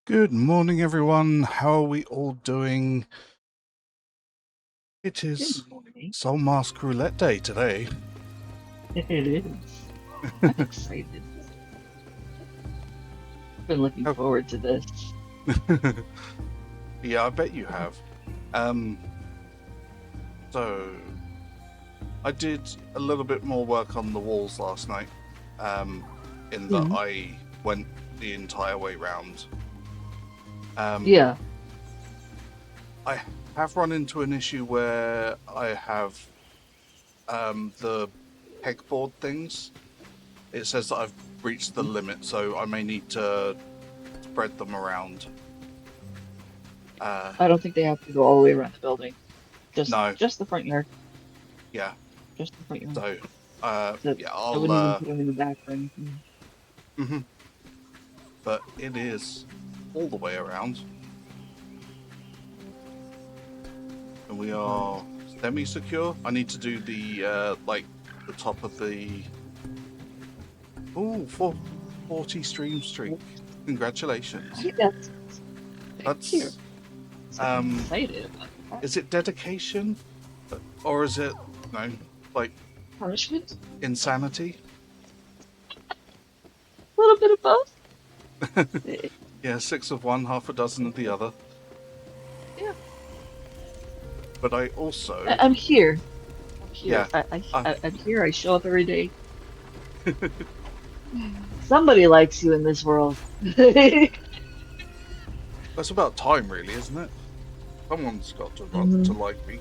Good morning, everyone. How are we all doing? It is Good morning. Soulmask Roulette Day today. It is. I'm excited. Been looking Have- forward to this. Yeah, I bet you have. Um, so I did a little bit more work on the walls last night. Um, in that Mm, I went the entire way round. Um, yeah. I have run into an issue where I have the pegboard things. It says that I've reached the limit, so I may need to spread them around. Uh, I don't think they have to go all the way around the building. Just no, just the front yard. yeah. Just the front yard. So, So yeah, I I'll. wouldn't even put them in the back or anything. Mhm. But it is all the way around, and we are semi-secure. I need to do the like the top of the. Ooh, 40 stream streak. Congratulations. Hey, that's thank you. That's So um. excited about that. Is it dedication, or is it no like Punishment? insanity? A little bit of both. Eh, Yeah, six of one, half a dozen of the other. Yeah. But I also, I'm here. I'm here. yeah, I, I'm here. I show up every day. Somebody likes you in this world. that's about time, really, isn't it? Someone's got to Mhm. like me.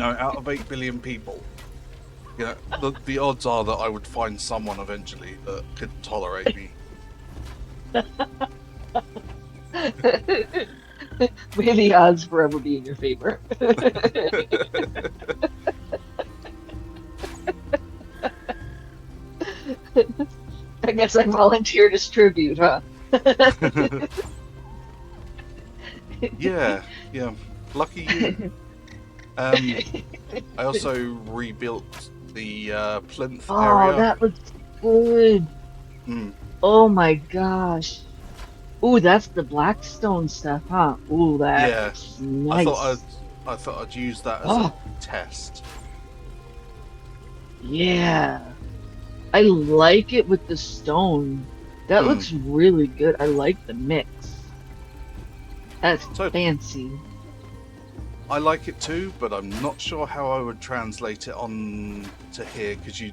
Out of 8 billion people, the odds are that I would find someone eventually that could tolerate me. May the odds forever be in your favor. I guess I volunteer to tribute, huh? Yeah, yeah. Lucky you. Um, I also rebuilt the plinth Oh, area. that looks good. Mm, Oh my gosh. Ooh, that's the Blackstone stuff, huh? Ooh, that yeah, looks I thought nice. I thought I'd use that as a Oh, test. yeah. I like it with the stone. That Mm. looks really good. I like the mix. That's So fancy. I like it too, but I'm not sure how I would translate it on to here because you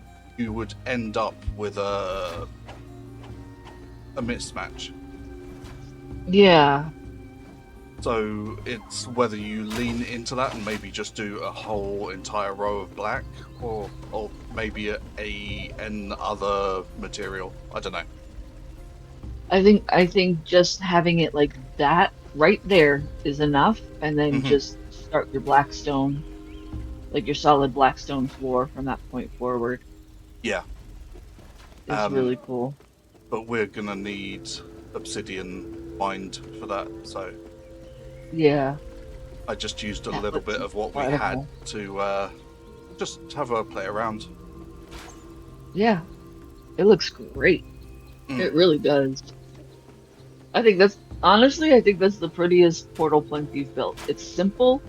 would end up with a mismatch. Yeah. So it's whether you lean into that and maybe just do a whole entire row of black, or maybe an other material. I don't know. I think just having it like that right there is enough, and then Hmm. just start your Blackstone, like your solid Blackstone floor from that point forward Yeah, is um, really cool. but we're gonna need obsidian mined for that. So Yeah, I just used a that little looks bit of what we had incredible. to just have a play around. Yeah, it looks great. Mm. It really does. I think that's the prettiest portal plinth you've built. It's simple,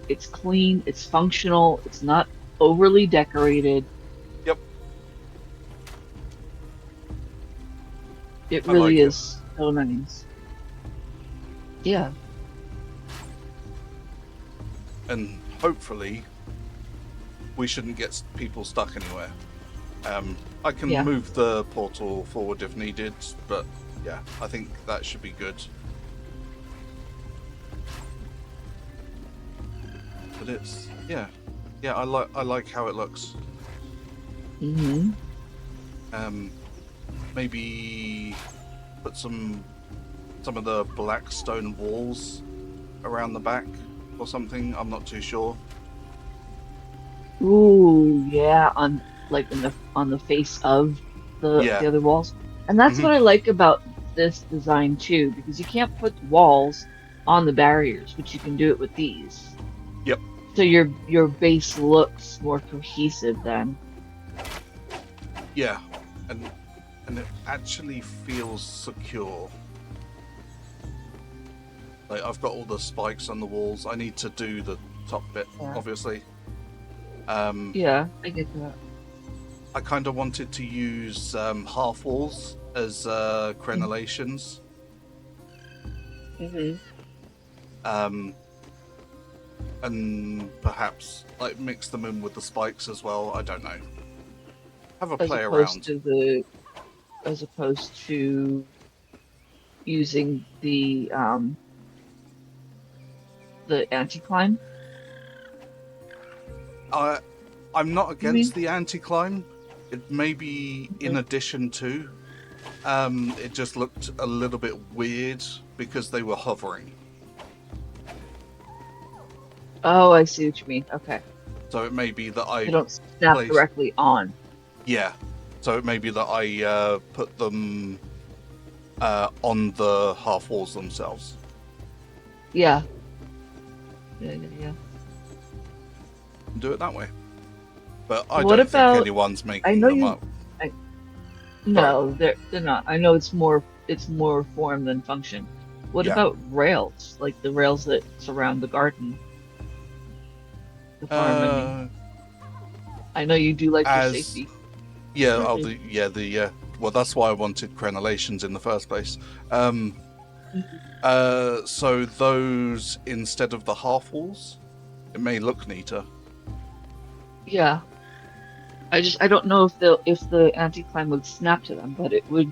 it's clean, it's functional, it's not overly decorated. Yep, It I really like it. is so nice. Yeah, And hopefully we shouldn't get people stuck anywhere. I can yeah. move the portal forward if needed, but yeah, I think that should be good. But it's yeah, I like how it looks. Hmm. Um, maybe put some of the black stone walls around the back or something. I'm not too sure. Ooh, yeah, on like in the on the face of Yeah. the other walls. And that's Hmm. what I like about this design too, because you can't put walls on the barriers, but you can do it with these. Yep. So your base looks more cohesive then. Yeah. And and it actually feels secure. Like, I've got all the spikes on the walls. I need to do the top bit, obviously. Yeah, I get that. I kind of wanted to use half walls as crenellations. Mm-hmm. And perhaps like mix them in with the spikes as well. I don't know. Have a As play opposed around. to as opposed to using the anti-climb. I'm not You mean? against the anti-climb. It may be in addition to. It just looked a little bit weird because they were hovering. Oh, I see what you mean. Okay. So it may be that They I don't snap place. directly on. Yeah. So it may be that I put them on the half walls themselves. Yeah. Yeah. Do it that way. But I What don't think about? anyone's I making know them you. up. No, they're not. I know it's more form than function. What Yeah. about rails? Like the rails that surround the garden, the farm, I mean. I know you do like your safety. Yeah, well, that's why I wanted crenellations in the first place. So those instead of the half walls, it may look neater. Yeah. I don't know if the anti-climb would snap to them, but it would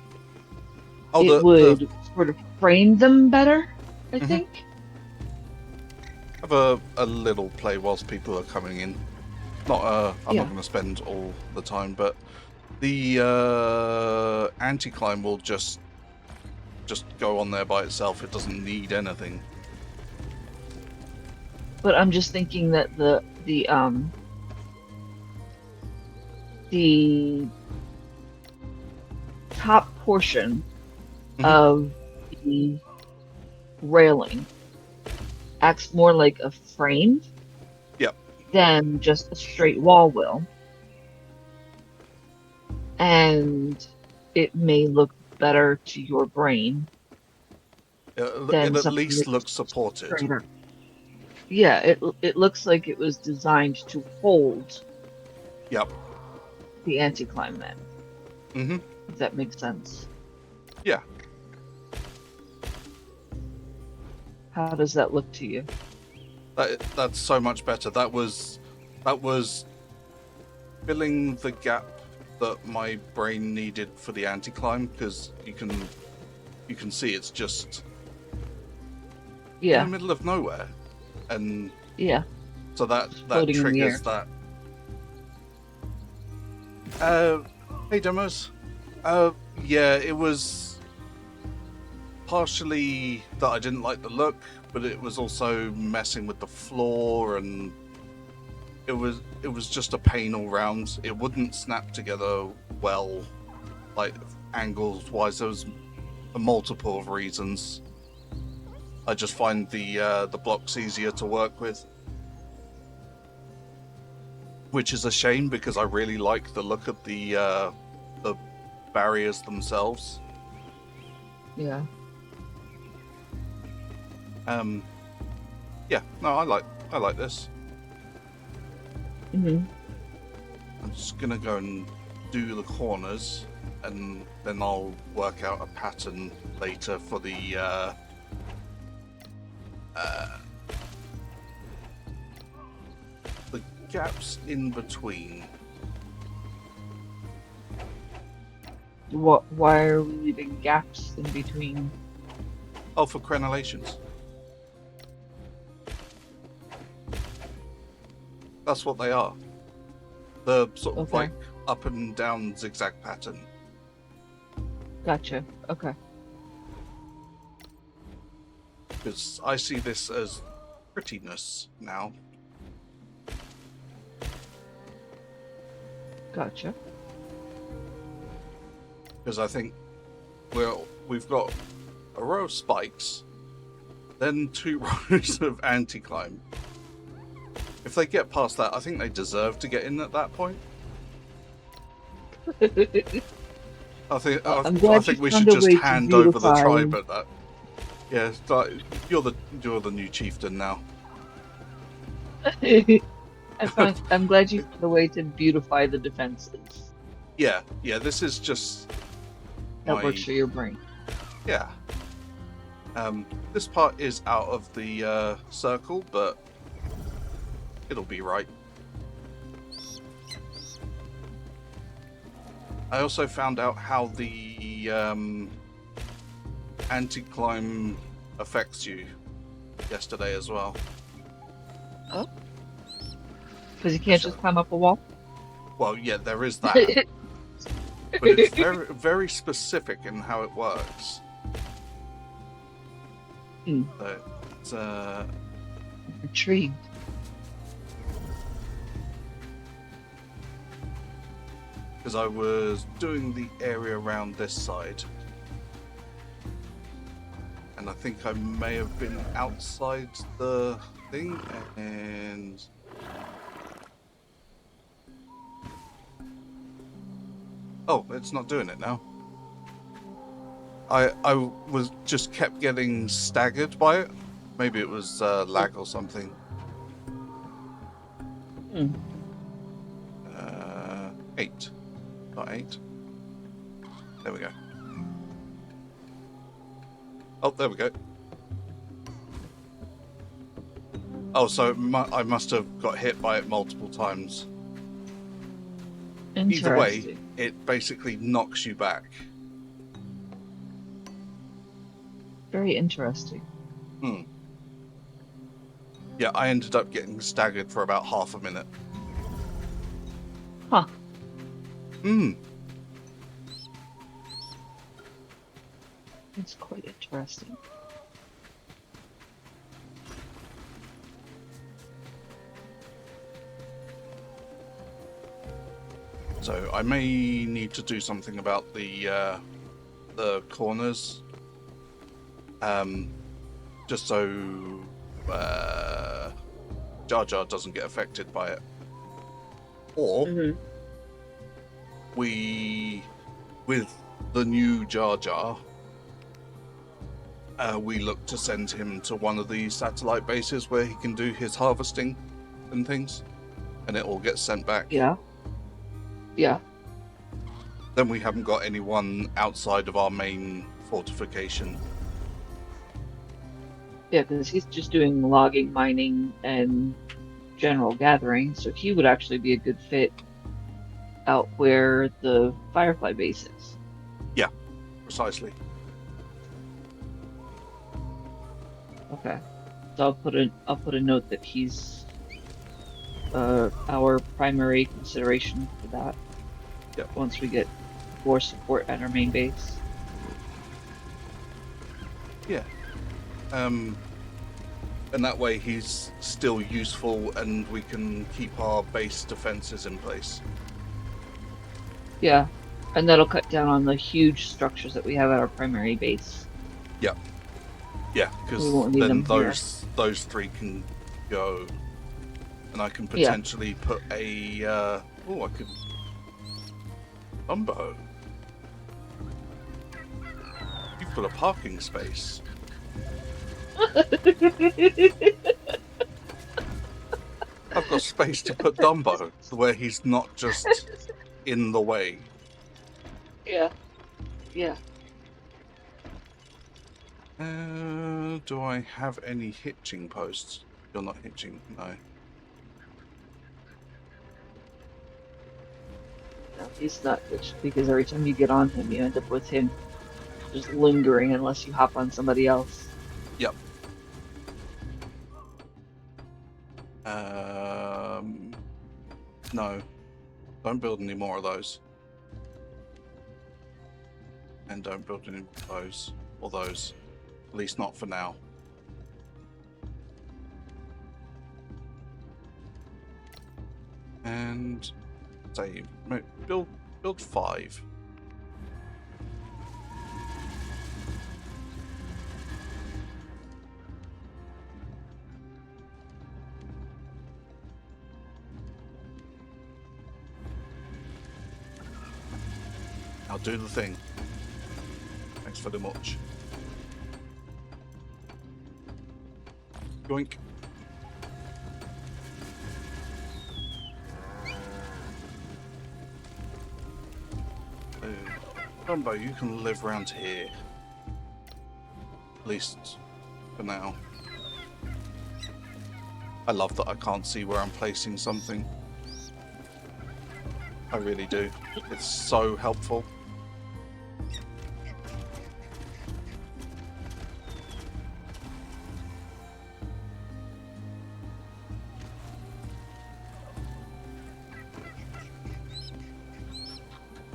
Oh, it the would sort of frame them better, I Mhm. think. Have a little play whilst people are coming in. I'm not going to spend all the time, but the anti-climb will just go on there by itself. It doesn't need anything. But I'm just thinking that the top portion of the railing acts more like a frame Yep. than just a straight wall will. And it may look better to your brain It than at something least that's looks supported. straight up. Yeah, it looks like it was designed to hold Yep. the anti-climb then. Mm-hmm. If that makes sense. Yeah. How does that look to you? That's so much better. That was filling the gap that my brain needed for the anti-climb, because you can see it's just in the middle of nowhere, and so that triggers that. Hey demos. Yeah, it was partially that I didn't like the look, but it was also messing with the floor, and it was just a pain all round. It wouldn't snap together well, like angles wise. There was a multiple of reasons. I just find the blocks easier to work with, which is a shame because I really like the look of the barriers themselves. Yeah. Yeah. No, I like this. Mm-hmm. I'm just gonna go and do the corners, and then I'll work out a pattern later for the gaps in between. Why are we leaving gaps in between? Oh, for crenellations. That's what they are. The sort of like up and down zigzag pattern. Gotcha. Okay. Because I see this as prettiness now. Gotcha. Because I think we've got a row of spikes, then 2 rows of anti-climb. If they get past that, I think they deserve to get in at that point. I'm I glad you think we should found a just way to hand over the beautify. tribe at that. Yeah, it's like, you're the new chieftain now. I'm glad you found a way to beautify the defenses. Yeah, yeah. This is just That works my for your brain. yeah. This part is out of the circle, but it'll be right. I also found out how the anti-climb affects you yesterday as well. Oh, because you can't Which, just climb up a wall. well, yeah, there is that, but it's very, very specific in how it works. Hmm, So it's intrigued. because I was doing the area around this side, and I think I may have been outside the thing, and oh, it's not doing it now. I was just kept getting staggered by it. Maybe it was lag or something. Hmm. 8, not 8. There we go. Oh, there we go. Oh, so I must have got hit by it multiple times. Either way, Interesting. it basically knocks you back. Very interesting. Hmm. Yeah, I ended up getting staggered for about half a minute. Huh. Hmm. It's quite interesting. So I may need to do something about the corners. Just so Jar Jar doesn't get affected by it. Or Mm-hmm. with the new Jar Jar, we look to send him to one of the satellite bases where he can do his harvesting and things, and it all gets sent back. Yeah. Yeah. Then we haven't got anyone outside of our main fortification. Yeah, because he's just doing logging, mining, and general gathering, so he would actually be a good fit out where the Firefly base is. Yeah, precisely. Okay. So I'll put a note that he's our primary consideration for that. Yep. Once we get more support at our main base. Yeah. And that way he's still useful and we can keep our base defenses in place. Yeah. And that'll cut down on the huge structures that we have at our primary base. Yeah. Yeah, We because won't need then them here. those three can go, and I can Yeah. potentially put a I could Dumbo. You've got a parking space. I've got space to put Dumbo where he's not just in the way. Yeah. Yeah. Do I have any hitching posts? You're not hitching, no. No, he's not glitched because every time you get on him, you end up with him just lingering unless you hop on somebody else. Yep. No. Don't build any more of those. And don't build any of those or those. At least not for now. And say build 5. Now do the thing. Thanks very much. Yoink. Dumbo, you can live around here. At least for now. I love that I can't see where I'm placing something. I really do. It's so helpful.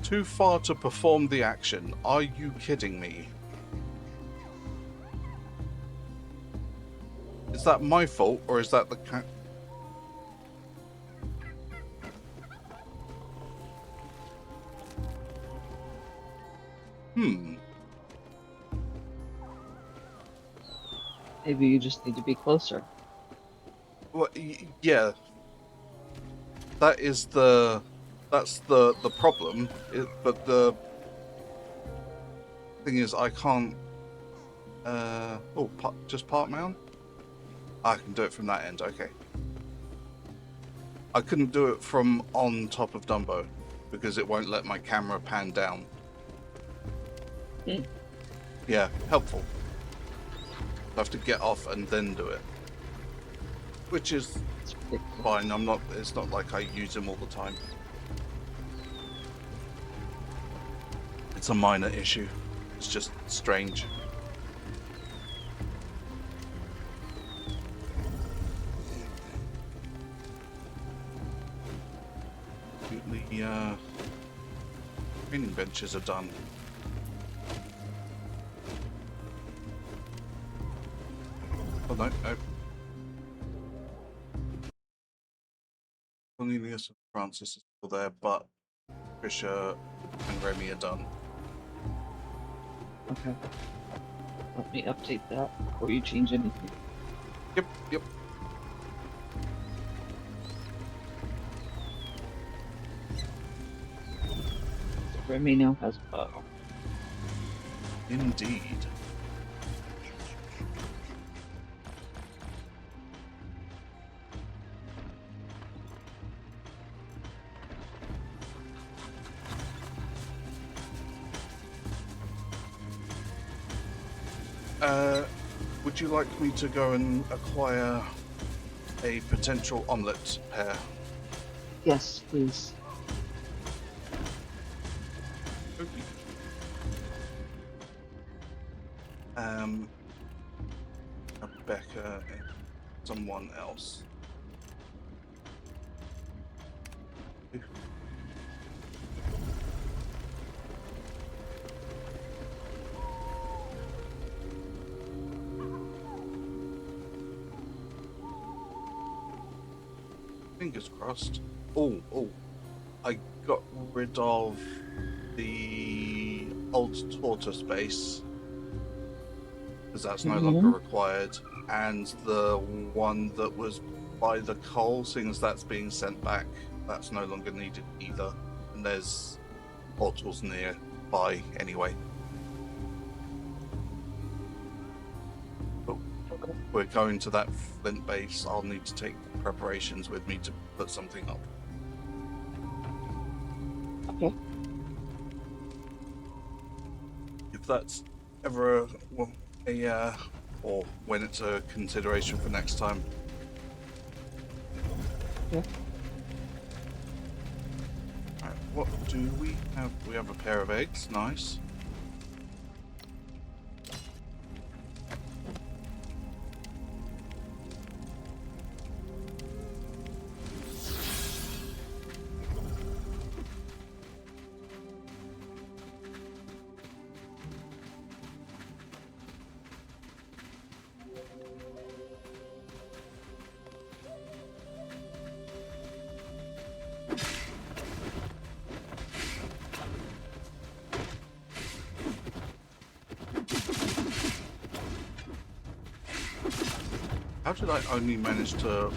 Too far to perform the action. Are you kidding me? Is that my fault, or is that the cat? Maybe you just need to be closer. Well, yeah. That's the problem. But the thing is, I can't. Just part mount. I can do it from that end. Okay. I couldn't do it from on top of Dumbo because it won't let my camera pan down. Yeah, helpful. I have to get off and then do it, which is fine. It's not like I use them all the time. It's a minor issue. It's just strange. The training benches are done. Oh no. Cornelius and Francis is still there, but Trisha and Remy are done. Okay. Let me update that before you change anything. Yep. Remy now has a bow. Indeed. Would you like me to go and acquire a potential omelette pair? Yes, please. Okay. Rebecca and someone else. Fingers crossed. Oh, I got rid of the old tortoise base because that's no longer required, and the one that was by the coal, seeing as that's being sent back, that's no longer needed either, and there's portals nearby anyway. But we're going to that flint base. I'll need to take preparations with me to put something up. Okay. If that's ever or when it's a consideration for next time. Yeah. Right, what do we have? We have a pair of eggs. Nice. How did I only manage to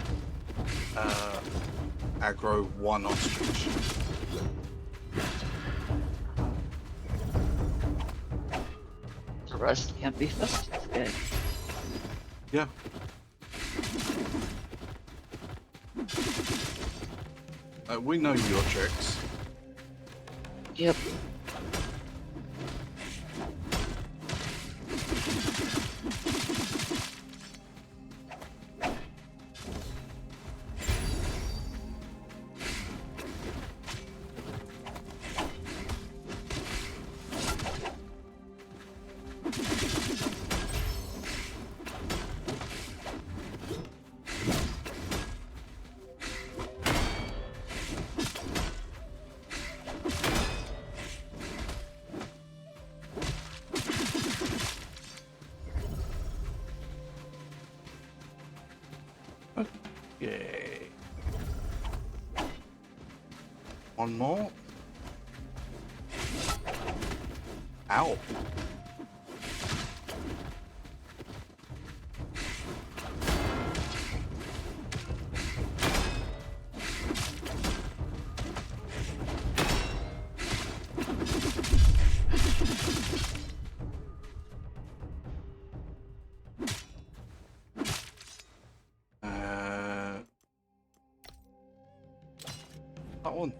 aggro one ostrich? Rust can't be fussed instead. Yeah. We know your tricks. Yep. Yay. One more. Ow. That one.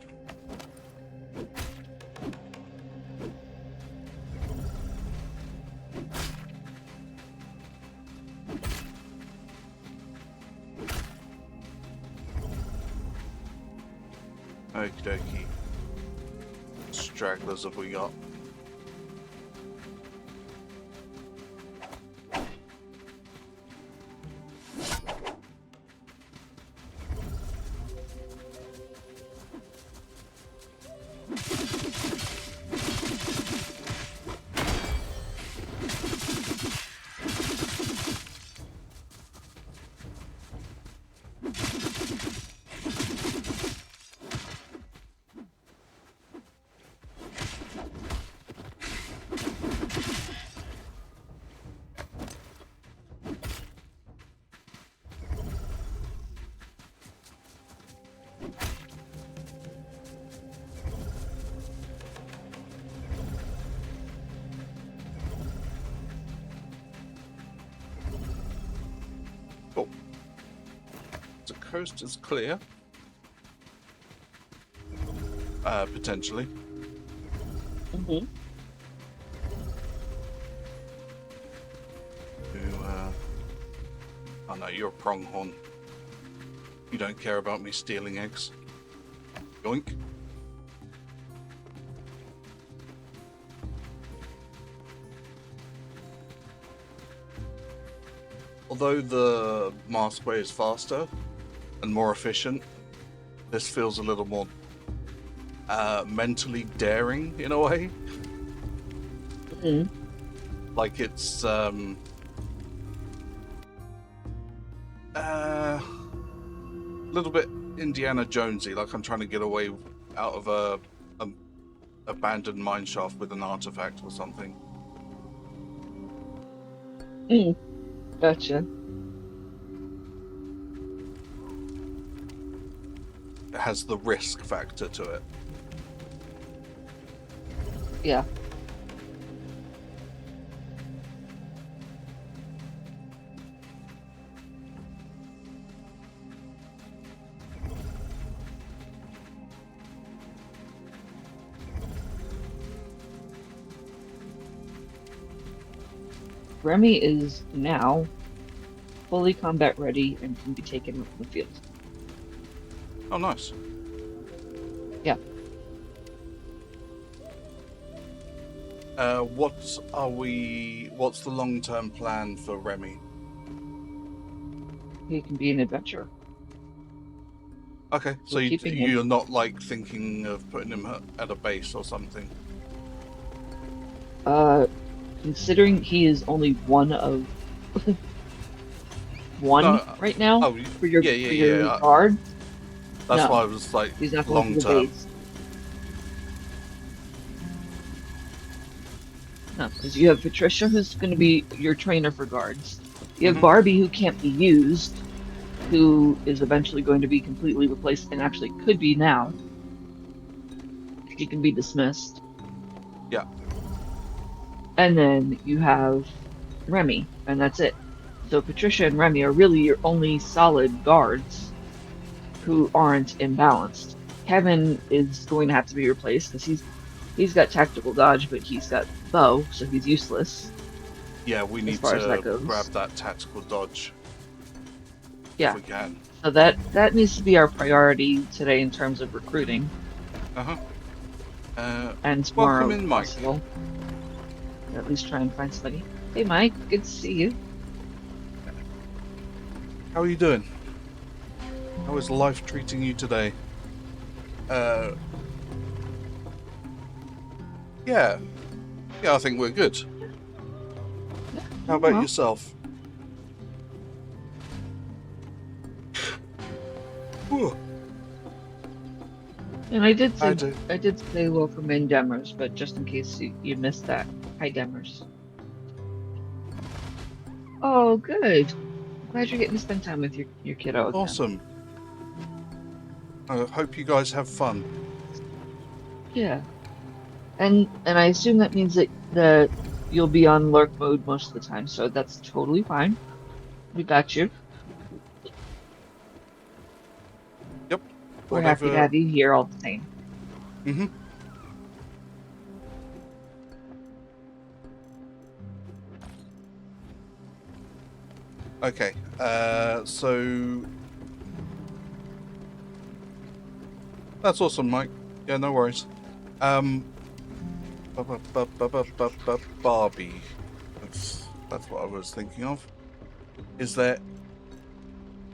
Okie dokie. Stragglers have we got? Oh. The coast is clear. Potentially. Mm-hmm. Oh no, you're a pronghorn. You don't care about me stealing eggs. Yoink. Although the mask way is faster and more efficient, this feels a little more mentally daring in a way. Mm-hmm. Like it's little bit Indiana Jonesy, like I'm trying to get away out of a abandoned mine shaft with an artifact or something. Mm. Gotcha. It has the risk factor to it. Yeah. Remy is now fully combat ready and can be taken from the field. Oh, nice. Yeah. What's the long-term plan for Remy? He can be an adventurer. Okay, so We're keeping him. you're not like thinking of putting him at a base or something? Considering he is only one of one No, right now oh, for your yeah. guard, That's no, why I was like he's not going to long the term. base. No, because you have Patricia, who's going to be your trainer for guards. You have Barbie, who can't be used, who is eventually going to be completely replaced, and actually could be now. She can be dismissed. Yeah. And then you have Remy, and that's it. So Patricia and Remy are really your only solid guards who aren't imbalanced. Kevin is going to have to be replaced because he's got tactical dodge, but he's got bow, so he's useless Yeah, we as need far as that to grab goes. that tactical dodge if Yeah. we can. So that needs to be our priority today in terms of recruiting, Uh-huh. Uh, and Welcome tomorrow if in, Mike. possible. At least try and find somebody. Hey Mike, good to see you. How are you doing? How is life treating you today? Uh, yeah. Yeah, I think we're good. Yeah, How doing about well. yourself? Whew. And I did I say do. I did say welcome in Demers, but just in case you missed that. Hi Demers. Oh, good. Glad you're getting to spend time with your kiddo again. Awesome. I hope you guys have fun. Yeah. And I assume that means that you'll be on lurk mode most of the time, so that's totally fine. We got you. Yep. We're happy to Whatever. have you here all the same. Mm-hmm. Okay. So that's awesome, Mike. Yeah, no worries. Um, Barbie. That's what I was thinking of. Is there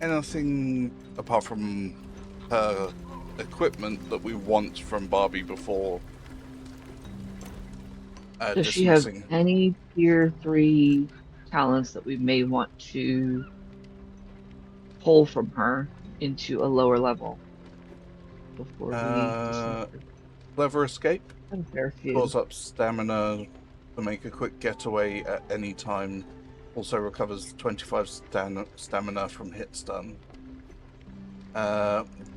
anything apart from her equipment that we want from Barbie before Does she have dismissing? any tier 3 talents that we may want to pull from her into a lower level before we dismiss Uh, her? Clever escape. A fair few. Stores up stamina to make a quick getaway at any time. Also recovers 25 stamina from hit stun.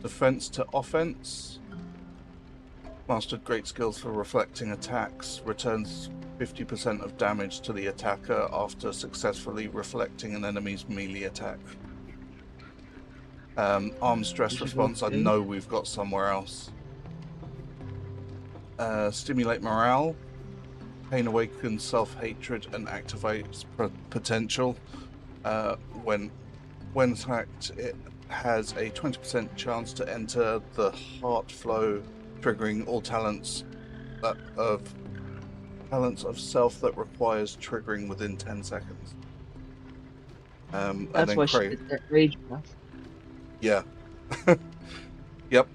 Defense to offense. Mastered great skills for reflecting attacks. Returns 50% of damage to the attacker after successfully reflecting an enemy's melee attack. Arm stress Those are both response, I good. know we've got somewhere else. Stimulate morale. Pain awakens self-hatred and activates potential. When attacked, it has a 20% chance to enter the heart flow, triggering all talents of self that requires triggering within 10 seconds. And That's then why she crave. gets that rage buff. Yeah. Yep.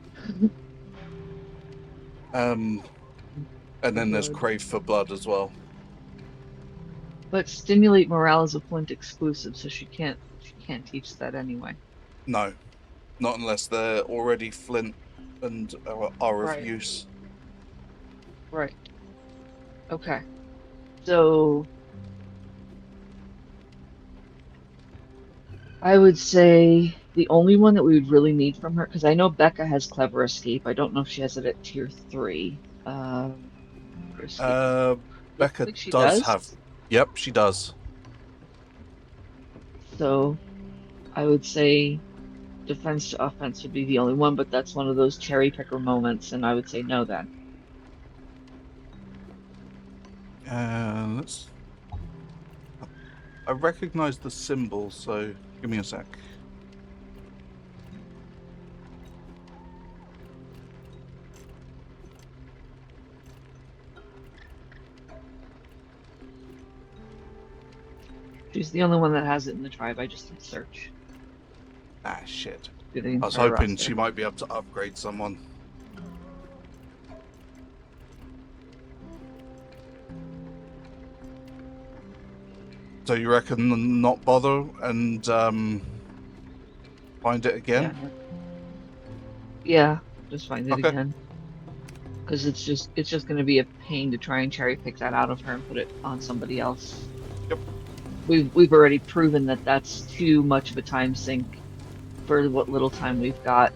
And then there's Blood. crave for blood as well. But stimulate morale is a Flint exclusive, so she can't teach that anyway. No, not unless they're already Flint and are of Right. use. Right. Okay. So I would say the only one that we would really need from her, because I know Becca has Clever Escape. I don't know if she has it at tier 3. Clever Escape. Uh, Looks Becca like she does does. have. Yep, she does. So I would say defense to offense would be the only one, but that's one of those cherry picker moments, and I would say no then. Let's. I recognize the symbol, so give me a sec. She's the only one that has it in the tribe. I just hit search Ah, shit. through the I was entire hoping she roster. might be able to upgrade someone. So you reckon not bother and find it Yeah, again? yeah, just find it Okay. again. Because it's just going to be a pain to try and cherry pick that out of her and put it on somebody else. Yep. We've already proven that that's too much of a time sink for what little time we've got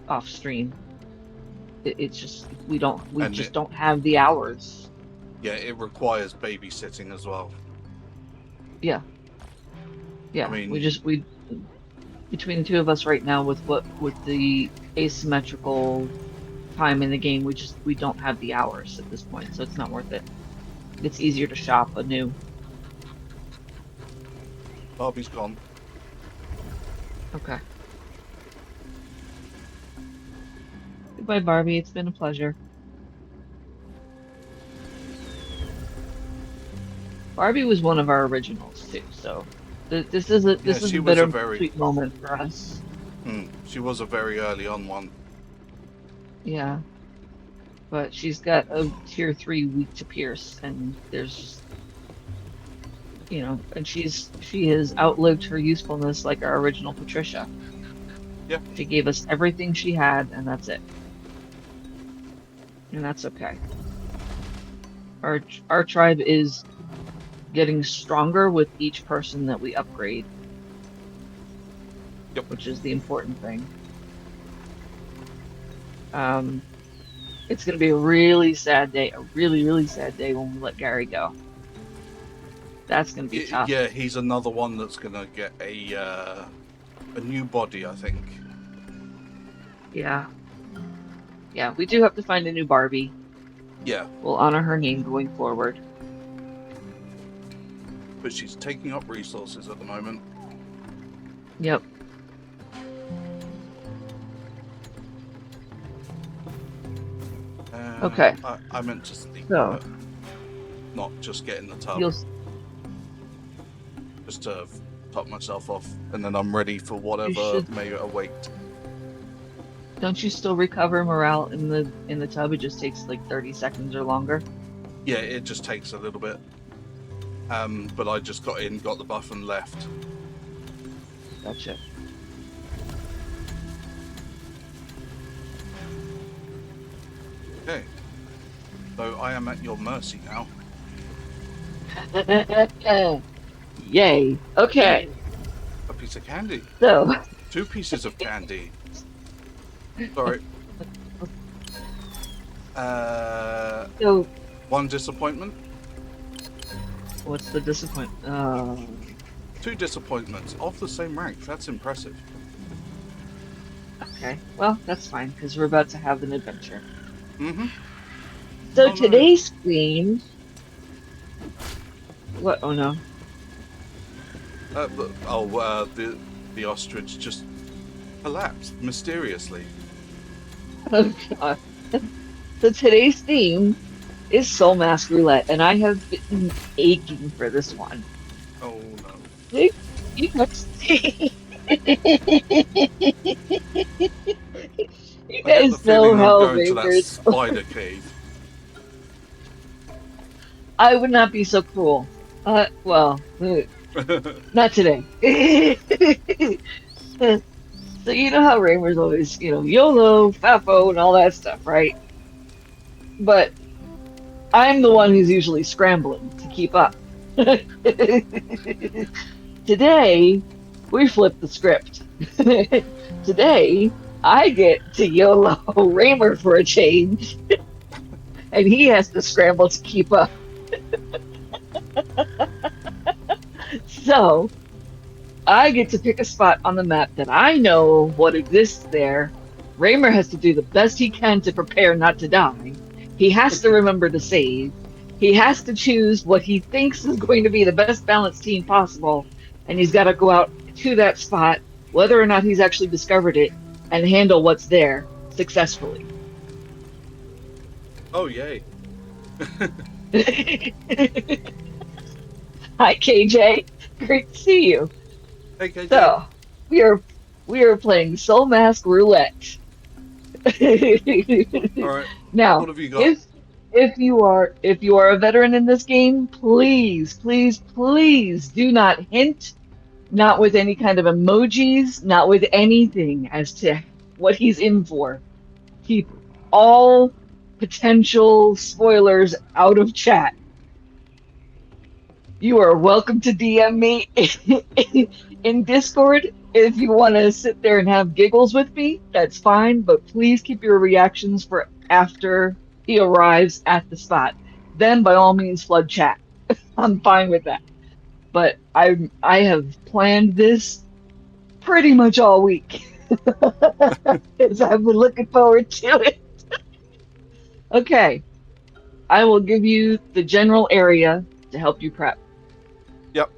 off stream. It's just we And just don't have the hours. Yeah, it requires babysitting as well. Yeah, I yeah. mean, We between the two of us right now with the asymmetrical time in the game, we don't have the hours at this point, so it's not worth it. It's easier to shop anew. Barbie's gone. Okay. Goodbye, Barbie. It's been a pleasure. Barbie was one of our originals too, so Yeah, this is she a was a bittersweet moment for us. she was a very early on one. Yeah, but she's got a tier 3 weak to pierce, and there's just and she has outlived her usefulness like our original Patricia. Yeah. She gave us everything she had, and that's it. And that's okay. Our tribe is getting stronger with each person that we upgrade, Yep. which is the important thing. It's going to be a really sad day, a really, really sad day when we let Gary go. That's going to be tough. Yeah, he's another one that's gonna get a new body, I think. Yeah. Yeah, we do have to find a new Barbie. Yeah. We'll honor her name going forward. But she's taking up resources at the moment. Yep. Okay. I meant to sleep, So, but not just get in the tub. you'll Just to top myself off, and then I'm ready for you whatever should may await. don't you still recover morale in the tub? It just takes like 30 seconds or longer. Yeah, it just takes a little bit. But I just got in, got the buff, and left. Gotcha. Okay. So I am at your mercy now. Yay. Okay. A piece of candy. So, 2 pieces of candy. Sorry. so 1 disappointment. what's the disappointment? 2 disappointments of the same rank. That's impressive. Okay. Well, that's fine because we're about to have an adventure. Mm-hmm. So Oh, no. today's theme. What? Oh no. The ostrich just collapsed mysteriously. Oh God. So today's theme is Soulmask Roulette, and I have been aching for this one. Oh no. You guys, you I get the guys know feeling I'm how going to that Reavers. spider cave. I would not be so cruel. Well, not today. So you know how Raymer's always, YOLO, FAFO, and all that stuff, right? But I'm the one who's usually scrambling to keep up. Today, we flip the script. Today, I get to YOLO Raymer for a change, and he has to scramble to keep up. So, I get to pick a spot on the map that I know what exists there. Raymer has to do the best he can to prepare not to die. He has to remember to save. He has to choose what he thinks is going to be the best balanced team possible. And he's got to go out to that spot, whether or not he's actually discovered it, and handle what's there successfully. Oh yay. Hi, KJ. Great to see you. Hey KJ. So, we are playing Soulmask Roulette. Alright. Now, What have you got? if you are a veteran in this game, please, please, please do not hint, not with any kind of emojis, not with anything as to what he's in for. Keep all potential spoilers out of chat. You are welcome to DM me in Discord if you want to sit there and have giggles with me. That's fine, but please keep your reactions for after he arrives at the spot. then by all means flood chat. I'm fine with that. But I have planned this pretty much all week because I've been looking forward to it. Okay, I will give you the general area to help you prep. Yep.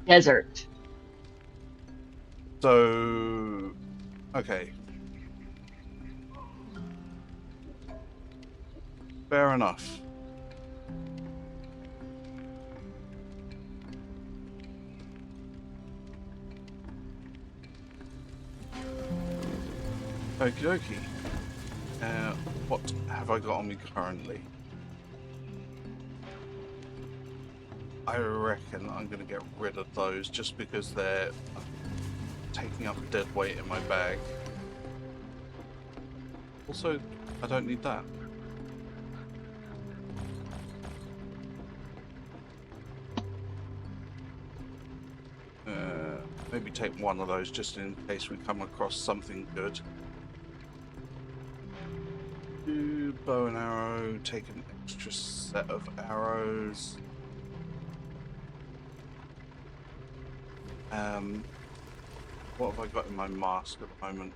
Desert. So, okay, fair enough. Okie dokie. What have I got on me currently? I reckon I'm going to get rid of those just because they're taking up dead weight in my bag. Also, I don't need that. Maybe take one of those just in case we come across something good. Do bow and arrow, take an extra set of arrows. What have I got in my mask at the moment?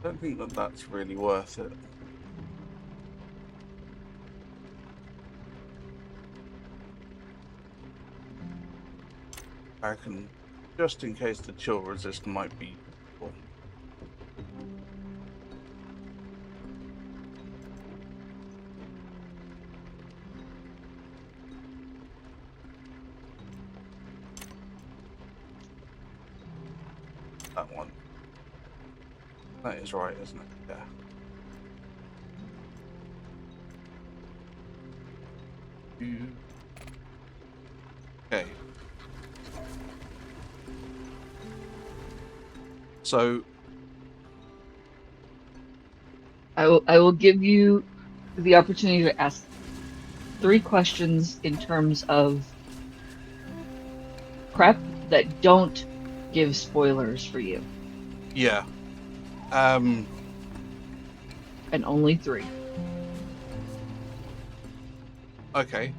I don't think that that's really worth it. I reckon, just in case the chill resist might be useful. That one. That is right, isn't it? Yeah. Okay. So I will give you the opportunity to ask 3 questions in terms of prep that don't give spoilers for you, yeah. and only 3. Okay.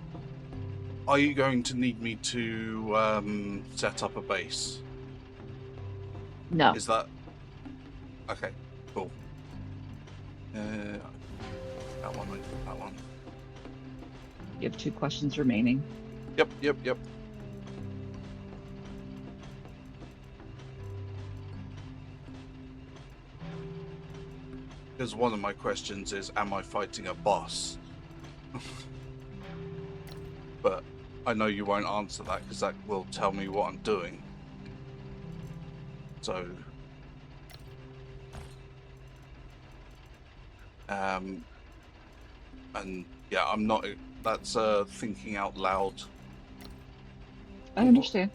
Are you going to need me to set up a base? No. Is that okay? Cool. That one, that one. You have 2 questions remaining. Yep. Because one of my questions is, am I fighting a boss? But I know you won't answer that because that will tell me what I'm doing. So, and yeah, I'm not. That's thinking out loud. I understand.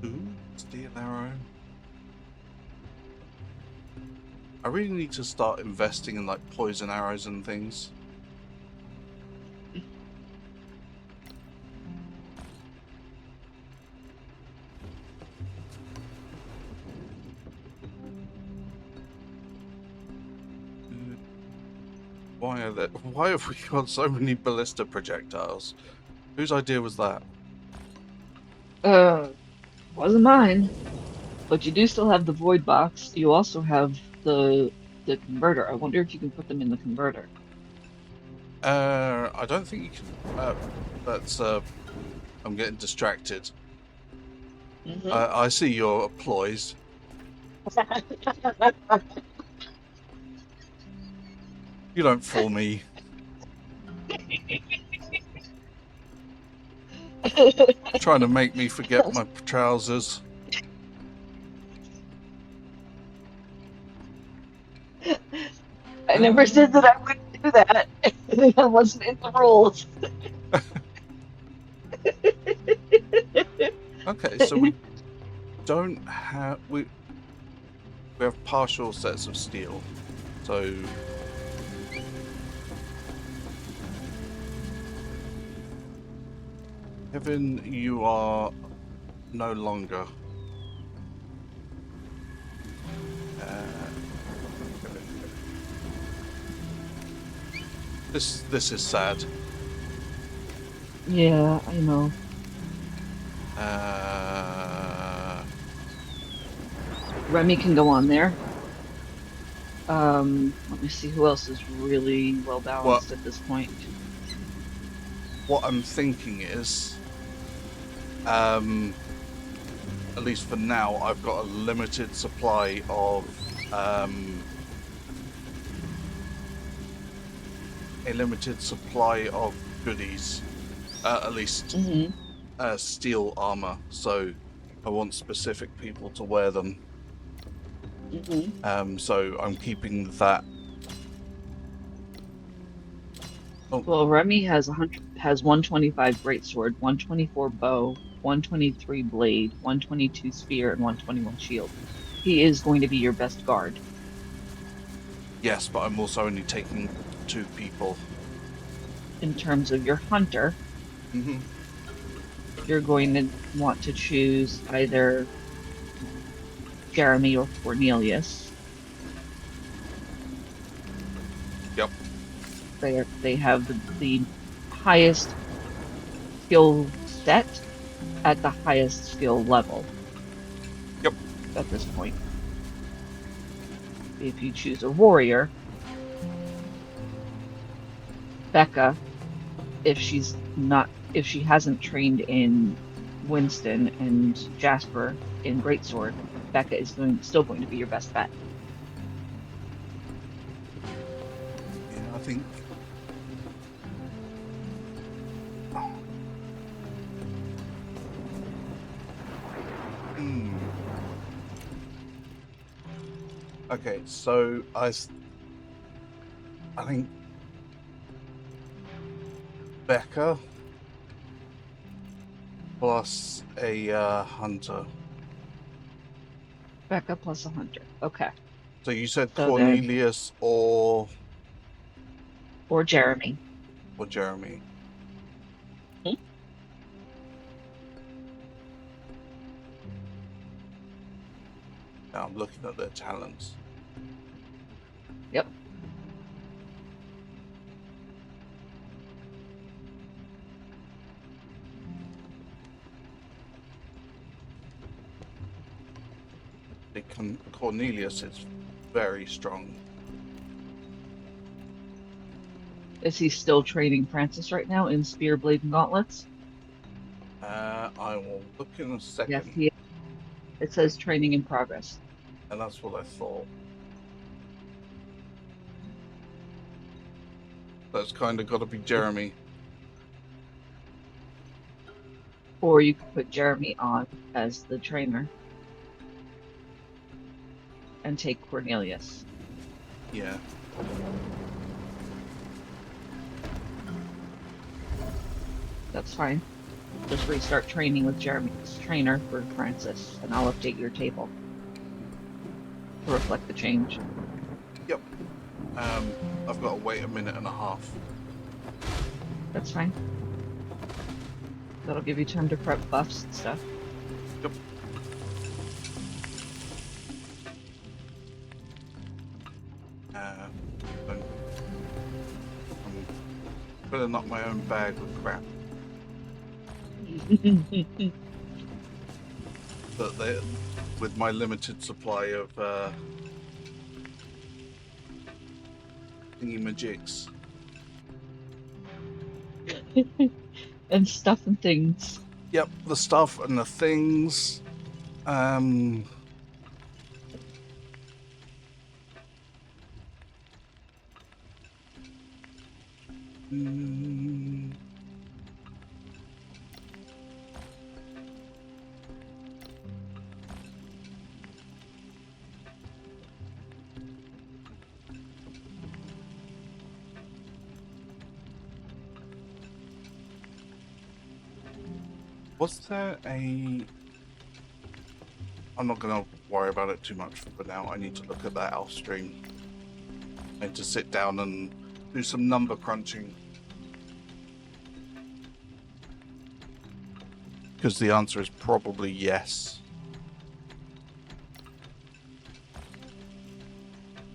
Ooh, steel arrow. I really need to start investing in like poison arrows and things. Why have we got so many ballista projectiles? Whose idea was that? Wasn't mine. But you do still have the void box. You also have the converter. I wonder if you can put them in the converter. I don't think you can. That's I'm getting distracted. I see your ploys. You don't fool me. Trying to make me forget my trousers. I never said that I wouldn't do that. That wasn't in the rules. Okay, so we don't have we have partial sets of steel. So Kevin, you are no longer. This is sad. Yeah, I know. Remy can go on there. Let me see who else is really well What balanced at this point. what I'm thinking is, at least for now, I've got a limited supply of goodies. At least Hmm. steel armor. So I want specific people to wear them. Hmm. So I'm keeping that. Oh, Well, Remy has 125 greatsword, 124 bow, 123 blade, 122 spear, and 121 shield. He is going to be your best guard. yes, but I'm also only taking 2 people. In terms of your hunter, Hmm. you're going to want to choose either Jeremy or Cornelius. Yep. They have the highest skill set at the highest skill level Yep. at this point. If you choose a warrior, Becca, if she hasn't trained in Winston and Jasper in Greatsword, Becca is still going to be your best bet. Yeah, I think. Hmm. Okay, so I think Becca plus a hunter. Becca plus a hunter. Okay. So you said So then, Cornelius or Jeremy. Jeremy. Hmm? Now I'm looking at their talents. Yep. Cornelius is very strong. Is he still training Francis right now in Spear, Blade, and Gauntlets? I will look in a Yes, second, he is. It says training in progress. and that's what I thought. That's kind of got to be Jeremy. Or you could put Jeremy on as the trainer and take Cornelius. Yeah. That's fine. Just restart training with Jeremy's trainer for Francis, and I'll update your table to reflect the change. Yep. I've got to wait a minute and a half. That's fine. That'll give you time to prep buffs and stuff. Yep. I'm filling up my own bag with crap. But with my limited supply of thingy-majigs. And stuff and things. Yep, the stuff and the things. Mm, was there a... I'm not going to worry about it too much for now. I need to look at that off stream. I need to sit down and do some number crunching. Because the answer is probably yes.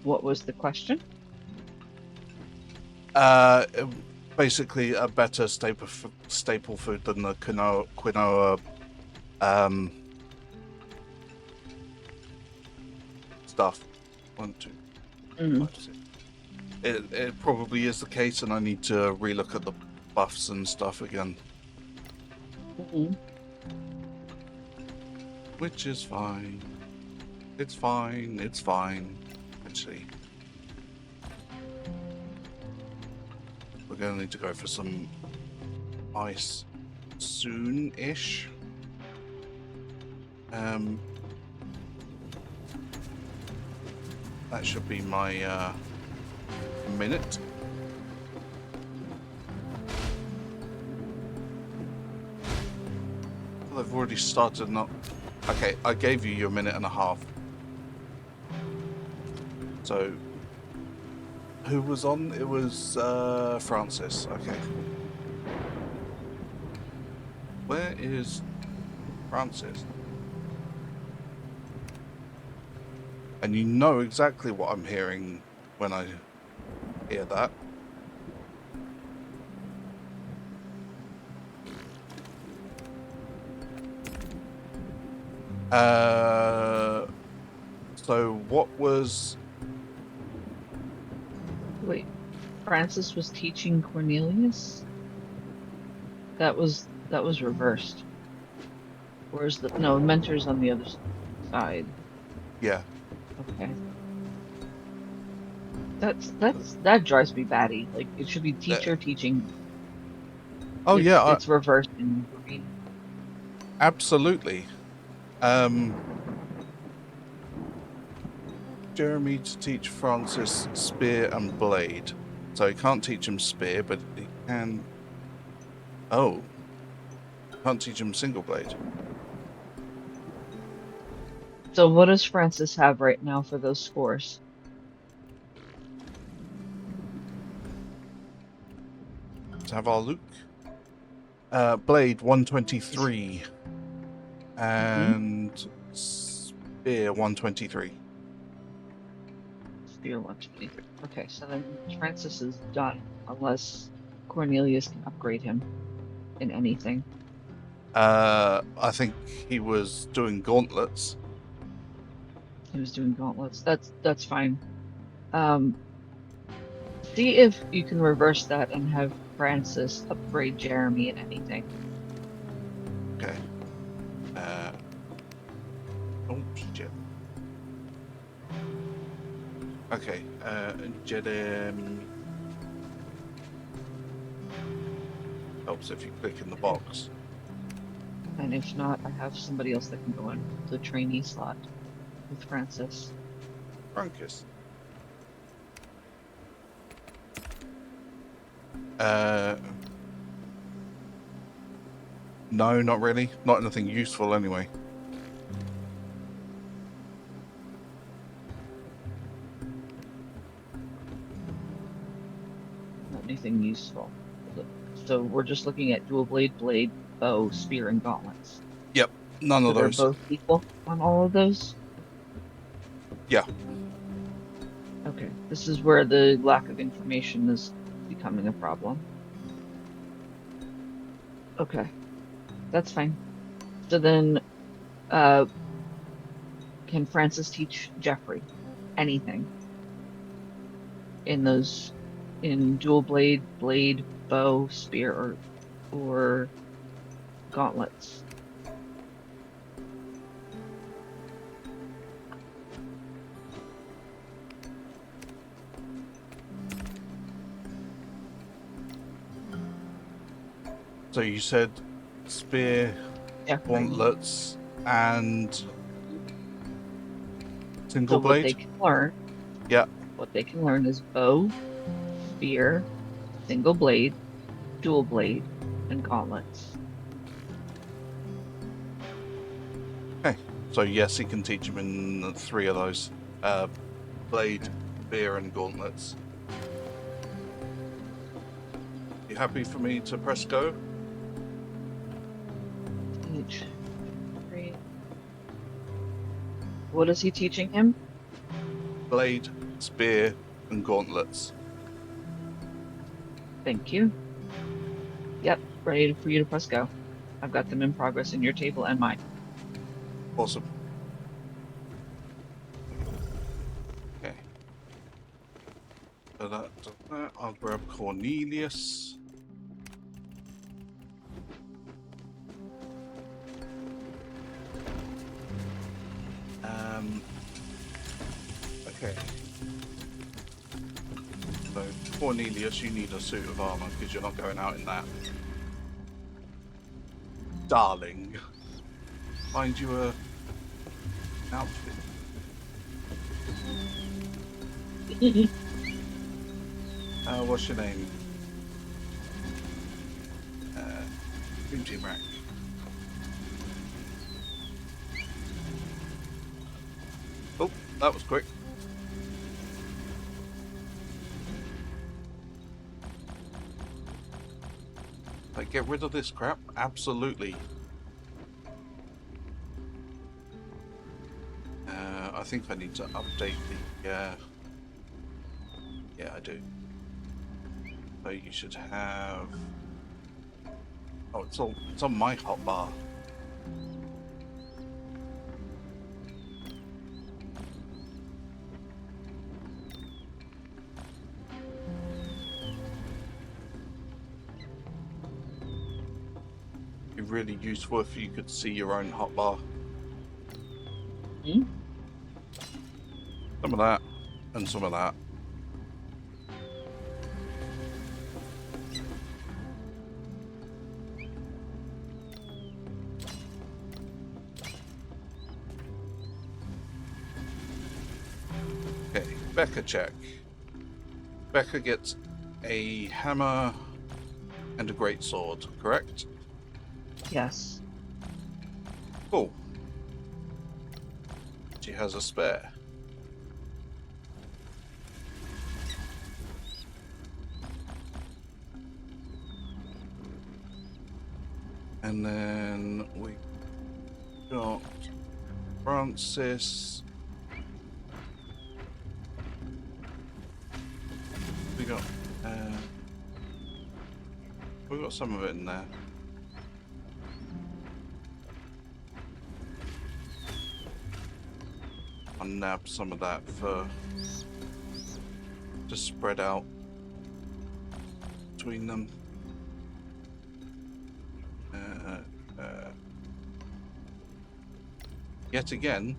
What was the question? Uh, Basically a better staple food than the quinoa stuff. 1, 2, Mm. 5, 6. It probably is the case, and I need to relook at the buffs and stuff again, Mm-hmm. which is fine. It's fine. It's fine. Actually, we're going to need to go for some ice soon-ish. That should be my minute. Well, I've already started not. Okay, I gave you your minute and a half. So, who was on? It was Francis. Okay. Where is Francis? And you know exactly what I'm hearing when I hear that. So what was... Wait, Francis was teaching Cornelius? That was reversed. Where's the no mentor's on the other side? Yeah. Okay. That drives me batty. Like it should be teacher teaching. Oh yeah, It's reversed in green. absolutely. Jeremy to teach Francis spear and blade. So he can't teach him spear, but he can... Oh. Can't teach him single blade. So what does Francis have right now for those scores? Let's have our look. Blade 123. And spear 123. Spear 123. Okay, so then Francis is done unless Cornelius can upgrade him in anything. I think he was doing gauntlets. He was doing gauntlets. That's fine. See if you can reverse that and have Francis upgrade Jeremy in anything. Okay. Oh shit. Okay. Jedem helps if you click in the box. And if not, I have somebody else that can go in the trainee slot with Francis. Francis. No, not really. Not anything useful anyway. Not anything useful. So we're just looking at dual blade, bow, spear, and gauntlets. Yep, none So of they're those. both equal on all of those? Yeah. Okay, this is where the lack of information is becoming a problem. Okay, that's fine. So then, can Francis teach Jeffrey anything in those, in dual blade, bow, spear, or gauntlets? So you said spear, Jeffrey. gauntlets, and single So blade? what they can learn, Yeah. what they can learn is bow, spear, single blade, dual blade, and gauntlets. Okay. So yes, he can teach him in 3 of those. Blade, spear, and gauntlets. You happy for me to press go? What is he teaching him? Blade, spear, and gauntlets. Thank you. Yep, ready for you to press go. I've got them in progress in your table and mine. Awesome. Okay. So that. I'll grab Cornelius. Okay. So, Cornelius, you need a suit of armor because you're not going out in that. Darling. Find you a outfit. What's your name? Dream Team Rack. Oh, that was quick. Like, get rid of this crap? Absolutely. I think I need to update the... Yeah, I do. So you should have... Oh, it's on my hotbar. Be really useful if you could see your own hotbar. Hmm? Some of that, and some of that. Okay, Becca check. Becca gets a hammer and a great sword, correct? Yes. Cool. She has a spare. And then we got Francis. We got some of it in there. I'll nab some of that for to spread out between them. Yet again,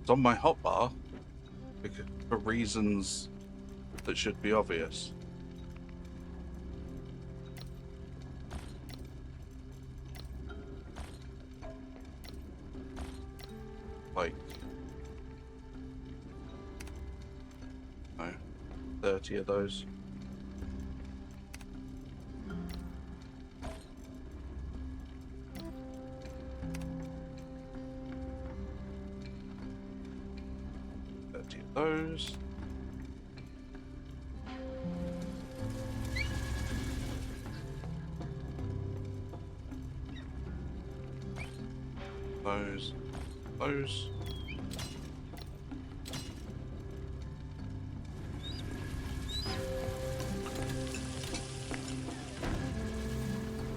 it's on my hotbar for reasons that should be obvious. Like, no, 30 of those. Those. Those.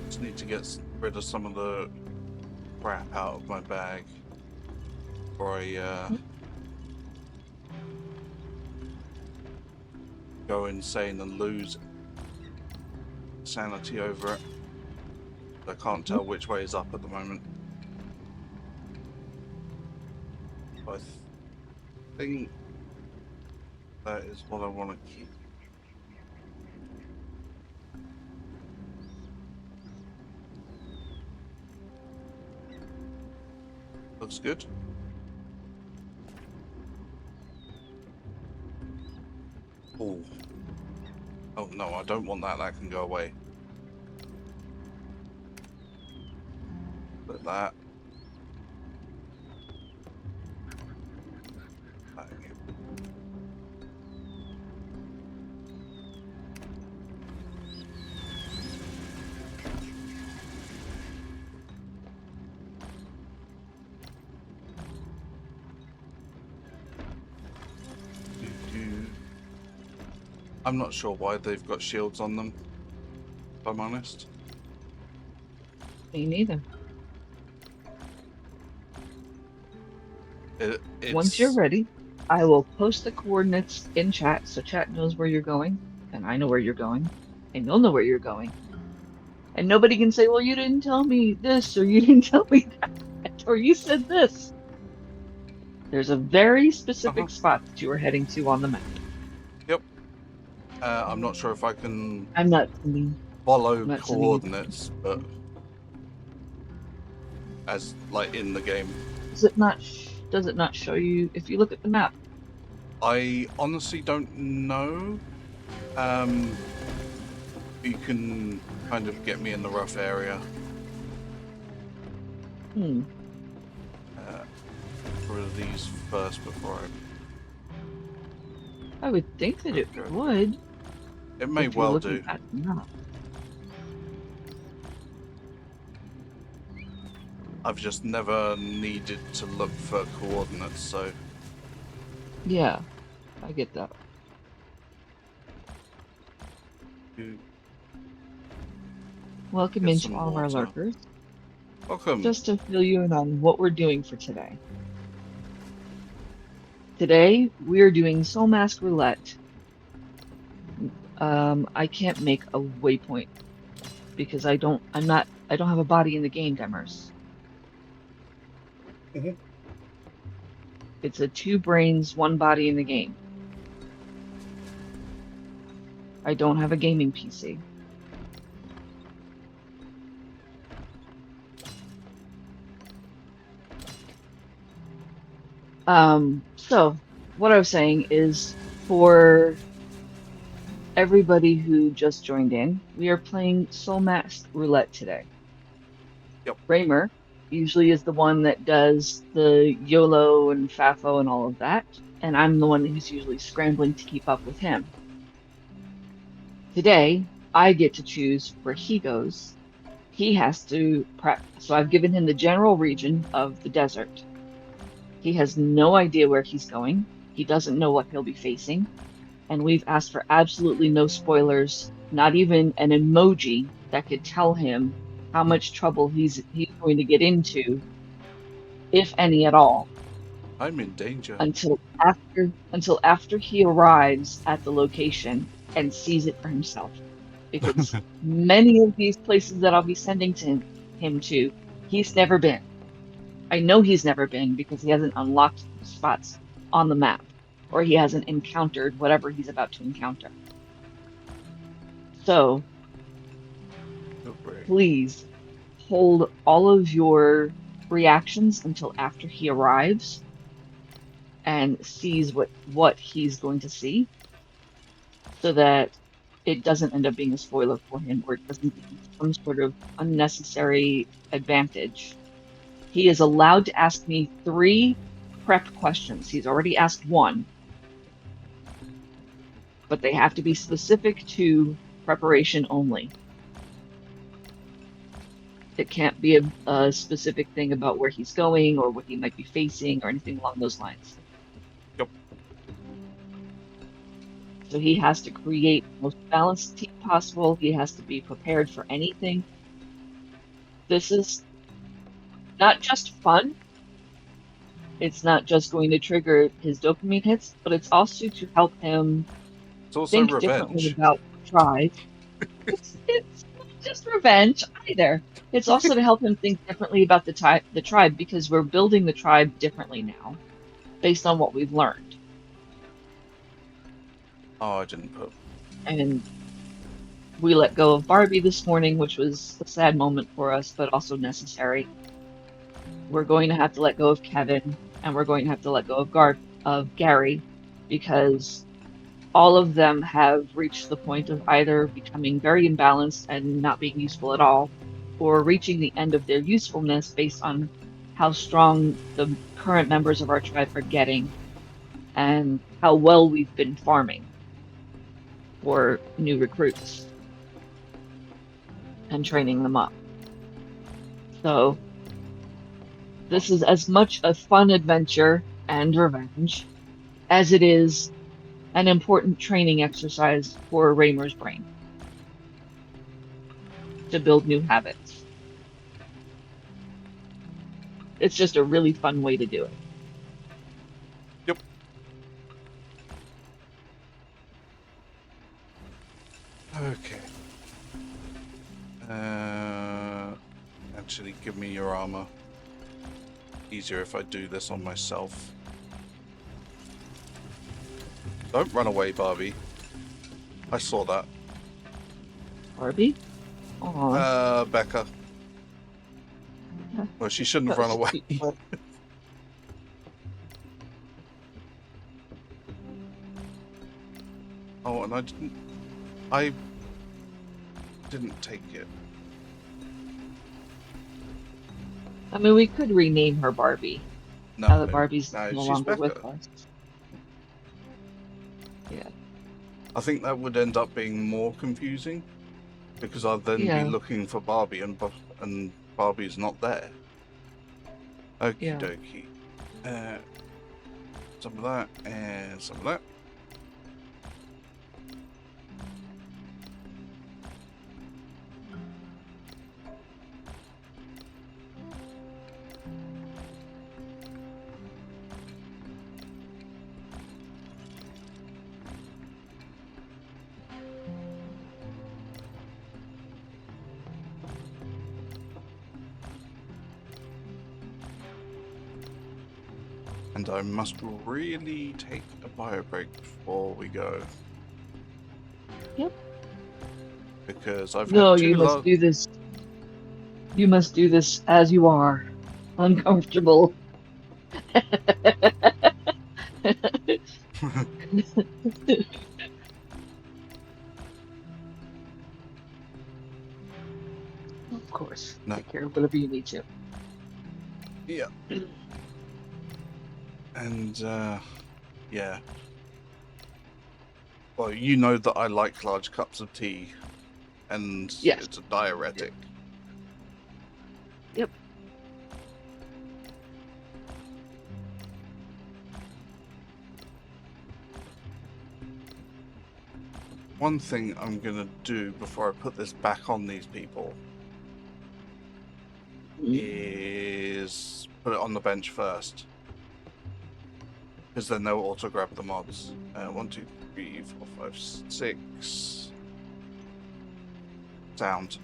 Just need to get rid of some of the crap out of my bag before I go insane and lose sanity over it. I can't tell which way is up at the moment. I think that is what I want to keep. Looks good. Oh. Oh no, I don't want that. That can go away. Put that. I'm not sure why they've got shields on them, if I'm honest. Me neither. Once you're It's... ready, I will post the coordinates in chat so chat knows where you're going, and I know where you're going, and you'll know where you're going. And nobody can say, well, you didn't tell me this, or you didn't tell me that, or you said this. There's a very specific spot that you are heading to on the map. Yep. I'm not sure if I can I'm not sending follow you. coordinates, but as like in the game. Does it not show you if you look at the map? I honestly don't know. You can kind of get me in the rough area. For these first before I would think that it would. It may if you're well looking do. at the map. I've just never needed to look for coordinates, so... Yeah, I get that. Welcome into all of our lurkers. Welcome. Just to fill you in on what we're doing for today. Today, we're doing Soulmask Roulette. I can't make a waypoint because I don't have a body in the game, Demers. It's a 2 brains, 1 body in the game. I don't have a gaming PC. So what I was saying is, for everybody who just joined in, we are playing Soulmask Roulette today. Yep. Raymer usually is the one that does the YOLO and FAFO and all of that, and I'm the one who's usually scrambling to keep up with him. Today, I get to choose where he goes. He has to prep, so I've given him the general region of the desert. He has no idea where he's going. He doesn't know what he'll be facing. And we've asked for absolutely no spoilers, not even an emoji that could tell him how much trouble he's going to get into, if any at all. I'm in danger. Until after he arrives at the location and sees it for himself. Because many of these places that I'll be sending him to, he's never been. I know he's never been because he hasn't unlocked spots on the map, or he hasn't encountered whatever he's about to encounter. So, please hold all of your reactions until after he arrives and sees what he's going to see, so that it doesn't end up being a spoiler for him, or it doesn't be some sort of unnecessary advantage. He is allowed to ask me 3 prep questions. He's already asked 1. But they have to be specific to preparation only. It can't be a specific thing about where he's going or what he might be facing or anything along those lines. Yep. So he has to create the most balanced team possible. He has to be prepared for anything. This is not just fun. It's not just going to trigger his dopamine hits, but it's also to help him think differently about the tribe. It's not just revenge either. It's also to help him think differently about the tribe, because we're building the tribe differently now, based on what we've learned. Oh, I didn't put. And we let go of Barbie this morning, which was a sad moment for us, but also necessary. We're going to have to let go of Kevin, and we're going to have to let go of Gary, because all of them have reached the point of either becoming very imbalanced and not being useful at all, or reaching the end of their usefulness based on how strong the current members of our tribe are getting and how well we've been farming for new recruits and training them up. So this is as much a fun adventure and revenge as it is an important training exercise for Raymer's brain to build new habits. It's just a really fun way to do it. Yep. Okay. Actually, give me your armor. Easier if I do this on myself. Don't run away, Barbie. I saw that. Barbie? Aw. Becca. Well, she shouldn't have run away. Oh, and I didn't take it. I mean, we could rename her Barbie. No, Now that Barbie's no, no she's longer Becca. with us. Yeah. I think that would end up being more confusing because I'd then be looking for Barbie and Barbie's not there. Okie dokie. Some of that and some of that. And I must really take a bio break before we go. Yep. Because I've No, had you must do this. You must do this as you are, uncomfortable. Of course. No. Take care of whatever you need to. Yeah. And, yeah. Well, you know that I like large cups of tea, and it's a diuretic. Yep. One thing I'm gonna do before I put this back on these people is put it on the bench first, because then they'll auto grab the mods. 1, 2, 3, 4, 5, 6. Sound.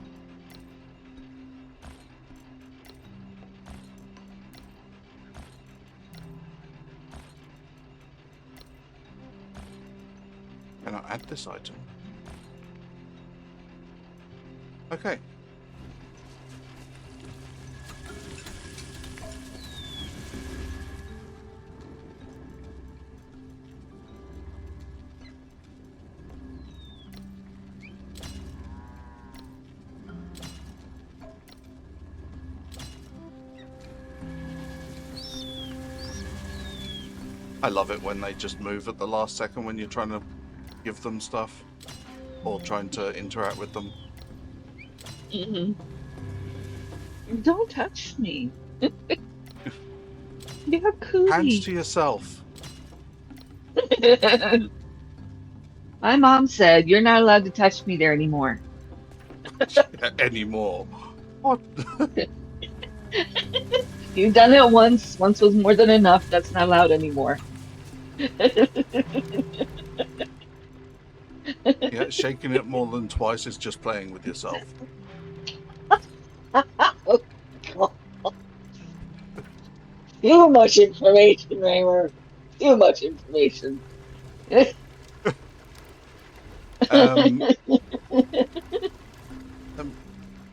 Can I add this item? Okay. I love it when they just move at the last second when you're trying to give them stuff or trying to interact with them. Don't touch me. You're cootie. Hands to yourself. My mom said you're not allowed to touch me there anymore. Anymore. What? You've done it once. Once was more than enough. That's not allowed anymore. Yeah, shaking it more than twice is just playing with yourself. Too much information, Raymer. Too much information.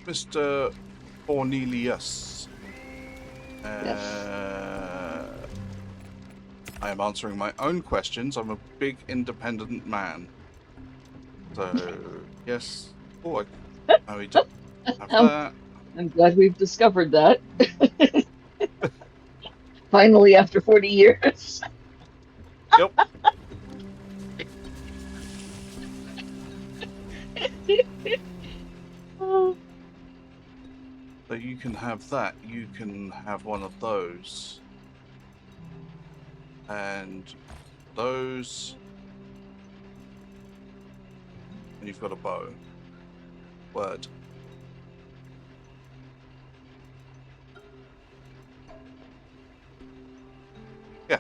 Mr. Cornelius. I am answering my own questions. I'm a big independent man. So, yes. Oh, we don't have that. I'm glad we've discovered that. Finally, after 40 years. Yep. So you can have that. You can have one of those. And those. and you've got a bow. Word. Yeah.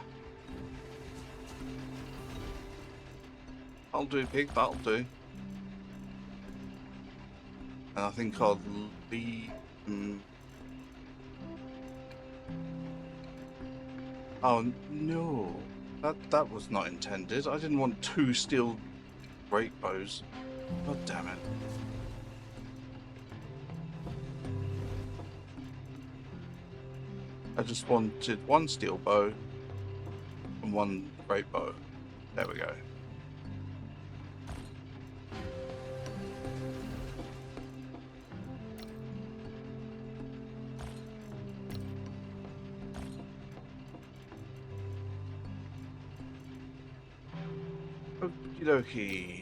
I'll do, pig, that'll do. And I think I'll leave... Oh, no. That was not intended. I didn't want 2 steel great bows. God damn it. I just wanted 1 steel bow and 1 great bow. There we go. Okie dokie.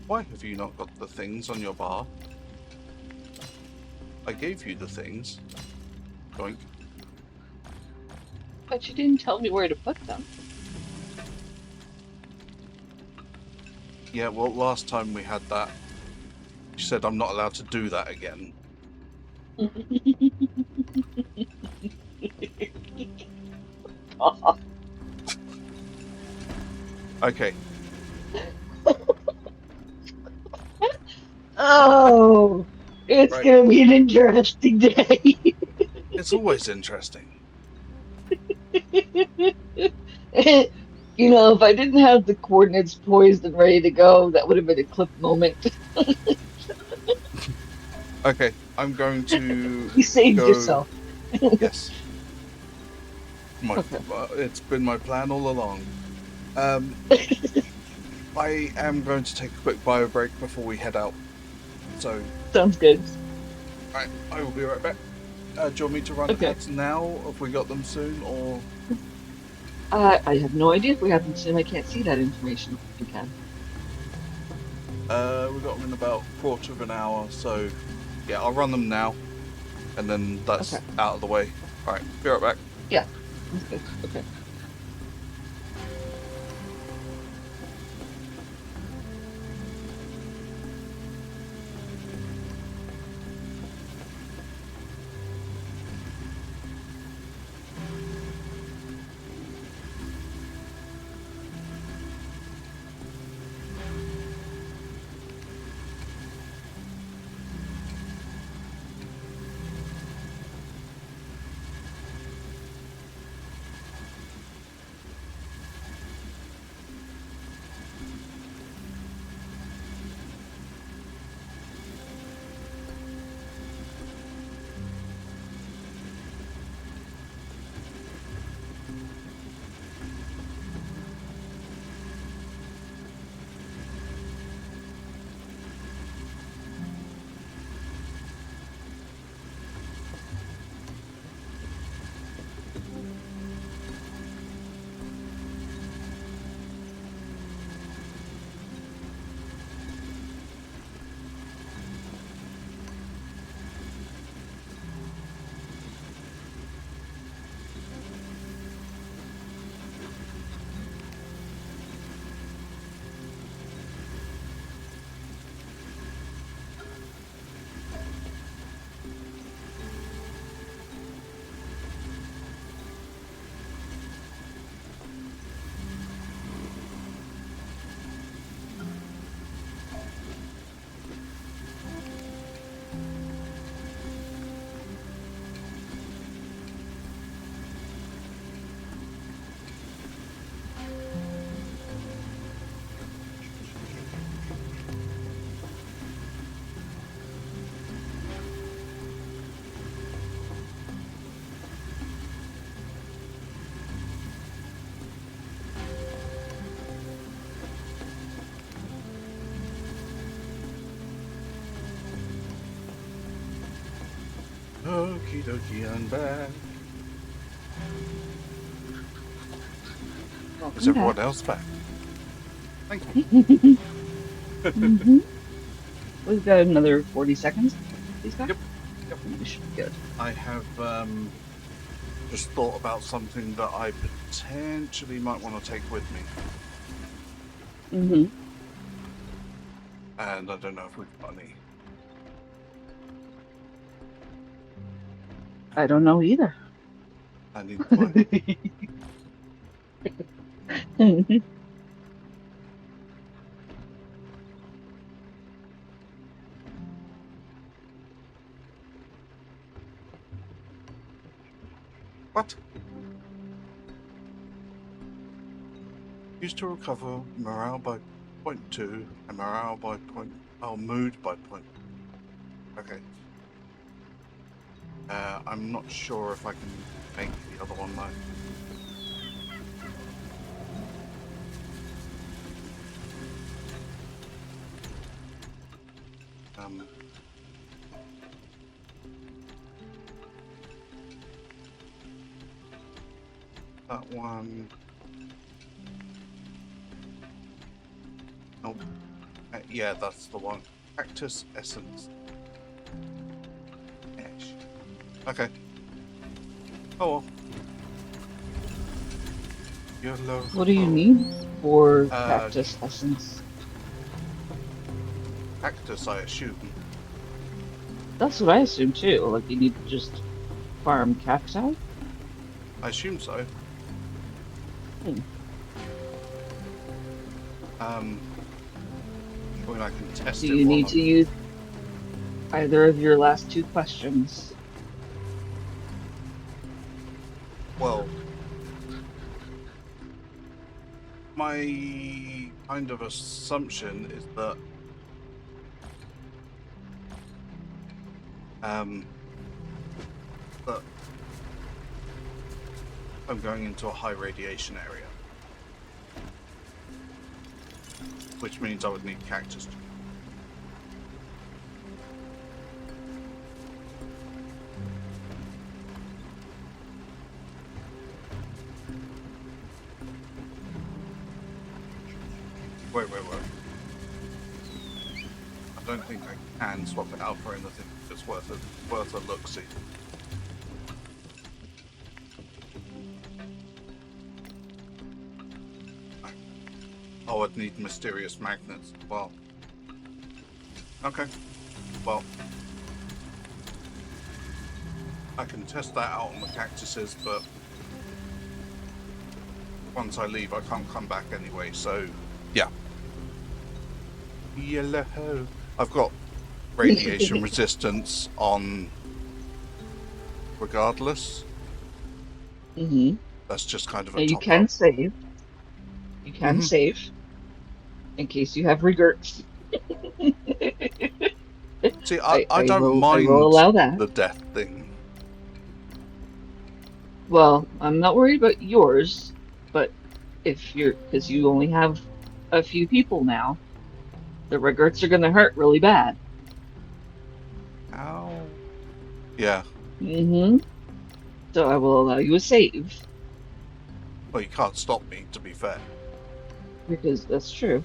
Why have you not got the things on your bar? I gave you the things. Doink. But you didn't tell me where to put them. Yeah, well, last time we had that, you said I'm not allowed to do that again. Okay. Oh, it's Right. gonna be an interesting day. It's always interesting. You know, if I didn't have the coordinates poised and ready to go, that would have been a clip moment. Okay, I'm going to You saved go... yourself. Yes. Okay. It's been my plan all along. I am going to take a quick bio break before we head out. So, Sounds good. right, I will be right back. Do you want me to run Okay. ads now, if we got them soon, or... I have no idea if we have them soon. I can't see that information. If you can. We got them in about a quarter of an hour, so... Yeah, I'll run them now, and then that's Okay. out of the way. Alright, be right back. Yeah. That's good. Okay. Okie dokie, I'm back. Is Welcome everyone back. else back? Thank you. hmm We've got another 40 seconds. He's back. Yep. Yep. And we should be good. I have just thought about something that I potentially might want to take with me, hmm and I don't know if we've got any. I don't know either. I need to find. What? Used to recover morale by 0.2 and morale by point. Oh, mood by point. Okay. I'm not sure if I can make the other one though. That one. Oh, yeah, that's the one. Cactus essence. Ash. Okay. Oh well. Yellow. What do you need for Uh, cactus essence? cactus, I assume. That's what I assume too. Like you need to just farm cacti. I assume so. Hmm. Um, I mean, I can test Do it you while need to I'm. use either of your last two questions? Well, my kind of assumption is that that I'm going into a high radiation area, which means I would need cactus. Wait. I don't think I can swap it out for anything that's worth a look-see. Oh, I'd need mysterious magnets. Well, okay. Well, I can test that out on the cactuses, but once I leave, I can't come back anyway. So, yeah. Yellow. I've got radiation resistance on regardless. hmm That's just kind of a Now you top up. can save. You can save in case you have regrets. See, I don't I will mind allow that. the death thing. Well, I'm not worried about yours, but if you're, because you only have a few people now, the regrets are going to hurt really bad. Ow. Yeah. hmm So I will allow you a save Well, you can't stop me, to be fair. because that's true.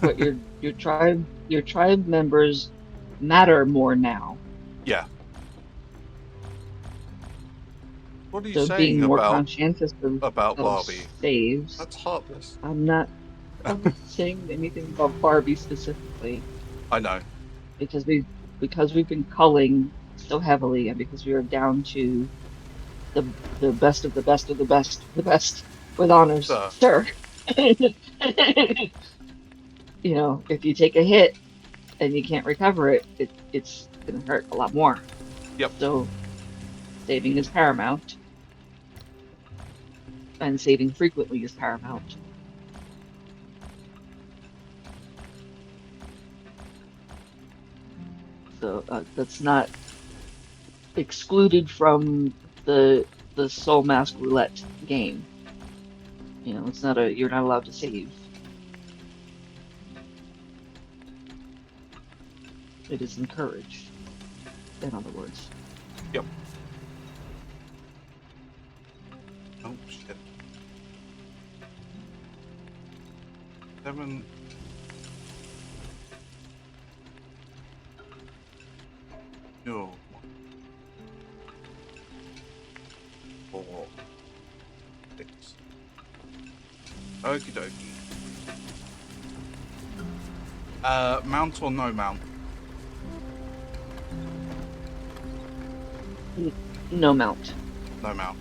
But your tribe members matter more now. Yeah. What are you So being saying more about conscientious of Barbie? saves. That's heartless. I'm not saying anything about Barbie specifically I know. because we've been culling so heavily and because we are down to the best of the best of the best of the best with honors, Sir. sir. If you take a hit and you can't recover it, it's gonna hurt a lot more. Yep. So saving is paramount, and saving frequently is paramount. So that's not excluded from the Soulmask Roulette game. It's not you're not allowed to save. It is encouraged, in other words. Yep. Oh, shit. 7. Oh. 4. 6. Okie dokie. Mount or no mount? No mount. No mount.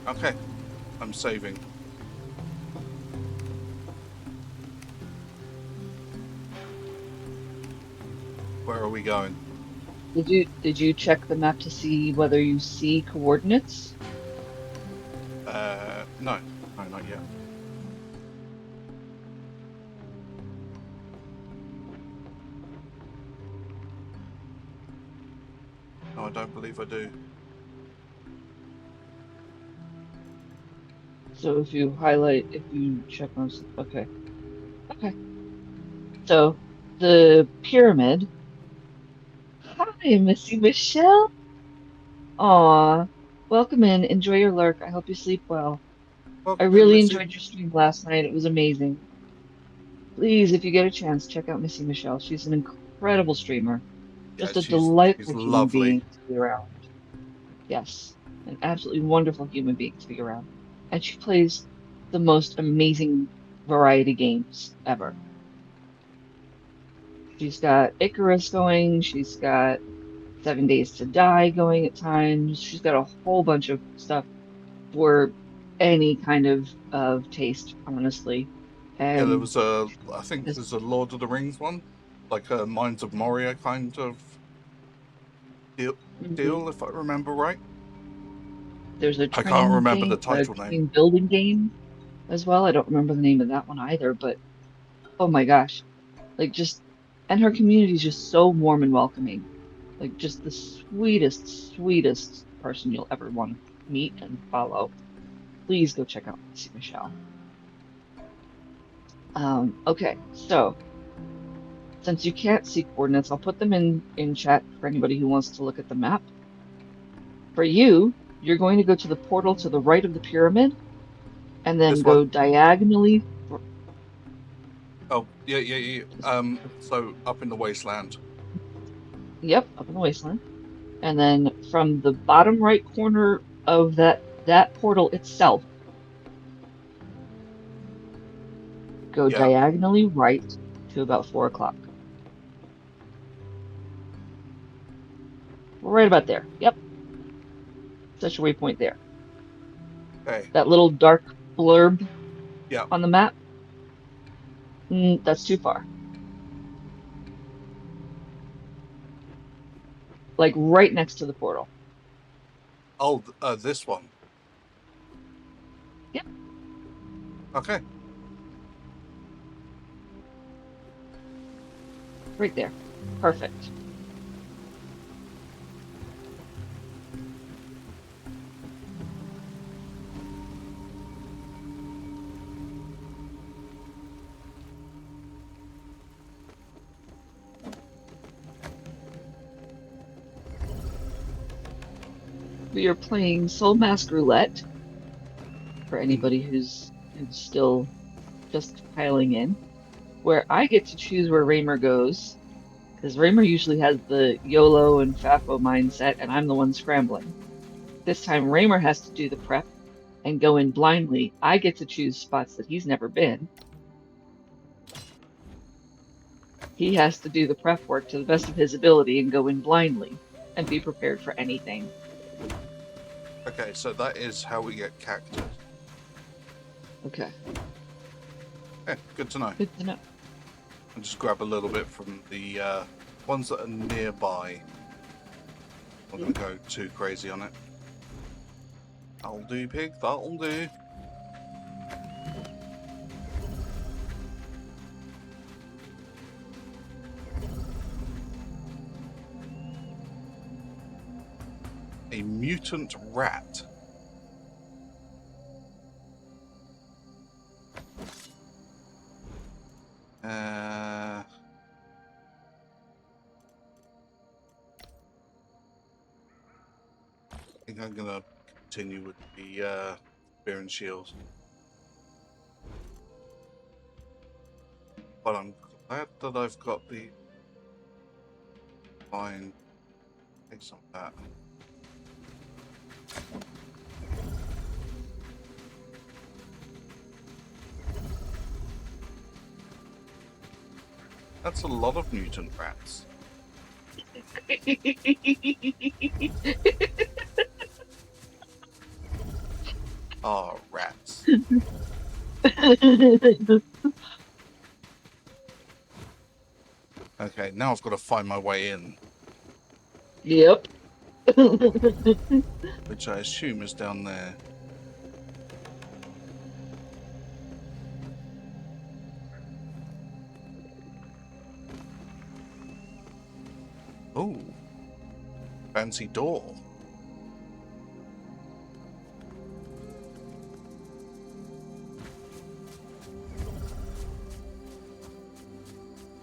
Okay. I'm saving. Where are we going? Did you check the map to see whether you see coordinates? No. No, not yet. No, I don't believe I do. So if you check on, okay. Okay. So the pyramid. Hi, Missy Michelle. Aw, welcome in. Enjoy your lurk. I hope you sleep well. I Welcome in, really Missy. enjoyed your stream last night. It was amazing. Please, if you get a chance, check out Missy Michelle. She's an incredible streamer. Yeah, Just a she's delightful human lovely. being to be around. Yes, an absolutely wonderful human being to be around. And she plays the most amazing variety games ever. She's got Icarus going, she's got 7 Days to Die going at times. She's got a whole bunch of stuff for any kind of taste, honestly. Yeah, there And was I think there's a Lord of the Rings one, like a Mines of Moria kind of deal, if I remember right. there's a I can't train remember the thing, a title name. train building game as well. I don't remember the name of that one either, but oh my gosh, like just, and her community is just so warm and welcoming. Like just the sweetest person you'll ever want to meet and follow. Please go check out Missy Michelle. Okay, so since you can't see coordinates, I'll put them in chat for anybody who wants to look at the map. For you, you're going to go to the portal to the right of the pyramid and then This one? go diagonally for, Oh, yeah. So up in the wasteland. yep, up in the wasteland. And then from the bottom right corner of that portal itself, go Yeah. diagonally right to about 4 o'clock. We're right about there. Yep, set your waypoint there. Okay. That little dark blurb Yeah. on the map, that's too far. Like right next to the portal. Oh, this one. Yep, Okay. right there. Perfect. We are playing Soulmask Roulette for anybody who's still just piling in, where I get to choose where Raymer goes, because Raymer usually has the YOLO and FAFO mindset, and I'm the one scrambling. This time Raymer has to do the prep and go in blindly. I get to choose spots that he's never been. He has to do the prep work to the best of his ability and go in blindly and be prepared for anything. Okay, so that is how we get cactus. Okay, Yeah, good to know. good to know. I'll just grab a little bit from the ones that are nearby. I'm not going to go too crazy on it. That'll do, pig. That'll do. A mutant rat. I think I'm gonna continue with the Spear and shield. But I'm glad that I've got the line. Take some of that. That's a lot of mutant rats. Ah, rats. Okay, now I've got to find my way in, Yep. which I assume is down there. Oh, fancy door.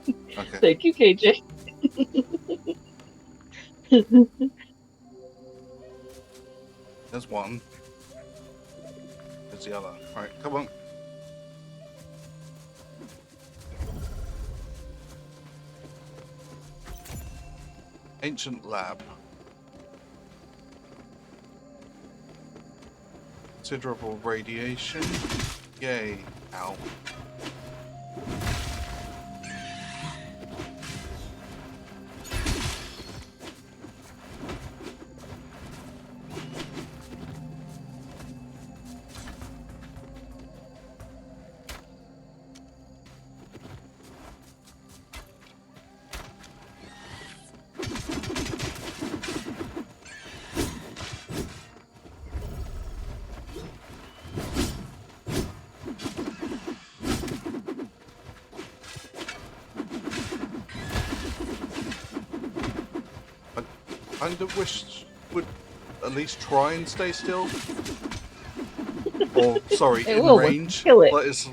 Okay, Thank you, KJ. there's one. There's the other. Right, come on. Ancient lab. Considerable radiation. Yay. Ow. I kind of wish would at least try and stay still. Or, sorry, It in will when you range. kill it. But it's,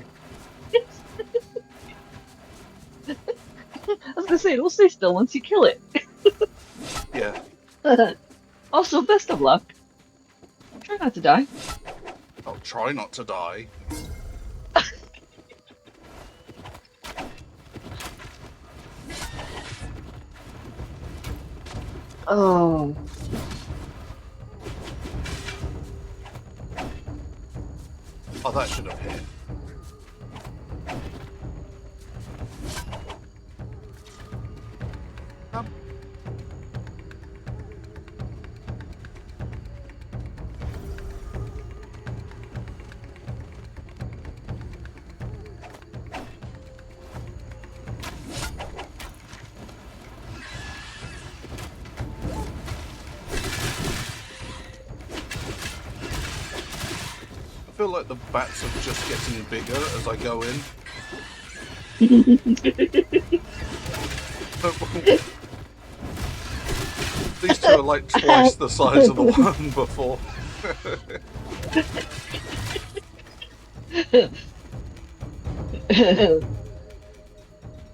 I was gonna say, it'll stay still once you kill it. yeah. Also, best of luck. Try not to die. I'll try not to die. Oh. Oh, that should have hit. I feel like the bats are just getting bigger as I go in. These two are like twice the size of the one before.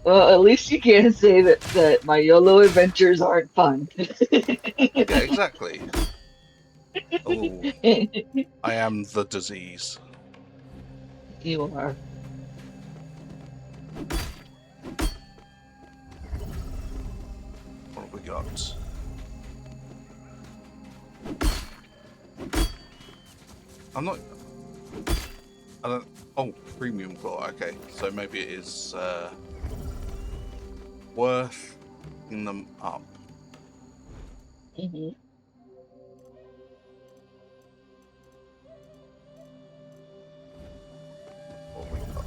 Well, at least you can say that my YOLO adventures aren't fun. Yeah, exactly. Oh, I am the disease. You are. What have we got? I'm not. I don't. Oh, premium claw. Okay, so maybe it is worth picking them up. Hmm. What have we got?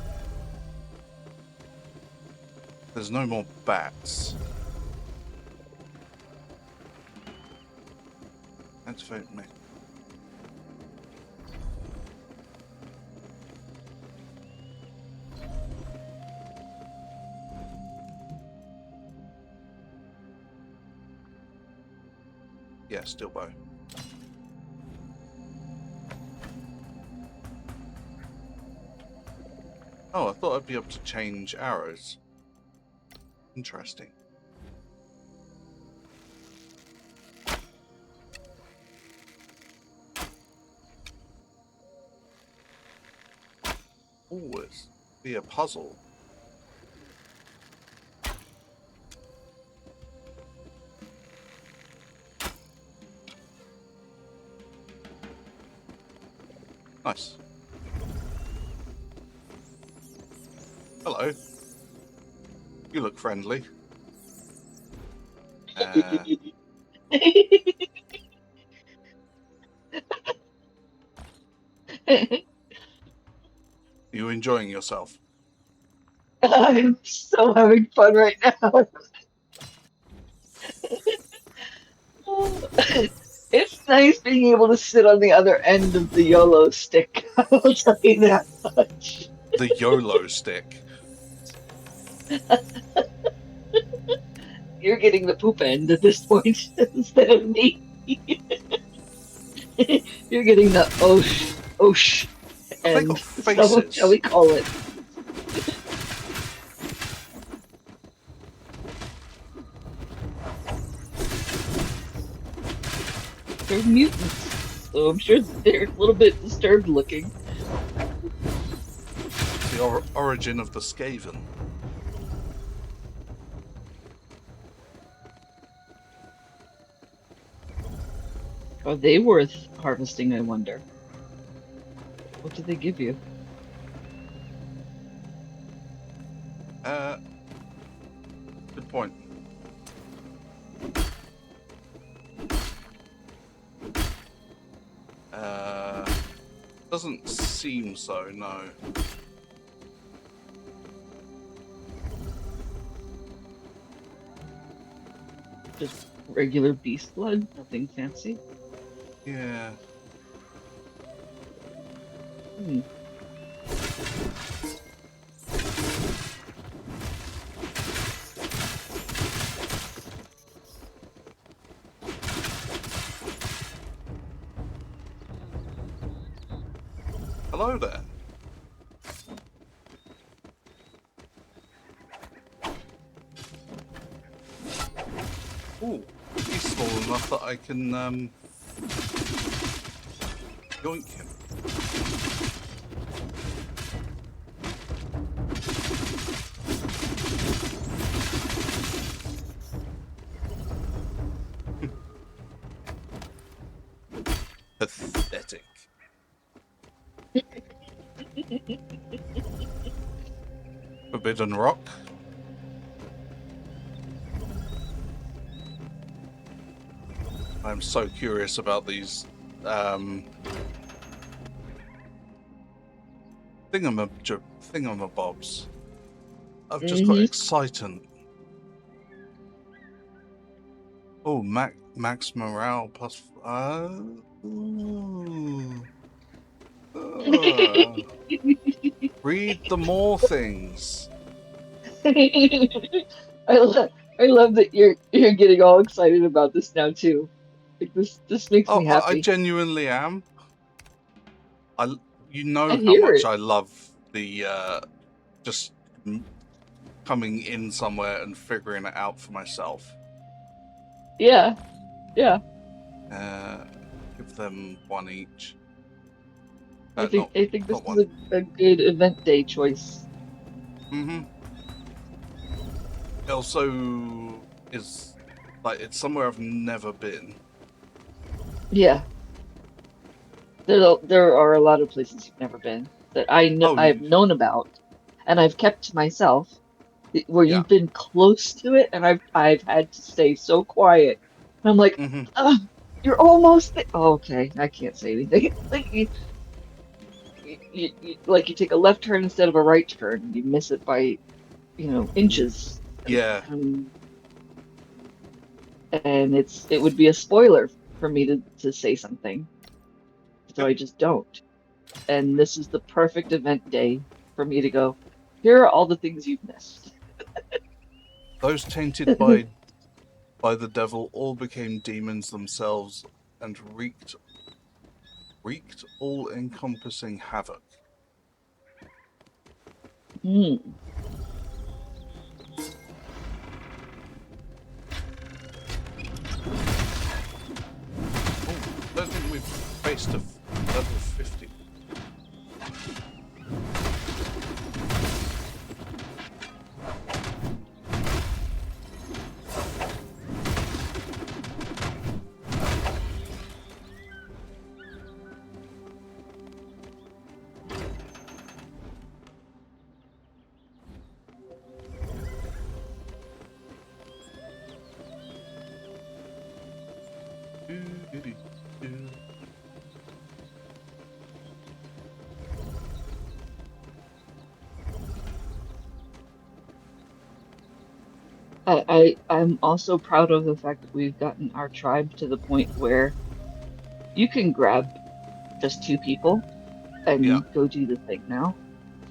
There's no more bats. Activate me. Yeah, still bow. Oh, I thought I'd be able to change arrows. Interesting. Oh, it's be a puzzle. Nice. Hello. You look friendly. You enjoying yourself? I'm so having fun right now. It's nice being able to sit on the other end of the YOLO stick. I will tell you that much. The YOLO stick. You're getting the poop end at this point instead of me. You're getting the osh Have they got end. So shall faces? we call it? They're mutants, so I'm sure they're a little bit disturbed looking. The origin of the Skaven. Are they worth harvesting, I wonder? What do they give you? Good point. Doesn't seem so, no. Just regular beast blood? Nothing fancy? Yeah. Hmm. Hello there. Ooh, he's small enough that I can yoink him. Pathetic. Forbidden Rock. I'm so curious about these thingamabobs. I've just got excitant. Oh, max morale plus. Ooh. Read the more things. I love I love that you're getting all excited about this now too. Like this makes Oh, me I happy. genuinely am. You I know how hear much it. I love the just coming in somewhere and figuring it out for myself. Yeah, yeah. Give them one each. Not I think this not is one. a good event day choice. Mm-hmm. It also is like it's somewhere I've never been. Yeah. There are a lot of places you've never been that Oh, I've known about and I've kept to myself where yeah. you've been close to it and I've had to stay so quiet. And I'm like, Mm-hmm. you're almost there. Oh, okay, I can't say anything. Like like you take a left turn instead of a right turn. You miss it by, inches. Yeah. Um, and it would be a spoiler for me to say something. So I just don't. And this is the perfect event day for me to go, here are all the things you've missed. Those tainted by the devil all became demons themselves and wreaked all-encompassing havoc. Hmm. Oh, don't think we've faced a level 50. Do, do, do, do. I'm also proud of the fact that we've gotten our tribe to the point where you can grab just two people Yeah. and go do the thing now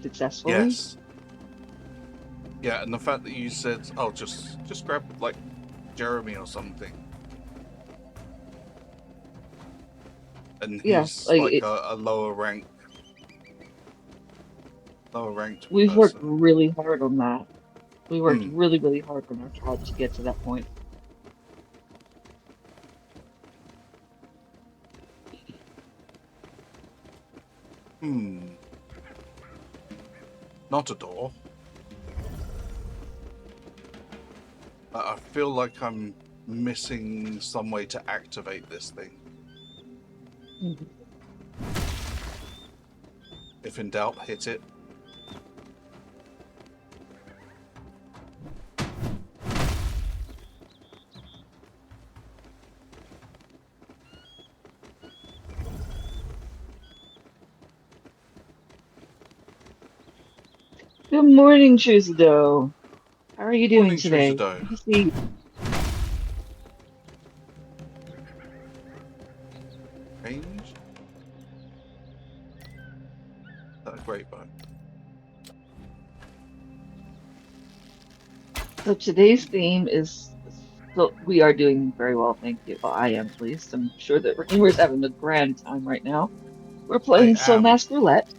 successfully. Yes. Yeah, and the fact that you said, "Oh, just grab like Jeremy or something," and Yeah, he's like like it, a lower ranked we've worked person. really hard on that. We worked Hmm. really, really hard on our tribe to get to that point. Hmm. Not a door. I feel like I'm missing some way to activate this thing. Mhm. If in doubt, hit it. Good morning, Trucido. How are you doing Morning, today? Trucido. Good to see you. Change? That a great bone. So today's theme is, so we are doing very well, thank you. Well, I am at least. I'm sure that Raymer's having a grand time right now. We're I playing am. Soulmask Roulette,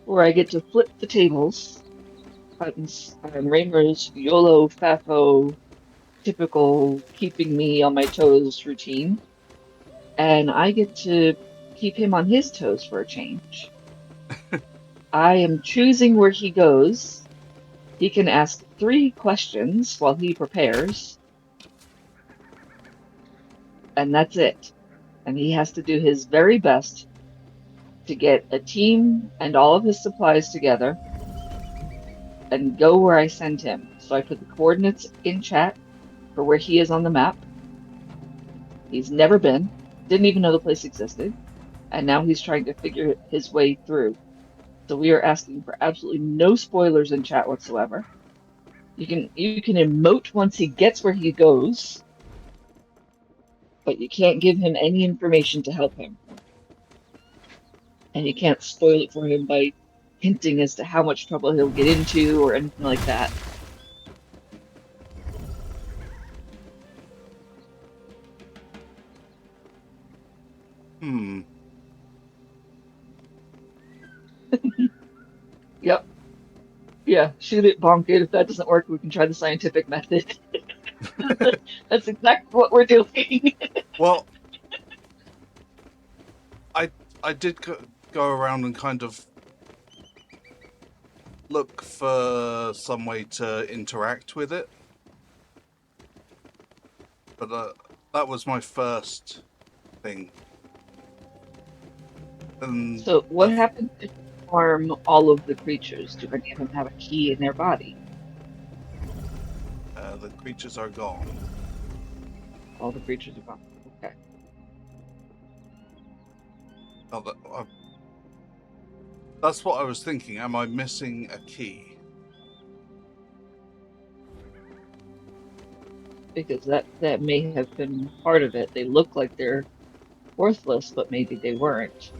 where I get to flip the tables on Raymer's YOLO FAFO typical keeping me on my toes routine, and I get to keep him on his toes for a change. I am choosing where he goes. He can ask three questions while he prepares, and that's it. And he has to do his very best to get a team and all of his supplies together and go where I send him. So I put the coordinates in chat for where he is on the map. He's never been, didn't even know the place existed, and now he's trying to figure his way through. So we are asking for absolutely no spoilers in chat whatsoever. You can emote once he gets where he goes, but you can't give him any information to help him. And you can't spoil it for him by hinting as to how much trouble he'll get into or anything like that. Hmm. Yep. Yeah. Shoot it, bonk it. If that doesn't work, we can try the scientific method. That's exactly what we're doing. Well, I I did go around and kind of look for some way to interact with it, but that was my first thing. And So what the happens if you harm all of the creatures? Do any of them have a key in their body? the creatures are gone. All the creatures are gone. Okay. Oh, that's what I was thinking. Am I missing a key? Because that may have been part of it. They look like they're worthless, but maybe they weren't.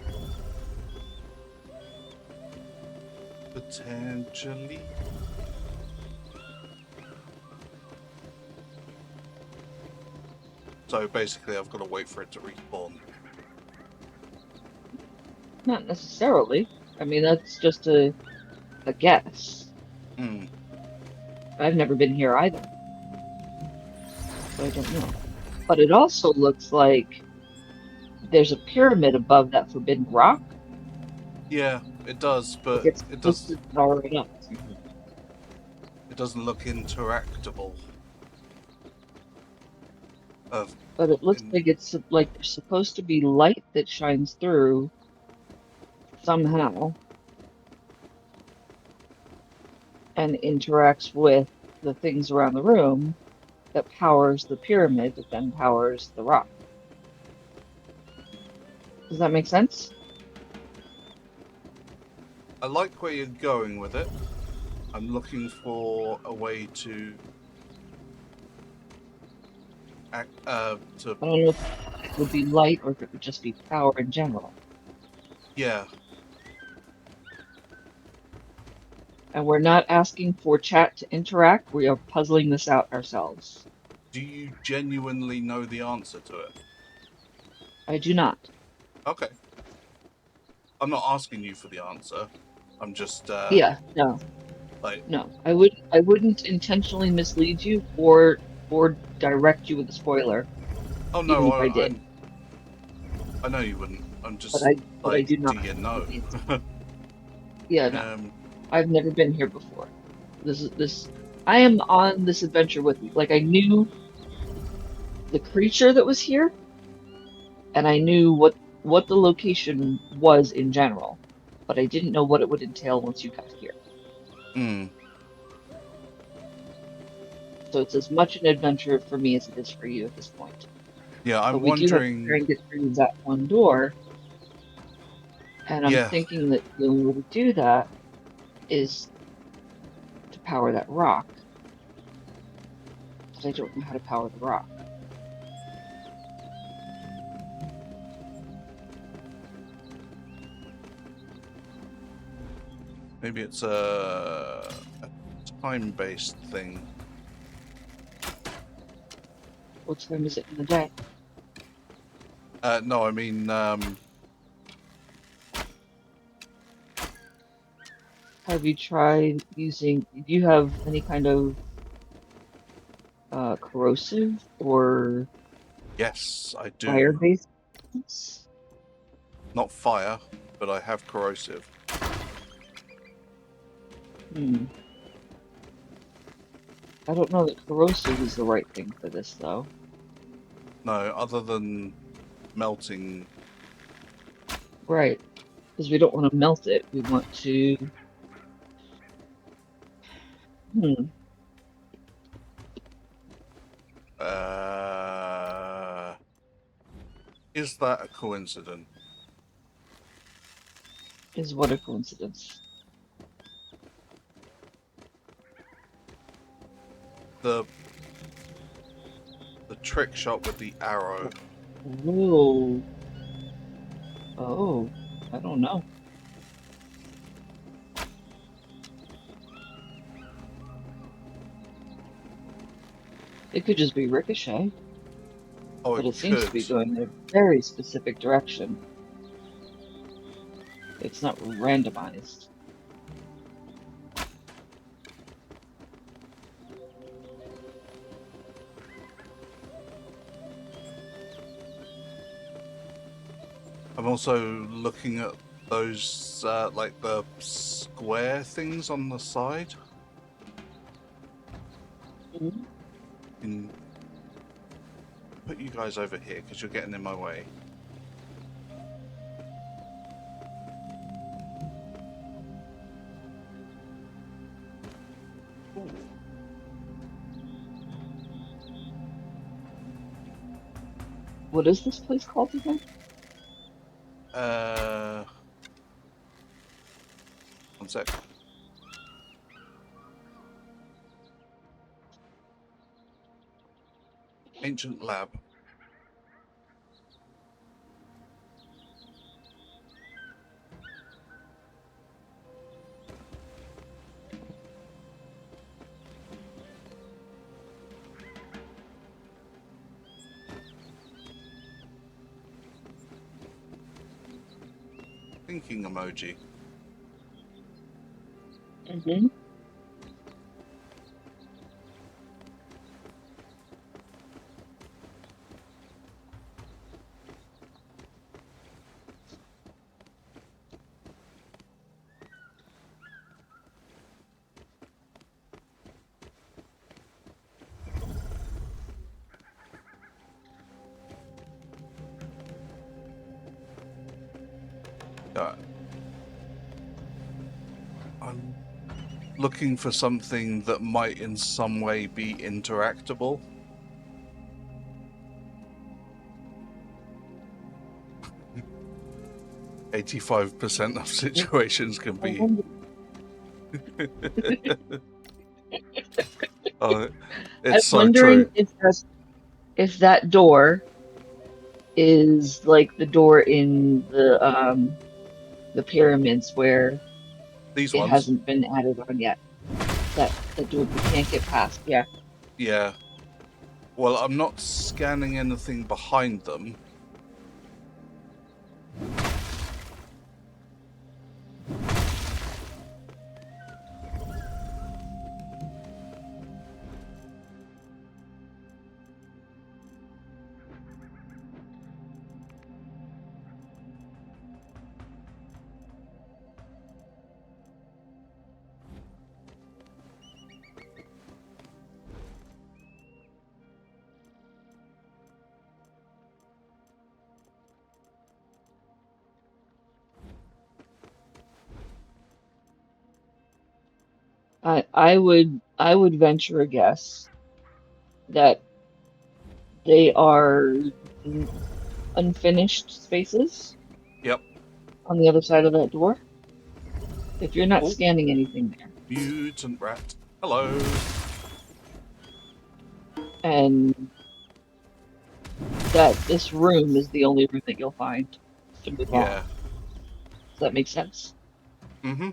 Potentially. So basically, I've got to wait for it to respawn. Not necessarily. I mean, that's just a guess. Hmm. I've never been here either, so I don't know. But it also looks like there's a pyramid above that forbidden rock. Yeah, it does, Like but it's supposed to power it up. it doesn't look interactable. Of But it looks in like it's like there's supposed to be light that shines through somehow and interacts with the things around the room that powers the pyramid that then powers the rock. Does that make sense? I like where you're going with it. I'm looking for a way to act, to, I don't know if it would be light or if it would just be power in general. yeah. And we're not asking for chat to interact. We are puzzling this out ourselves. Do you genuinely know the answer to it? I do not. Okay. I'm not asking you for the answer. I'm just, Yeah, no, like, no. I wouldn't intentionally mislead you or direct you with a spoiler, oh even no, if I did. I know you wouldn't. I'm But just I like, do do not you know know? the answer. Yeah, no. um, I've never been here before. This I am on this adventure with you. Like I knew the creature that was here and I knew what the location was in general, but I didn't know what it would entail once you got here. mm, So it's as much an adventure for me as it is for you at this point. yeah, But I'm we do have to try wondering. and get through that one door, and I'm Yeah, thinking that the only way to do that is to power that rock, but I don't know how to power the rock. maybe it's a time-based thing. What time is it in the day? No, I mean, Have you tried using, do you have any kind of corrosive or yes, I do. fire-based things? Not fire, but I have corrosive. Hmm. I don't know that corrosive is the right thing for this, though. No, other than melting. Right, because we don't want to melt it. We want to. Hmm. Uh, is that a coincidence? Is what a coincidence. The trick shot with the arrow. Whoa. Oh, I don't know. It could just be ricochet, Oh, but it it seems to could. be going in a very specific direction. It's not randomized. I'm also looking at those, like the square things on the side. Mhm. Can put you guys over here because you're getting in my way. Ooh. What is this place called again? Uh, one sec. Ancient lab. Thinking emoji. Mm-hmm. Uh, I'm looking for something that might in some way be interactable. 85% of situations can I be. wonder, Oh, I'm it's so wondering true. if that door is like the door in the pyramids where These it ones, hasn't been added on yet. That door we can't get past. Yeah. yeah. Well, I'm not scanning anything behind them. I would venture a guess that they are unfinished spaces Yep. on the other side of that door. If you're not Oh, scanning anything there, mutant rat. Hello. and that this room is the only room that you'll find to move on. Yeah. Does that make sense? Mm-hmm.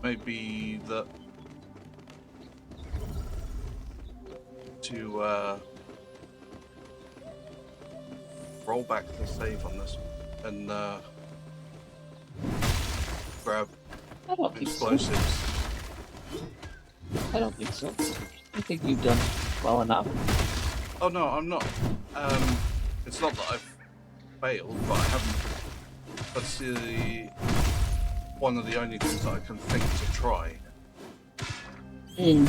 Maybe that to roll back the save on this and grab I don't think so. explosives. I don't think so. I think you've done well enough. Oh no, I'm not. It's not that I've failed, but I haven't. That's one of the only things that I can think to try. Mm.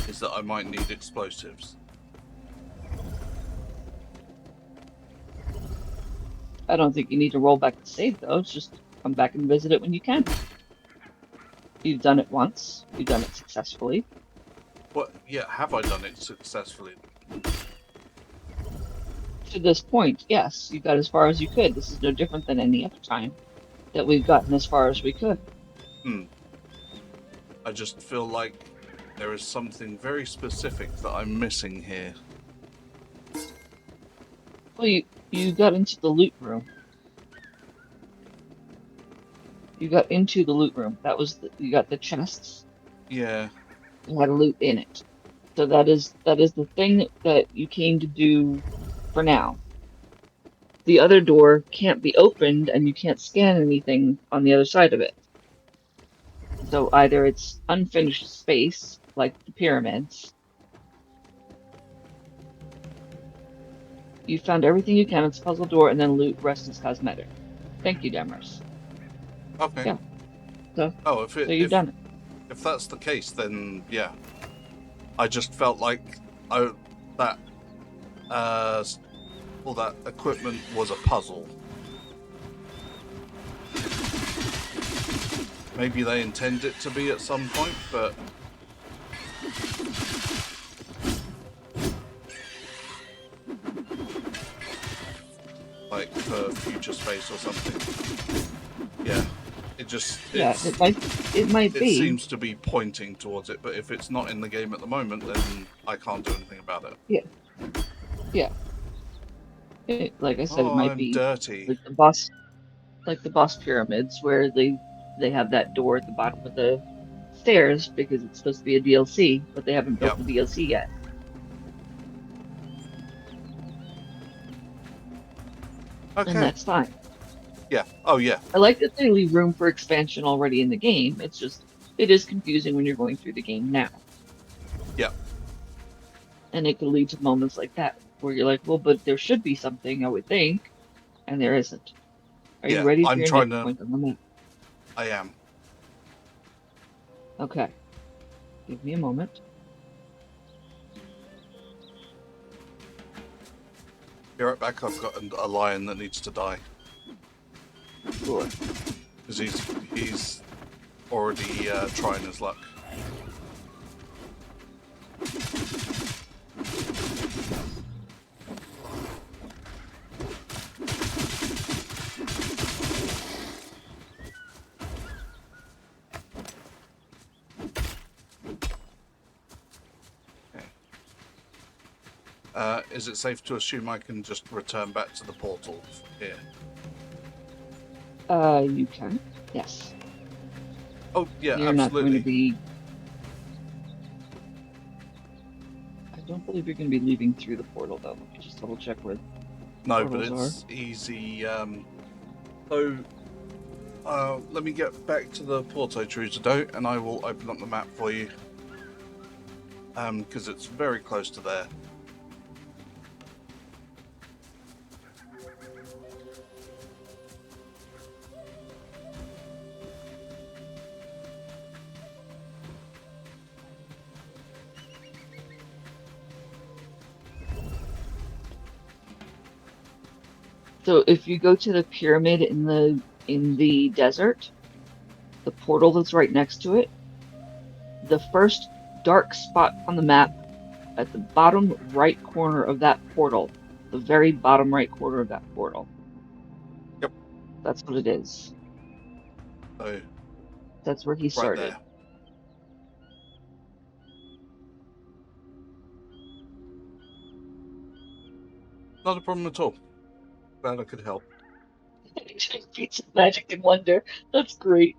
Is that I might need explosives. I don't think you need to roll back the save though. It's just come back and visit it when you can. You've done it once. You've done it successfully. What? Yeah, have I done it successfully? To this point, yes, you got as far as you could. This is no different than any other time that we've gotten as far as we could. Hmm. I just feel like there is something very specific that I'm missing here. Well, you got into the loot room. You got into the loot room. You got the chests. Yeah. And had loot in it. So that is the thing that you came to do for now. The other door can't be opened and you can't scan anything on the other side of it. So either it's unfinished space, like the pyramids. You found everything you can, it's a puzzle door, and then loot, rest is cosmetic. Thank you, Demers. Okay. Yeah. So Oh, so you've done it. if that's the case, then yeah. I just felt like that all that equipment was a puzzle. Maybe they intend it to be at some point, but like for future space or something. Yeah. Yeah, it might It be. seems to be pointing towards it, but if it's not in the game at the moment, then I can't do anything about it. Yeah, yeah. Like I said, it Oh, might I'm be dirty. like the boss pyramids, where they have that door at the bottom of the stairs because it's supposed to be a DLC, but they haven't built Yep. the DLC yet. And Okay. that's fine. Yeah. Oh, yeah. I like that they leave room for expansion already in the game. It's just it is confusing when you're going through the game now. Yeah. And it could lead to moments like that where you're like, well, but there should be something, I would think, and there isn't. Are you Yeah. ready for I'm your trying next to. point on the map? I am. Okay. Give me a moment. Be right back. I've got a lion that needs to die Sure. because he's already trying his luck. Is it safe to assume I can just return back to the portal here? You can. Yes. Oh, yeah, You're not going to absolutely. be. I don't believe you're going to be leaving through the portal, though. Let me just double check where No, but portals are. it's easy. So, let me get back to the Porto Trudeau, and I will open up the map for you. Because it's very close to there. So if you go to the pyramid in the desert, the portal that's right next to it, the first dark spot on the map at the bottom right corner of that portal, the very bottom right corner of that portal. Yep. That's what it is. So, That's where he right started. there. Not a problem at all. Glad I could help. Feats of magic and wonder. That's great.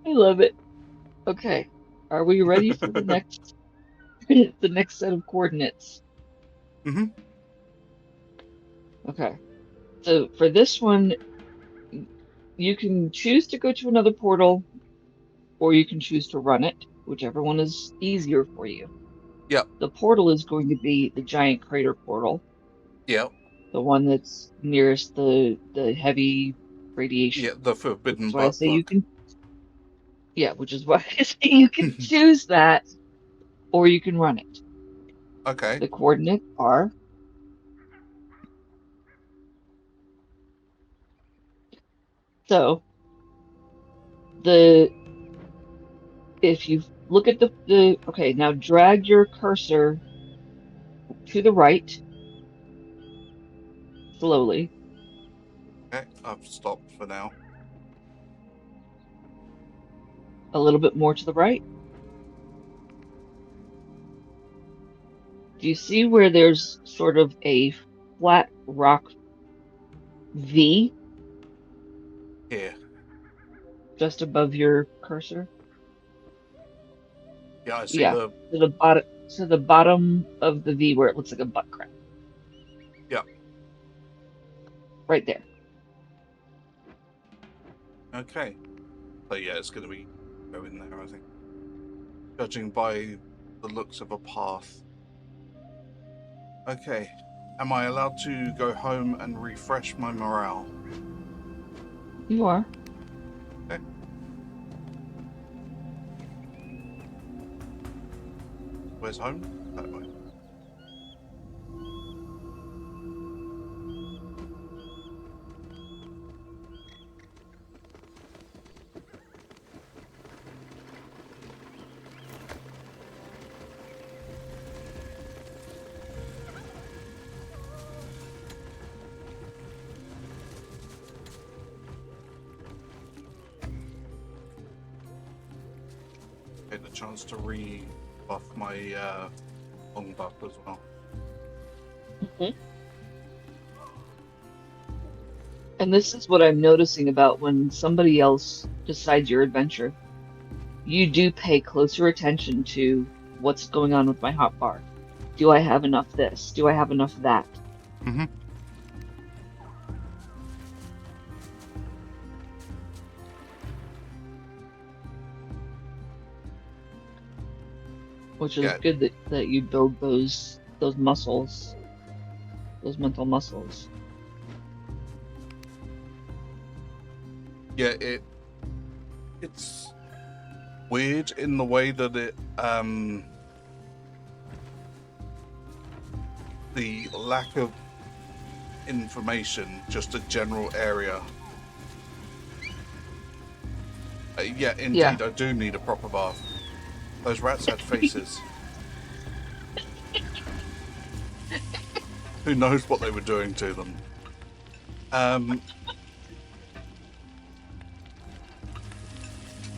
I love it. Okay. Are we ready for the next the next set of coordinates? Mm-hmm. Okay. So for this one, you can choose to go to another portal or you can choose to run it, whichever one is easier for you. Yep. The portal is going to be the giant crater portal, Yep. the one that's nearest the heavy radiation. Yeah, the Which forbidden is why I butt say you plug. can, yeah, which is why I say you can choose that or you can run it. Okay. The coordinates are so the if you look at the okay, now drag your cursor to the right slowly, Okay, I've stopped for now. a little bit more to the right. Do you see where there's sort of a flat rock V Here. just above your cursor? Yeah, I see Yeah, the... to the bottom of the V where it looks like a butt crack. Yeah. Right there. Okay. So yeah, it's going to be going there, I think. Judging by the looks of a path. Okay. Am I allowed to go home and refresh my morale? You are. Okay. Where's home? That way. Get a chance to re-buff my long buff as well. And this is what I'm noticing about when somebody else decides your adventure. You do pay closer attention to what's going on with my hotbar. Do I have enough this? Do I have enough that? Mm-hmm. which is Yeah, good that you build those muscles, those mental muscles. yeah. It's weird in the way that the lack of information, just a general area. Yeah, Yeah. indeed, I do need a proper bath. Those rats had faces. Who knows what they were doing to them?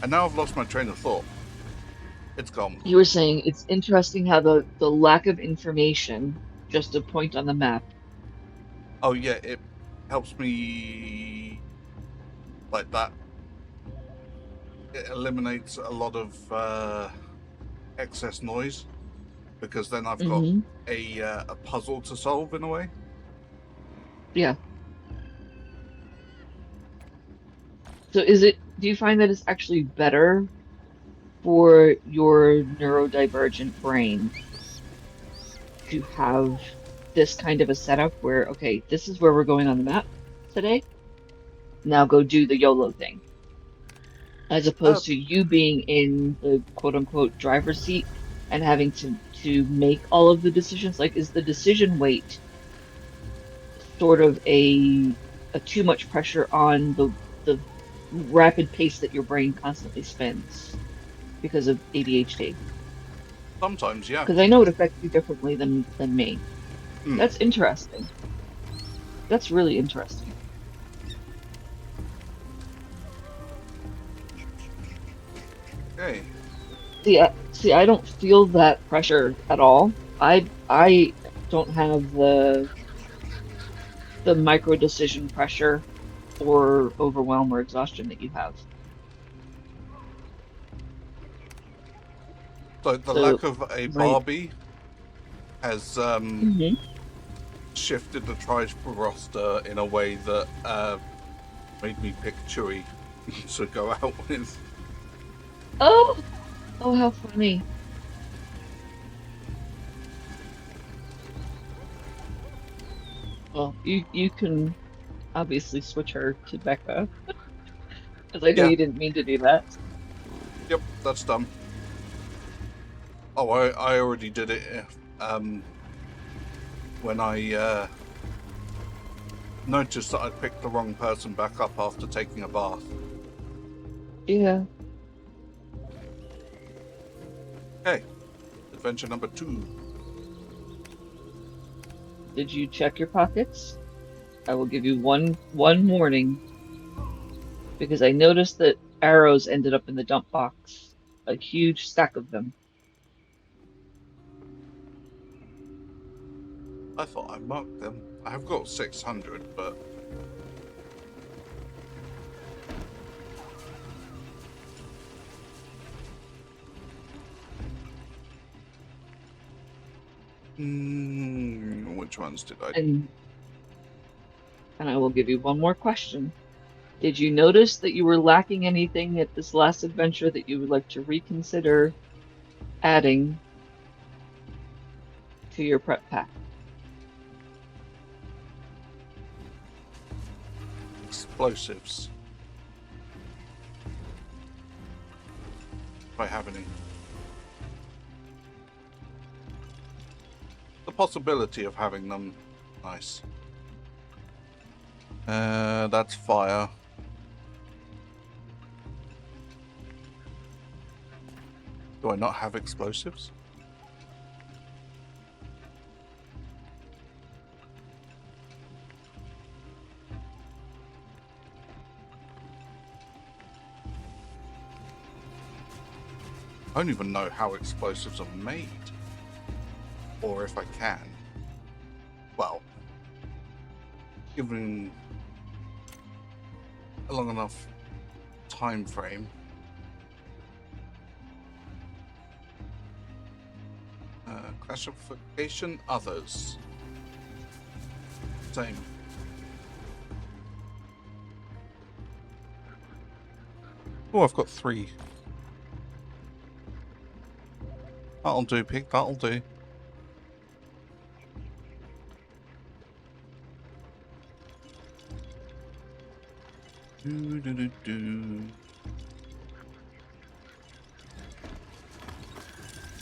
And now I've lost my train of thought. It's gone. You were saying it's interesting how the lack of information, just a point on the map. Oh yeah, it helps me like that. It eliminates a lot of excess noise because then I've got Hmm. a puzzle to solve in a way. Yeah. So do you find that it's actually better for your neurodivergent brain to have this kind of a setup where, okay, this is where we're going on the map today. Now go do the YOLO thing, as Uh, opposed to you being in the quote unquote driver's seat and having to make all of the decisions? Like, is the decision weight sort of a too much pressure on the rapid pace that your brain constantly spins because of ADHD? Sometimes, yeah. Because I know it affects you differently than me. Hmm. That's interesting. That's really interesting. Okay. See, I don't feel that pressure at all. I don't have the micro decision pressure or overwhelm or exhaustion that you have. So the So lack of a my Barbie has Mhm. shifted the tribe roster in a way that made me pick Chewy to go out with. Oh, oh, how funny. Well, you can obviously switch her to Becca, because I know Yeah. you didn't mean to do that. Yep. That's done. Oh, I already did it. Um, when I noticed that I'd picked the wrong person back up after taking a bath. Yeah. Okay. Adventure number 2. Did you check your pockets? I will give you one warning because I noticed that arrows ended up in the dump box, a huge stack of them. I thought I marked them. I have got 600, but which ones did I? And and I will give you one more question. Did you notice that you were lacking anything at this last adventure that you would like to reconsider adding to your prep pack? Explosives. If I have any. The possibility of having them. Nice. That's fire. Do I not have explosives? I don't even know how explosives are made. Or if I can. Well, given a long enough time frame. Classification others. Same. Oh, I've got 3. That'll do, pig. That'll do. Do.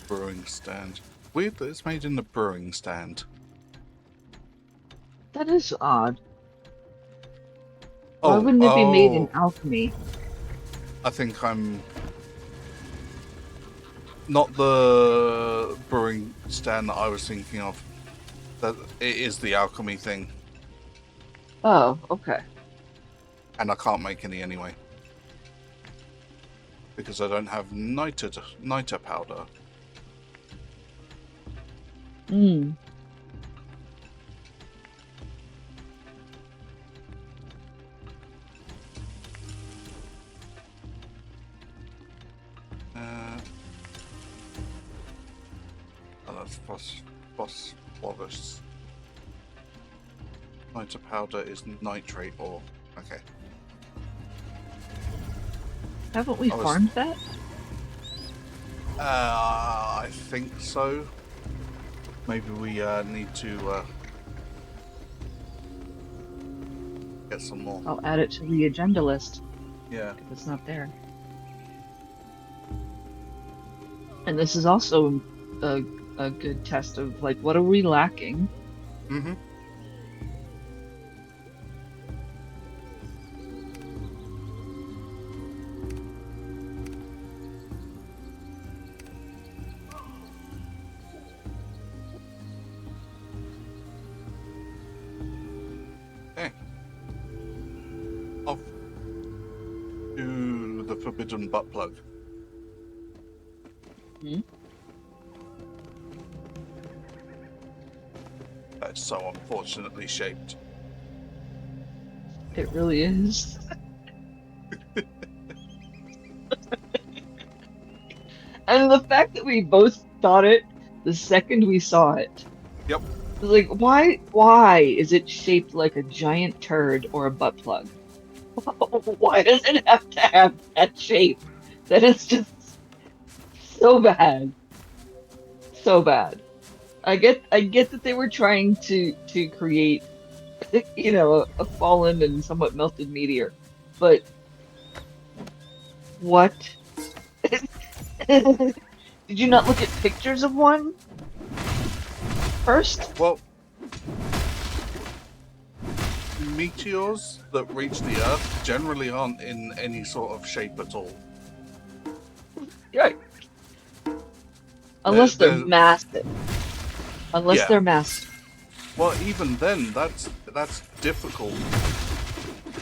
Brewing stand. Weird that it's made in the brewing stand. That is odd. Why wouldn't it be made in alchemy? I think I'm not the brewing stand that I was thinking of. That it is the alchemy thing, Oh, okay. and I can't make any anyway because I don't have niter powder. Hmm. That's phosphorus. Niter powder is nitrate ore. Okay. Haven't we farmed that? I think so. Maybe we need to get some more. I'll add it to the agenda list Yeah. if it's not there. And this is also a good test of, like, what are we lacking? Mm-hmm. Okay. Off to the forbidden butt plug. Hmm? That's so unfortunately shaped. It really is. And the fact that we both thought it the second we saw it. Yep. Like, why is it shaped like a giant turd or a butt plug? Why does it have to have that shape? That is just so bad. So bad. I get that they were trying to create, you know, a fallen and somewhat melted meteor, but what? Did you not look at pictures of one first? Well, meteors that reach the Earth generally aren't in any sort of shape at all. Right. Unless they're massive. Unless Yeah. they're massive. Well, even then, that's difficult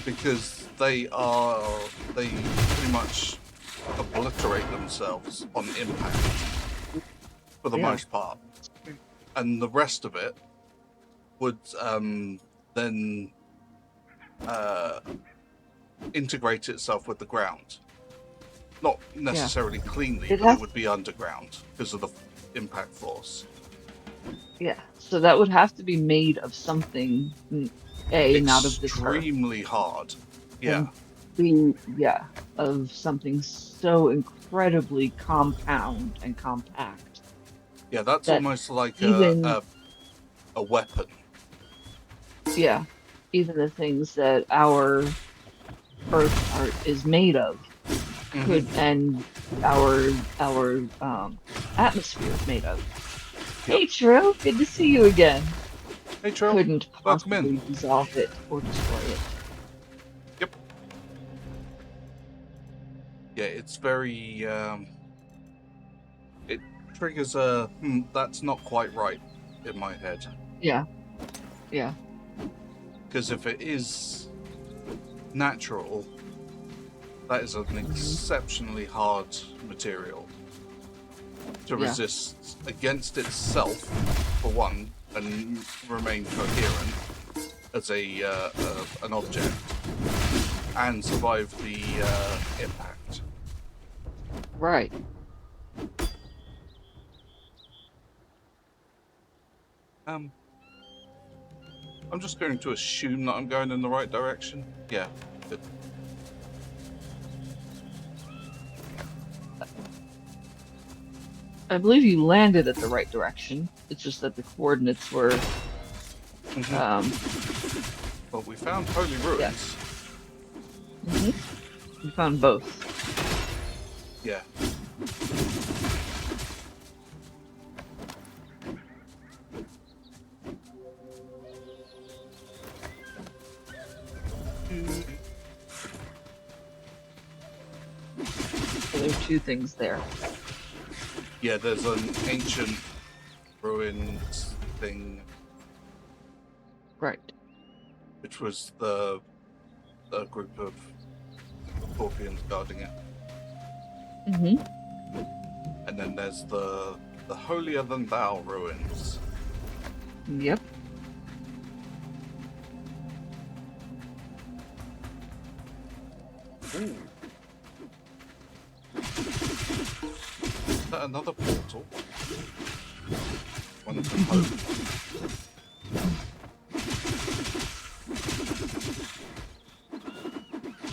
because they pretty much obliterate themselves on impact for the most part, and the rest of it would then integrate itself with the ground. Not necessarily cleanly, but it would be underground because of the impact force. Yeah, so that would have to be made of something, not of this earth. Extremely hard. Yeah. And of something so incredibly compound and compact. Yeah, that's almost like even, a weapon. Yeah, even the things that our Earth art is made of could, and our atmosphere is made of. Yep. Hey, True, good to see you again. Hey, True. Couldn't possibly dissolve it or destroy it. Yep. Yeah, it's very. It triggers a that's not quite right in my head. Yeah. Yeah. Because if it is natural, that is an exceptionally hard material to resist against itself, for one, and remain coherent as an object, and survive the impact. Right. I'm just going to assume that I'm going in the right direction. Yeah, good. I believe you landed at the right direction. It's just that the coordinates were, Well, we found holy ruins. You found both. Yeah. So there are two things there. Yeah, there's an ancient ruins thing, Right. which was the group of scorpions guarding it. And then there's the holier than thou ruins. Yep. Ooh. Is that another portal? One from home.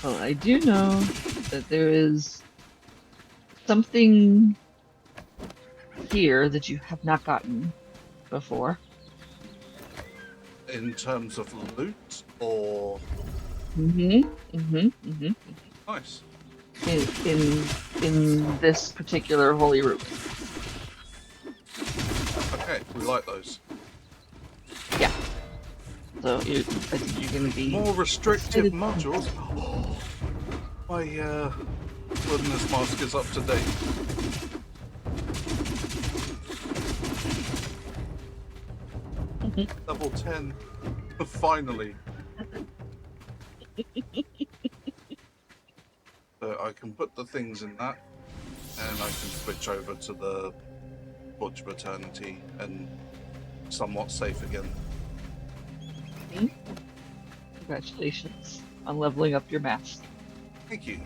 Well, I do know that there is something here that you have not gotten before. In terms of loot, or nice. In this particular holy ruin. Okay, we like those. Yeah. So I think you're going to be More restrictive modules. My wilderness mask is up to date. Level 10. Finally. So I can put the things in that, and I can switch over to the Torch of Eternity and somewhat safe again. Congratulations on leveling up your mask. Thank you.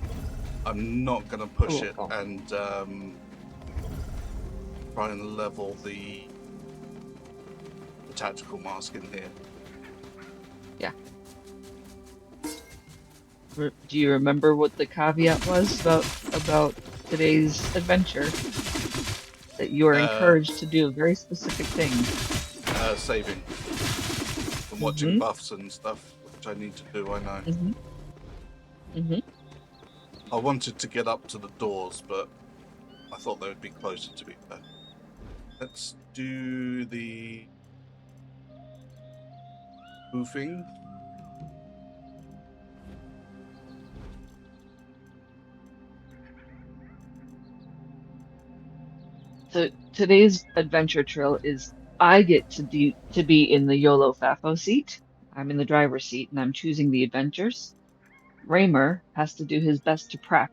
I'm not going to push it and try and level the tactical mask in here. Yeah. Do you remember what the caveat was about today's adventure? That you are encouraged to do a very specific thing. Saving. And watching buffs and stuff, which I need to do, I know. I wanted to get up to the doors, but I thought they would be closer to be fair. Let's do the spoofing. So today's adventure trail is I get to be in the YOLO FAFO seat. I'm in the driver's seat and I'm choosing the adventures. Raymer has to do his best to prep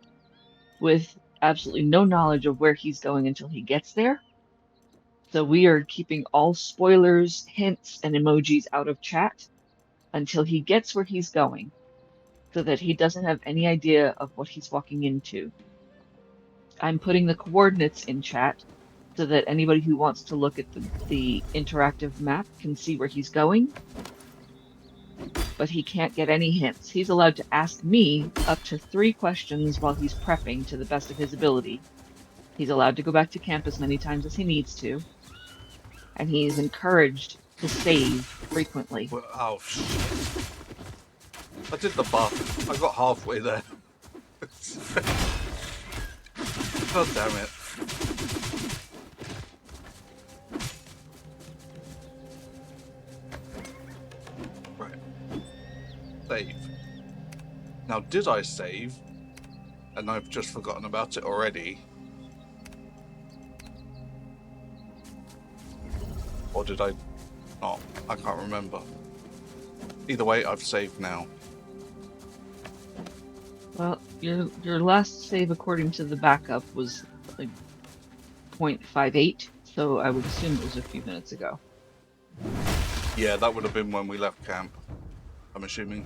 with absolutely no knowledge of where he's going until he gets there. So we are keeping all spoilers, hints, and emojis out of chat until he gets where he's going, so that he doesn't have any idea of what he's walking into. I'm putting the coordinates in chat so that anybody who wants to look at the interactive map can see where he's going, but he can't get any hints. He's allowed to ask me up to 3 questions while he's prepping to the best of his ability. He's allowed to go back to camp as many times as he needs to, and he is encouraged to save frequently. Well, oh, shit. I did the buff. I got halfway there. God damn it. Right. Save. Now, did I save? And I've just forgotten about it already. Or did I not? I can't remember. Either way, I've saved now. Well, your last save according to the backup was like 0.58, so I would assume it was a few minutes ago. Yeah, that would have been when we left camp, I'm assuming.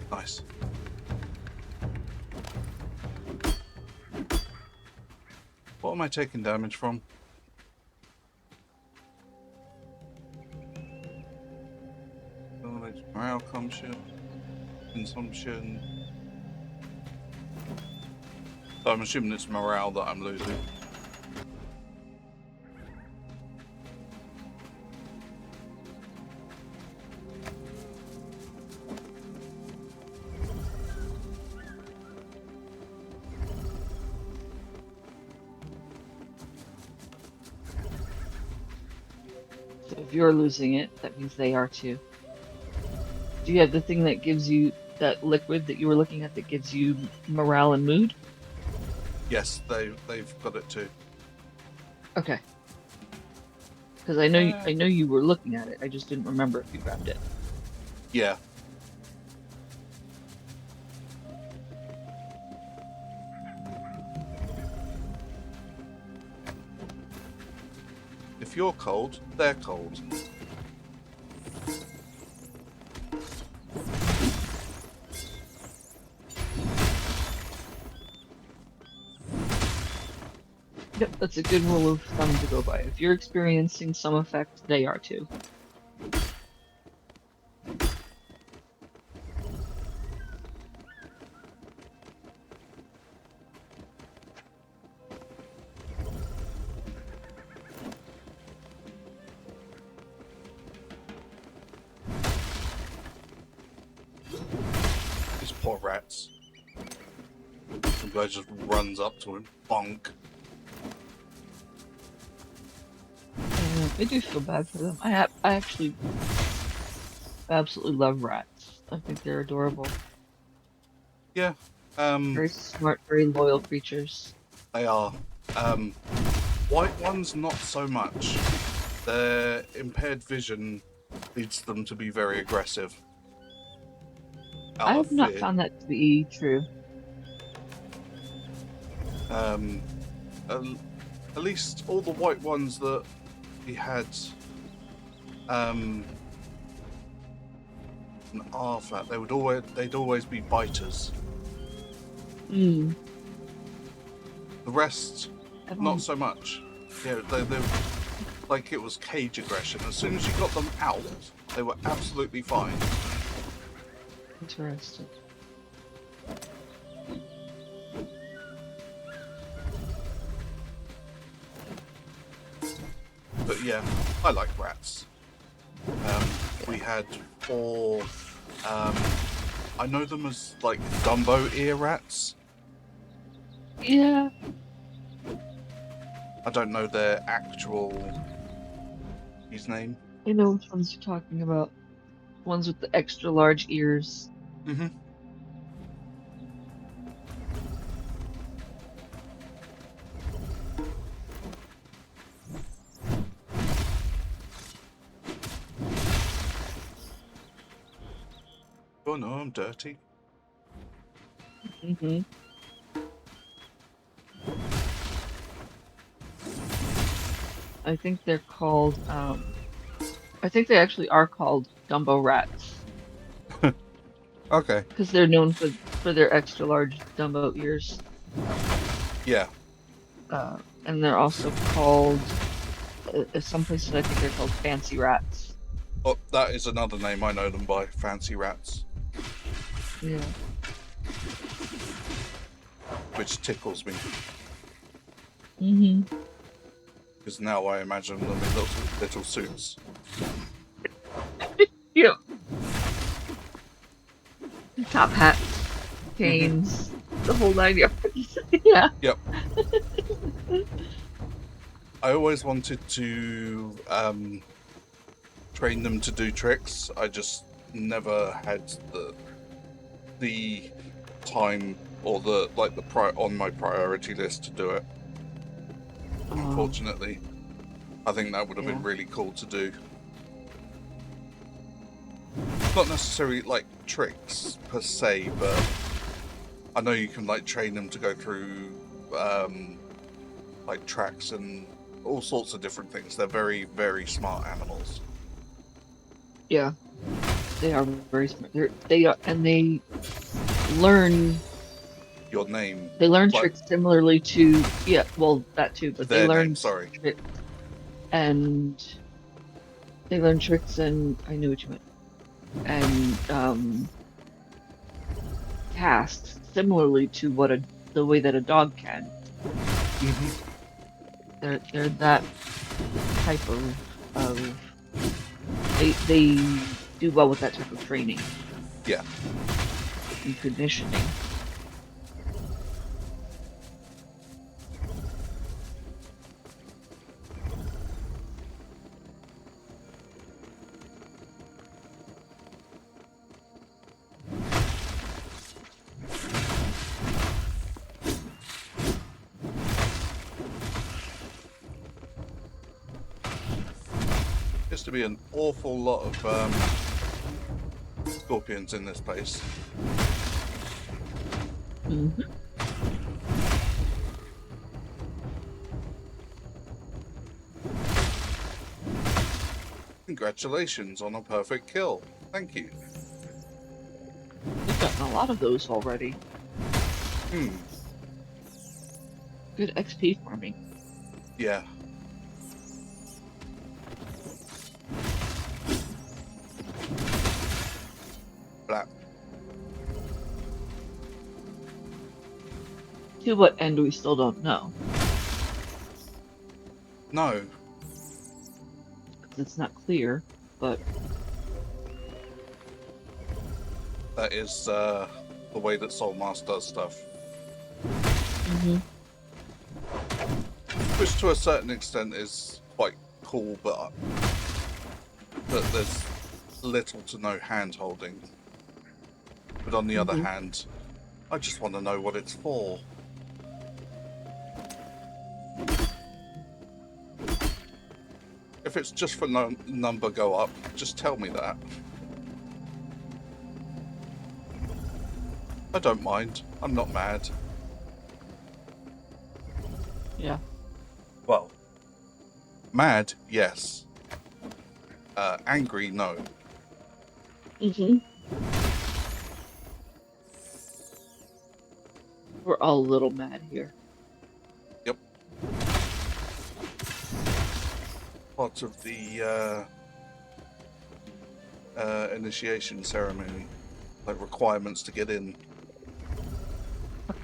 Nice. What am I taking damage from? Morale consumption. So I'm assuming it's morale that I'm losing. So if you're losing it, that means they are too. Do you have the thing that gives you that liquid that you were looking at that gives you morale and mood? Yes, they've got it too. Okay. Because I know you were looking at it. I just didn't remember if you grabbed it. Yeah. If you're cold, they're cold. Yep, that's a good rule of thumb to go by. If you're experiencing some effect, they are too. These poor rats. The guy just runs up to him. Bonk. I do feel bad for them. I actually absolutely love rats. I think they're adorable. Yeah. Very smart, very loyal creatures. They are. White ones, not so much. Their impaired vision leads them to be very aggressive. I Out of have not fear. found that to be true. At least all the white ones that we had, an Arthur, they'd always be biters. Hmm. The rest, not so much. Yeah, they like it was cage aggression. As soon as you got them out, they were absolutely fine. Interesting. But yeah, I like rats. We had 4. I know them as like Dumbo ear rats. Yeah. I don't know their actual his name. I know which ones you're talking about. Ones with the extra large ears. Mm-hmm. Oh no, I'm dirty. Mm-hmm. I think they're called, I think they actually are called Dumbo rats. Okay. Because they're known for their extra large Dumbo ears. Yeah. And they're also called, some places I think they're called fancy rats. Oh, that is another name I know them by. Fancy rats. Yeah. Which tickles me. Mm-hmm. Because now I imagine them in little suits. Yep. Top hats, canes, the whole 9 yards. Yeah. Yep. I always wanted to train them to do tricks. I just never had the time or on my priority list to do it. Unfortunately, I think that would have been really cool to do. Not necessarily like tricks per se, but I know you can like train them to go through like tracks and all sorts of different things. They're very, very smart animals. Yeah, they are very smart. They learn your name, They learn like tricks similarly to, yeah, well, that too, but they their name. learn Sorry. tricks and they learn tricks and I knew what you meant. And tasks similarly to the way that a dog can. Hmm. They're that type of they do well with that type of training Yeah. and conditioning. Used to be an awful lot of scorpions in this place. Hmm. Congratulations on a perfect kill. Thank you. We've gotten a lot of those already. Hmm. Good XP farming. Yeah. Black. To what end we still don't know, No. because it's not clear, but That is the way that Soulmask does stuff. mhm. Which to a certain extent is quite cool, but there's little to no hand holding. But on the other Mhm. hand, I just want to know what it's for. If it's just for number go up, just tell me that. I don't mind. I'm not mad. Yeah. Well, mad, yes. Angry, no. Mhm. We're all a little mad here. Yep. Part of the initiation ceremony, like requirements to get in.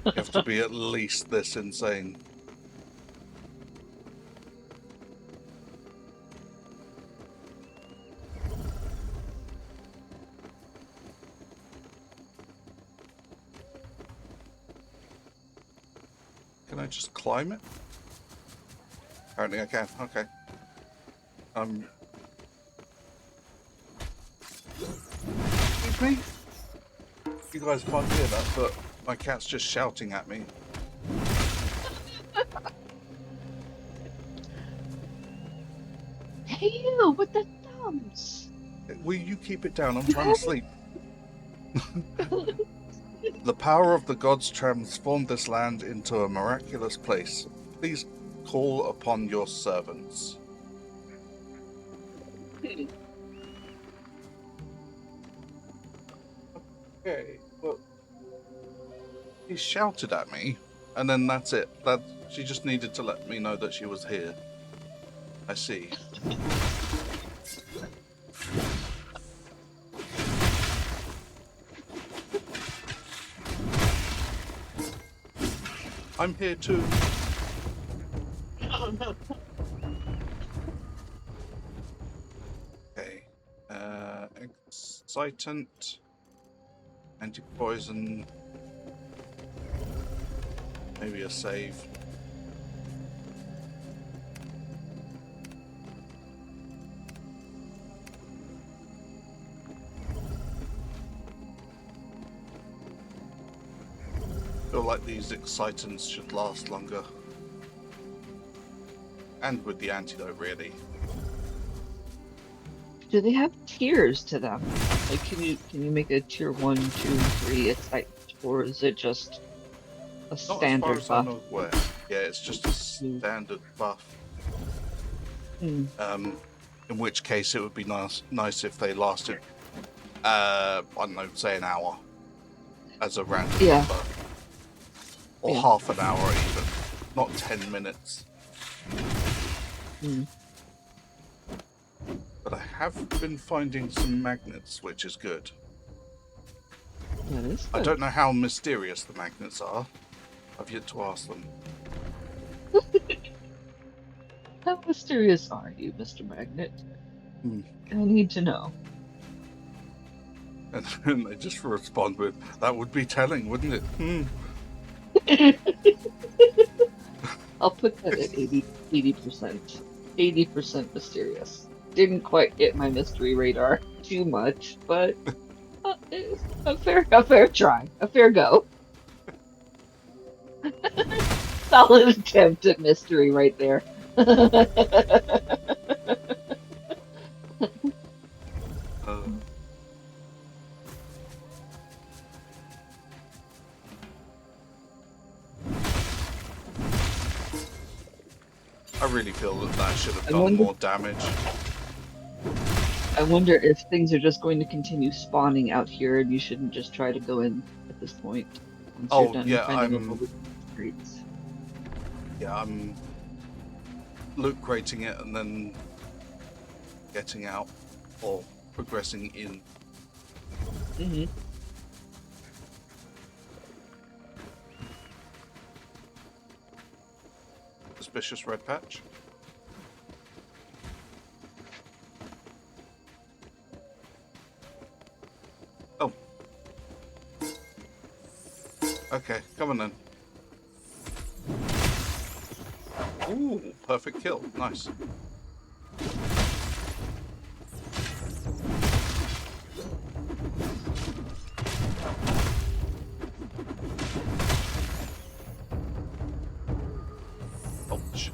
You have to be at least this insane. Can I just climb it? Apparently I can. Okay. Excuse me? You guys can't hear that, but my cat's just shouting at me. Hey, you with the thumbs. Will you keep it down? I'm You trying to haven't. sleep. The power of the gods transformed this land into a miraculous place. Please call upon your servants. Okay, well, he shouted at me, and then that's it. That she just needed to let me know that she was here. I see. I'm here too. Okay. Excitant, anti-poison, maybe a save. Feel like these excitants should last longer. And with the antidote, really. Do they have tiers to them? Like, can you make a tier 1, 2, 3 excitement, or is it just a Not as far standard as I'm buff? aware. Yeah, it's just a Mm. standard buff. Mm. In which case it would be nice if they lasted, I don't know, say an hour as a random Yeah. number. or Yeah. half an hour even, not 10 minutes. Mm. But I have been finding some magnets, which is good. That is I good. don't know how mysterious the magnets are. I've yet to ask them. How mysterious are you, Mr. Magnet? Hmm. I need to know. And then they just respond with, that would be telling, wouldn't it? Hmm. I'll put that at 80%. 80% mysterious. Didn't quite hit my mystery radar too much, but it's a fair try, a fair go. Solid attempt at mystery right there. Uh, I really feel that should have I done wonder, more damage. I wonder if things are just going to continue spawning out here and you shouldn't just try to go in at this point once you're Oh done yeah, finding all the streets. I'm loot crating it and then getting out or progressing in. Mm-hmm. Suspicious red patch. Oh. Okay, come on then. Ooh, perfect kill. Nice. Oh, shit.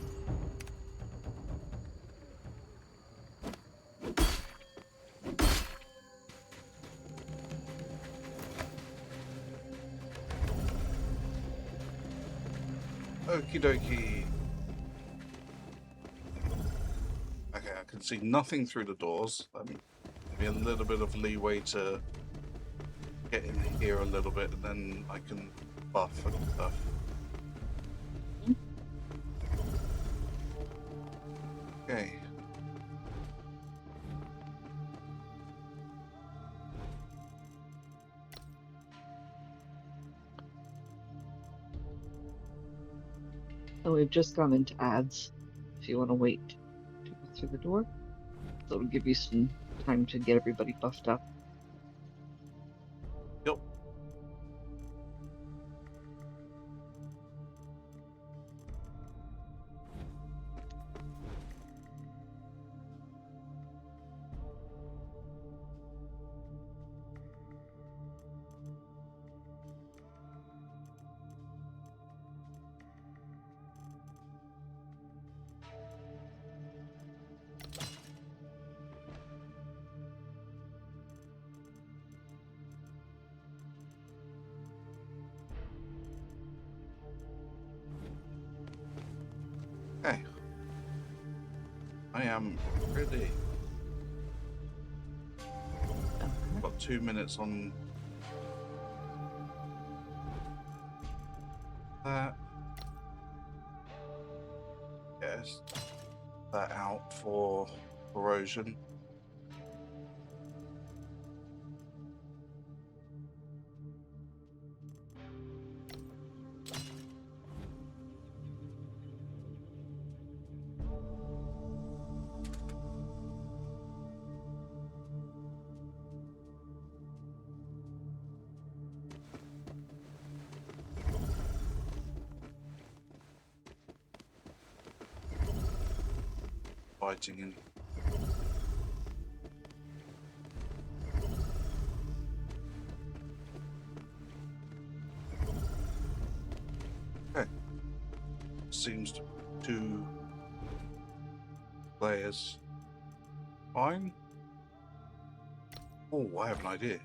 Okie dokie. Okay, I can see nothing through the doors. Let me give me a little bit of leeway to get in here a little bit, and then I can buff and stuff. Okay. So we've just gone into ads. If you want to wait to go through the door, so it'll give you some time to get everybody buffed up. Yep. Okay. I am ready. Got 2 minutes on that. Yes. That out for corrosion. Fighting in. Okay. Seems to be 2 players. Fine. Oh, I have an idea.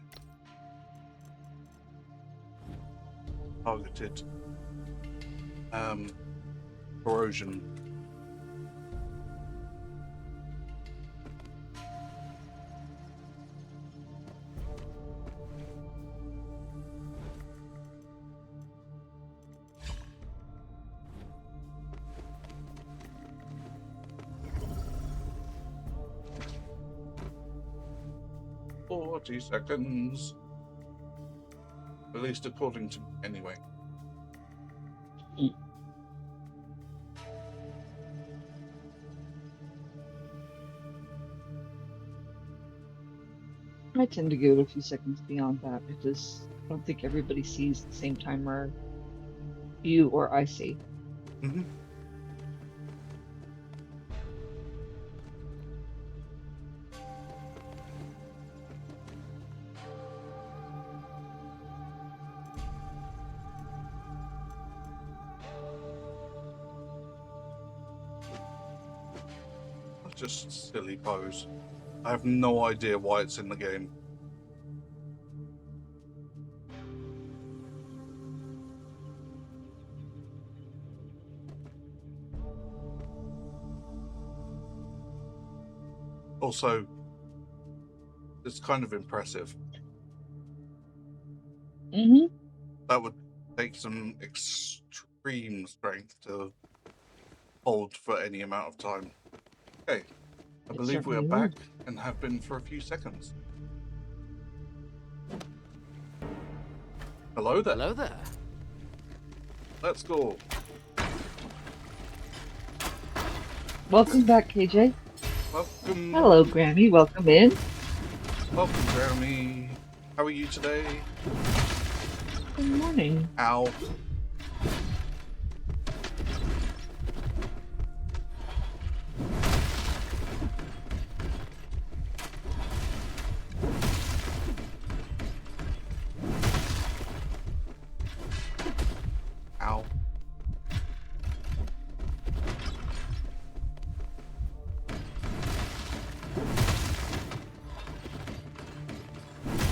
Targeted corrosion. 40 seconds. At least according to me, anyway. I tend to give it a few seconds beyond that because I don't think everybody sees the same timer you or I see. Mm-hmm. Just silly pose. I have no idea why it's in the game. Also, it's kind of impressive. Mm-hmm. That would take some extreme strength to hold for any amount of time. Okay, I It believe we are certainly back would. and have been for a few seconds. Hello there. Hello there. Let's go. Welcome back, KJ. Welcome. Hello, Grammy. Welcome in. Welcome, Jeremy. How are you today? Good morning. Ow. Ow.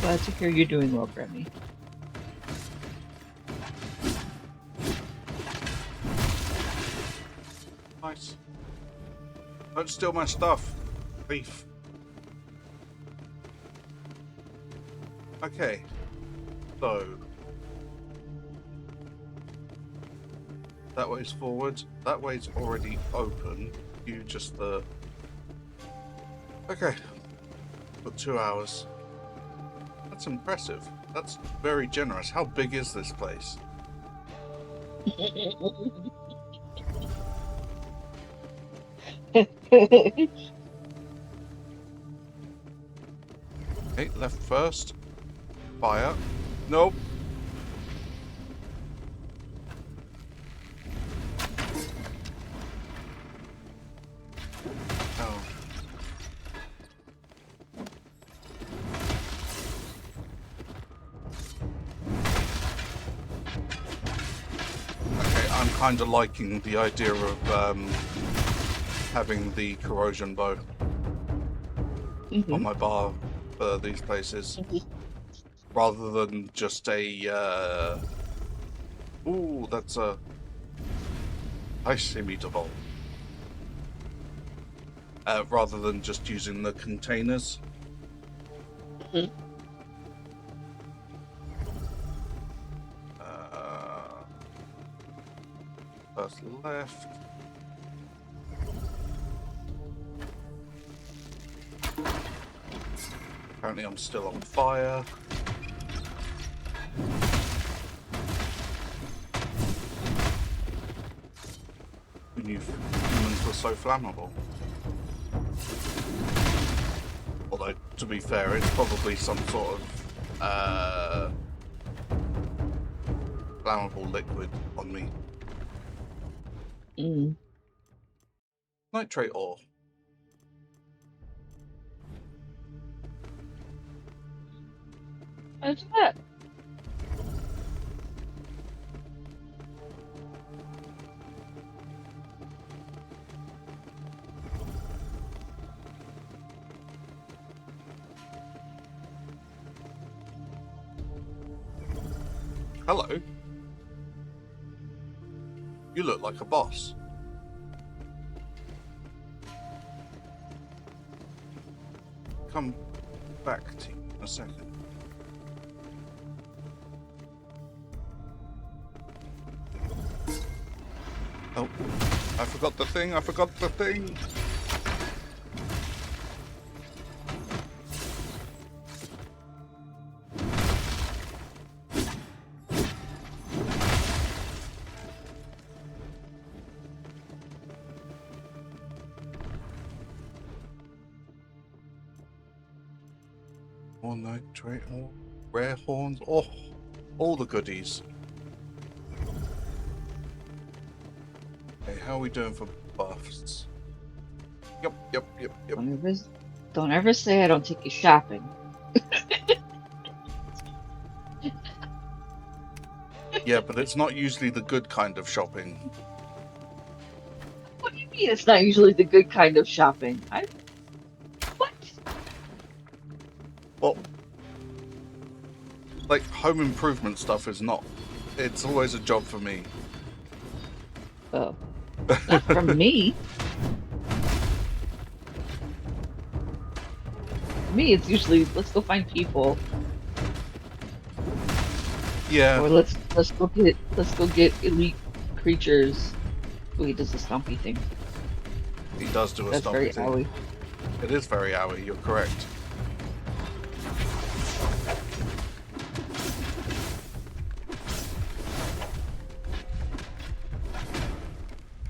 Glad to hear you're doing well, Grammy. Nice. Don't steal my stuff, thief. Okay. So that way's forward. That way's already open. You just Okay. For 2 hours. That's impressive. That's very generous. How big is this place? Okay, left first. Fire. Nope. Oh. Okay, I'm kind of liking the idea of having the corrosion bow on my bar for these places, rather than just a. Ooh, that's a ice immutable. Rather than just using the containers. First left. Apparently I'm still on fire. Who knew humans were so flammable? Although, to be fair, it's probably some sort of flammable liquid on me. Nitrate ore. What's that? Hello. You look like a boss. Come back to you in a second. Oh, I forgot the thing, I forgot the thing. More nitrate, more rare horns. Oh, all the goodies. Okay, how are we doing for buffs? Yep. Don't ever say I don't take you shopping. Yeah, but it's not usually the good kind of shopping. What do you mean it's not usually the good kind of shopping? What? Well, like home improvement stuff is not. It's always a job for me. Oh, not from me. For me, it's usually let's go find people, Yeah, or let's go get elite creatures. Oh, he does the stompy thing. he does do a That's very stompy thing. owie. It is very owie, you're correct.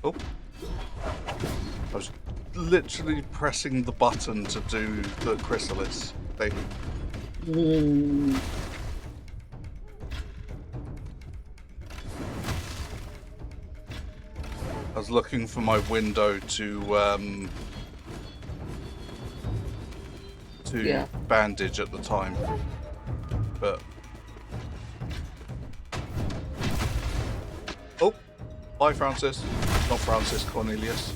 Oh. I was literally pressing the button to do the chrysalis thing. Mm. I was looking for my window to Yeah. bandage at the time, but oh, bye Francis, not Francis, Cornelius.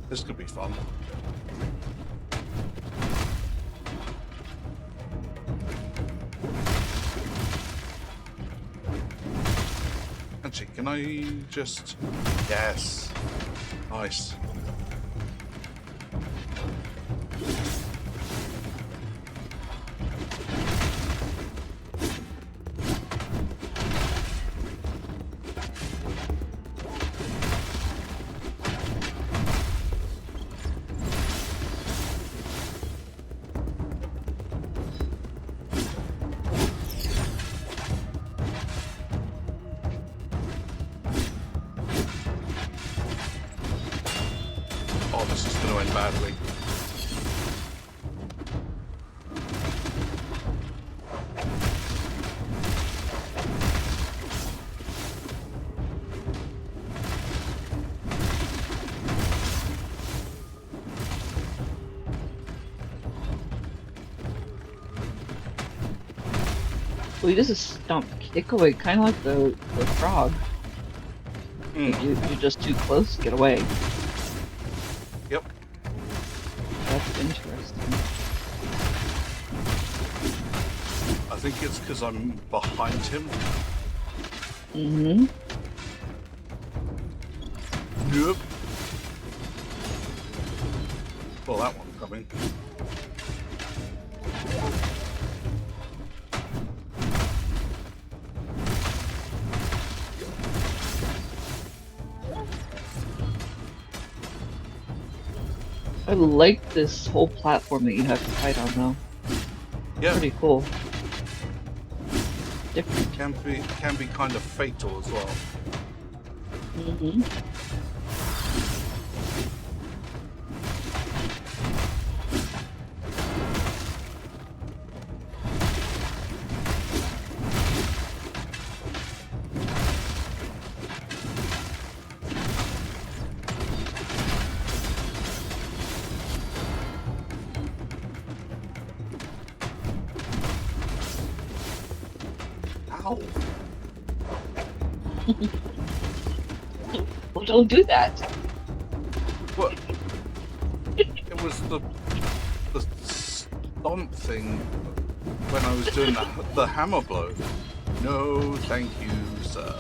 This could be fun. Actually, can I just... Yes. Nice. Oh, this is going to end badly. Well, he does a stomp kick away, kind of like the frog. If you're just too close, get away. Yep. That's interesting. I think it's because I'm behind him. Mm-hmm. Nope. Well, that one's coming. I like this whole platform that you have to fight on, though. Yeah, Pretty cool. Different. can be kind of fatal as well. Mm-hmm. Ow! Well, don't do that. What? It was the stomp thing when I was doing the hammer blow. No, thank you, sir.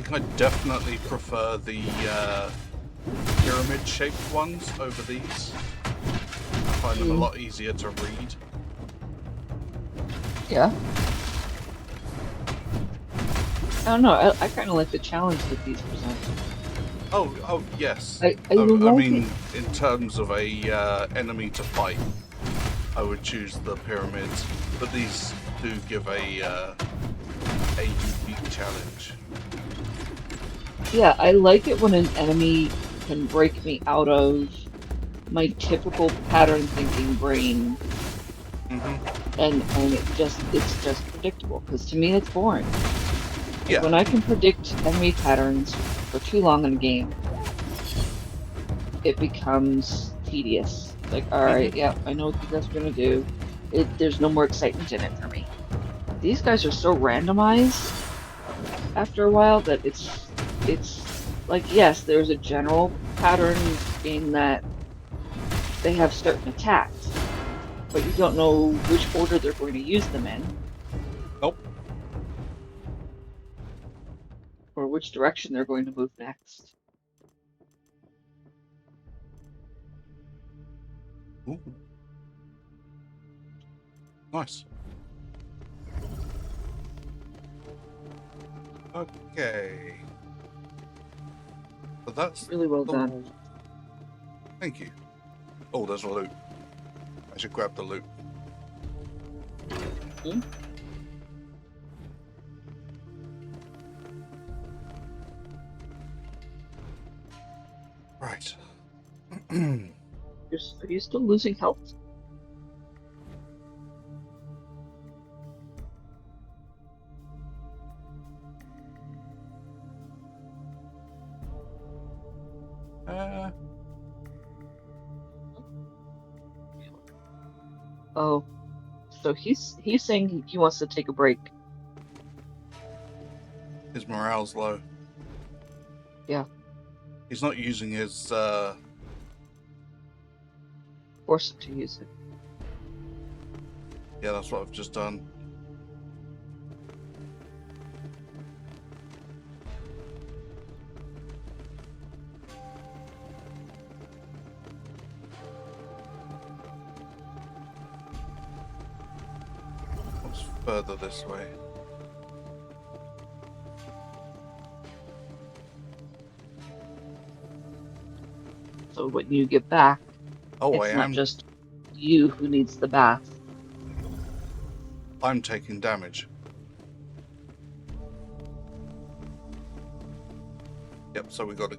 think I definitely prefer the pyramid-shaped ones over these. I find them a lot easier to read. Yeah. I don't know. I kind of like the challenge that these present. Oh, yes. I I like mean, it. in terms of a enemy to fight, I would choose the pyramids, but these do give a unique challenge. Yeah, I like it when an enemy can break me out of my typical pattern thinking brain, and it's just predictable. Because to me, it's boring. Like Yeah. when I can predict enemy patterns for too long in a game, it becomes tedious. Like, all right, yeah, I know what you guys are gonna do. There's no more excitement in it for me. These guys are so randomized after a while that it's like, yes, there's a general pattern in that they have certain attacks, but you don't know which order they're going to use them in Nope. or which direction they're going to move next. Ooh. Nice. Okay. So that's Really well the... done. Thank you. Oh, there's a loot. I should grab the loot. Right. Are you still losing health? Oh, so he's saying he wants to take a break. His morale's low. Yeah, He's not using his, force him to use it. Yeah, that's what I've just done. What's further this way? So when you get back, Oh, it's not just you who needs the bath. I'm taking damage. Yep, so we got to...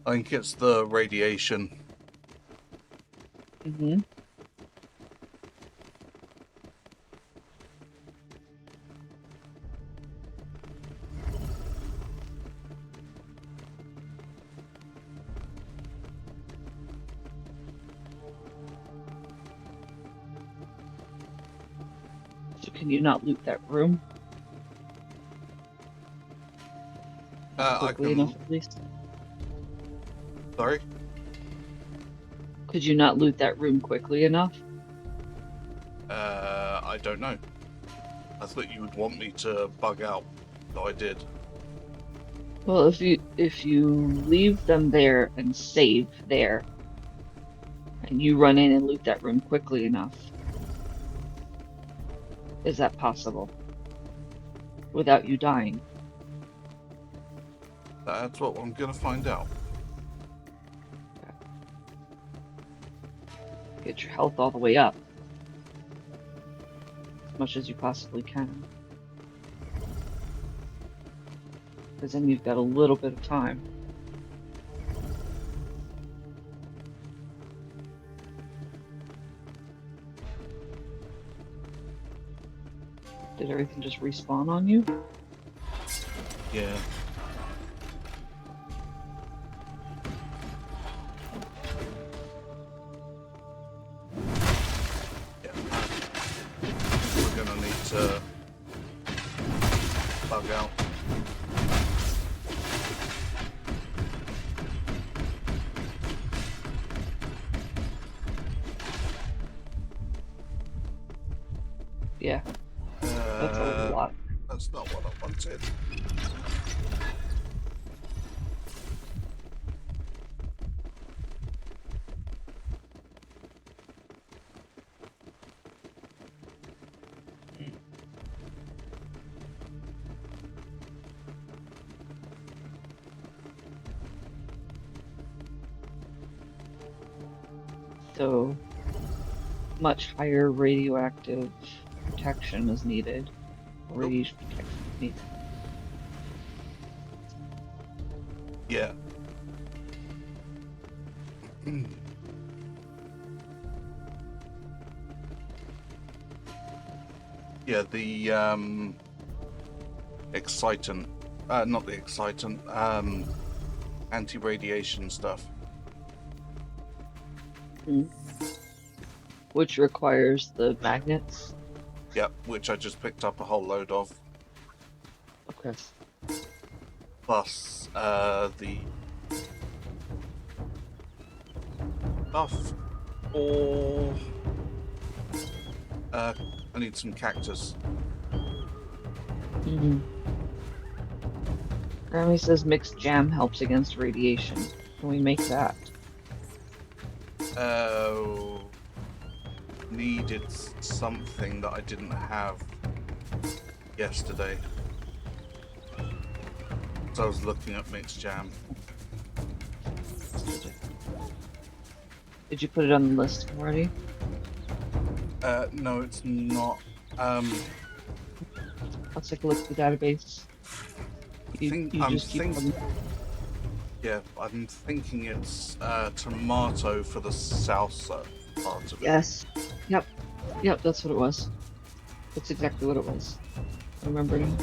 I think it's the radiation. Mm-hmm. So can you not loot that room I quickly can... enough, at least? Sorry? Could you not loot that room quickly enough? I don't know. I thought you would want me to bug out. So I did. Well, if you leave them there and save there, and you run in and loot that room quickly enough, is that possible? Without you dying? That's what I'm gonna find out. Get your health all the way up. As much as you possibly can. Because then you've got a little bit of time. Did everything just respawn on you? Yeah. We're gonna need to bug out. Yeah, that's a lot. That's not what I wanted. So much higher radioactive protection is needed. Nope. Radiation protection is needed. Yeah. Yeah, the excitant, not the excitant, anti-radiation stuff. Which requires the magnets. Yep, which I just picked up a whole load of. Okay. Plus the stuff for I need some cactus. Grammy says mixed jam helps against radiation. Can we make that? Needed something that I didn't have yesterday. So I was looking at mixed jam. Did you put it on the list already? No, it's not. Let's take a look at the database. Yeah, I'm thinking it's tomato for the salsa part of it. Yes. Yep. Yep, that's what it was. That's exactly what it was. I remember now.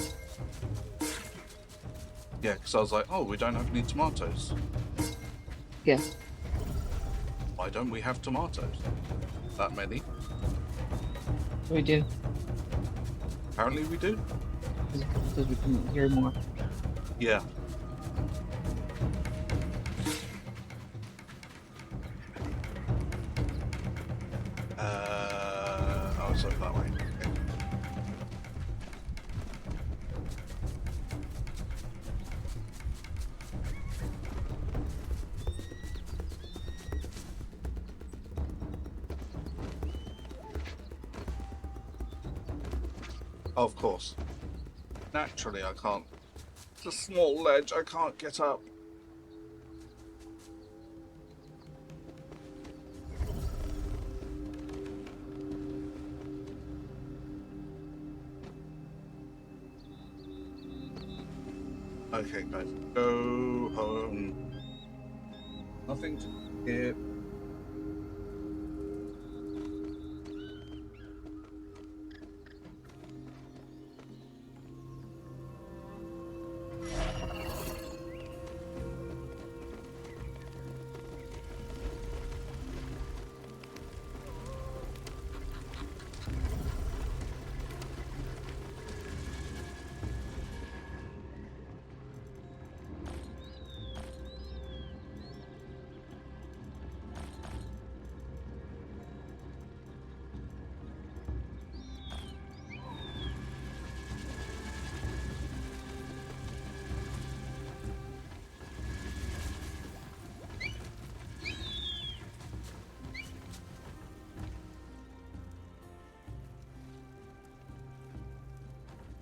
Yeah, because I was like, oh, we don't have any tomatoes. Yeah. Why don't we have tomatoes? That many? We do. Apparently we do. Because we can hear more. Yeah. Oh, so that way. Okay. Of course. Naturally, I can't. It's a small ledge. I can't get up. Okay, guys, go home. Nothing to hear.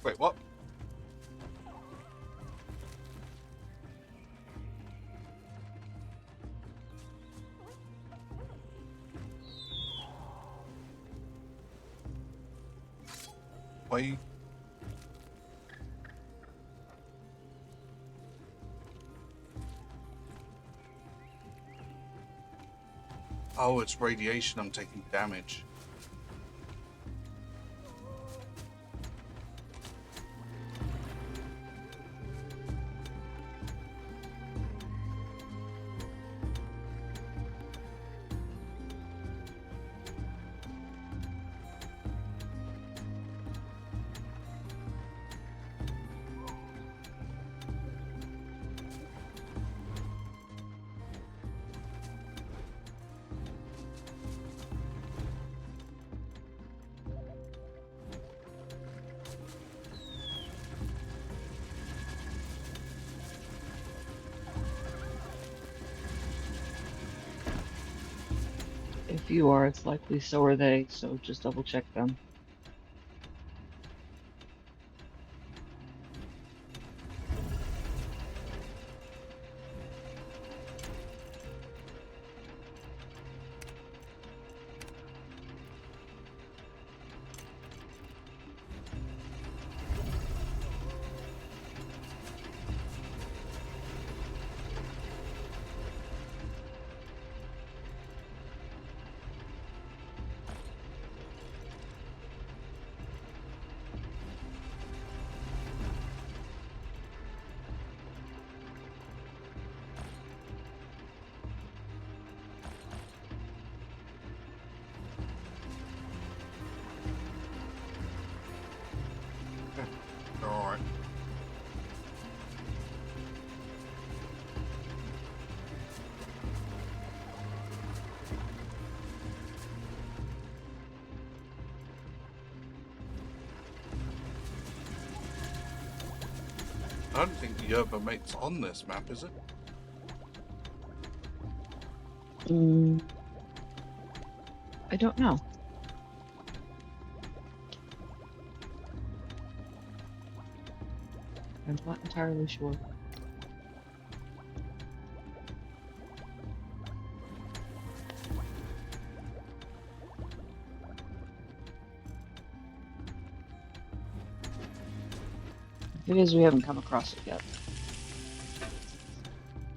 Wait, what? Why? Oh, it's radiation. I'm taking damage. If you are, it's likely so are they, so just double check them. All right. I don't think the Yerba mate's on this map, is it? I don't know. I'm not entirely sure. If it is, we haven't come across it yet.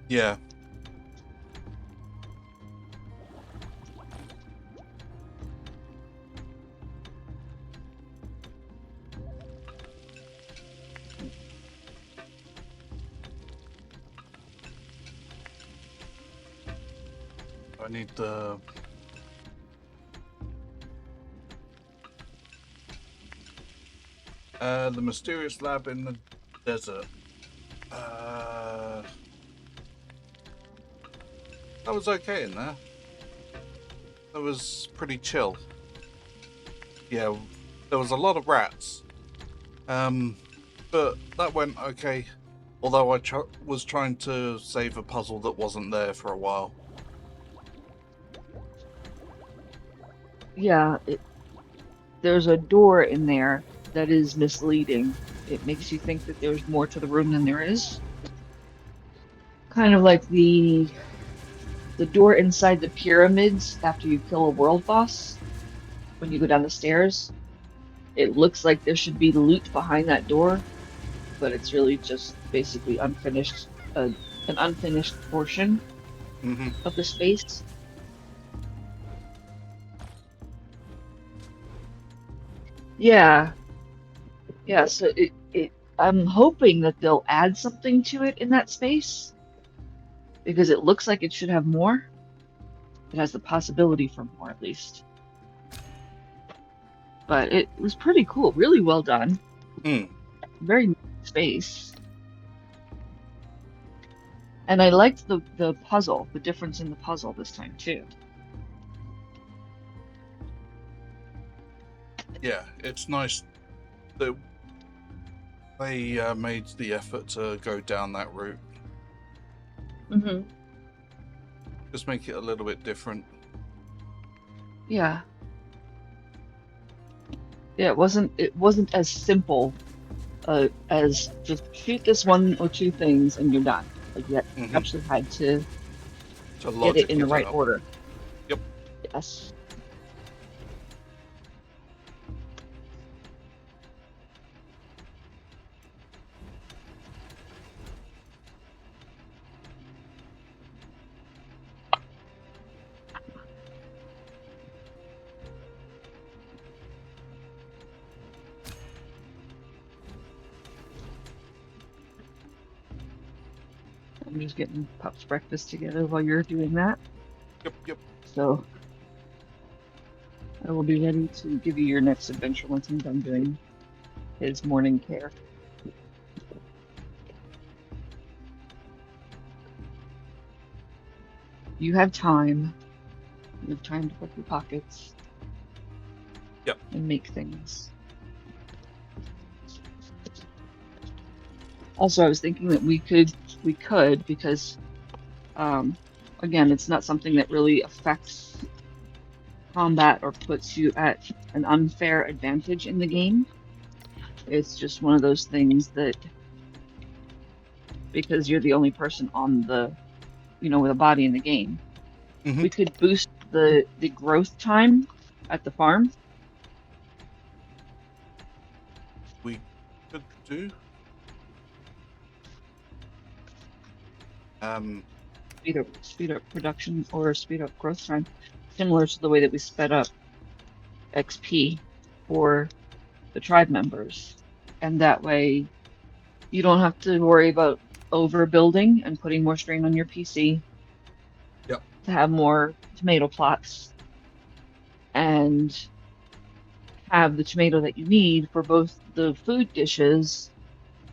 Yeah. I need the mysterious lab in the desert. That was okay in there. That was pretty chill. Yeah, there was a lot of rats. But that went okay. Although I was trying to save a puzzle that wasn't there for a while. Yeah, there's a door in there that is misleading. It makes you think that there's more to the room than there is. Kind of like the door inside the pyramids after you kill a world boss. When you go down the stairs, it looks like there should be loot behind that door, but it's really just basically unfinished, an unfinished portion of the space. Yeah, yeah. So I'm hoping that they'll add something to it in that space because it looks like it should have more. It has the possibility for more, at least. But it was pretty cool, really well done. Very nice space. And I liked the puzzle, the difference in the puzzle this time too. Yeah, it's nice that they made the effort to go down that route. Just make it a little bit different. Yeah. Yeah, it wasn't as simple as just shoot this one or two things and you're done. Like you actually had to get it in the right order. Yep. Yes. I'm just getting Pup's breakfast together while you're doing that. Yep. So I will be ready to give you your next adventure once I'm done doing his morning care. You have time. You have time to put your pockets. Yep. And make things. Also, I was thinking that we could because again, it's not something that really affects combat or puts you at an unfair advantage in the game. It's just one of those things that, because you're the only person on the, with a body in the game, Mm-hmm. we could boost the growth time at the farm. We could do. Speed up production or speed up growth time, similar to the way that we sped up XP for the tribe members. And that way you don't have to worry about overbuilding and putting more strain on your PC. Yep. To have more tomato plots and have the tomato that you need for both the food dishes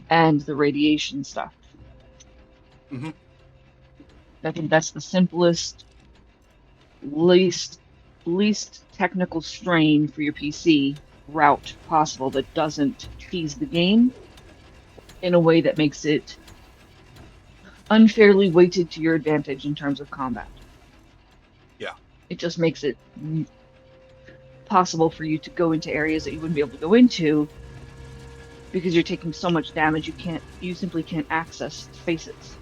and the radiation stuff. Mm-hmm. I think that's the simplest, least technical strain for your PC route possible that doesn't tease the game in a way that makes it unfairly weighted to your advantage in terms of combat. Yeah. It just makes it possible for you to go into areas that you wouldn't be able to go into because you're taking so much damage you simply can't access spaces.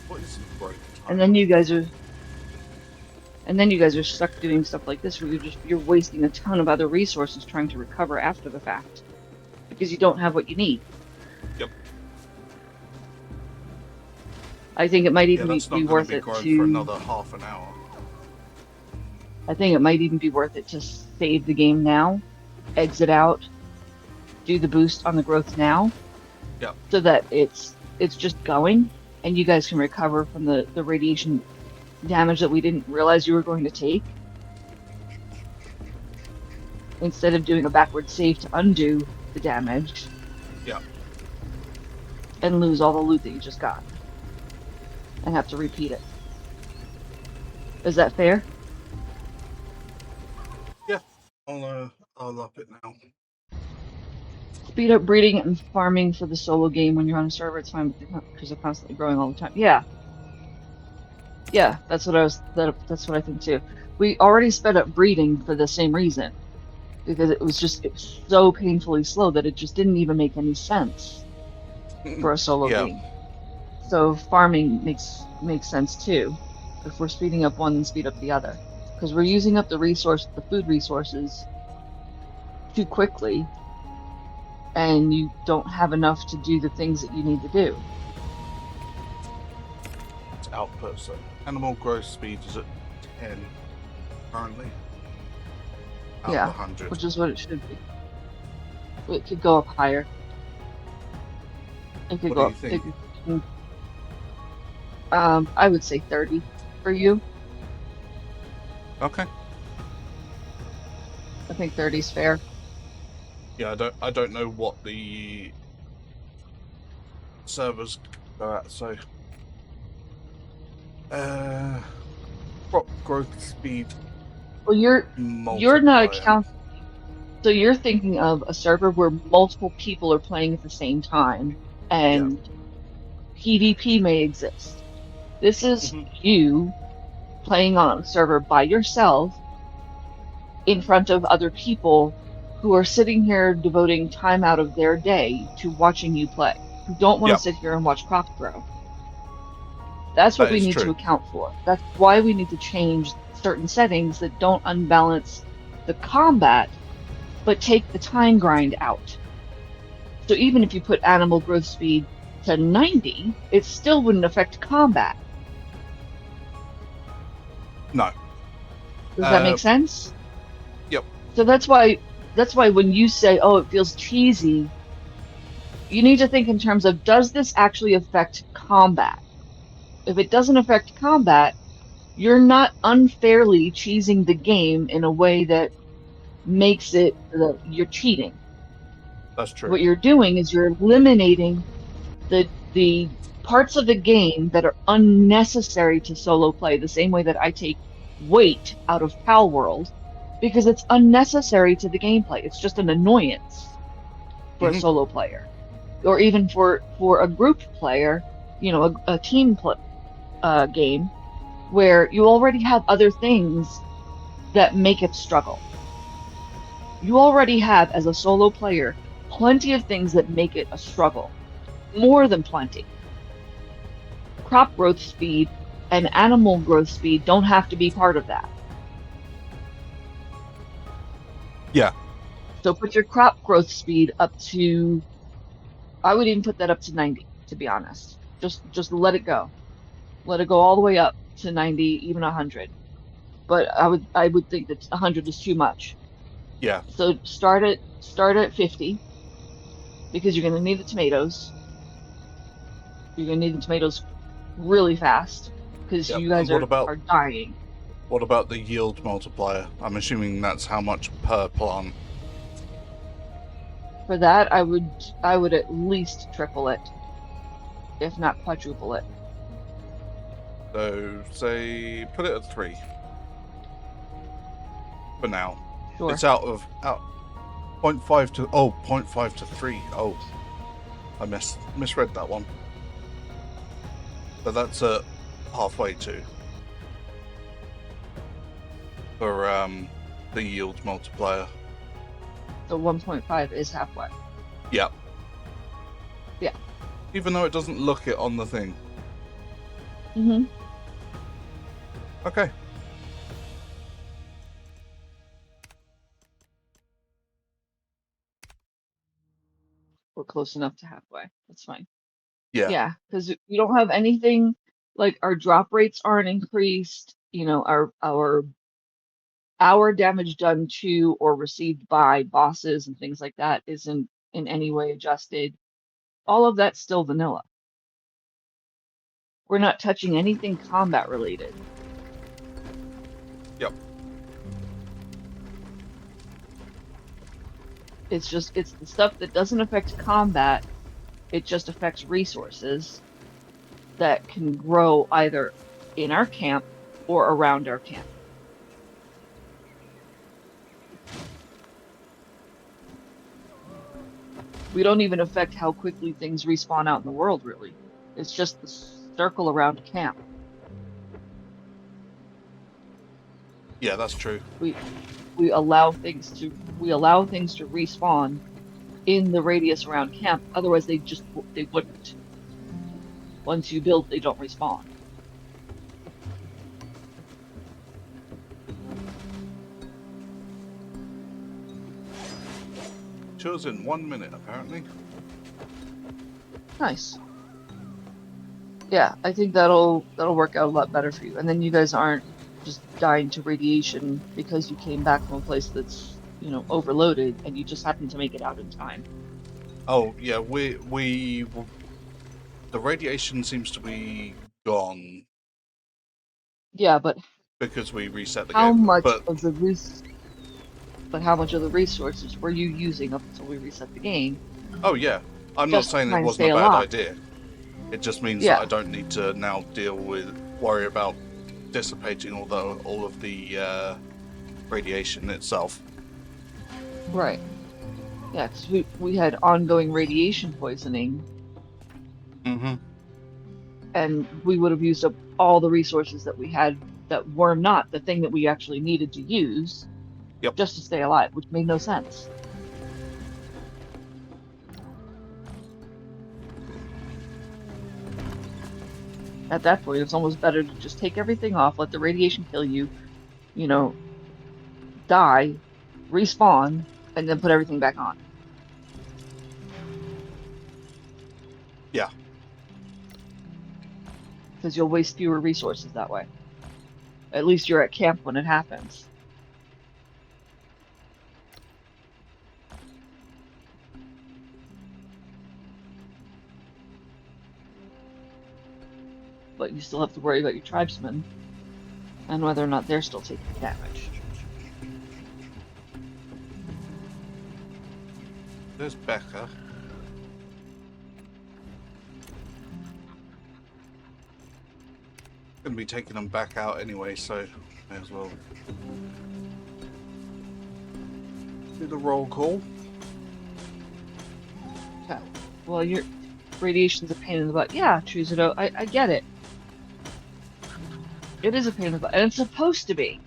What is the growth time? And then you guys are stuck doing stuff like this where you're wasting a ton of other resources trying to recover after the fact because you don't have what you need. Yep. I think it might even be worth it for to another half an hour. I think it might even be worth it to save the game now, exit out, do the boost on the growth now. Yep. So that it's just going and you guys can recover from the radiation damage that we didn't realize you were going to take. Instead of doing a backward save to undo the damage. Yeah. And lose all the loot that you just got. And have to repeat it. Is that fair? Yeah. I'll up it now. Speed up breeding and farming for the solo game when you're on a server. It's fine because they're constantly growing all the time. Yeah. Yeah, that's what I think too. We already sped up breeding for the same reason. Because it was so painfully slow that it just didn't even make any sense for a solo game. So farming makes sense too. If we're speeding up one, then speed up the other. Because we're using up the food resources too quickly, and you don't have enough to do the things that you need to do. It's output, so animal growth speed is at 10 currently. Yeah, 100. which is what it should be. It could go up higher. It could What go do you up. I would say 30 for you. Okay. I think 30 is fair. Yeah, I don't know what the servers go at, so crop growth speed. Well, you're not accounting. So you're thinking of a server where multiple people are playing at the same time, and PvP may exist. This is you playing on a server by yourself in front of other people who are sitting here devoting time out of their day to watching you play, who don't want to sit here and watch crops grow. That's what we need to account for. That's why we need to change certain settings that don't unbalance the combat, but take the time grind out. So even if you put animal growth speed to 90, it still wouldn't affect combat. No. Does that make sense? Yep. So that's why when you say, oh, it feels cheesy, you need to think in terms of, does this actually affect combat? If it doesn't affect combat, you're not unfairly cheesing the game in a way that makes it you're cheating. That's true. What you're doing is you're eliminating the parts of the game that are unnecessary to solo play, the same way that I take weight out of Pal World because it's unnecessary to the gameplay. It's just an annoyance for a solo player, or even for a group player, a team game. where you already have other things that make it struggle. You already have, as a solo player, plenty of things that make it a struggle. More than plenty. Crop growth speed and animal growth speed don't have to be part of that. Yeah. So put your crop growth speed up to, I would even put that up to 90, to be honest. Just let it go. Let it go all the way up to 90, even 100. But I would think that 100 is too much. Yeah. So start at 50 because you're going to need the tomatoes. You're going to need the tomatoes really fast because Yep. you And guys are dying. what about the yield multiplier? I'm assuming that's how much per plant. For that, I would at least triple it, if not quadruple it. So say put it at 3 for now. Sure. It's out 0.5 to 0.5 to 3. Oh, I misread that one. But that's halfway to for the yield multiplier. So 1.5 is halfway. Yeah. Yeah. Even though it doesn't look it on the thing. Mm-hmm. Okay. We're close enough to halfway. That's fine. Yeah. Yeah, because we don't have anything like our drop rates aren't increased. Our damage done to or received by bosses and things like that isn't in any way adjusted. All of that's still vanilla. We're not touching anything combat related. Yep. It's the stuff that doesn't affect combat. It just affects resources that can grow either in our camp or around our camp. We don't even affect how quickly things respawn out in the world, really. It's just the circle around camp. Yeah, that's true. We allow things to respawn in the radius around camp. Otherwise, they wouldn't. Once you build, they don't respawn. Shows in 1 minute apparently. Nice. Yeah, I think that'll work out a lot better for you. And then you guys aren't just dying to radiation because you came back from a place that's, overloaded and you just happen to make it out in time. Oh yeah, we the radiation seems to be gone Yeah, but because we reset the how game. much But of the how much of the resources were you using up until we reset the game? oh yeah, I'm not Just to saying try it and wasn't stay a bad alive. idea. It just means that I Yeah, don't need to now worry about dissipating all of the radiation itself. right. Yeah, because we had ongoing radiation poisoning, Mm-hmm. and we would have used up all the resources that we had that were not the thing that we actually needed to use Yep. just to stay alive, which made no sense. At that point, it's almost better to just take everything off, let the radiation kill you, you know, die, respawn, and then put everything back on. Yeah. Because you'll waste fewer resources that way. At least you're at camp when it happens. But you still have to worry about your tribesmen and whether or not they're still taking damage. There's Becca. Gonna be taking them back out anyway, so may as well do the roll call. Okay. Well, your radiation's a pain in the butt. Yeah, Truzido, I get it. It is a pain in the butt, and it's supposed to be.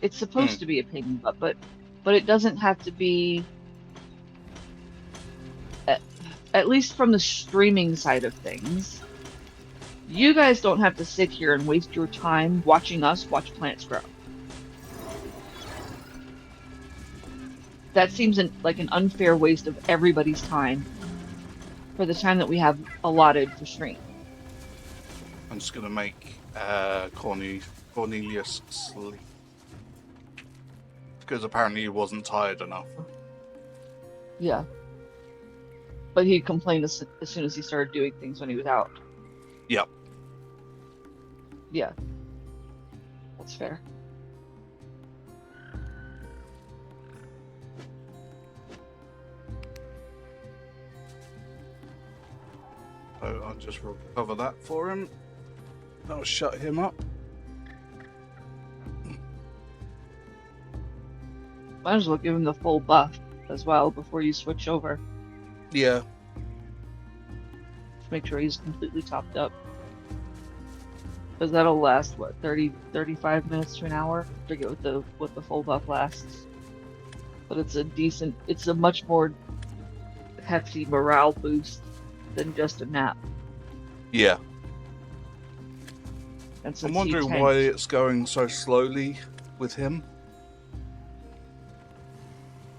It's supposed to be a pain in the butt, but it doesn't have to be. At least from the streaming side of things, you guys don't have to sit here and waste your time watching us watch plants grow. That seems like an unfair waste of everybody's time for the time that we have allotted for stream. I'm just gonna make Cornelius sleep because apparently he wasn't tired enough. Yeah. But he complained as soon as he started doing things when he was out. Yep. Yeah. That's fair. So I'll just recover that for him. That'll shut him up. Might as well give him the full buff as well before you switch over. Yeah. Just make sure he's completely topped up. Because that'll last, what, 35 minutes to an hour? I forget what the full buff lasts. But it's a much more hefty morale boost than just a nap. Yeah. And I'm wondering why it's going so slowly with him.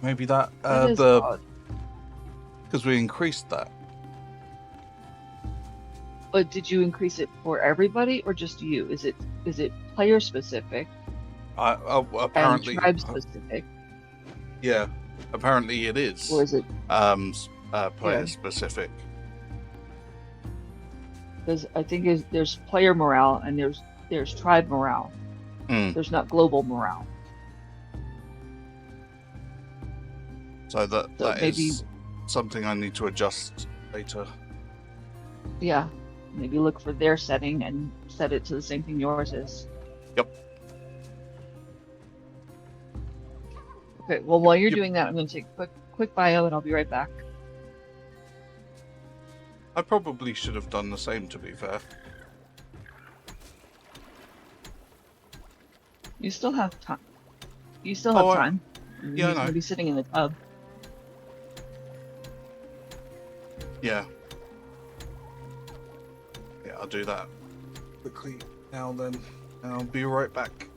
Maybe that because we increased that. But did you increase it for everybody or just you? Is it player specific? Apparently, and tribe specific. Yeah, apparently it is. Or is it player specific? Because I think there's player morale and there's tribe morale. There's not global morale. So that is something I need to adjust later. Yeah, maybe look for their setting and set it to the same thing yours is. Yep. Okay, well while you're doing that, I'm going to take a quick bio and I'll be right back. I probably should have done the same, to be fair. You still have time. You still have time. Yeah, I know. You're going to be sitting in the tub. Yeah. Yeah, I'll do that quickly now then. And I'll be right back.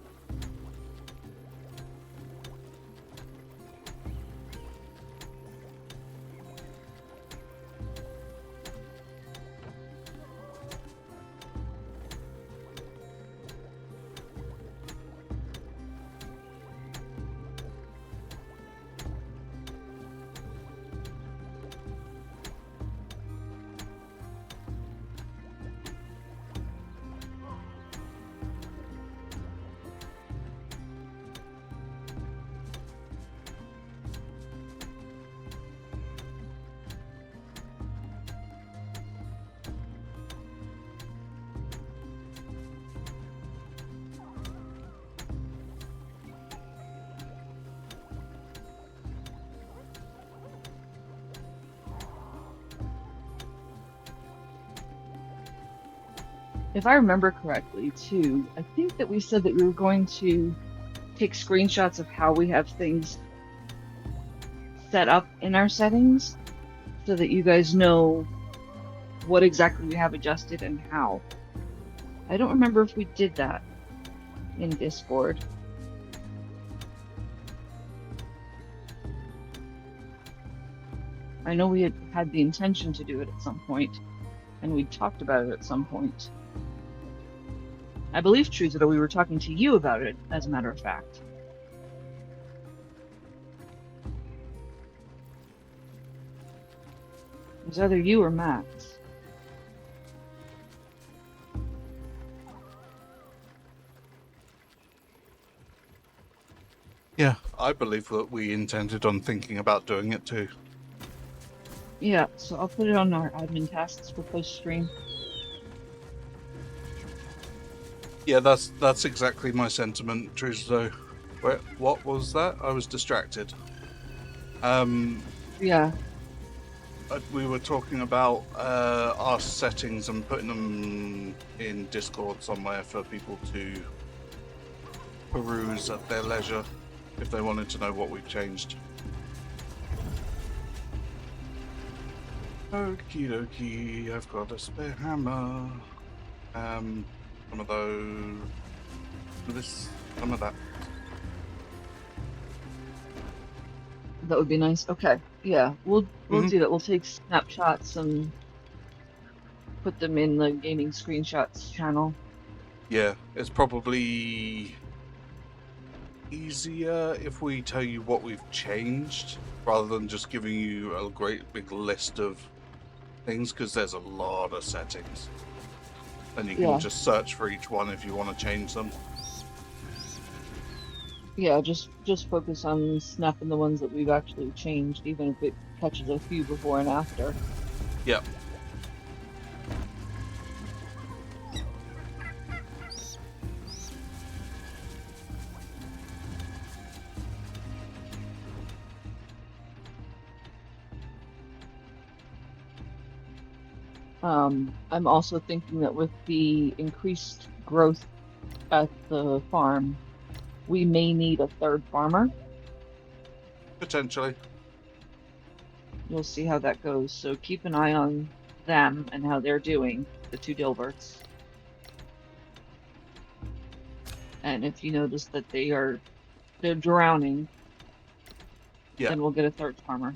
If I remember correctly, too, I think that we said that we were going to take screenshots of how we have things set up in our settings so that you guys know what exactly we have adjusted and how. I don't remember if we did that in Discord. I know we had the intention to do it at some point, and we talked about it at some point. I believe, Truza, we were talking to you about it, as a matter of fact. It was either you or Max. Yeah, I believe that we intended on thinking about doing it too. Yeah, so I'll put it on our admin tasks for post-stream. Yeah, that's exactly my sentiment, Truzo. What was that? I was distracted. Yeah. We were talking about our settings and putting them in Discord somewhere for people to peruse at their leisure if they wanted to know what we've changed. Okie dokie, I've got a spare hammer. Some of those. This, some of that. That would be nice. Okay. Yeah, we'll Mhm. do that. We'll take snapshots and put them in the gaming screenshots channel. Yeah, it's probably easier if we tell you what we've changed rather than just giving you a great big list of things, because there's a lot of settings. And you can Yeah. just search for each one if you want to change them. Yeah, just focus on snapping the ones that we've actually changed, even if it catches a few before and after. Yep. I'm also thinking that with the increased growth at the farm, we may need a third farmer. Potentially. We'll see how that goes. So keep an eye on them and how they're doing, the two Dilberts. And if you notice that they're drowning, Yeah. then we'll get a third farmer.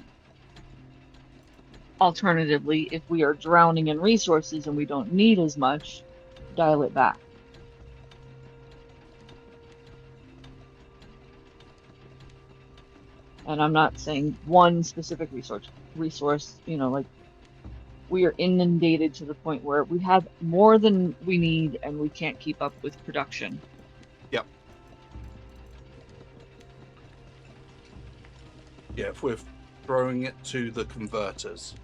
Alternatively, if we are drowning in resources and we don't need as much, dial it back. And I'm not saying one specific resource, you know, like we are inundated to the point where we have more than we need and we can't keep up with production. Yep. Yeah, if we're throwing it to the converters.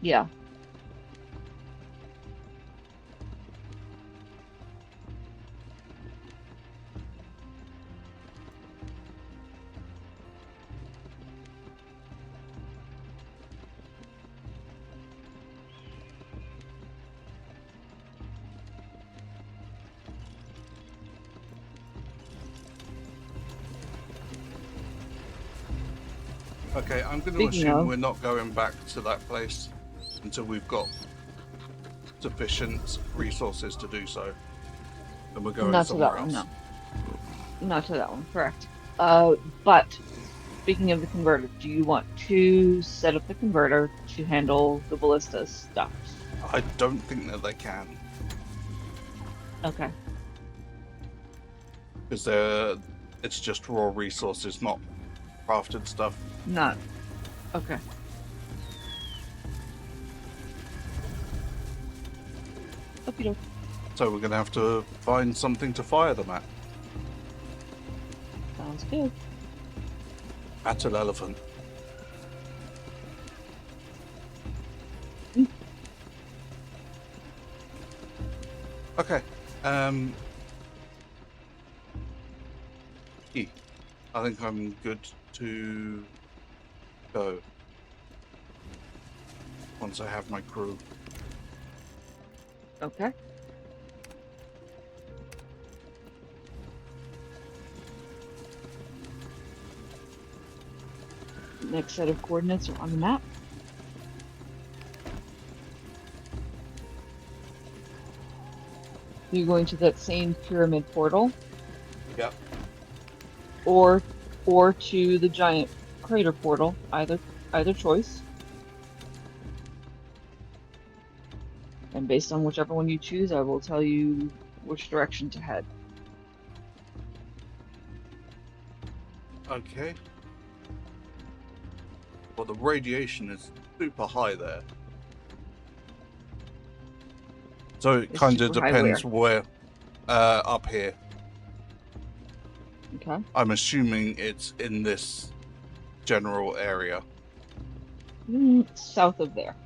Yeah. Okay, I'm going to Speaking assume of, we're not going back to that place until we've got sufficient resources to do so. And we're going not to that somewhere one, else. no. Not to that one, correct. But speaking of the converter, do you want to set up the converter to handle the ballista stuff? I don't think that they can, Okay. because it's just raw resources, not crafted stuff. Not. Okay. Okie doke. So we're going to have to find something to fire them at. Sounds good. Battle elephant. Mm. Okay. I think I'm good to go once I have my crew. Okay. Next set of coordinates are on the map. You're going to that same pyramid portal, Yep. or to the giant crater portal, either choice. And based on whichever one you choose, I will tell you which direction to head. Okay. Well, the radiation is super high there. So it It's kind of super high where? depends where, up here. Okay. I'm assuming it's in this general area. South of there.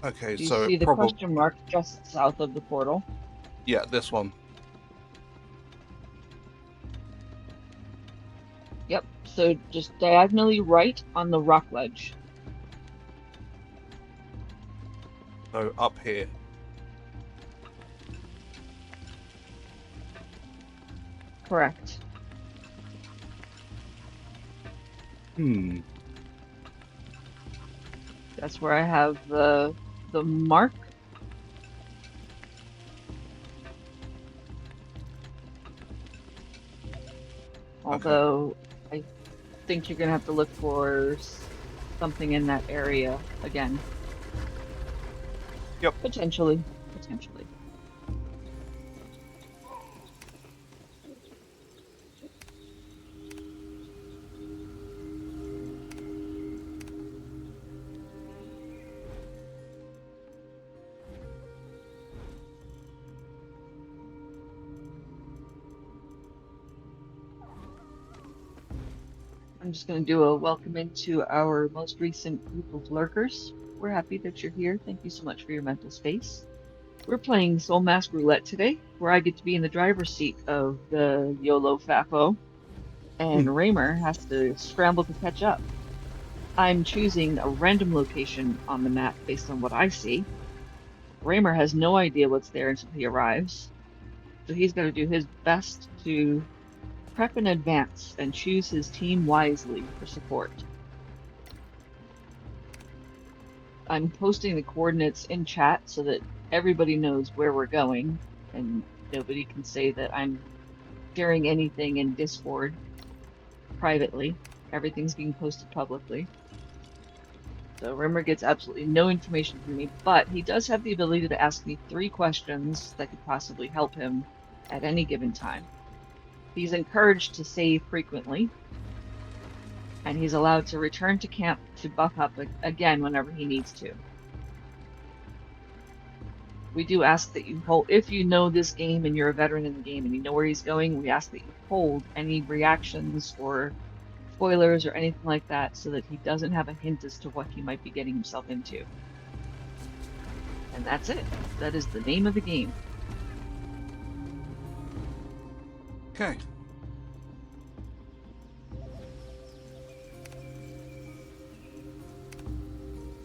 Okay, Do you so see it the probably, question mark just south of the portal? yeah, this one. Yep. So just diagonally right on the rock ledge. So up here. Correct. That's where I have the mark. Although I think you're gonna have to look for something in that area again. Yep. Potentially. Potentially. I'm just going to do a welcome into our most recent group of lurkers. We're happy that you're here. Thank you so much for your mental space. We're playing Soulmask Roulette today, where I get to be in the driver's seat of the YOLO FAFO, and Raymer has to scramble to catch up. I'm choosing a random location on the map based on what I see. Raymer has no idea what's there until he arrives, so he's got to do his best to prep in advance and choose his team wisely for support. I'm posting the coordinates in chat so that everybody knows where we're going, and nobody can say that I'm sharing anything in Discord privately. Everything's being posted publicly. So Rimmer gets absolutely no information from me, but he does have the ability to ask me 3 questions that could possibly help him at any given time. He's encouraged to save frequently, and he's allowed to return to camp to buff up again whenever he needs to. We do ask that you hold, if you know this game and you're a veteran in the game and you know where he's going, we ask that you hold any reactions or spoilers or anything like that so that he doesn't have a hint as to what he might be getting himself into. And that's it. That is the name of the game. Okay.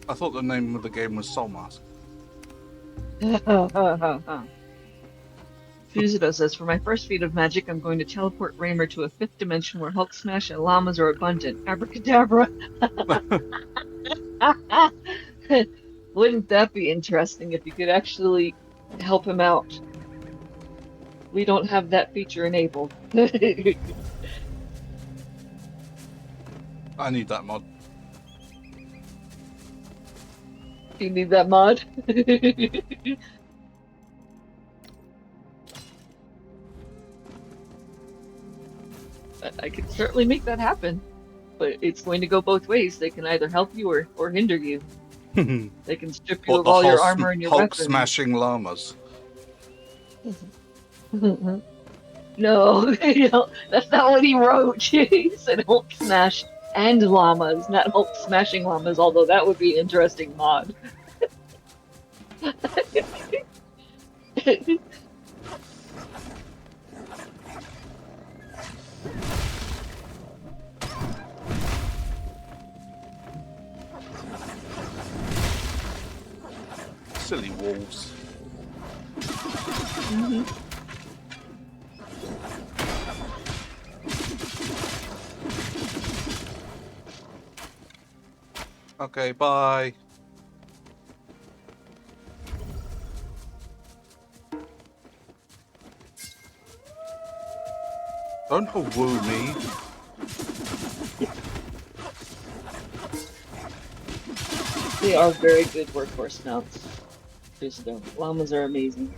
I thought the name of the game was Soulmask. Fusito says, for my first feat of magic, I'm going to teleport Raymer to a 5th dimension where Hulk Smash and llamas are abundant. Abracadabra. Wouldn't that be interesting if you could actually help him out? We don't have that feature enabled. I need that mod. Do you need that mod? I can certainly make that happen, but it's going to go both ways. They can either help you or hinder you. They can strip you of all your armor and your Hulk weapons. smashing llamas. No, that's not what he wrote. He said Hulk smash and llamas, not Hulk smashing llamas, although that would be an interesting mod. Silly wolves. Okay, bye. Don't woo me. They are very good workhorse mounts. Llamas are amazing.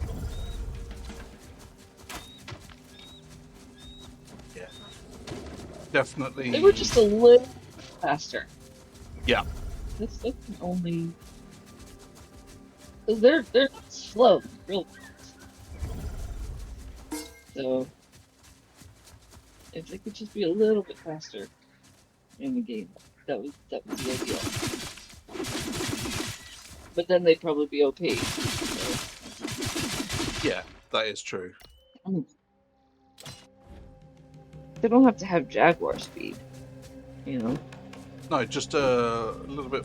Yeah. Definitely. They were just a little faster. Yeah. That's the only. Because they're slow, real fast. So if they could just be a little bit faster in the game, that was the ideal. But then they'd probably be OP. So. Yeah, that is true. They don't have to have Jaguar speed, you know? No, just a little bit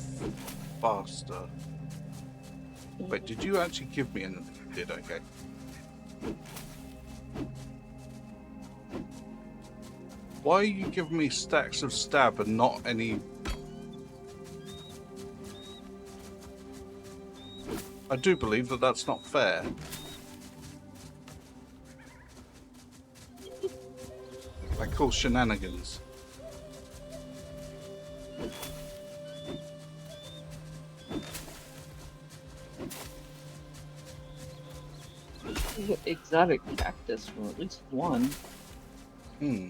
faster. Wait, did you actually give me anything? You did, okay. Why are you giving me stacks of stab and not any... I do believe that that's not fair. I call shenanigans. You get exotic cactus for at least one. Hmm.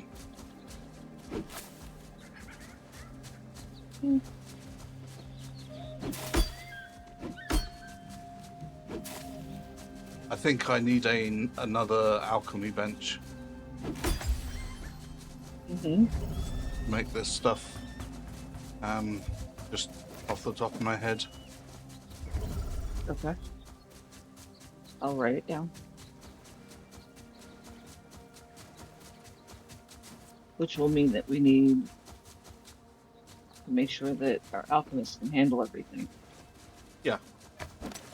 Hmm. I think I need another alchemy bench. Mm-hmm. Make this stuff. Just off the top of my head. Okay. I'll write it down. Which will mean that we need to make sure that our alchemist can handle everything. Yeah.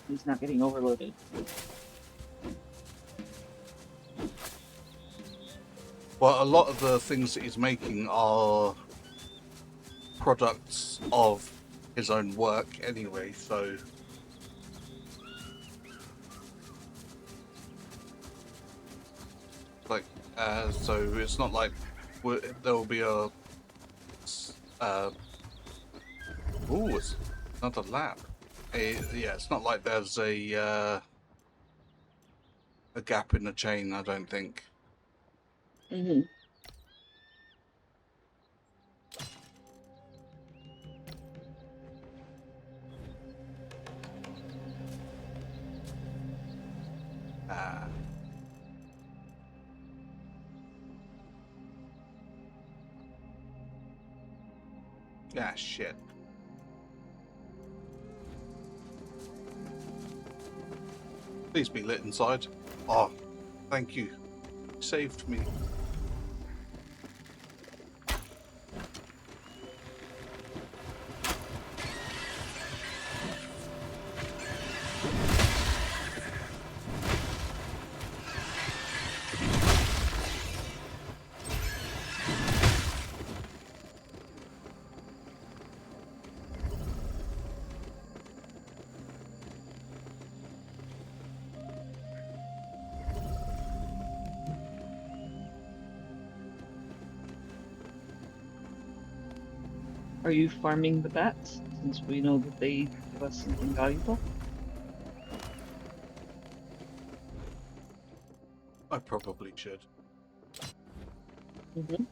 He's not getting overloaded. Well, a lot of the things that he's making are products of his own work anyway, so... Like, so it's not like there will be a... ooh, it's another lab. Yeah, it's not like there's a gap in the chain, I don't think. Mm-hmm. Ah. Ah, shit. Please be lit inside. Oh, thank you. You saved me. Are you farming the bats, since we know that they give us something valuable? I probably should. Mm-hmm.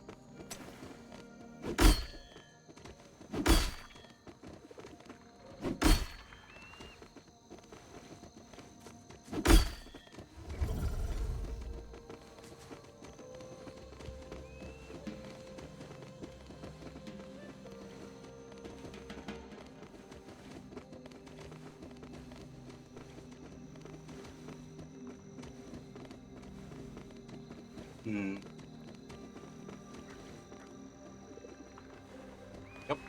Hmm. Yep.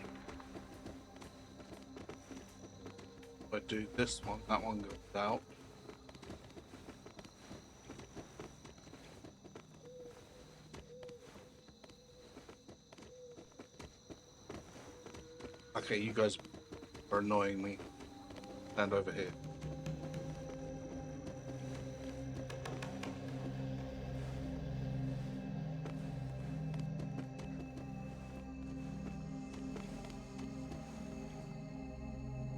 If I do this one, that one goes out. Okay, you guys are annoying me. Stand over here.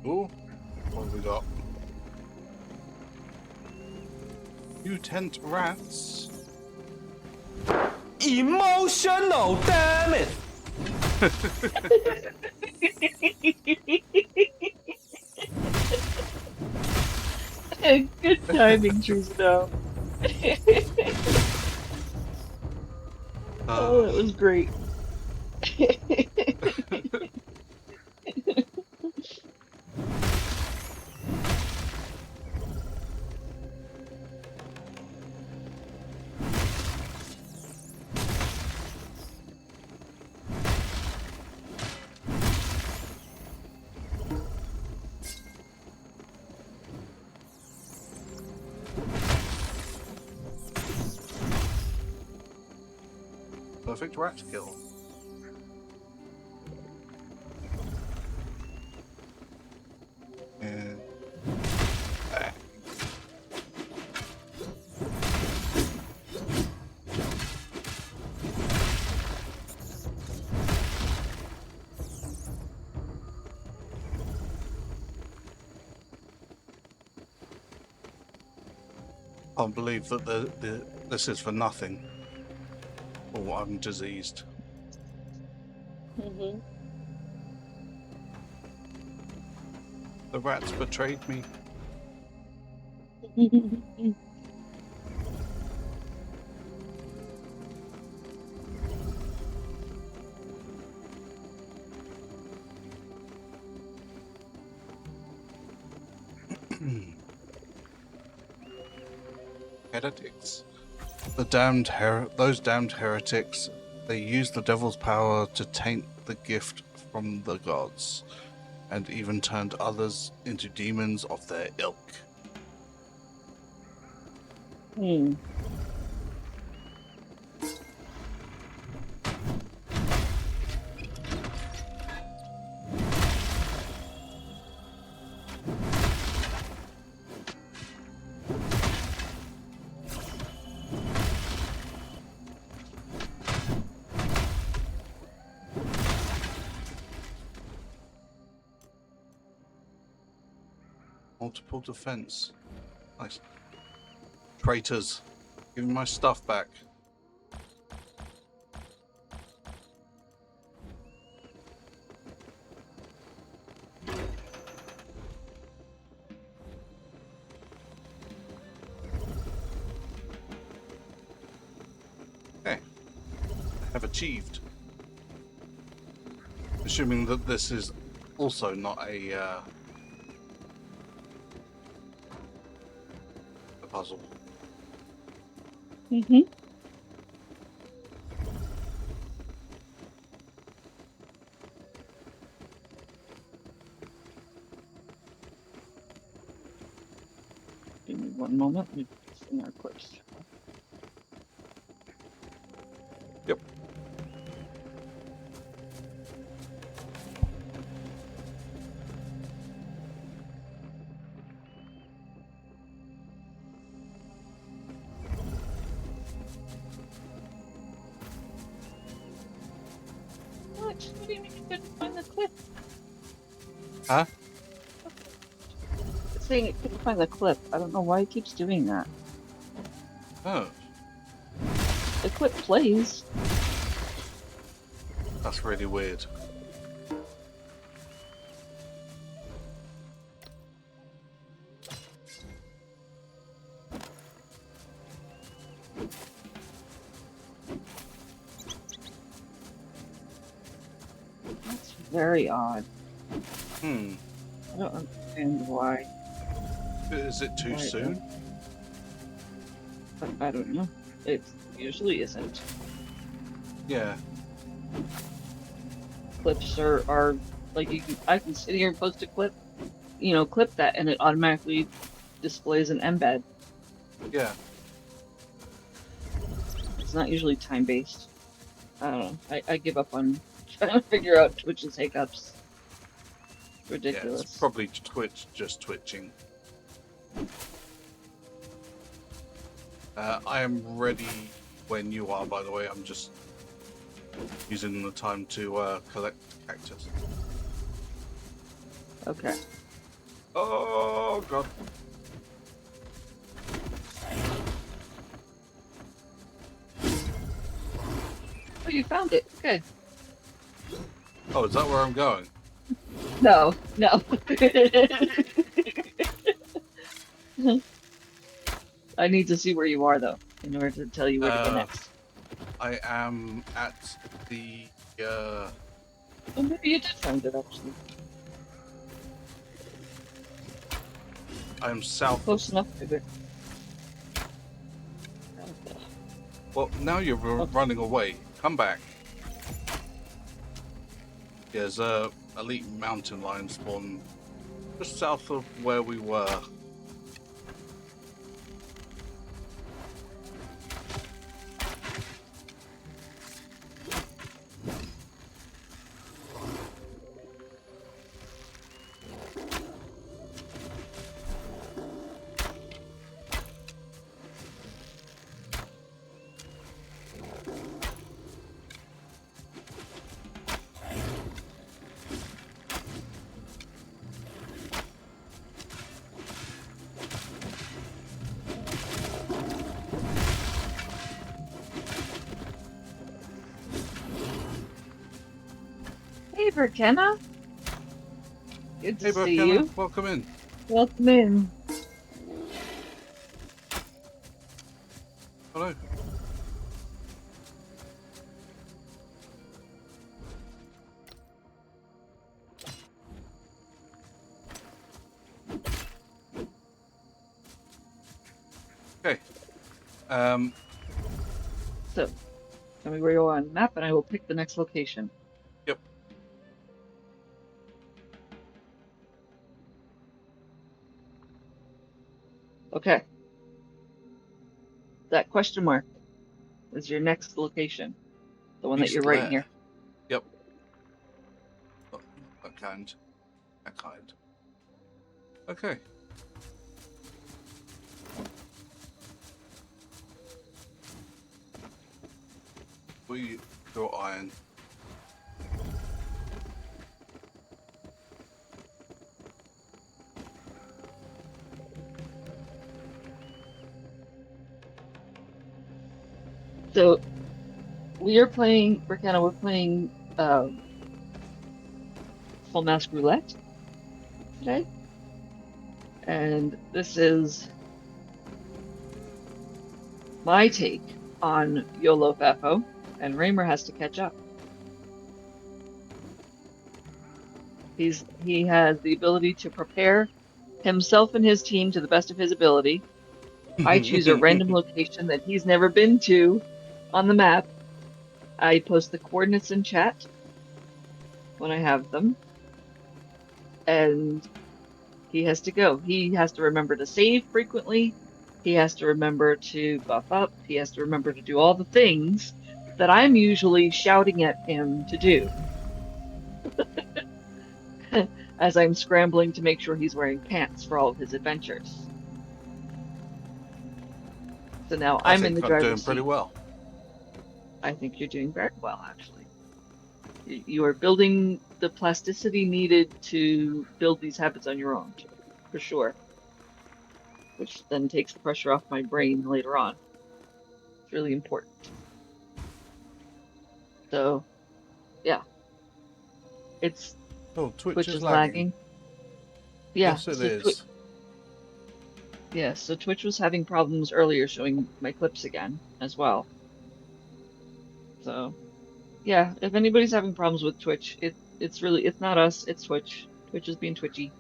Ooh, what have we got? Mutant rats. Emotional, damn it! Good timing, Truesdale. Oh, that was great. Perfect rat kill. And I can't believe that this is for nothing. Oh, I'm diseased. Mm-hmm. The rats betrayed me. Heretics. Those damned heretics, they used the devil's power to taint the gift from the gods, and even turned others into demons of their ilk. Hmm. Multiple defense. Nice. Traitors, give me my stuff back. Okay, I have achieved. Assuming that this is also not a puzzle. Mm-hmm. Give me one moment. Let me put this in our clips. Yep. What do you mean you couldn't find the clip? Huh? It's saying it couldn't find the clip. I don't know why it keeps doing that. Oh, The clip plays. that's really weird. That's very odd. Hmm. I don't understand why. Is it too Right, soon? But I don't know. It usually isn't. Yeah. Clips are like I can sit here and post a clip, clip that, and it automatically displays an embed. Yeah. It's not usually time based. I don't know. I give up on trying to figure out Twitch's hiccups. Yeah, Ridiculous. it's probably Twitch just twitching. I am ready when you are, by the way. I'm just using the time to collect cactus. Okay. Oh, God. Oh, you found it. Okay. Oh, is that where I'm going? No. I need to see where you are, though, in order to tell you where to go next. I am at the... Oh, maybe you did find it, actually. I'm south. Close enough, maybe. Well, now you're running away. Come back. There's a elite mountain lion spawn just south of where we were. Verkenna. Good to Hey, see Burkenna, you. welcome in. Welcome in. Hello. Okay. So, tell me where you are on the map, and I will pick the next location. Yep. Okay. That question mark is your next location. The one that you're East right Lair. here. Yep. Oh, that kind. That kind. Okay. We got iron. So, we are playing, Verkenna, we're playing Soulmask Roulette today. And this is my take on YOLO FAFO, and Raymer has to catch up. He has the ability to prepare himself and his team to the best of his ability. I choose a random location that he's never been to on the map. I post the coordinates in chat when I have them, and he has to go. He has to remember to save frequently. He has to remember to buff up. He has to remember to do all the things that I'm usually shouting at him to do as I'm scrambling to make sure he's wearing pants for all of his adventures. So now I I'm in the think I'm doing driver's pretty seat. well. I think you're doing very well, actually. You are building the plasticity needed to build these habits on your own, for sure. Which then takes the pressure off my brain later on. It's really important. So, yeah, it's Oh, Twitch Twitch is is lagging. lagging. Yeah, Yes, it so is. Twitch was having problems earlier showing my clips again as well. So, yeah, if anybody's having problems with Twitch, it's not us, it's Twitch. Twitch is being twitchy.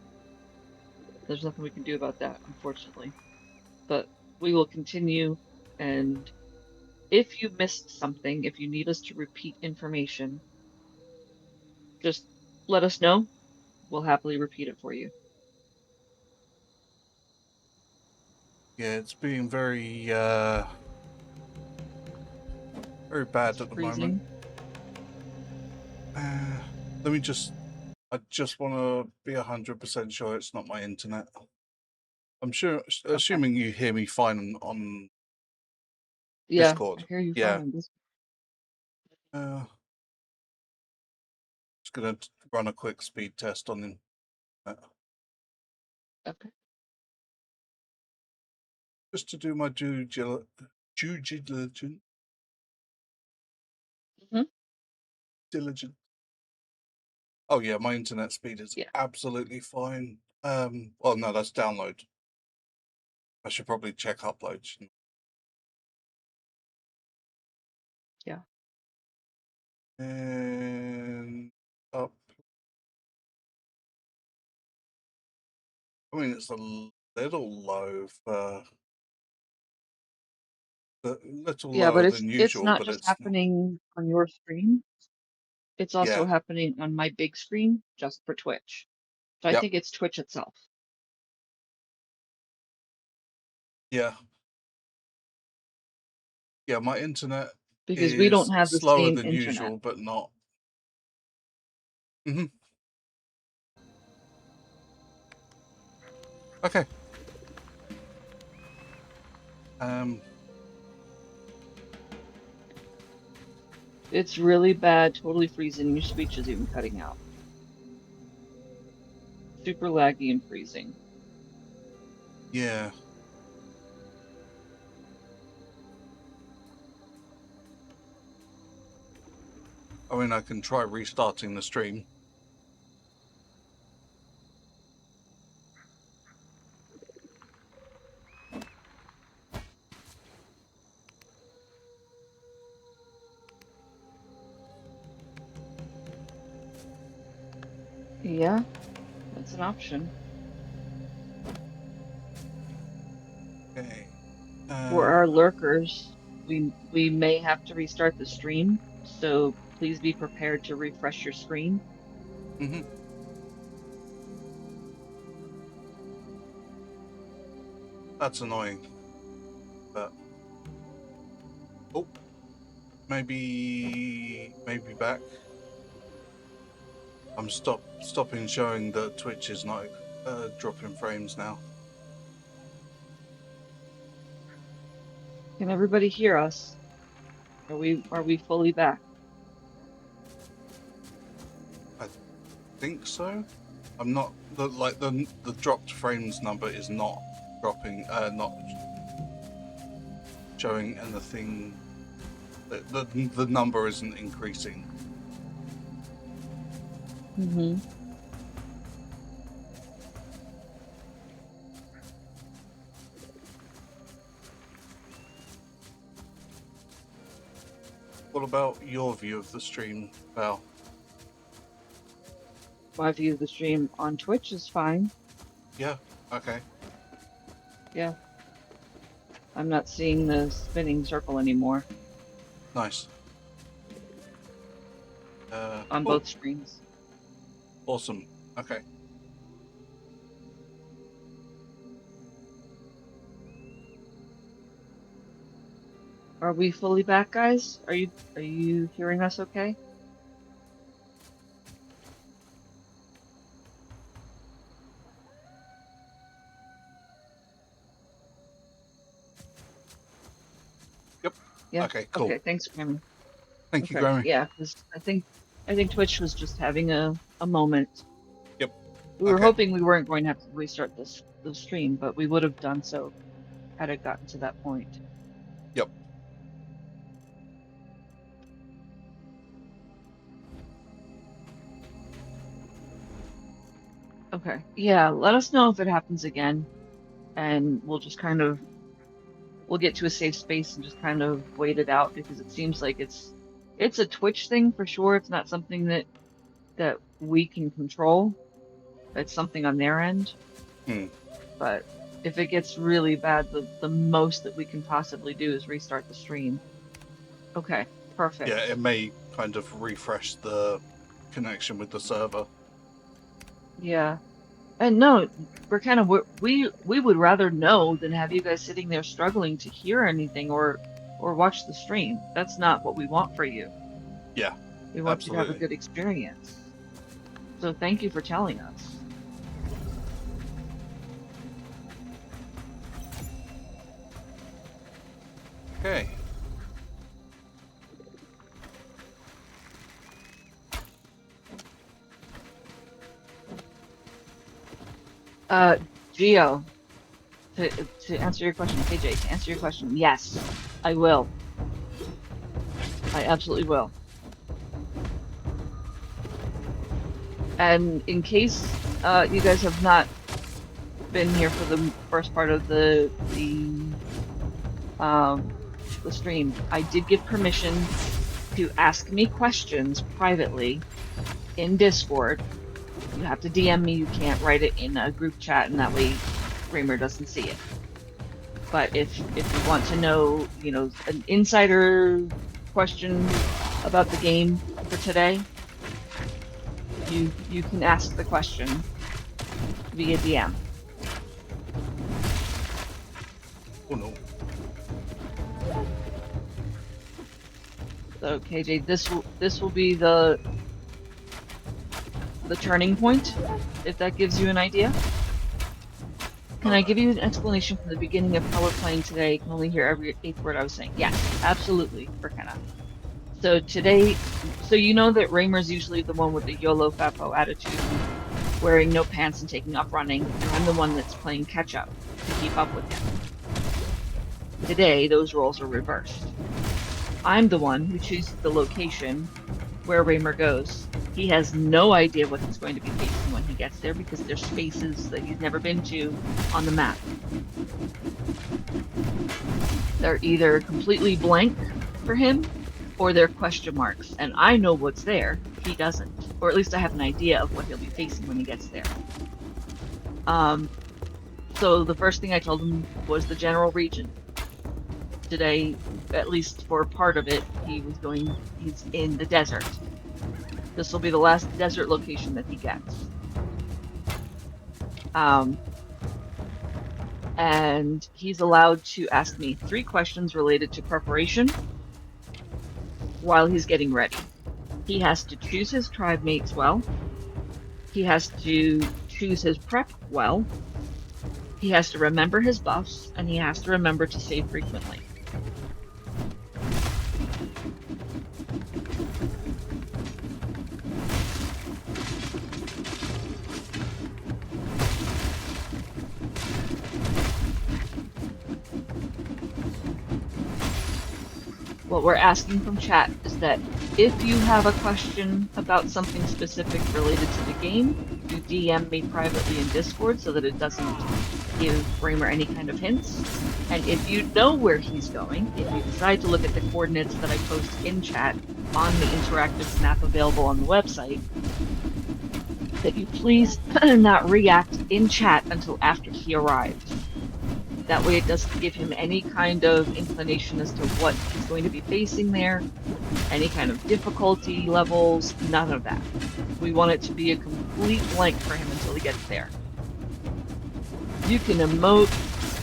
There's nothing we can do about that, unfortunately. But we will continue, and if you missed something, if you need us to repeat information, just let us know. We'll happily repeat it for you. Yeah, it's being very bad It's at the moment. freezing. Let me just. I just want to be 100% sure it's not my internet. I'm sure, Okay. assuming you hear me fine on Yeah, Discord. I hear you Yeah. fine. Just gonna run a quick speed test on him. Okay. Just to do my due diligence. hmm Diligent. Oh yeah, my internet speed is Yeah. absolutely fine. Well, no, that's download. I should probably check upload. Yeah. And up. I mean, it's a little low for a little Yeah, but lower it's than it's usual, not but just it's not. happening on your screen. It's also Yeah. happening on my big screen just for Twitch. So I Yep. think it's Twitch itself. Yeah. Yeah. My internet Because we is don't have the slower same than internet. usual, but not. Mm-hmm. Okay. It's really bad, totally freezing. Your speech is even cutting out. Super laggy and freezing. Yeah. I mean, I can try restarting the stream. Yeah, that's an option. Okay. For our lurkers, we may have to restart the stream, so please be prepared to refresh your screen. Mm-hmm. That's annoying. But oh, maybe back. I'm stopping showing that Twitch is not dropping frames now. Can everybody hear us? Are we fully back? I think so. I'm not the dropped frames number is not dropping. Not showing anything. The number isn't increasing. Mm-hmm. What about your view of the stream, Val? My view of the stream on Twitch is fine. Yeah. Okay. Yeah. I'm not seeing the spinning circle anymore Nice. on Oh, both screens. awesome. Okay. Are we fully back, guys? Are you hearing us okay? Yep. Yeah. Okay. Cool. Okay. Thanks, Grammy. Thank you, Okay. Grammy. Yeah, because I think Twitch was just having a moment. Yep. We were Okay. hoping we weren't going to have to restart the stream, but we would have done so had it gotten to that point. Yep. Okay. Yeah, let us know if it happens again, and we'll just kind of we'll get to a safe space and just kind of wait it out because it seems like it's a Twitch thing for sure. It's not something that we can control. It's something on their end. But if it gets really bad, the most that we can possibly do is restart the stream. Okay, perfect. Yeah, it may kind of refresh the connection with the server. Yeah. And no, we're kind of we would rather know than have you guys sitting there struggling to hear anything or watch the stream. That's not what we want for you. Yeah. We want you to have a Absolutely. good experience. So thank you for telling us. Okay. Geo, to answer your question, KJ, to answer your question, yes, I will. I absolutely will. And in case you guys have not been here for the first part of the stream, I did give permission to ask me questions privately in Discord. You have to DM me, you can't write it in a group chat, and that way Raymer doesn't see it. But if you want to know, you know, an insider question about the game for today, you can ask the question via DM. Oh no. So KJ, this will be the turning point, if that gives you an idea. Can I give you an explanation from the beginning of how we're playing today? You can only hear every 8th word I was saying. Yes, absolutely, Burkina. So today, so you know that Raymer's usually the one with the YOLO FAPO attitude, wearing no pants and taking off running, and I'm the one that's playing catch up to keep up with him. Today, those roles are reversed. I'm the one who chooses the location where Raymer goes. He has no idea what he's going to be facing when he gets there because there's spaces that he's never been to on the map. They're either completely blank for him or they're question marks, and I know what's there. he doesn't. Or at least I have an idea of what he'll be facing when he gets there. So the first thing I told him was the general region. Today, at least for part of it, he's in the desert. This will be the last desert location that he gets. And he's allowed to ask me 3 questions related to preparation while he's getting ready. He has to choose his tribe mates well. He has to choose his prep well. He has to remember his buffs, and he has to remember to save frequently. What we're asking from chat is that if you have a question about something specific related to the game, you DM me privately in Discord so that it doesn't give Bramer any kind of hints. And if you know where he's going, if you decide to look at the coordinates that I post in chat on the interactive map available on the website, that you please not react in chat until after he arrives. That way it doesn't give him any kind of inclination as to what he's going to be facing there, any kind of difficulty levels, none of that. We want it to be a complete blank for him until he gets there. You can emote,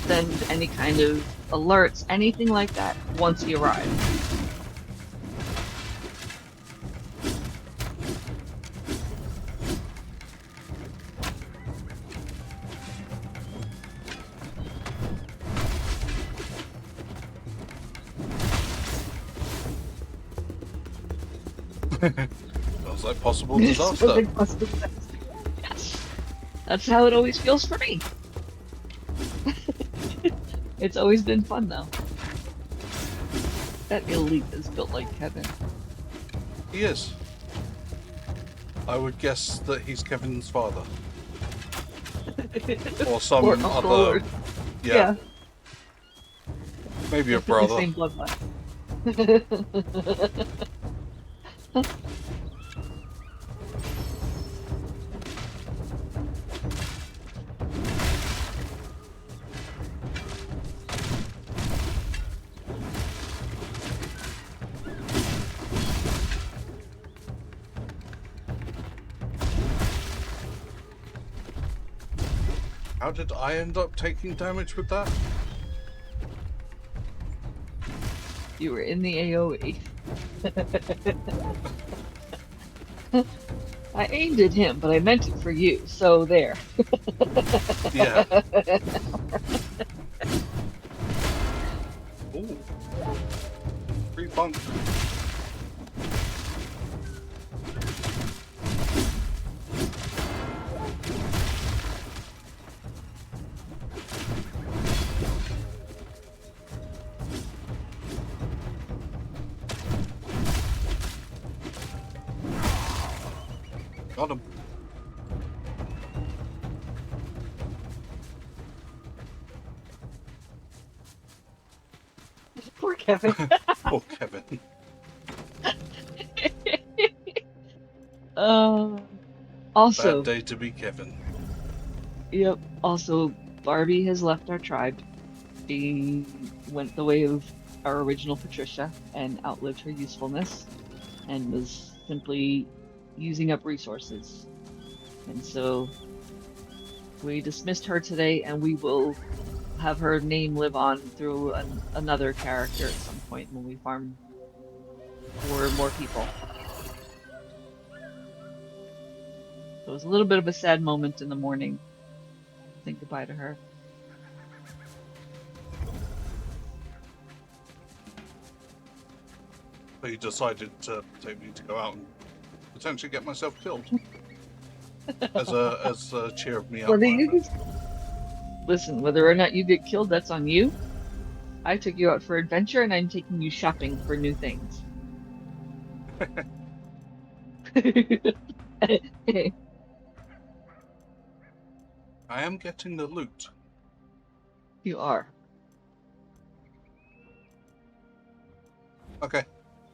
send any kind of alerts, anything like that once he arrives. Sounds like possible disaster. Yes. That's how it always feels for me. It's always been fun, though. That elite is built like Kevin. He is. I would guess that he's Kevin's father. Or some Or other... Yeah. Maybe a brother. The same bloodline. How did I end up taking damage with that? You were in the AoE. I aimed at him, but I meant it for you, so there. Yeah. Ooh. Free funk. Got him. Poor Kevin. Poor Kevin. Also, Bad day to be Kevin. yep. Also, Barbie has left our tribe. She went the way of our original Patricia and outlived her usefulness, and was simply using up resources. And so we dismissed her today, and we will have her name live on through another character at some point when we farm for more people. So it was a little bit of a sad moment in the morning. Saying goodbye to her. But he decided to take me to go out and potentially get myself killed. as a cheer of me up. Whether you listen, whether or not you get killed, that's on you. I took you out for adventure, and I'm taking you shopping for new things. I am getting the loot. You are. Okay.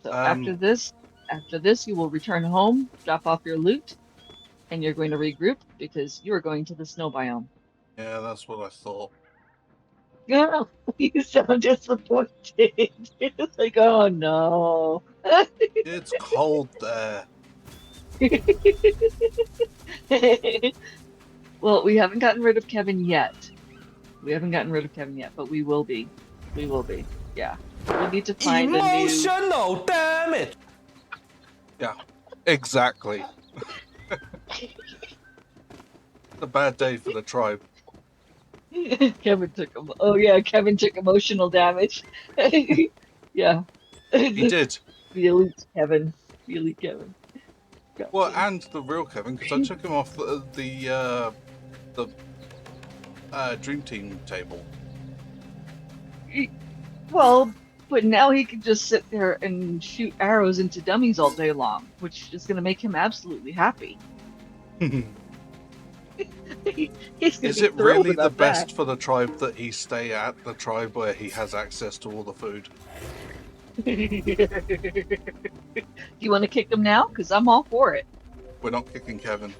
So after this, after this, you will return home, drop off your loot, and you're going to regroup because you are going to the snow biome. Yeah, that's what I thought. Yeah, you sound disappointed. It's like, oh no. It's cold there. Well, we haven't gotten rid of Kevin yet. We haven't gotten rid of Kevin yet, but we will be. We will be. Yeah. We need to find a new. Emotional, damn it! Yeah, exactly. A bad day for the tribe. Kevin took oh yeah, Kevin took emotional damage. Yeah. He The, did. the elite Kevin. The elite Kevin. Well, Gotcha. and the real Kevin, because I took him off the Dream Team table. Well, but now he can just sit there and shoot arrows into dummies all day long, which is going to make him absolutely happy. He's going Is to be it thrilled really the about that. best for the tribe that he stay at the tribe where he has access to all the food? Do you want to kick him now? Because I'm all for it. We're not kicking Kevin.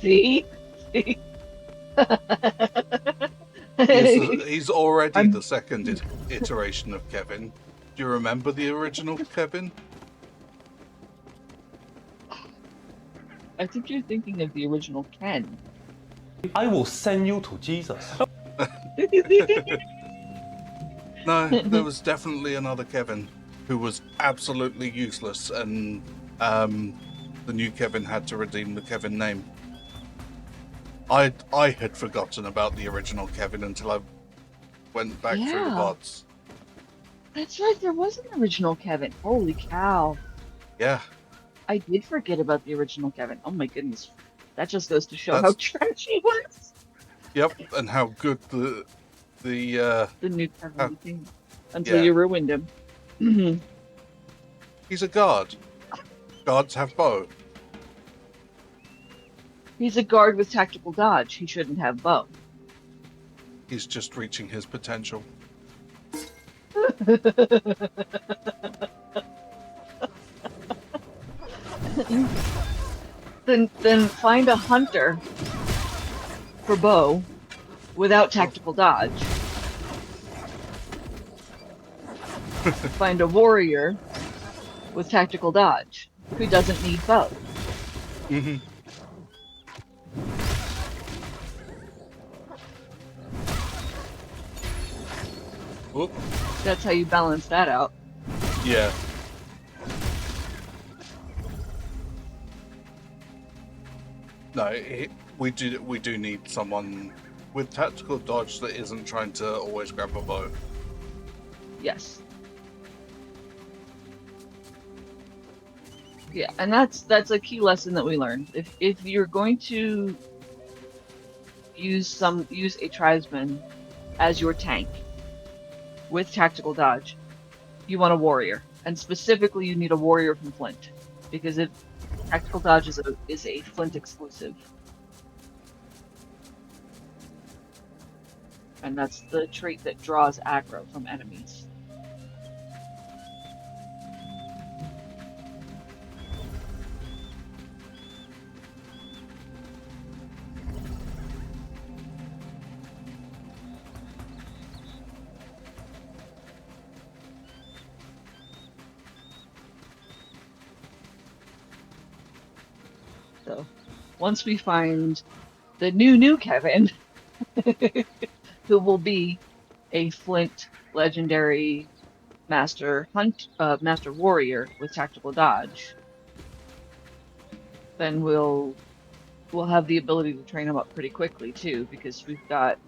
See? See? He's already I'm- the second iteration of Kevin. Do you remember the original Kevin? I think you're thinking of the original Ken. I will send you to Jesus. No, there was definitely another Kevin who was absolutely useless, and the new Kevin had to redeem the Kevin name. I had forgotten about the original Kevin until I went back through the Yeah. pods. That's right, there was an original Kevin. Holy cow. Yeah, I did forget about the original Kevin. Oh my goodness. That just goes to show how That's- trash he was. yep, and how good the The new Kevin became until yeah. you ruined him. he's a guard. Guards have bow. He's a guard with tactical dodge. He shouldn't have bow. He's just reaching his potential. Then find a hunter for bow without tactical dodge. Find a warrior with tactical dodge who doesn't need bow. Mm-hmm. Whoop. That's how you balance that out. Yeah. No, we do need someone with tactical dodge that isn't trying to always grab a bow. Yes. Yeah, and that's a key lesson that we learned. If you're going to use a tribesman as your tank with tactical dodge, you want a warrior, and specifically you need a warrior from Flint, because tactical dodge is a Flint exclusive, and that's the trait that draws aggro from enemies. So, once we find the new Kevin, who will be a Flint legendary master warrior with tactical dodge, then we'll have the ability to train him up pretty quickly too, because we've got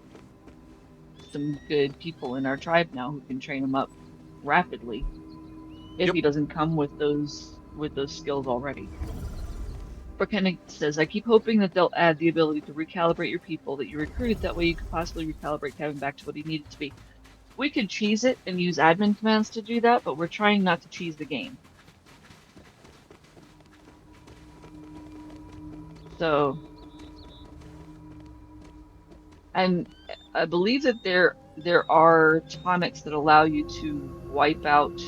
some good people in our tribe now who can train him up rapidly if Yep. he doesn't come with those skills already. Brookennick says, I keep hoping that they'll add the ability to recalibrate your people that you recruit. That way you could possibly recalibrate Kevin back to what he needed to be. We could cheese it and use admin commands to do that, but we're trying not to cheese the game. So, and I believe that there are tonics that allow you to wipe out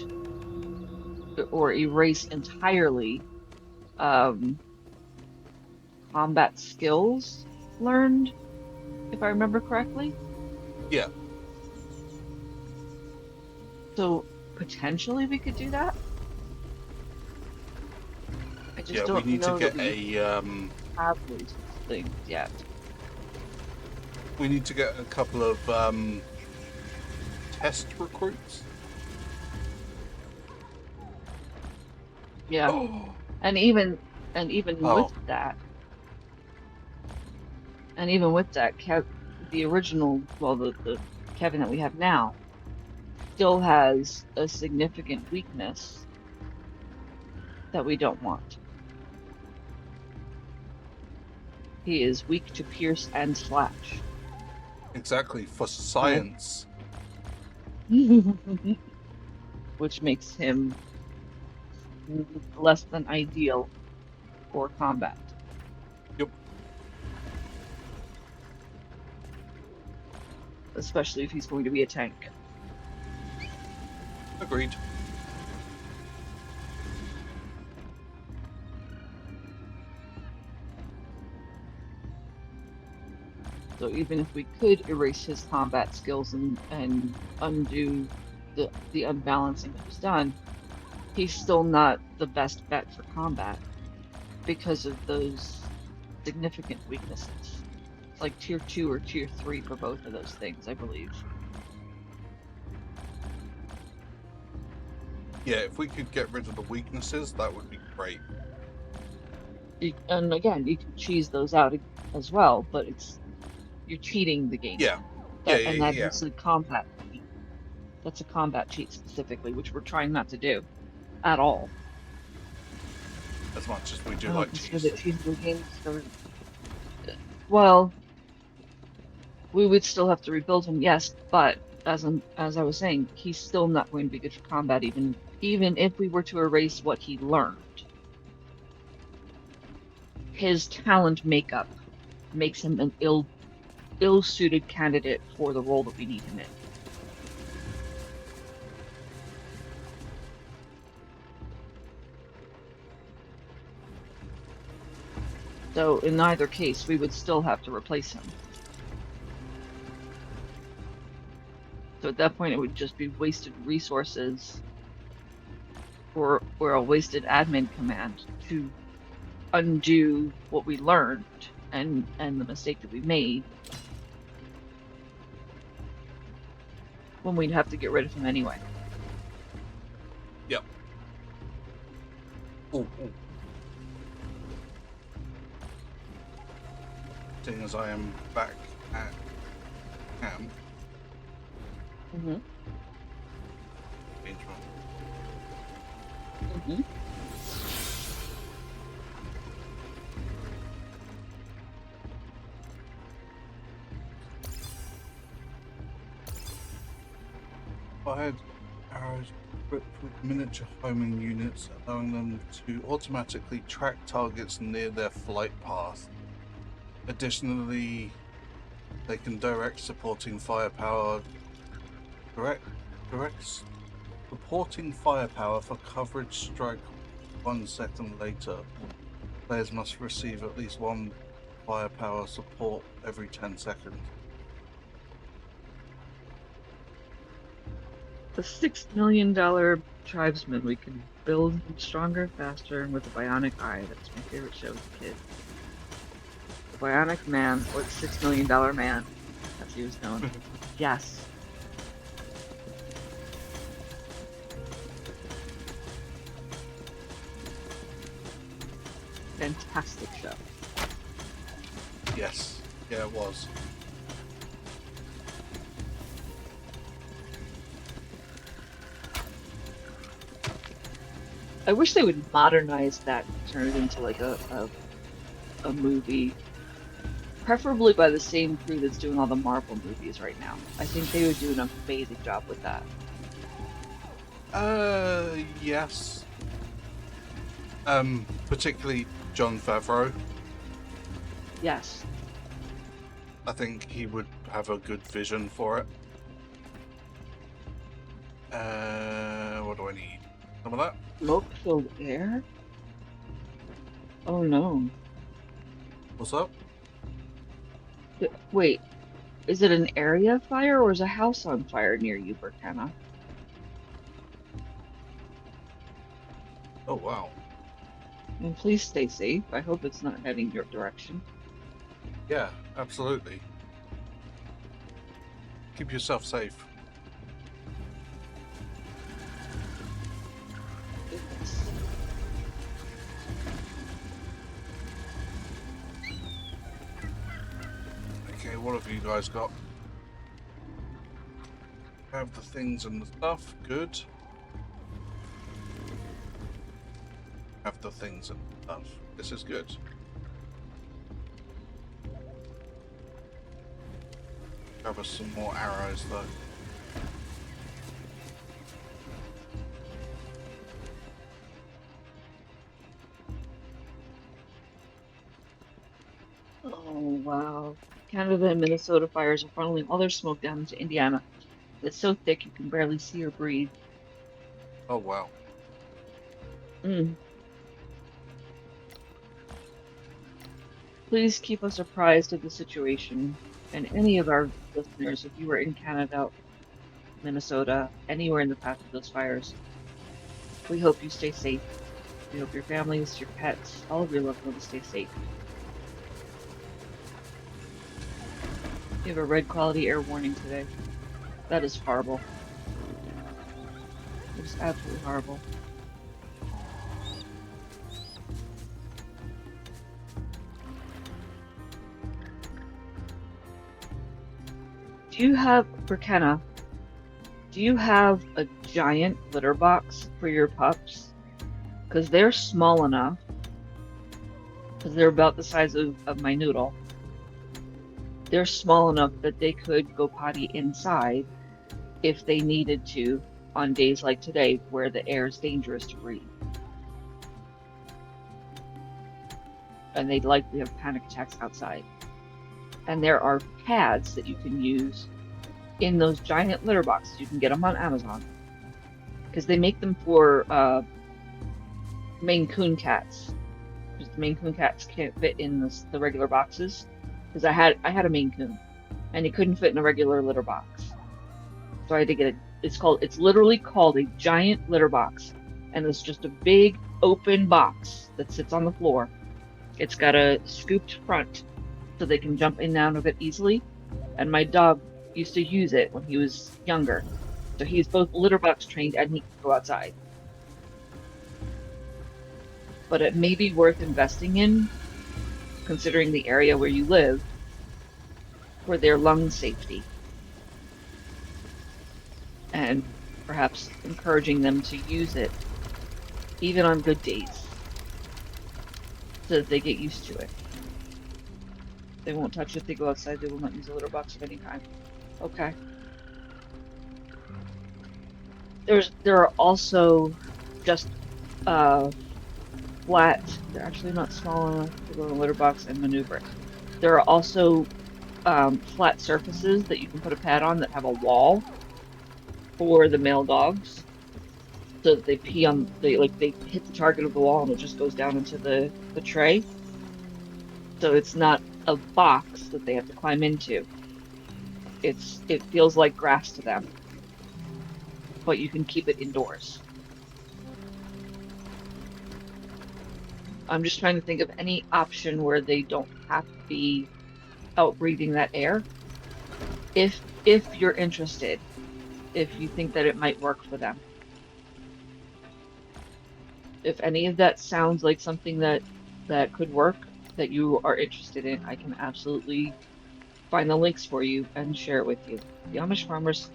or erase entirely combat skills learned, if I remember correctly. Yeah, So potentially we could do that. I just yeah. We don't need to know that get we a have those things yet. we need to get a couple of test recruits. Yeah. Oh, And even with that, the original, well, the Kevin that we have now still has a significant weakness that we don't want. He is weak to pierce and slash. exactly, for Right? science. Which makes him less than ideal for combat, Yep, especially if he's going to be a tank. agreed. So even if we could erase his combat skills and undo the unbalancing that was done, he's still not the best bet for combat because of those significant weaknesses. It's like tier 2 or tier 3 for both of those things, I believe. Yeah, if we could get rid of the weaknesses, that would be great. And again, you can cheese those out as well, but you're cheating the game. Yeah, yeah, yeah, And that yeah. is a combat cheat. That's a combat cheat specifically, which we're trying not to do at all. As much as we do I don't like consider cheese. that cheating the game. Well, we would still have to rebuild him, yes, but as I was saying, he's still not going to be good for combat, even if we were to erase what he learned. His talent makeup makes him an ill-suited candidate for the role that we need him in. So in either case, we would still have to replace him. So at that point, it would just be wasted resources or a wasted admin command to undo what we learned and the mistake that we made when we'd have to get rid of him anyway. Yep. Ooh. Seeing as I am back at camp. Mm-hmm. Mm-hmm. Fired arrows equipped with miniature homing units, allowing them to automatically track targets near their flight path. Additionally, they can direct supporting firepower for coverage strike 1 second later. Players must receive at least one firepower support every 10 seconds. The $6 million tribesman, we can build him stronger, faster, and with a bionic eye. That's my favorite show as a kid. The Bionic Man, or the $6 million man, as he was known. Yes. Fantastic show. Yes, yeah, it was. I wish they would modernize that and turn it into like a movie, preferably by the same crew that's doing all the Marvel movies right now. I think they would do an amazing job with that. Yes. Particularly Jon Favreau. Yes. I think he would have a good vision for it. What do I need? Some of that. Smoke-filled air? Oh no. What's up? Wait, is it an area fire or is a house on fire near you, Burkana? Oh wow. And please stay safe. I hope it's not heading your direction. Yeah, absolutely. Keep yourself safe. Goodness. Okay, what have you guys got? Have the things and the stuff. Good. Have the things and stuff. This is good. Grab us some more arrows though. Oh, wow. Canada and Minnesota fires are funneling all their smoke down into Indiana. It's so thick you can barely see or breathe. Oh wow. Mm. Please keep us apprised of the situation. And any of our listeners, if you were in Canada, Minnesota, anywhere in the path of those fires, we hope you stay safe. We hope your families, your pets, all of your loved ones stay safe. You have a red quality air warning today. That is horrible. It is absolutely horrible. Do you have, Burkena, do you have a giant litter box for your pups? Because they're small enough, because they're about the size of my noodle. They're small enough that they could go potty inside if they needed to on days like today where the air is dangerous to breathe. And they'd likely have panic attacks outside. And there are pads that you can use in those giant litter boxes. You can get them on Amazon. Because they make them for Maine Coon cats. Because the Maine Coon cats can't fit in the regular boxes. Because I had a Maine Coon, and he couldn't fit in a regular litter box. So I had to get it. It's literally called a giant litter box, and it's just a big open box that sits on the floor. It's got a scooped front, so they can jump in and out of it easily. And my dog used to use it when he was younger, so he's both litter box trained and he can go outside. But it may be worth investing in, considering the area where you live, for their lung safety. And perhaps encouraging them to use it, even on good days, so that they get used to it. They won't touch it if they go outside. They will not use a litter box of any kind. Okay. There are also just flat. They're actually not small enough to go in a litter box and maneuver it. There are also flat surfaces that you can put a pad on that have a wall for the male dogs, so that they pee on they hit the target of the wall and it just goes down into the tray. So it's not a box that they have to climb into. It feels like grass to them, but you can keep it indoors. I'm just trying to think of any option where they don't have to be out breathing that air. If you're interested, if you think that it might work for them. If any of that sounds like something that could work, that you are interested in, I can absolutely find the links for you and share it with you. The Amish farmers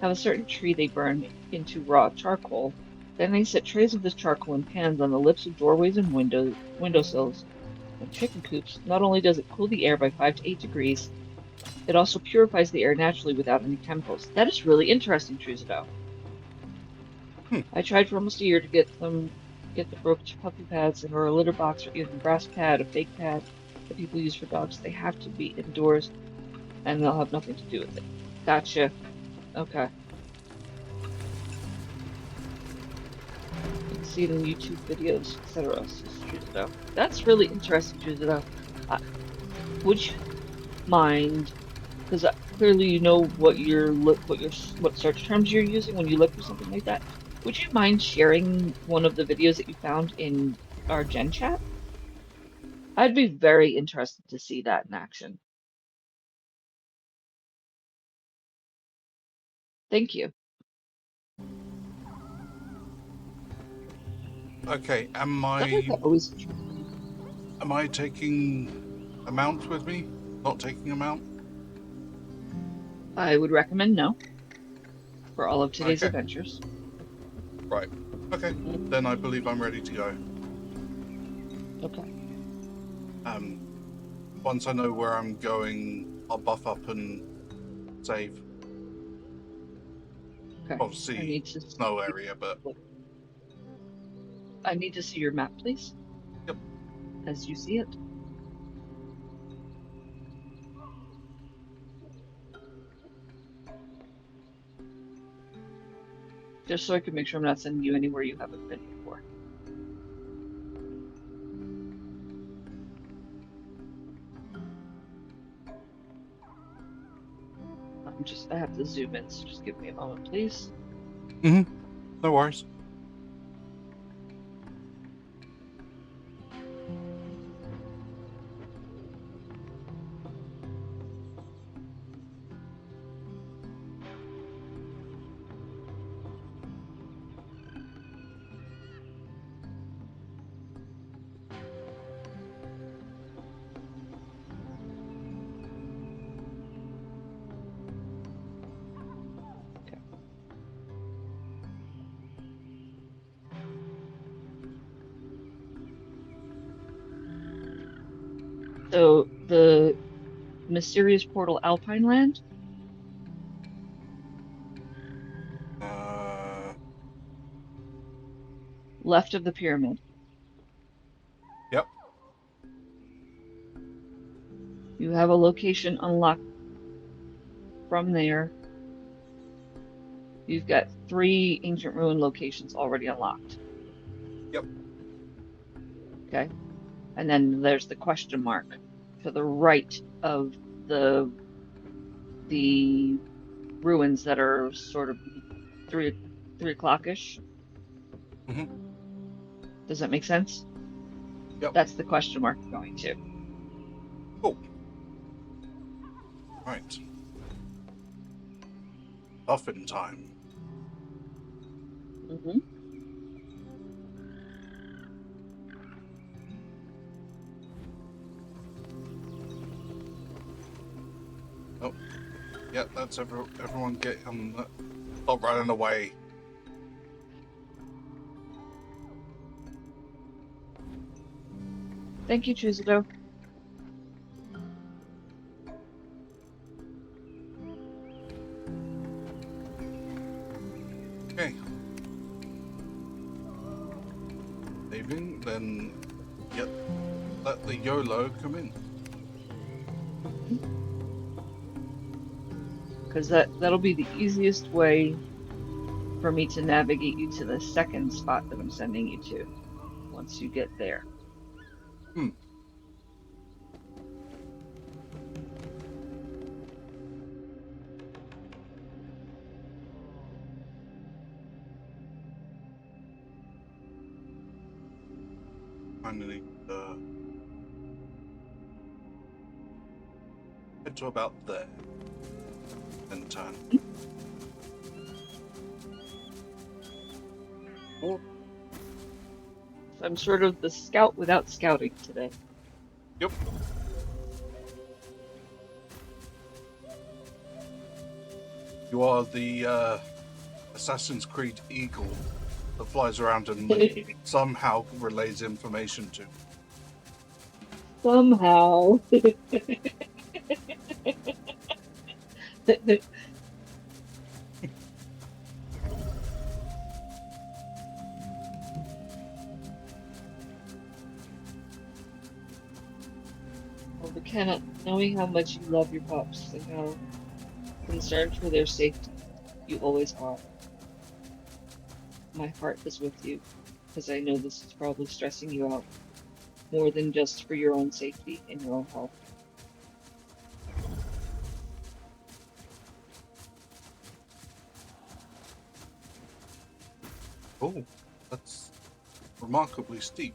have a certain tree they burn into raw charcoal. Then they set trays of this charcoal in pans on the lips of doorways and windowsills and chicken coops. Not only does it cool the air by 5 to 8 degrees, it also purifies the air naturally without any chemicals. That is really interesting, Truzido. I tried for almost a year to get the broke puppy pads or a litter box or even a grass pad, a fake pad that people use for dogs. They have to be indoors and they'll have nothing to do with it. Gotcha. Okay. see it in YouTube videos, etc. says Chuzado. That's really interesting, Chuzado. Would you mind, because clearly you know what what search terms you're using when you look for something like that. Would you mind sharing one of the videos that you found in our Gen chat? I'd be very interested to see that in action. Thank you. Okay, Stuff like that always interests me. am I taking a mount with me? Not taking a mount? I would recommend no for all of today's Okay, adventures. right. Okay, then I believe I'm ready to go. Okay. Once I know where I'm going, I'll buff up and save. Okay. Obviously, snow area, but I need to see your map, please. Yep. As you see it. Just so I can make sure I'm not sending you anywhere you haven't been before. I have to zoom in, so just give me a moment, please. no worries. So the mysterious portal Alpine Land. Left of the pyramid. Yep. You have a location unlocked from there. You've got 3 ancient ruin locations already unlocked. Yep. Okay. And then there's the question mark to the right of the ruins that are sort of 3 o'clock-ish. Does that make sense? Yep. That's the question mark you're going to. Cool. Right. Buffing time. Oh, yeah, that's everyone get on. Stop running away. Thank you, Chuzado. Okay. Leaving, then let the YOLO come in. Because that'll be the easiest way for me to navigate you to the second spot that I'm sending you to once you get there. Finally, head to about there. Then turn. So I'm sort of the scout without scouting today. Yep. You are the Assassin's Creed Eagle that flies around and somehow relays information to. Somehow. Well, McKenna, knowing how much you love your pups and how concerned for their safety you always are, my heart is with you. because I know this is probably stressing you out more than just for your own safety and your own health. Oh, that's remarkably steep.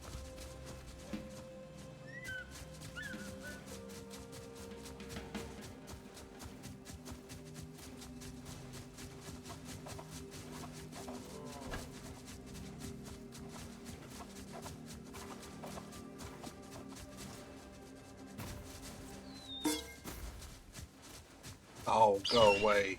Oh, go away.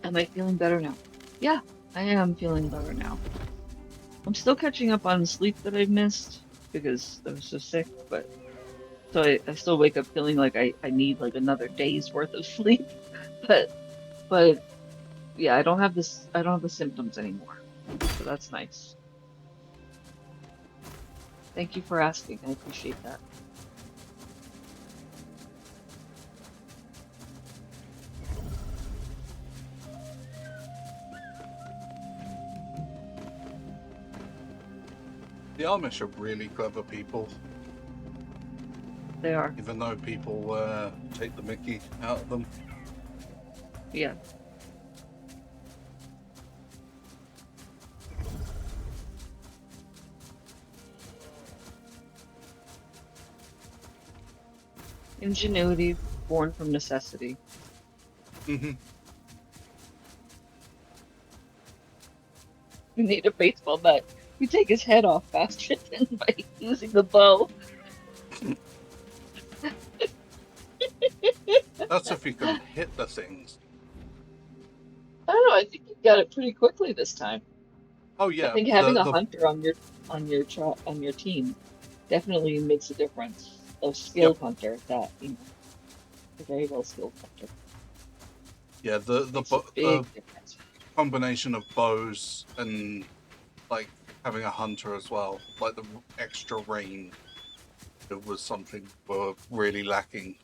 Am I feeling better now? Yeah, I am feeling better now. I'm still catching up on sleep that I've missed because I was so sick, but so I still wake up feeling like I need like another day's worth of sleep. But yeah, I don't have the symptoms anymore. So that's nice. Thank you for asking. I appreciate that. The Amish are really clever people, They are. even though people take the mickey out of them. Yeah. Ingenuity born from necessity. Mm-hmm. You need a baseball bat. You take his head off faster than by using the bow. That's if you can hit the things. I don't know. I think you got it pretty quickly this time. Oh I yeah, think having a the hunter on your team definitely makes a difference. A yep, skilled hunter, that a very well skilled hunter yeah, makes a the big difference. combination of bows and like having a hunter as well, like the extra range, it was something we're really lacking.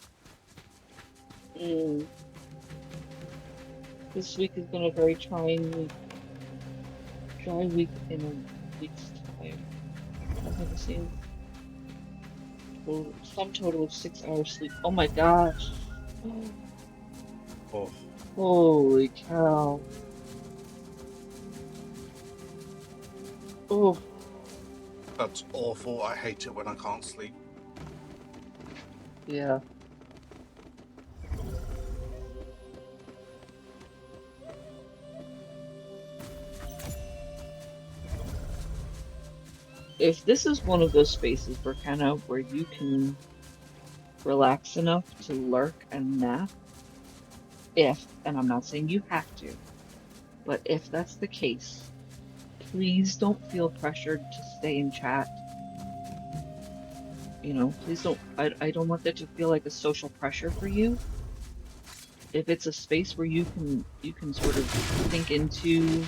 This week has been a very trying week. Dry week in a week's time. I've had the same sum total of 6 hours sleep. Oh my gosh. Oh, Holy cow. Oh, that's awful. I hate it when I can't sleep. yeah. If this is one of those spaces where you can relax enough to lurk and nap, and I'm not saying you have to, but if that's the case, please don't feel pressured to stay in chat. Please don't, I don't want that to feel like a social pressure for you. If it's a space where you can sort of think into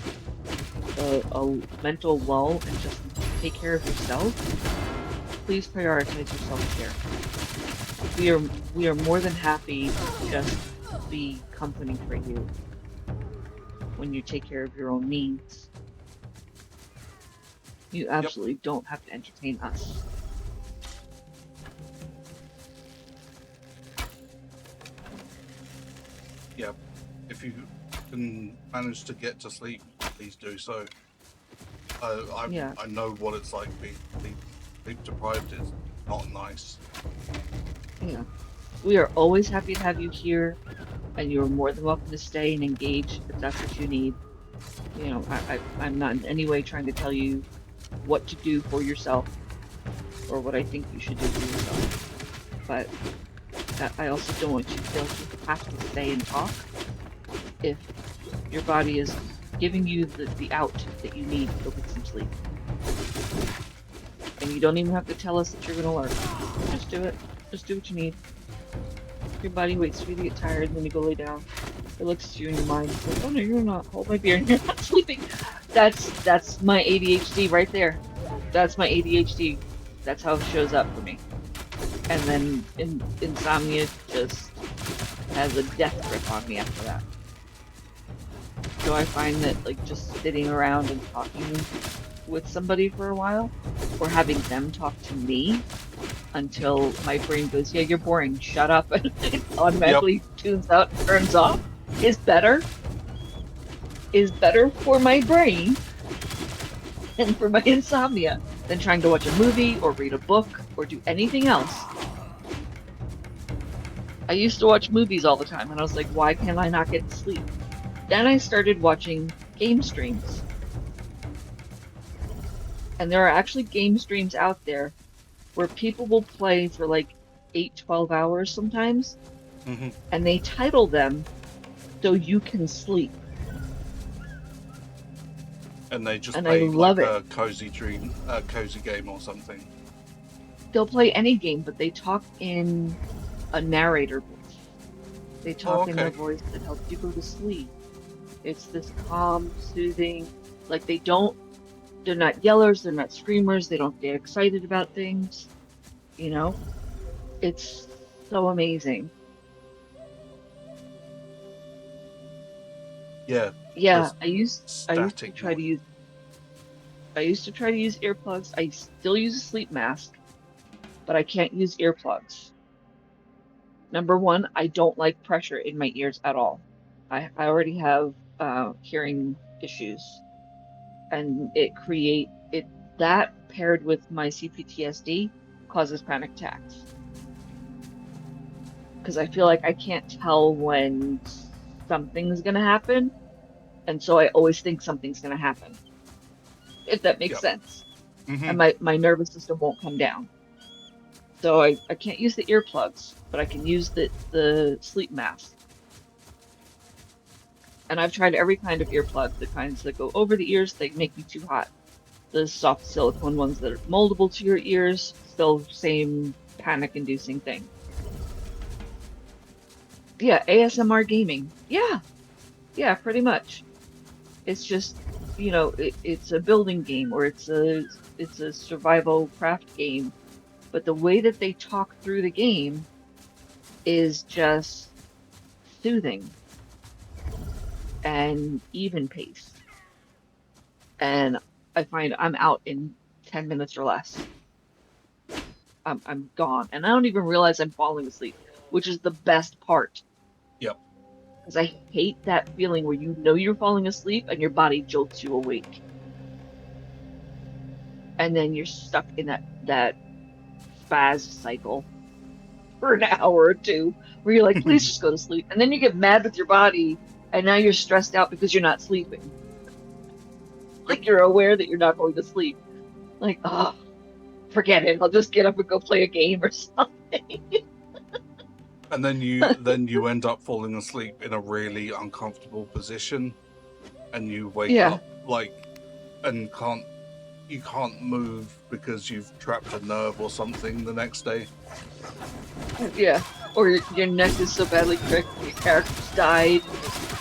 a mental lull and just take care of yourself, please prioritize your self-care. We are more than happy to just be company for you when you take care of your own needs. You Yep, absolutely don't have to entertain us. yep. If you can manage to get to sleep, please do so. Yeah, I know what it's like being sleep deprived. Is not nice. yeah. We are always happy to have you here, and you're more than welcome to stay and engage if that's what you need. I'm not in any way trying to tell you what to do for yourself or what I think you should do for yourself. But I also don't want you to feel like you have to stay and talk. if your body is giving you the out that you need to go get some sleep. And you don't even have to tell us that you're gonna learn. Just do it. Just do what you need. Your body waits for you to get tired, and then you go lay down. It looks at you in your mind. It's like, oh no, you're not. Hold my beer, and you're not sleeping. That's my ADHD right there. That's my ADHD. That's how it shows up for me. And then insomnia just has a death grip on me after that. So I find that like just sitting around and talking with somebody for a while, or having them talk to me until my brain goes, yeah, you're boring, shut up, and it automatically tunes out and turns off, is better for my brain and for my insomnia than trying to watch a movie or read a book or do anything else. I used to watch movies all the time, and I was like, why can't I not get to sleep? Then I started watching game streams. And there are actually game streams out there where people will play for like 8-12 hours sometimes, and they title them so you can sleep. And they just And play I love like it. a cozy game or something. They'll play any game, but they talk in a narrator voice. They talk in a voice that helps you go to sleep. It's this calm, soothing, like they're not yellers, they're not screamers, they don't get excited about things, you know? It's so amazing. Yeah. Yeah, I used to Static try to use earplugs. I still use a sleep mask, but I can't use earplugs. Number one, I don't like pressure in my ears at all. I already have hearing issues, and that paired with my CPTSD causes panic attacks. Because I feel like I can't tell when something's gonna happen, and so I always think something's gonna happen. If that makes sense. And my nervous system won't come down. So I can't use the earplugs, but I can use the sleep mask. And I've tried every kind of earplug, the kinds that go over the ears, they make me too hot. The soft silicone ones that are moldable to your ears, still same panic-inducing thing. Yeah, ASMR gaming. Yeah, pretty much. It's just, it's a building game, or it's a survival craft game. But the way that they talk through the game is just soothing and even paced. And I find I'm out in 10 minutes or less. I'm gone. And I don't even realize I'm falling asleep, which is the best part. Yep. Because I hate that feeling where you know you're falling asleep and your body jolts you awake. And then you're stuck in that spaz cycle for an hour or two where you're like, please just go to sleep. And then you get mad with your body, and now you're stressed out because you're not sleeping. Like you're aware that you're not going to sleep. Like, oh, forget it. I'll just get up and go play a game or something. And then you end up falling asleep in a really uncomfortable position, and you wake up and you can't move because you've trapped a nerve or something the next day. Yeah, or your neck is so badly cricked, your character's died,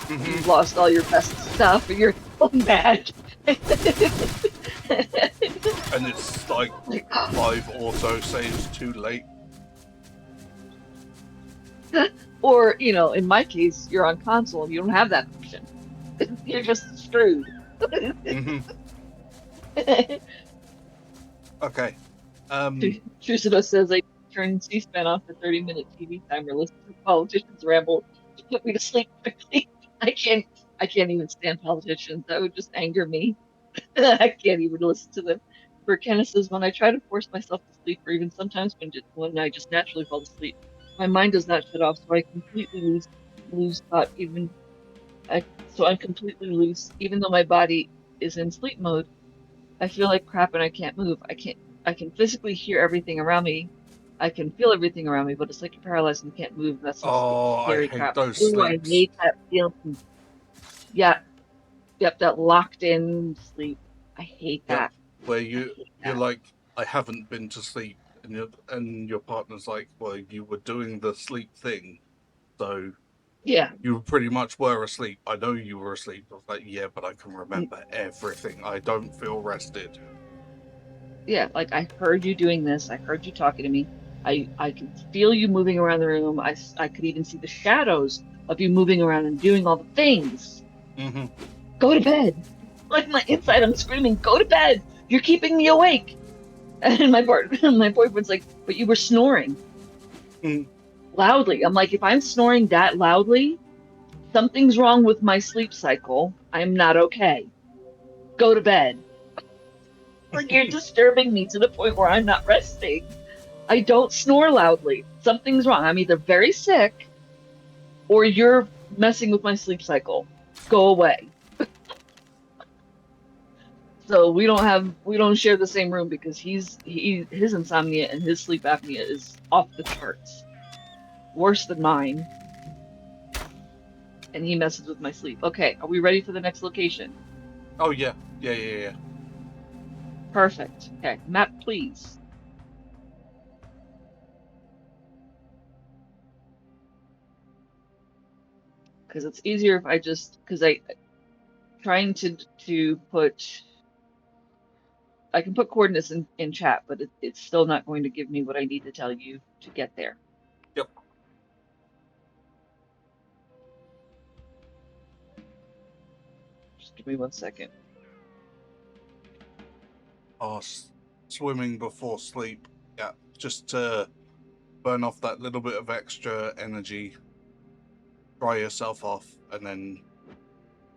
you've lost all your best stuff, and you're so mad. And it's like 5 auto saves too late. Or, in my case, you're on console and you don't have that option. You're just screwed. Okay. Trucido says I turn C-SPAN off for 30-minute TV time or listen to politicians ramble to put me to sleep quickly. I can't even stand politicians. That would just anger me. I can't even listen to them. For Kenneth says, when I try to force myself to sleep, or even sometimes when I just naturally fall asleep, my mind does not shut off, so I completely lose thought. So I'm completely loose, even though my body is in sleep mode. I feel like crap and I can't move. I can physically hear everything around me. I can feel everything around me, but it's like you're paralyzed and you can't move. And that's some scary I hate crap. those Ooh, I sleeps. hate that feeling. Yeah, yep, that locked in sleep. I hate Yep. that. Where I you're hate that. like, I haven't been to sleep, and your partner's like, well, you were doing the sleep thing, so Yeah. you pretty much were asleep. I know you were asleep. I was like, yeah, but I can n- remember everything. I don't feel rested. Yeah, like I heard you doing this. I heard you talking to me. I could feel you moving around the room. I could even see the shadows of you moving around and doing all the things. Mm-hmm. Go to bed. Like my inside, I'm screaming, go to bed. You're keeping me awake. And my boyfriend's like, but you were snoring Mm. loudly. I'm like, if I'm snoring that loudly, something's wrong with my sleep cycle. I'm not okay. Go to bed. Like you're disturbing me to the point where I'm not resting. I don't snore loudly. Something's wrong. I'm either very sick or you're messing with my sleep cycle. Go away. So we don't share the same room because his insomnia and his sleep apnea is off the charts. Worse than mine. And he messes with my sleep. Okay, are we ready for the next location? Oh yeah, yeah. Perfect. Okay, map please. Because it's easier if I just because I trying to put I can put coordinates in chat, but it's still not going to give me what I need to tell you to get there. Yep. Just give me 1 second. Oh, swimming before sleep. Yeah, just to burn off that little bit of extra energy, dry yourself off, and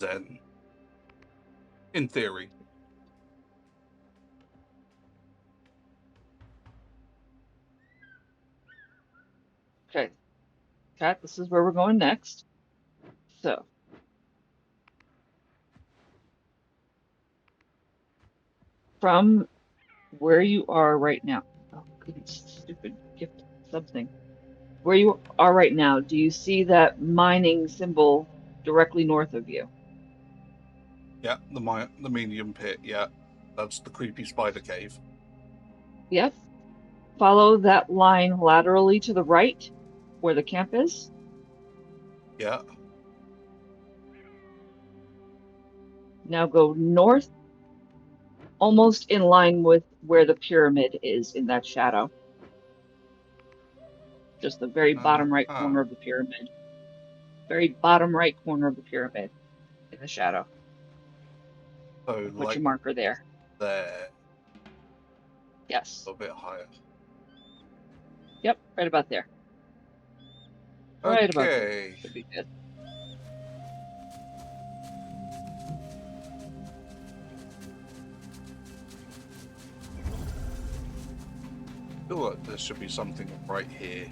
then, in theory. Okay, chat, this is where we're going next. So, from where you are right now. Oh, goodness, stupid gift something. Where you are right now, do you see that mining symbol directly north of you? Yeah, the medium pit. Yeah, that's the creepy spider cave. Yep. Follow that line laterally to the right where the camp is. Yeah. Now go north, almost in line with where the pyramid is in that shadow. Just the very bottom right Huh. corner of the pyramid. Very bottom right corner of the pyramid in the shadow. So Put your like marker there. there, Yes. a bit higher. Yep, right about there. Right about there. Okay. Should be good. Feel like there should be something right here.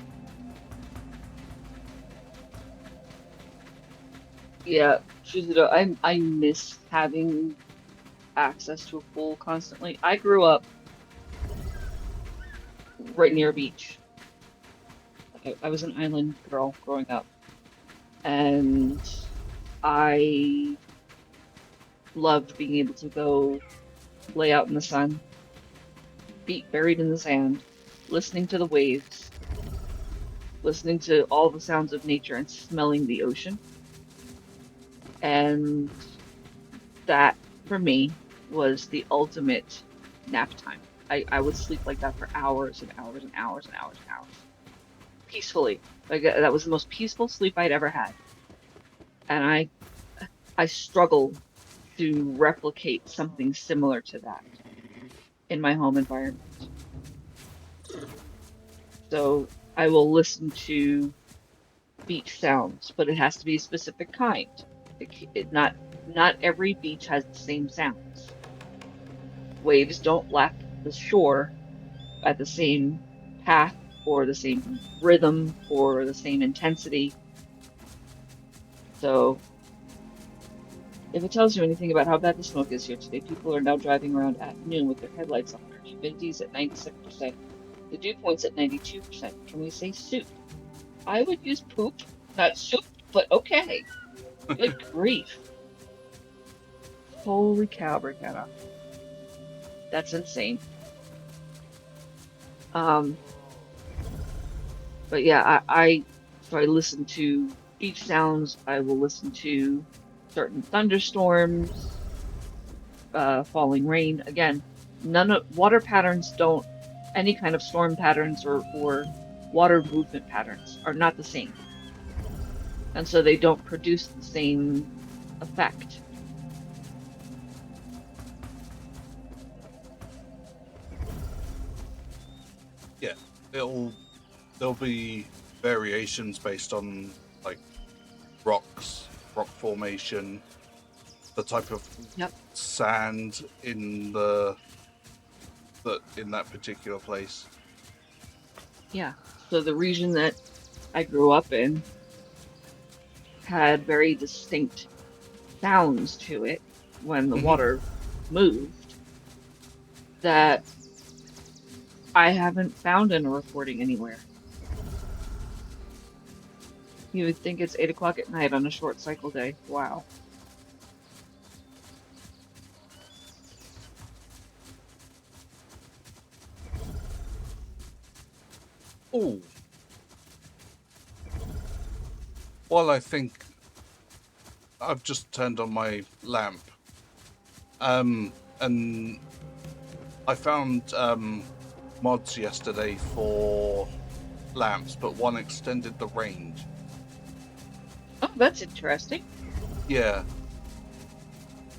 Yeah, Shizuto, I miss having access to a pool constantly. I grew up right near a beach. I was an island girl growing up, and I loved being able to go lay out in the sun, feet buried in the sand, listening to the waves, listening to all the sounds of nature, and smelling the ocean. And that, for me, was the ultimate nap time. I would sleep like that for hours and hours and hours and hours and hours. Peacefully. Like that was the most peaceful sleep I'd ever had. And I struggle to replicate something similar to that in my home environment. So I will listen to beach sounds, but it has to be a specific kind. Not every beach has the same sounds. Waves don't lap the shore at the same path or the same rhythm or the same intensity. So if it tells you anything about how bad the smoke is here today, people are now driving around at noon with their headlights on. Our humidity's at 96%. The dew point's at 92%. Can we say soup? I would use poop, not soup, but okay. Good grief. Holy cow, Brianna. That's insane. But yeah, so I listen to beach sounds. I will listen to certain thunderstorms, falling rain. Again, none of water patterns don't, any kind of storm patterns or water movement patterns are not the same. And so they don't produce the same effect. Yeah, there'll be variations based on like rocks, rock formation, the type of Yep. sand in in that particular place. Yeah. So the region that I grew up in had very distinct sounds to it when the water moved that I haven't found in a recording anywhere. You would think it's 8 o'clock at night on a short cycle day. Wow. Oh, while I think I've just turned on my lamp, and I found mods yesterday for lamps, but one extended the range. Oh, that's interesting. Yeah.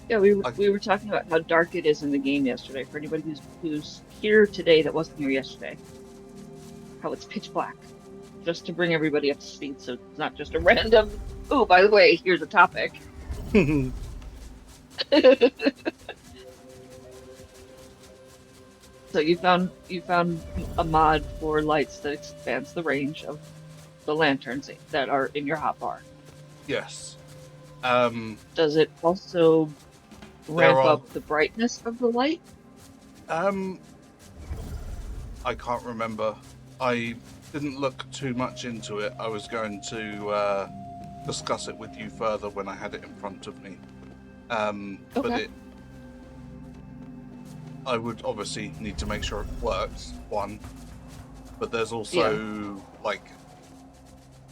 Yeah, we were talking about how dark it is in the game yesterday. For anybody who's here today that wasn't here yesterday, how it's pitch black, just to bring everybody up to speed, so it's not just a random. Oh, by the way, here's a topic. So you found a mod for lights that expands the range of the lanterns that are in your hotbar. Yes. Does it also ramp up the brightness of the light? I can't remember. I didn't look too much into it. I was going to discuss it with you further when I had it in front of me. Okay. But I would obviously need to make sure it works, one. But there's also like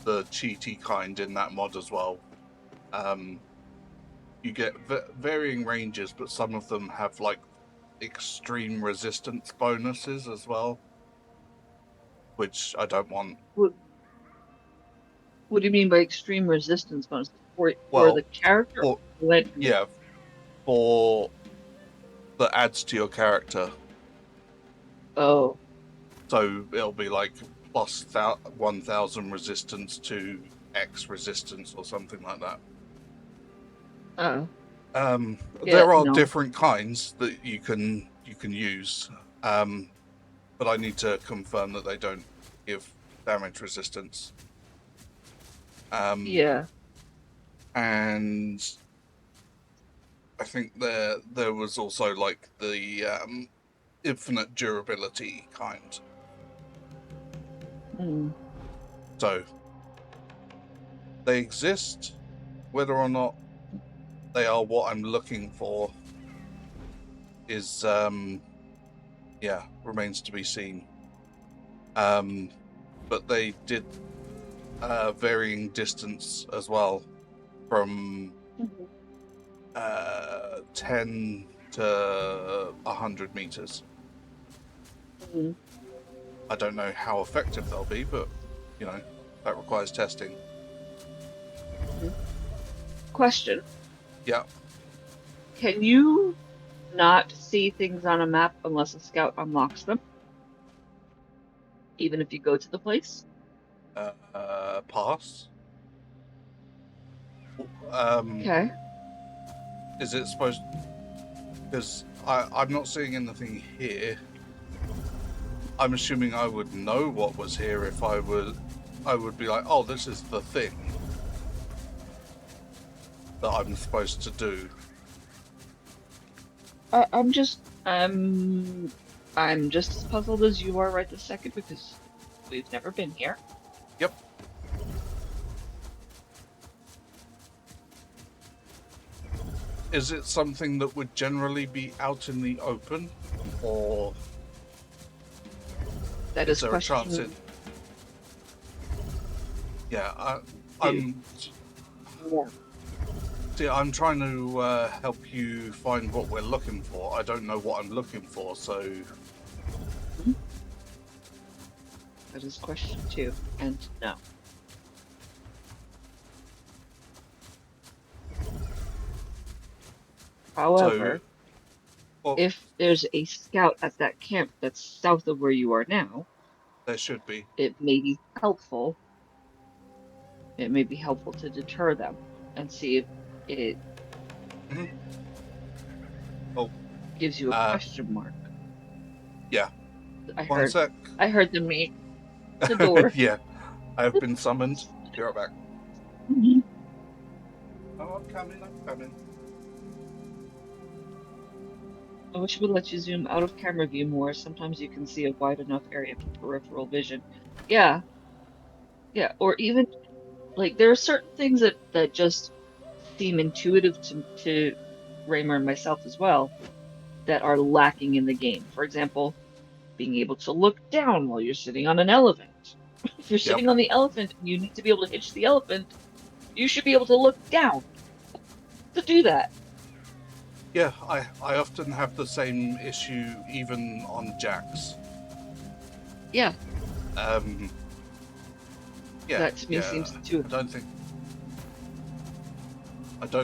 the cheaty kind in that mod as well. You get varying ranges, but some of them have like extreme resistance bonuses as well, which I don't want. What do you mean by extreme resistance bonus? For the character? Or, yeah, for that adds to your character. Oh. So it'll be like plus 1,000 resistance to X resistance or something like that. Oh. There are different kinds that you can use, but I need to confirm that they don't give damage resistance. Yeah. And I think there was also like the infinite durability kind. So they exist. Whether or not they are what I'm looking for is remains to be seen. But they did varying distance as well, from 10 to 100 meters. I don't know how effective they'll be, but that requires testing. Question. Yeah. Can you not see things on a map unless a scout unlocks them? Even if you go to the place? Pass. Okay. Is it supposed? Because I'm not seeing anything here. I'm assuming I would know what was here if I would be like, oh, this is the thing that I'm supposed to do. I'm just as puzzled as you are right this second, because we've never been here. Yep. Is it something that would generally be out in the open, or That is is there a chance question. I'm Yeah. see, I'm trying to help you find what we're looking for. I don't know what I'm looking for, so That is question 2, and no. However, well, if there's a scout at that camp that's south of where you are now, there should be. it may be helpful. It may be helpful to deter them and see if it Mhm. Oh, gives you a question mark. yeah. I One heard sec. them meet the door. Yeah, I have been summoned. Be right back. Mhm. Oh, I'm coming. I'm coming. I wish it would let you zoom out of camera view more. Sometimes you can see a wide enough area for peripheral vision. Yeah, yeah. Or even like there are certain things that just seem intuitive to Raymer and myself as well that are lacking in the game. For example, being able to look down while you're sitting on an elephant. If you're Yep. sitting on the elephant and you need to be able to hitch the elephant, you should be able to look down to do that. Yeah, I often have the same issue even on jacks. Yeah, Yeah, that to me yeah. seems I intuitive. don't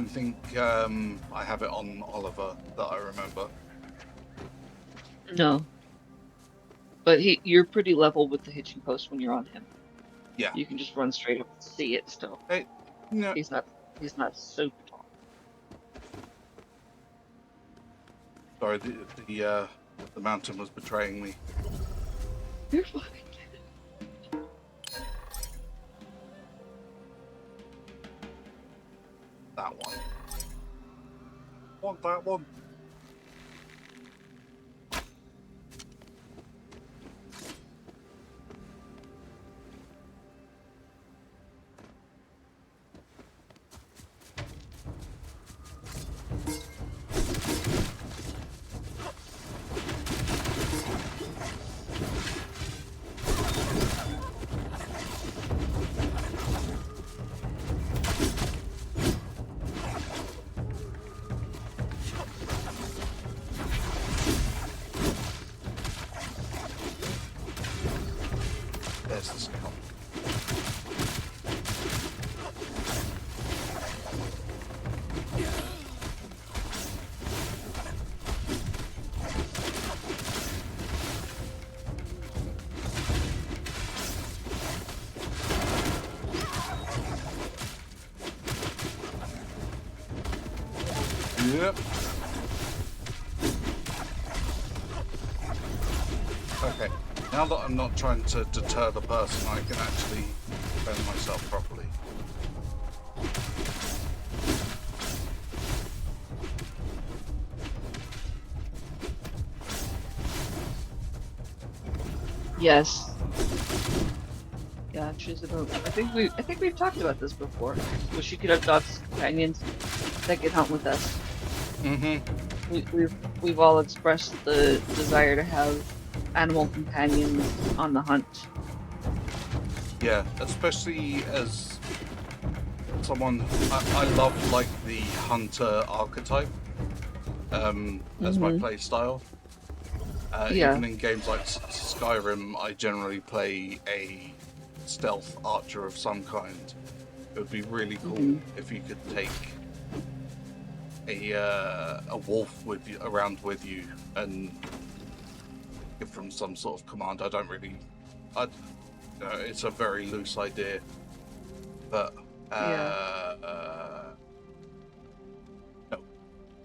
think I have it on Oliver that I remember. No, but you're pretty level with the hitching post when you're on him. Yeah. You can just run straight up and see it still. Hey, no, He's not super tall. sorry, the mountain was betraying me. You're fine. That one. Want that one? There's the scout. Yep. Okay. Now that I'm not trying to deter the person, I can actually defend myself properly. Yes. Yeah, she's about. I think we've talked about this before. So she could adopt companions that could hunt with us. Mm-hmm. We've all expressed the desire to have animal companions on the hunt. Yeah, especially as someone I love like the hunter archetype as my play style. Yeah. Even in games like Skyrim, I generally play a stealth archer of some kind. It would be really cool if you could take a wolf with you around with you and give them some sort of command. I don't really. It's a very loose idea, but no,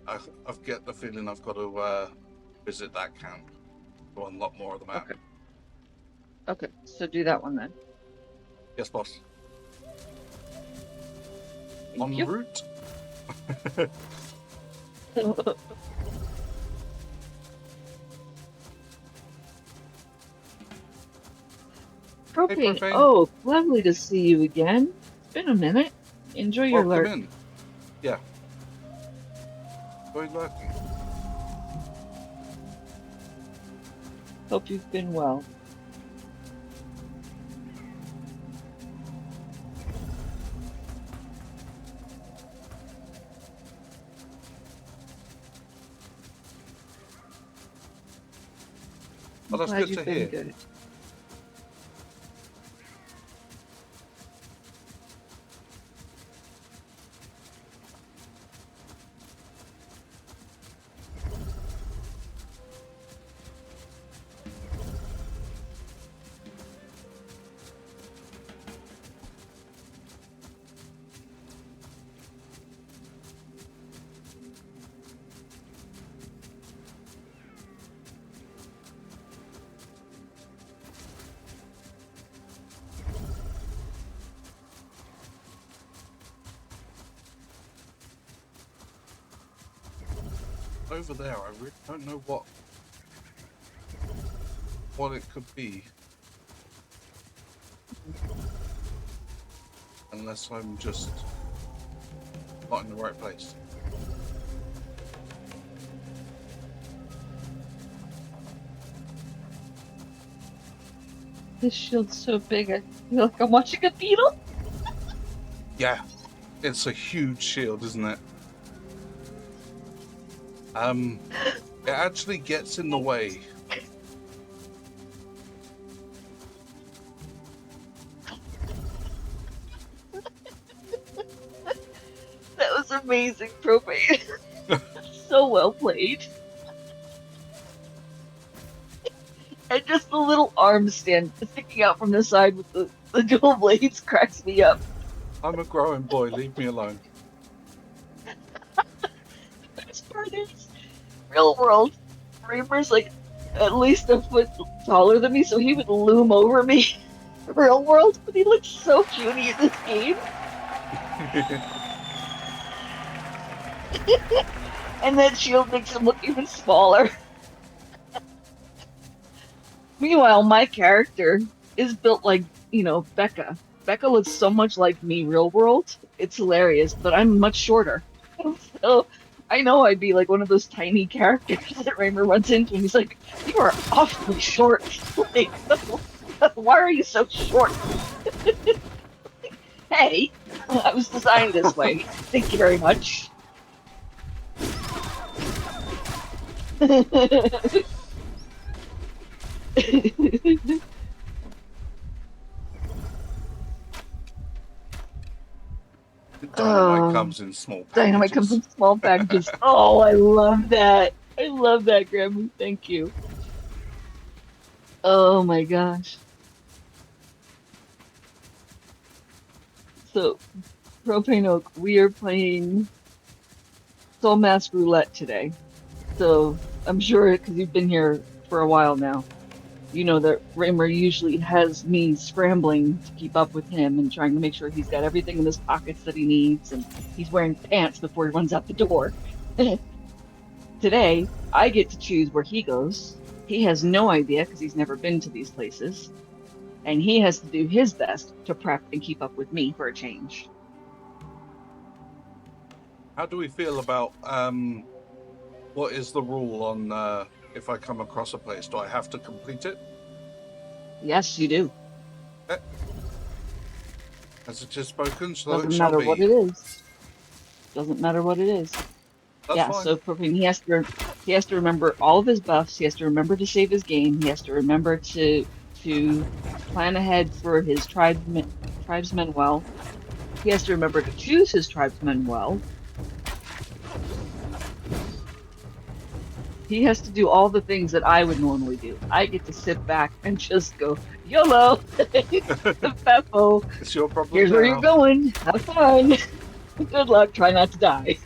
I get the feeling I've got to visit that camp to unlock more of the map. Okay, so do that one then. Yes, boss. Thank En you. route. Propane. Propane. Oh, lovely to see you again. It's been a minute. Enjoy your Welcome lurk. in. Yeah. Very lucky. Hope you've been well. I'm Well, that's glad good you've to been hear. good. Over there, I really don't know what it could be. Unless I'm just not in the right place. This shield's so big, I feel like I'm watching a beetle. Yeah, it's a huge shield, isn't it? It actually gets in the way. That was amazing, Propane. So well played. And just the little arm stand sticking out from the side with the dual blades cracks me up. I'm a growing boy, leave me alone. The best part is, real world, Reaper's like at least a foot taller than me, so he would loom over me. Real world, but he looks so puny in this game. And that shield makes him look even smaller. Meanwhile, my character is built like, Becca. Becca looks so much like me real world. It's hilarious, but I'm much shorter. So I know I'd be like one of those tiny characters that Raymer runs into, and he's like, "You are awfully short." Like, why are you so short? Hey, I was designed this way. Thank you very much. Dynamite comes in small packages. Dynamite comes in small packages. Oh, I love that. I love that, Grammy. Thank you. Oh my gosh. So, Propane Oak, we are playing Soulmask Roulette today. So, I'm sure, because you've been here for a while now, you know that Raymer usually has me scrambling to keep up with him and trying to make sure he's got everything in his pockets that he needs and he's wearing pants before he runs out the door. Today, I get to choose where he goes. He has no idea because he's never been to these places. And he has to do his best to prep and keep up with me for a change. How do we feel about what is the rule on if I come across a place? Do I have to complete it? Yes, you do. As it is spoken, so Doesn't it shall matter be. what it is. Doesn't matter what it is. That's Yeah, fine. so Propane, he has to remember all of his buffs. He has to remember to save his game. He has to remember to plan ahead for his tribesmen well. He has to remember to choose his tribesmen well. He has to do all the things that I would normally do. I get to sit back and just go, YOLO! Beppo, It's your problem here's now. where you're going. Have fun. Good luck. Try not to die.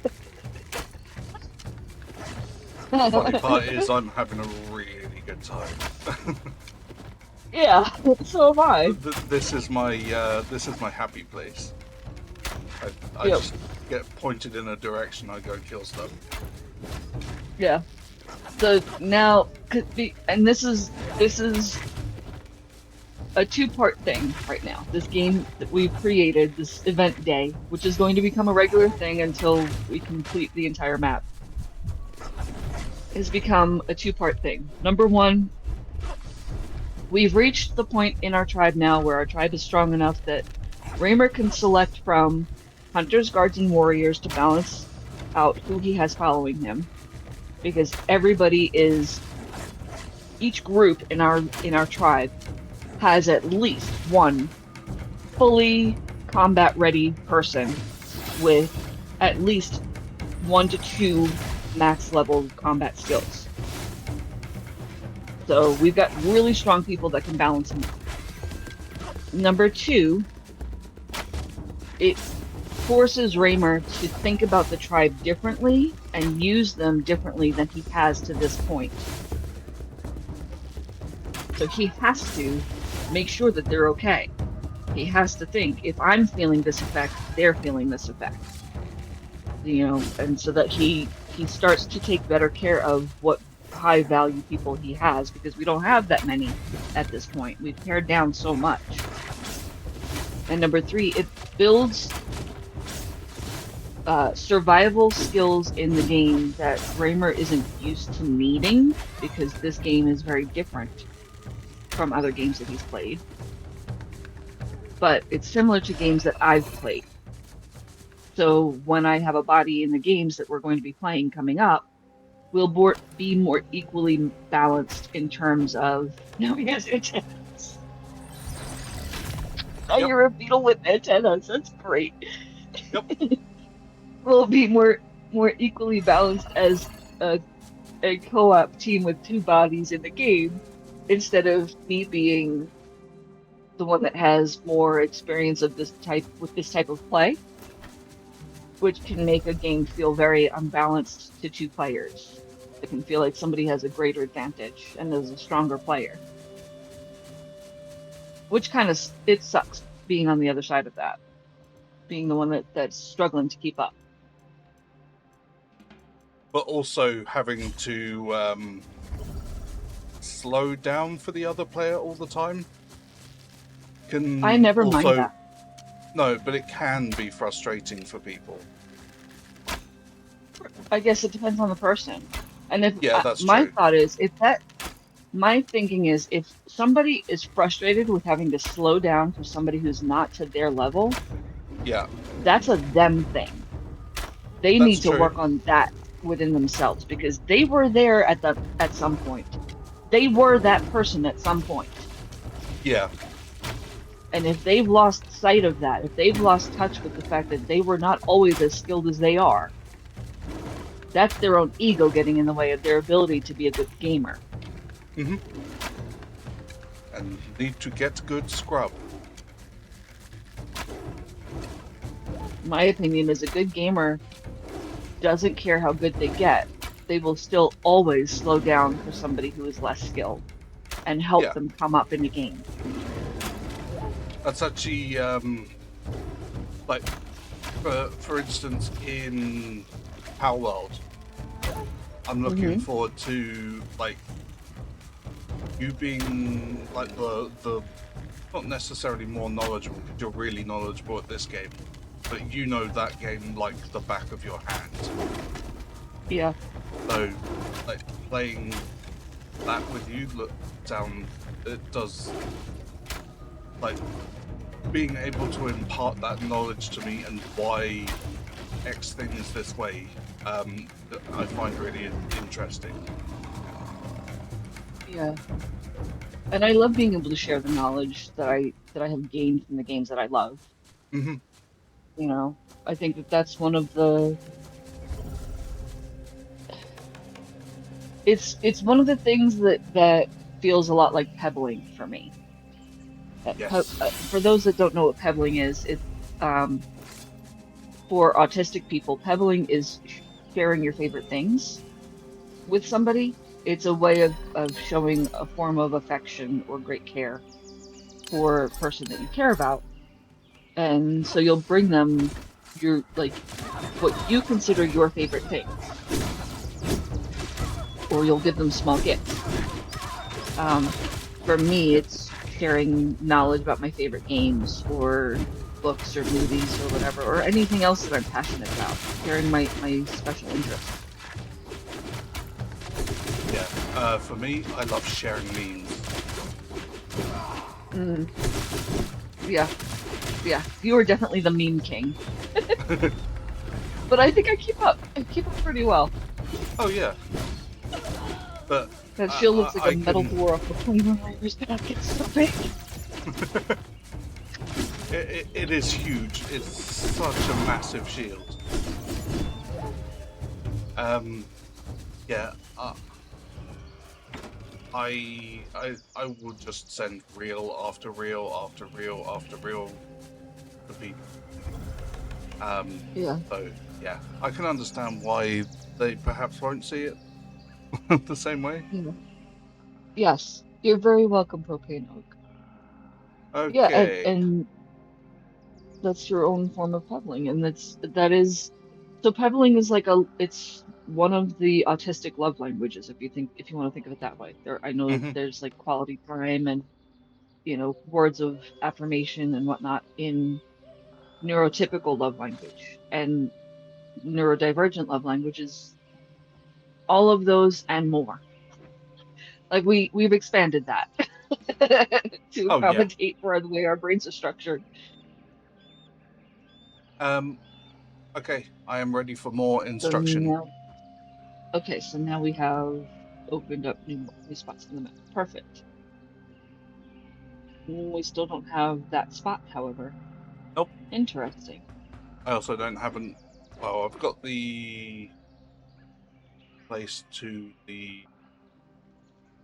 The funny part is I'm having a really good time. Yeah, so am I. This is my happy place. I Yep. just get pointed in a direction, I go kill stuff. Yeah. So now, and this is a two-part thing right now. This game that we've created, this event day, which is going to become a regular thing until we complete the entire map. has become a two-part thing. Number one, we've reached the point in our tribe now where our tribe is strong enough that Raymer can select from hunters, guards, and warriors to balance out who he has following him, because each group in our tribe has at least one fully combat ready person with at least 1 to 2 max level combat skills. So we've got really strong people that can balance them. Number two, it forces Raymer to think about the tribe differently and use them differently than he has to this point. So he has to make sure that they're okay. He has to think, if I'm feeling this effect, they're feeling this effect. And so that he starts to take better care of what high value people he has, because we don't have that many at this point. We've pared down so much. And number three, it builds survival skills in the game that Raymer isn't used to needing, because this game is very different from other games that he's played. But it's similar to games that I've played. So when I have a body in the games that we're going to be playing coming up, we'll be more equally balanced in terms of... No, yes, antennas. Oh, Yep. you're a beetle with antennas. That's great. Yep. We'll be more equally balanced as a co-op team with 2 bodies in the game, instead of me being the one that has more experience of this type of play, which can make a game feel very unbalanced to 2 players. It can feel like somebody has a greater advantage and is a stronger player, which it sucks being on the other side of that, being the one that's struggling to keep up. But also having to slow down for the other player all the time can I never mind that. No, but it can be frustrating for people. I guess it depends on the person. And if that's my true. thought is, my thinking is, if somebody is frustrated with having to slow down for somebody who's not to their level, Yeah, that's a them thing. They That's need to true. work on that within themselves, because they were there at some point. They were that person at some point. yeah, And if they've lost sight of that, if they've lost touch with the fact that they were not always as skilled as they are, that's their own ego getting in the way of their ability to be a good gamer. and need to get good scrub. My opinion is, a good gamer doesn't care how good they get. They will still always slow down for somebody who is less skilled and help them come up in the game. That's actually like for instance in Power World, I'm looking forward to like you being like the not necessarily more knowledgeable, because you're really knowledgeable at this game, but you know that game like the back of your hand. Yeah. So like playing that with you, it does, like, being able to impart that knowledge to me and why X thing is this way, that I find really interesting. Yeah. And I love being able to share the knowledge that I have gained from the games that I love. Mm-hmm. You know, I think that's one of the... It's one of the things that feels a lot like pebbling for me. Yes. For those that don't know what pebbling is, for autistic people, pebbling is sharing your favorite things with somebody. It's a way of showing a form of affection or great care for a person that you care about. And so you'll bring them what you consider your favorite thing, or you'll give them small gifts. For me, it's sharing knowledge about my favorite games or books or movies or whatever, or anything else that I'm passionate about, sharing my special interests. For me, I love sharing memes. Yeah, yeah. You are definitely the meme king. But I think I keep up. I keep up pretty well. Oh yeah, but That shield looks like a I metal can. door off the Flavor Riders back. It's so big. It is huge. It's such a massive shield. Yeah. I would just send reel after reel after reel after reel to people. Yeah. So yeah, I can understand why they perhaps won't see it the same way. Yeah. Yes. You're very welcome, Propane Oak. Yeah, Okay. and that's your own form of pebbling, and that is so pebbling is like it's one of the autistic love languages, if you want to think of it that way. I know Hmm. there's like quality time and words of affirmation and whatnot in neurotypical love language, and neurodivergent love language is all of those and more. Like we've expanded that to Oh yeah. accommodate for the way our brains are structured. Um. Okay. I am ready for more So instruction. now, okay, so now we have opened up new spots in the map. Perfect. We still don't have that spot, however. Nope. Interesting. I also haven't. Well, I've got the place to the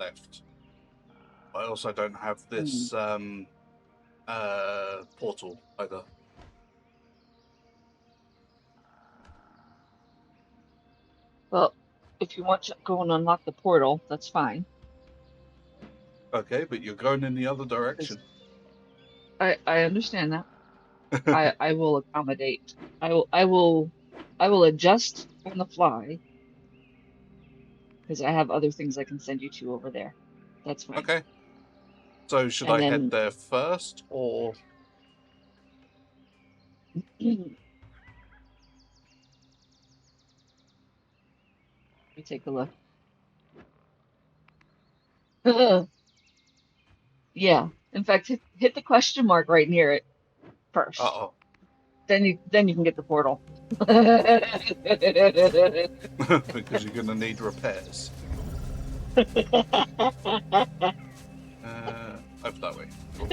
left. I also don't have Hmm. this portal either. Well, if you want to go and unlock the portal, that's fine. Okay, but you're going in the other 'Cause direction. I understand that. I will accommodate. I will adjust on the fly because I have other things I can send you to over there. That's fine. Okay. So should And I head then there first, or let me take a look. Yeah. In fact, hit the question mark right near it first. uh-oh, Then you can get the portal. because you're gonna need repairs. Over that way. Cool.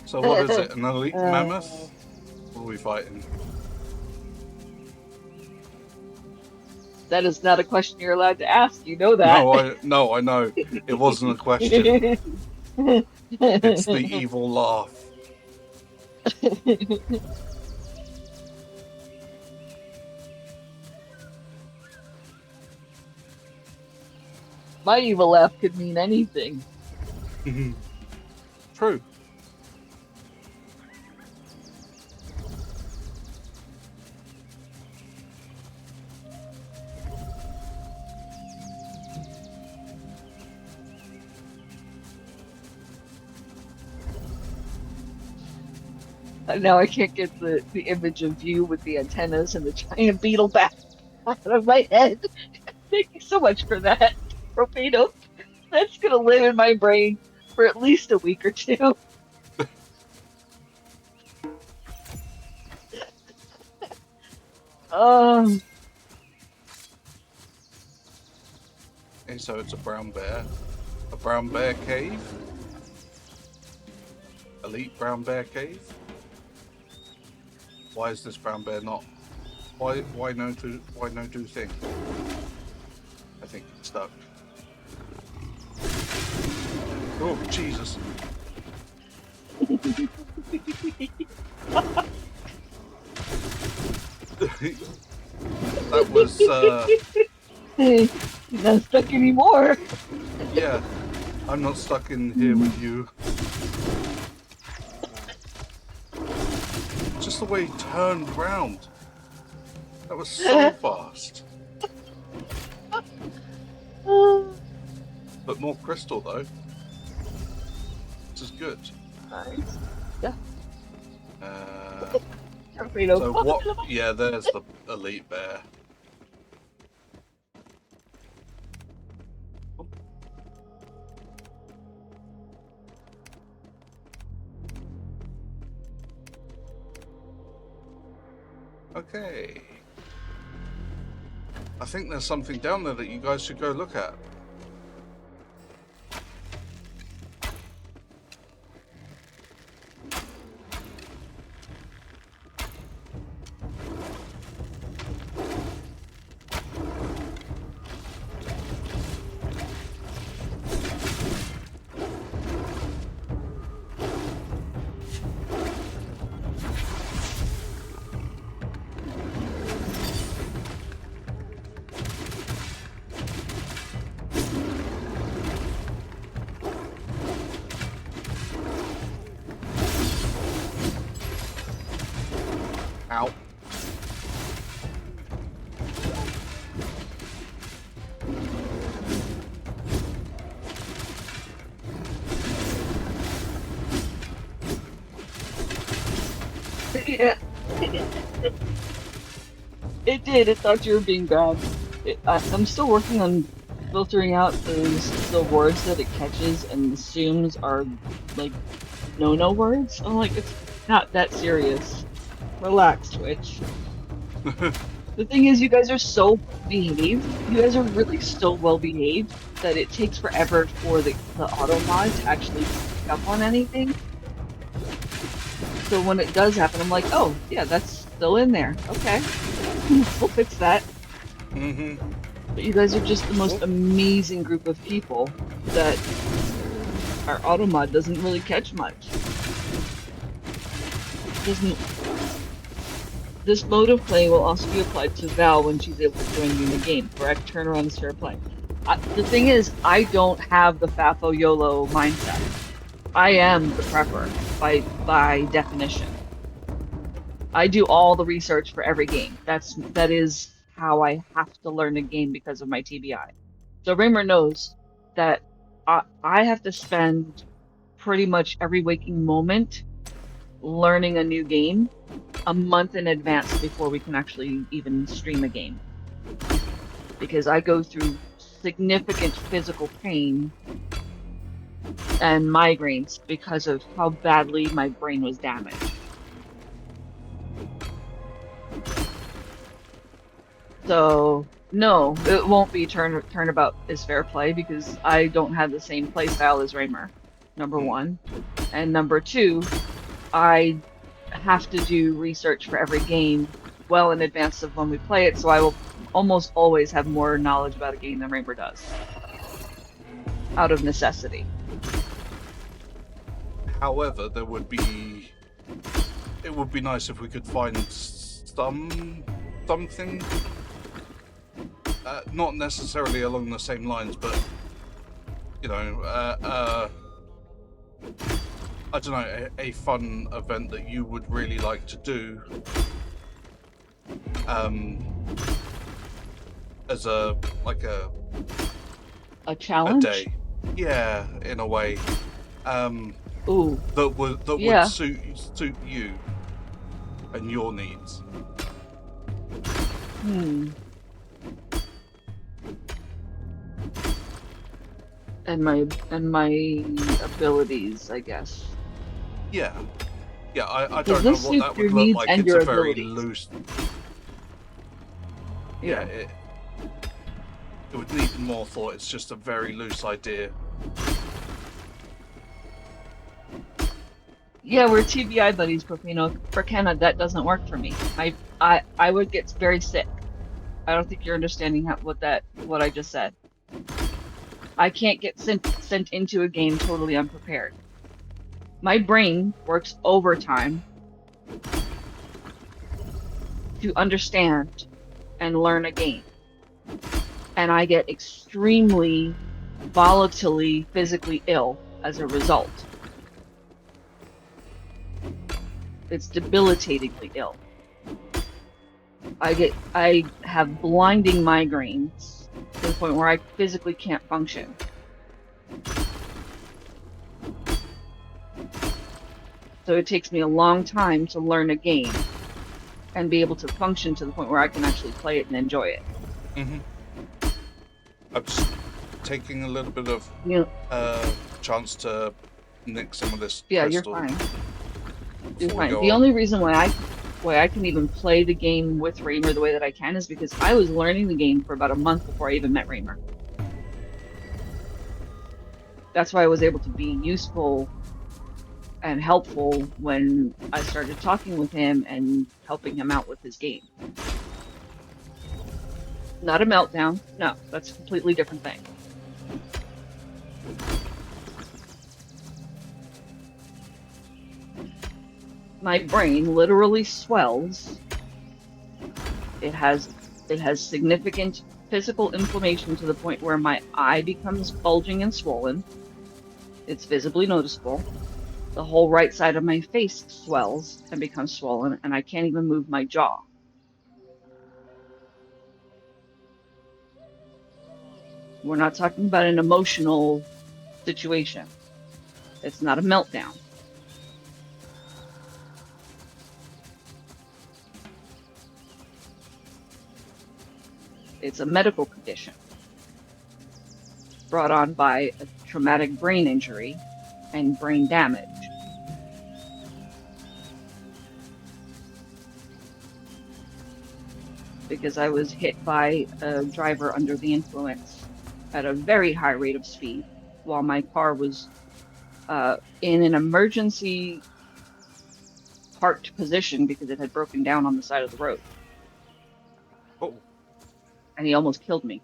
So what is it? An elite mammoth? What are we fighting? That is not a question you're allowed to ask. You know that. No, I know. It wasn't a question. It's the evil laugh. My evil laugh could mean anything. True. Now I can't get the image of you with the antennas and the giant beetle back out of my head. Thank you so much for that, Propino. That's gonna live in my brain for at least a week or two. Um, Okay, so it's a brown bear. A brown bear cave? Elite brown bear cave? Why is this brown bear not? Why no do thing? I think it's stuck. Oh Jesus! That was He's not stuck anymore. yeah. I'm not stuck in here with you. Just the way he turned round. That was so fast. But more crystal though. This is good. Nice. Yeah. Uh, Torpedo. so what? Yeah, there's the elite bear. Okay. I think there's something down there that you guys should go look at. Ow. Yeah. It did. It thought you were being bad. I'm still working on filtering out the words that it catches and assumes are like no words. I'm like, it's not that serious. Relax, Twitch. The thing is, you guys are so behaved. You guys are really so well behaved that it takes forever for the auto mod to actually pick up on anything. So when it does happen, I'm like, oh, yeah, that's still in there. Okay. We'll fix that. Mm-hmm. But you guys are just the most amazing group of people that our auto mod doesn't really catch much. This mode of play will also be applied to Val when she's able to join you in the game. Correct? Turn around and start playing. The thing is, I don't have the FAFO YOLO mindset. I am the prepper by definition. I do all the research for every game. That is how I have to learn a game because of my TBI. So Raymer knows that I have to spend pretty much every waking moment learning a new game a month in advance before we can actually even stream a game. Because I go through significant physical pain and migraines because of how badly my brain was damaged. So, no, it won't be turnabout is fair play because I don't have the same playstyle as Raymer, number one. And number two, I have to do research for every game well in advance of when we play it, so I will almost always have more knowledge about a game than Raymer does. Out of necessity. However, it would be nice if we could find something, not necessarily along the same lines, but you know, I don't know, a fun event that you would really like to do, as a challenge? a day, yeah, in a way, Ooh. that would suit you and your needs. And my abilities, I guess. Yeah, I don't know this what suits that your would look needs like. and It's your a very abilities. loose. Yeah. It would need more thought. It's just a very loose idea. Yeah, we're TBI buddies, Profino. For Kenna, that doesn't work for me. I would get very sick. I don't think you're understanding what I just said. I can't get sent into a game totally unprepared. My brain works overtime to understand and learn a game. And I get extremely volatilely physically ill as a result. It's debilitatingly ill. I have blinding migraines to the point where I physically can't function. So it takes me a long time to learn a game and be able to function to the point where I can actually play it and enjoy it. Mm-hmm. I'm just taking a little bit of chance to nick some of this Yeah, crystal. you're fine. You're fine. The only reason why why I can even play the game with Raymer the way that I can is because I was learning the game for about a month before I even met Raymer. That's why I was able to be useful and helpful when I started talking with him and helping him out with his game. Not a meltdown. No, that's a completely different thing. My brain literally swells. It has significant physical inflammation to the point where my eye becomes bulging and swollen. It's visibly noticeable. The whole right side of my face swells and becomes swollen, and I can't even move my jaw. We're not talking about an emotional situation. It's not a meltdown. It's a medical condition brought on by a traumatic brain injury and brain damage. Because I was hit by a driver under the influence at a very high rate of speed while my car was in an emergency parked position because it had broken down on the side of the road. Oh. And he almost killed me.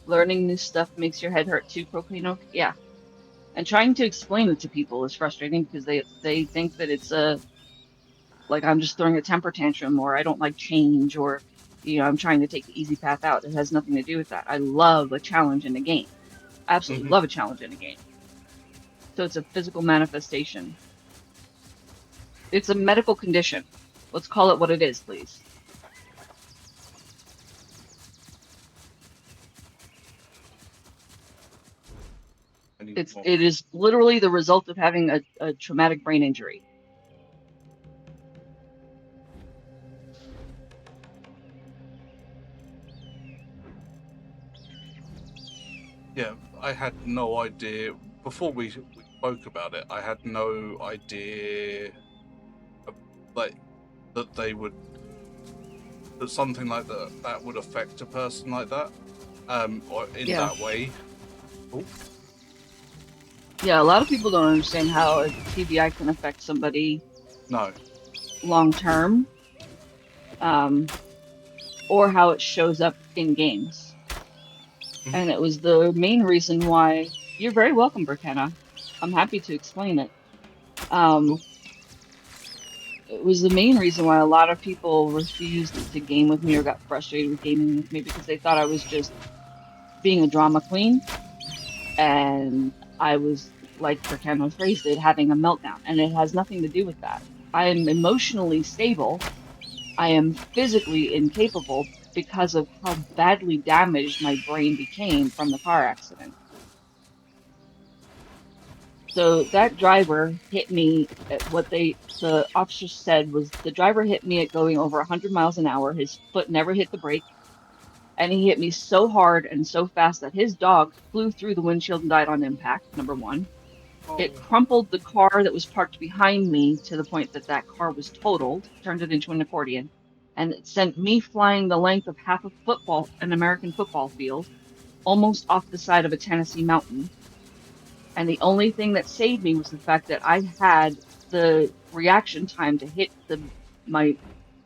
Learning new stuff makes your head hurt too, Propano? Yeah. And trying to explain it to people is frustrating because they think that it's like I'm just throwing a temper tantrum, or I don't like change, or I'm trying to take the easy path out. It has nothing to do with that. I love a challenge in a game. Absolutely love a challenge in a game. So it's a physical manifestation. It's a medical condition. Let's call it what it is, please. It is literally the result of having a traumatic brain injury. Yeah, I had no idea before we spoke about it. I had no idea, like that something like that would affect a person like that, or in that way. Oh. Yeah, a lot of people don't understand how a TBI can affect somebody. No. Long term, or how it shows up in games. And it was the main reason why. You're very welcome, Burkena. I'm happy to explain it. It was the main reason why a lot of people refused to game with me or got frustrated with gaming with me, because they thought I was just being a drama queen, and I was, like Burkena phrased it, having a meltdown. And it has nothing to do with that. I am emotionally stable. I am physically incapable because of how badly damaged my brain became from the car accident. So that driver hit me at what the officer said was the driver hit me at going over 100 miles an hour. His foot never hit the brake. And he hit me so hard and so fast that his dog flew through the windshield and died on impact, number one. Oh. It crumpled the car that was parked behind me to the point that that car was totaled, turned it into an accordion, and it sent me flying the length of half an American football field, almost off the side of a Tennessee mountain. And the only thing that saved me was the fact that I had the reaction time to hit my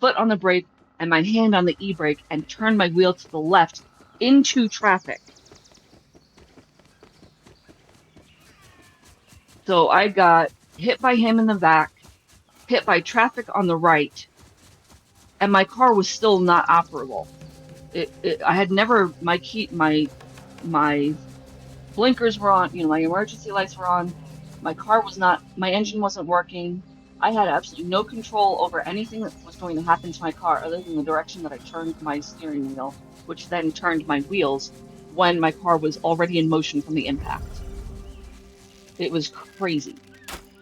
foot on the brake and my hand on the e-brake and turn my wheel to the left into traffic. So I got hit by him in the back, hit by traffic on the right, and my car was still not operable. I had never, my blinkers were on, my emergency lights were on. My car was not, my engine wasn't working. I had absolutely no control over anything that was going to happen to my car other than the direction that I turned my steering wheel, which then turned my wheels when my car was already in motion from the impact. It was crazy.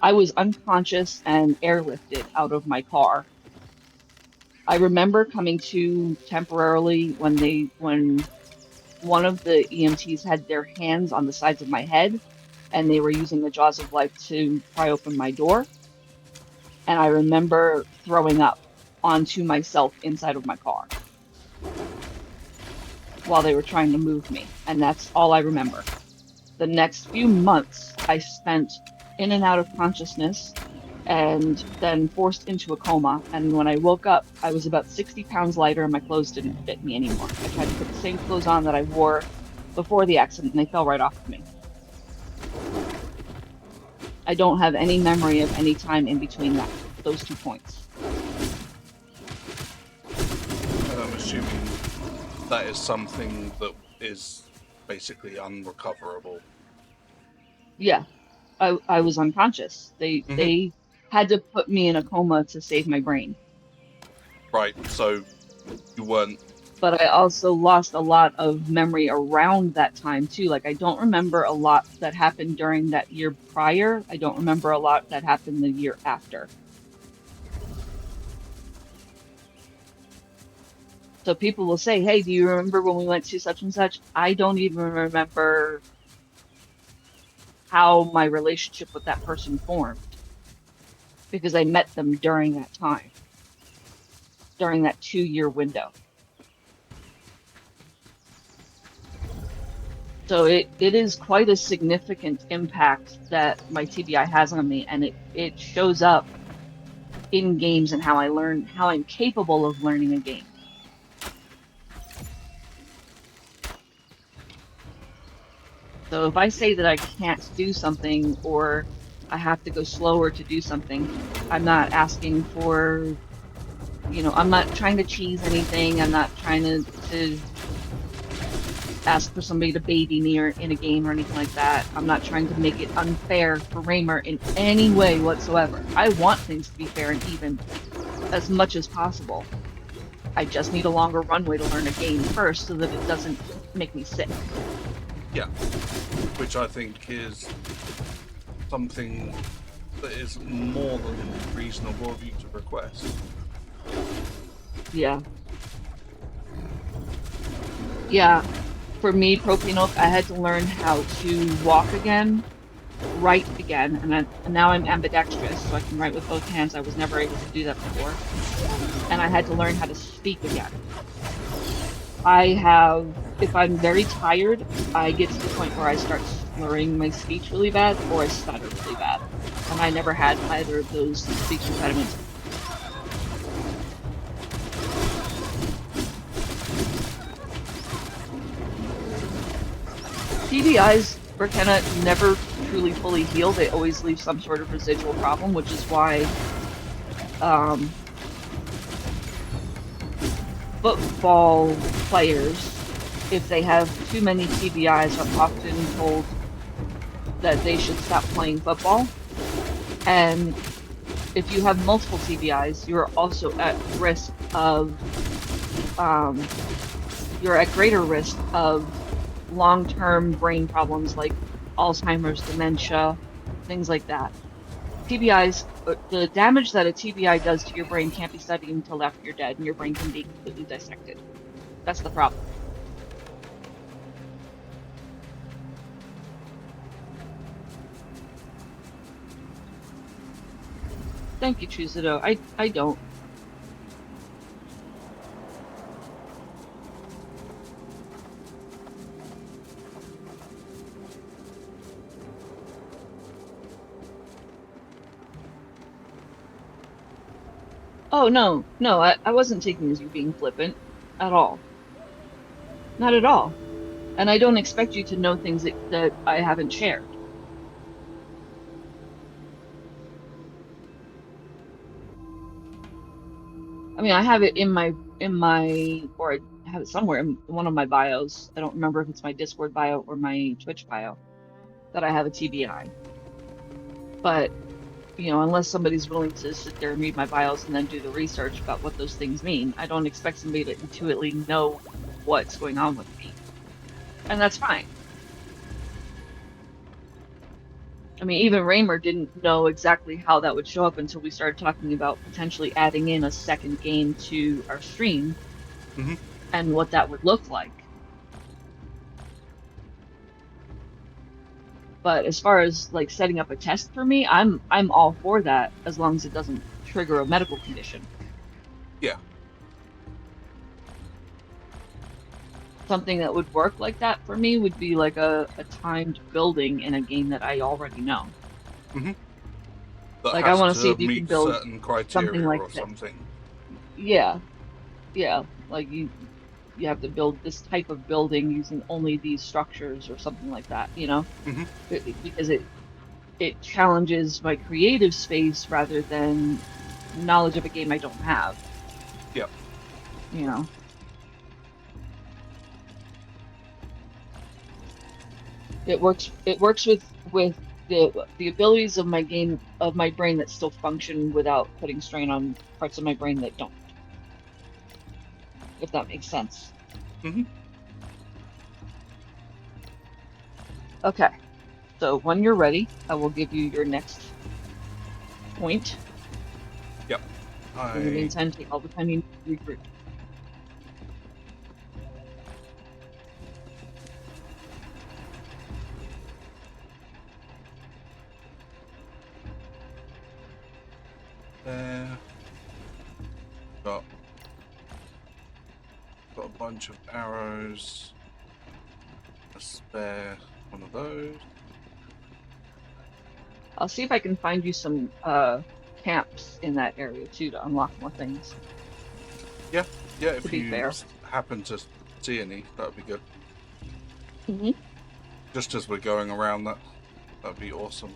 I was unconscious and airlifted out of my car. I remember coming to temporarily when one of the EMTs had their hands on the sides of my head, and they were using the jaws of life to pry open my door. And I remember throwing up onto myself inside of my car while they were trying to move me. And that's all I remember. The next few months I spent in and out of consciousness and then forced into a coma. And when I woke up, I was about 60 pounds lighter and my clothes didn't fit me anymore. I tried to put the same clothes on that I wore before the accident and they fell right off of me. I don't have any memory of any time in between those 2 points. And I'm assuming that is something that is basically unrecoverable. Yeah, I was unconscious. They had to put me in a coma to save my brain. Right, so you weren't... But I also lost a lot of memory around that time too. Like I don't remember a lot that happened during that year prior. I don't remember a lot that happened the year after. So people will say, hey, do you remember when we went to such and such? I don't even remember how my relationship with that person formed because I met them during that time, during that 2-year window. So it is quite a significant impact that my TBI has on me, and it shows up in games and how I learn, how I'm capable of learning a game. So if I say that I can't do something or I have to go slower to do something, I'm not asking for, I'm not trying to cheese anything. I'm not trying to ask for somebody to baby me or in a game or anything like that. I'm not trying to make it unfair for Raymer in any way whatsoever. I want things to be fair and even as much as possible. I just need a longer runway to learn a game first so that it doesn't make me sick. Yeah, which I think is something that is more than reasonable of you to request. Yeah. Yeah. For me, propane oak, I had to learn how to walk again, write again, and now I'm ambidextrous, so I can write with both hands. I was never able to do that before. And I had to learn how to speak again. If I'm very tired, I get to the point where I start slurring my speech really bad or I stutter really bad. And I never had either of those speech impediments. TBIs for Kenna never truly fully heal. They always leave some sort of residual problem, which is why football players, if they have too many TBIs, are often told that they should stop playing football. And if you have multiple TBIs, you're also at risk of, you're at greater risk of long-term brain problems like Alzheimer's, dementia, things like that. TBIs, the damage that a TBI does to your brain can't be studied until after you're dead and your brain can be completely dissected. That's the problem. Thank you, Chuzado. I don't. Oh, no, I wasn't taking as you being flippant at all. Not at all. And I don't expect you to know things that I haven't shared. I mean, I have it or I have it somewhere in one of my bios. I don't remember if it's my Discord bio or my Twitch bio that I have a TBI. But, unless somebody's willing to sit there and read my bios and then do the research about what those things mean, I don't expect somebody to intuitively know what's going on with me. And that's fine. I mean, even Raymer didn't know exactly how that would show up until we started talking about potentially adding in a second game to our stream and what that would look like. But as far as like setting up a test for me, I'm all for that as long as it doesn't trigger a medical condition. Yeah. Something that would work like that for me would be like a timed building in a game that I already know. Mm-hmm. That Like I has want to see to if you can meet build certain something criteria like or this. something. Yeah, yeah. Like you have to build this type of building using only these structures or something like that, you know? Mm-hmm. Because it challenges my creative space rather than knowledge of a game I don't have, Yeah. you know? It works with the abilities of my game of my brain that still function without putting strain on parts of my brain that don't, if that makes sense. Mm-hmm. Okay. So when you're ready, I will give you your next point. Yep. In the meantime, take all the time you need to regroup. There. Got a bunch of arrows. A spare one of those. I'll see if I can find you some camps in that area too to unlock more things. Yeah. Yeah, To if be you fair. happen to see any, that'd be good. Mm-hmm. Just as we're going around that, that'd be awesome.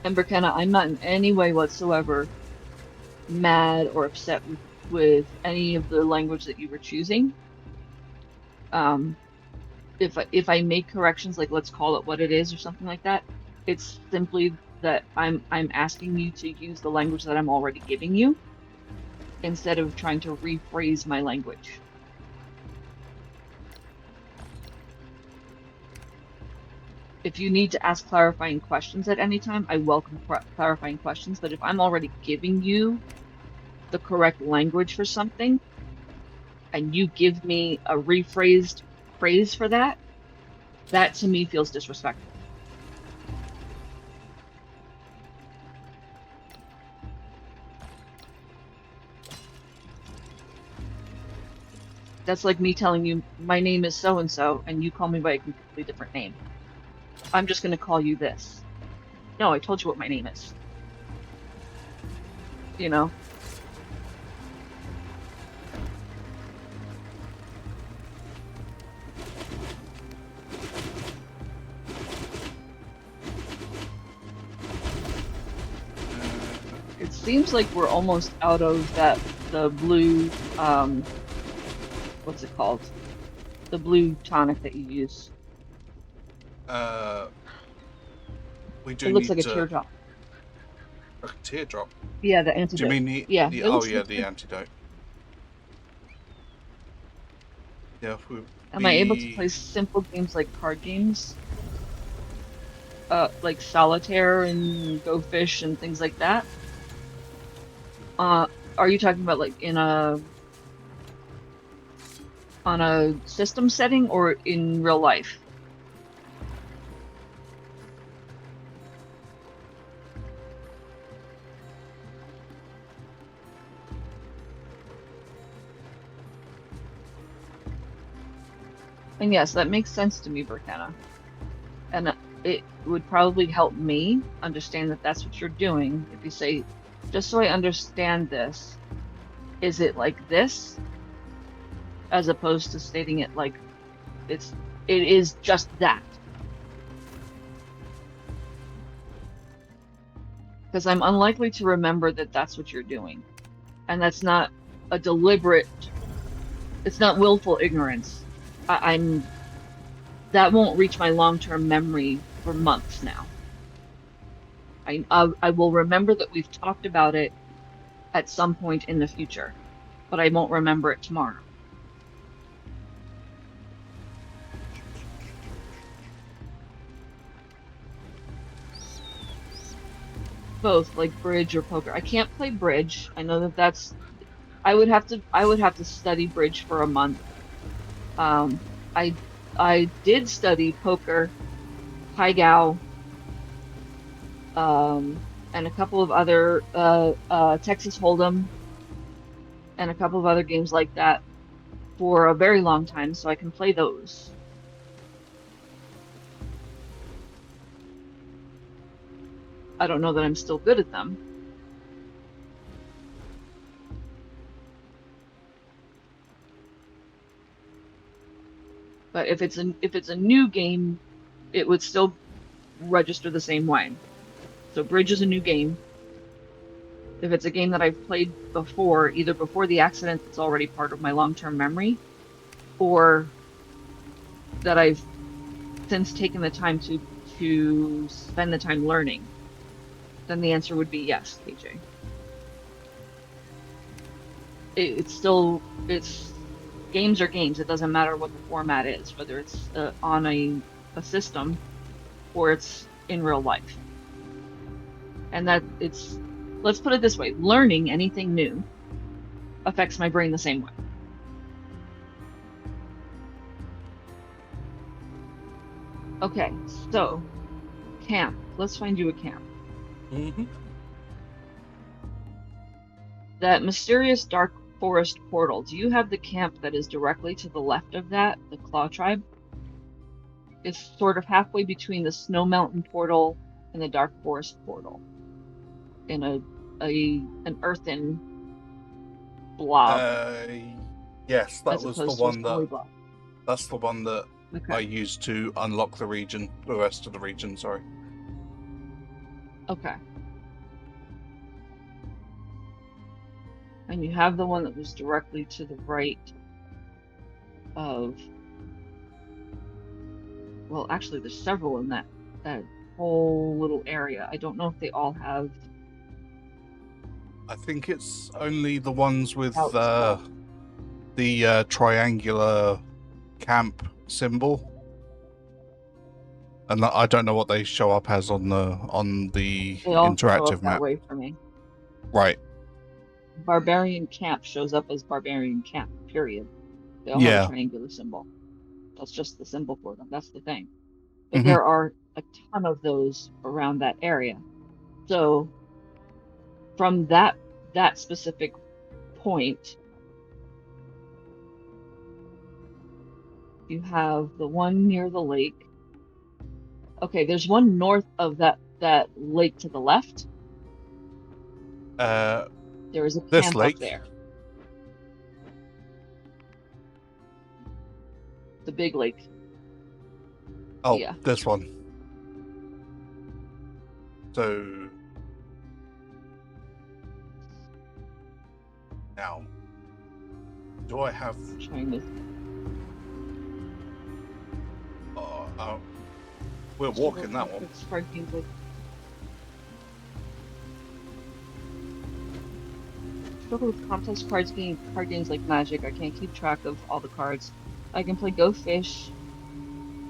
And Burkena, I'm not in any way whatsoever mad or upset with any of the language that you were choosing. If I make corrections, like let's call it what it is or something like that, it's simply that I'm asking you to use the language that I'm already giving you instead of trying to rephrase my language. If you need to ask clarifying questions at any time, I welcome clarifying questions, but if I'm already giving you the correct language for something and you give me a rephrased phrase for that, that to me feels disrespectful. That's like me telling you my name is so and so and you call me by a completely different name. I'm just going to call you this. No, I told you what my name is. You know? It seems like we're almost out of the blue, what's it called? The blue tonic that you use. We do It looks need like a to... teardrop. A teardrop? Yeah, the Do you antidote. mean the... Yeah, the it oh, looks yeah, like the antidote. Yeah, Am I able to play simple games like card games? Like solitaire and Go Fish and things like that? Are you talking about like on a system setting or in real life? And yes, that makes sense to me, Burkena. And it would probably help me understand that that's what you're doing if you say, just so I understand this, is it like this? As opposed to stating it like it is just that. Because I'm unlikely to remember that that's what you're doing. And that's not a deliberate, it's not willful ignorance. That won't reach my long-term memory for months now. I will remember that we've talked about it at some point in the future, but I won't remember it tomorrow. Both, like bridge or poker. I can't play bridge. I know that's I would have to study bridge for a month. I did study poker, Pai and a couple of other Texas Hold'em, and a couple of other games like that for a very long time, so I can play those. I don't know that I'm still good at them. But if it's a new game, it would still register the same way. So Bridge is a new game. If it's a game that I've played before, either before the accident that's already part of my long-term memory, or that I've since taken the time to spend the time learning, then the answer would be yes, KJ. It's games are games. It doesn't matter what the format is, whether it's on a system or it's in real life. And that let's put it this way, learning anything new affects my brain the same way. Okay, so camp. Let's find you a camp. Mm-hmm. That mysterious dark forest portal. Do you have the camp that is directly to the left of that, the Claw Tribe? It's sort of halfway between the Snow Mountain portal and the Dark Forest portal, in an earthen blob. Yes, that as was the opposed to a one snowy that. blob. That's the one that Okay. I used to unlock the rest of the region. Sorry. Okay. And you have the one that was directly to the right of. Well, actually, there's several in that whole little area. I don't know if they all have. I think it's only the ones with outside. the triangular camp symbol, and I don't know what they show up as on the They all show interactive up that map. way for me. Right. Barbarian Camp shows up as Barbarian Camp, period. They all have a triangular symbol. That's just the symbol for them. That's the thing. But Mhm. there are a ton of those around that area. So from that specific point, you have the one near the lake. Okay, there's one north of that lake to the left. There is a This camp lake. up there. The big lake. Oh, Yeah. this one. So now, do I have? I'm trying to. We're walking that one. Struggle with contest card games like Magic. I can't keep track of all the cards. I can play Go Fish,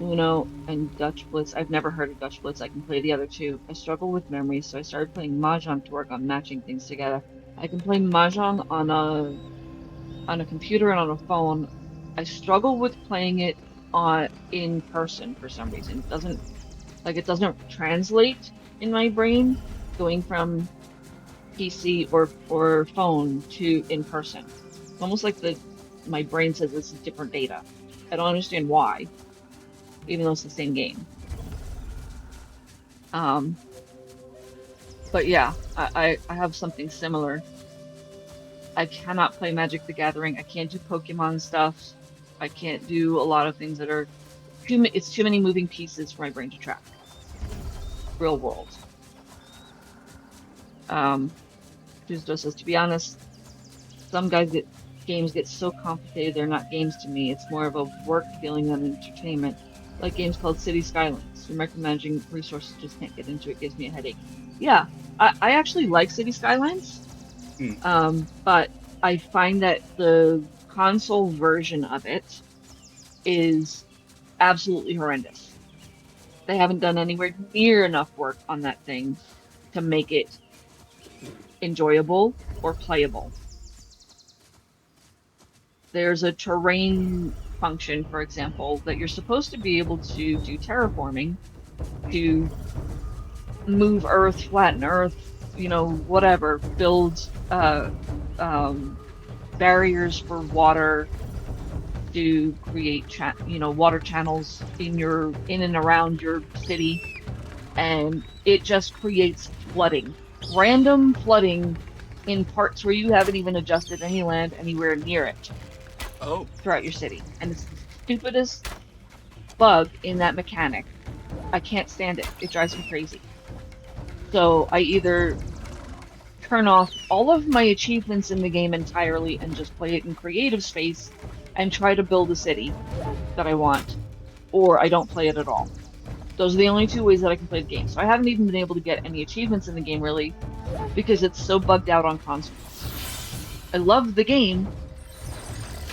Uno, and Dutch Blitz. I've never heard of Dutch Blitz. I can play the other two. I struggle with memory, so I started playing Mahjong to work on matching things together. I can play Mahjong on a computer and on a phone. I struggle with playing it in person for some reason. It doesn't translate in my brain going from PC or phone to in person. It's almost like my brain says it's different data. I don't understand why, even though it's the same game. But yeah, I have something similar. I cannot play Magic the Gathering. I can't do Pokemon stuff. I can't do a lot of things that are it's too many moving pieces for my brain to track. Real world. Tuesday says, to be honest, some games get so complicated they're not games to me. It's more of a work feeling than entertainment. Like games called City Skylines. You're micromanaging resources, just can't get into it. Gives me a headache. Yeah, I actually like City Skylines. But I find that the console version of it is absolutely horrendous. They haven't done anywhere near enough work on that thing to make it enjoyable or playable. There's a terrain function, for example, that you're supposed to be able to do terraforming, to move Earth, flatten Earth, whatever, build barriers for water, to create water channels in and around your city, and it just creates flooding, random flooding in parts where you haven't even adjusted any land anywhere near it Oh, throughout your city. And it's the stupidest bug in that mechanic. I can't stand it. It drives me crazy. So I either turn off all of my achievements in the game entirely and just play it in creative space and try to build a city that I want, or I don't play it at all. Those are the only two ways that I can play the game. So I haven't even been able to get any achievements in the game, really, because it's so bugged out on console. I love the game,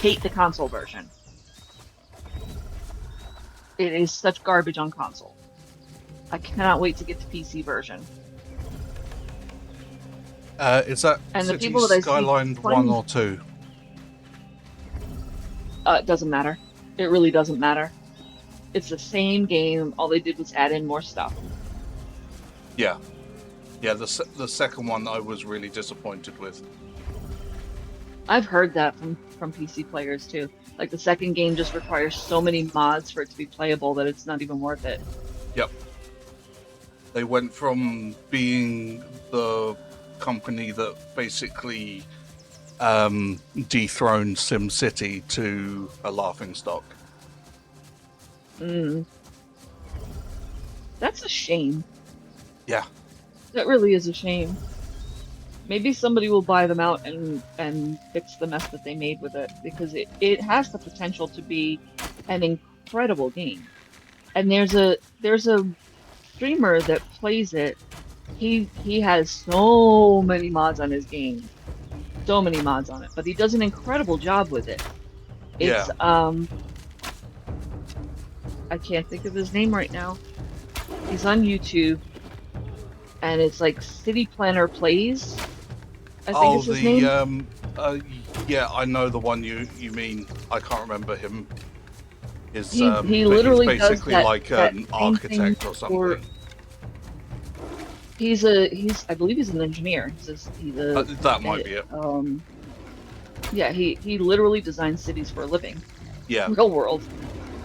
hate the console version. It is such garbage on console. I cannot wait to get the PC version. is that And the City people that I see Skyline playing- 1 or 2? It doesn't matter. It really doesn't matter. It's the same game. All they did was add in more stuff. Yeah. Yeah, the second one I was really disappointed with. I've heard that from PC players too. Like the second game just requires so many mods for it to be playable that it's not even worth it. Yep. They went from being the company that basically dethroned SimCity to a laughingstock. That's a shame. Yeah. That really is a shame. Maybe somebody will buy them out and fix the mess that they made with it, because it has the potential to be an incredible game. And there's a streamer that plays it. He has so many mods on his game. So many mods on it, but he does an incredible job with it. It's I can't think of his name right now. He's on YouTube, and it's like City Planner Plays, I think is his name. Yeah, I know the one you mean. I can't remember him. He but literally he's basically does like that an same architect thing or something. I believe he's an engineer. That might be it. Yeah, he literally designs cities for a living. Yeah. Real world.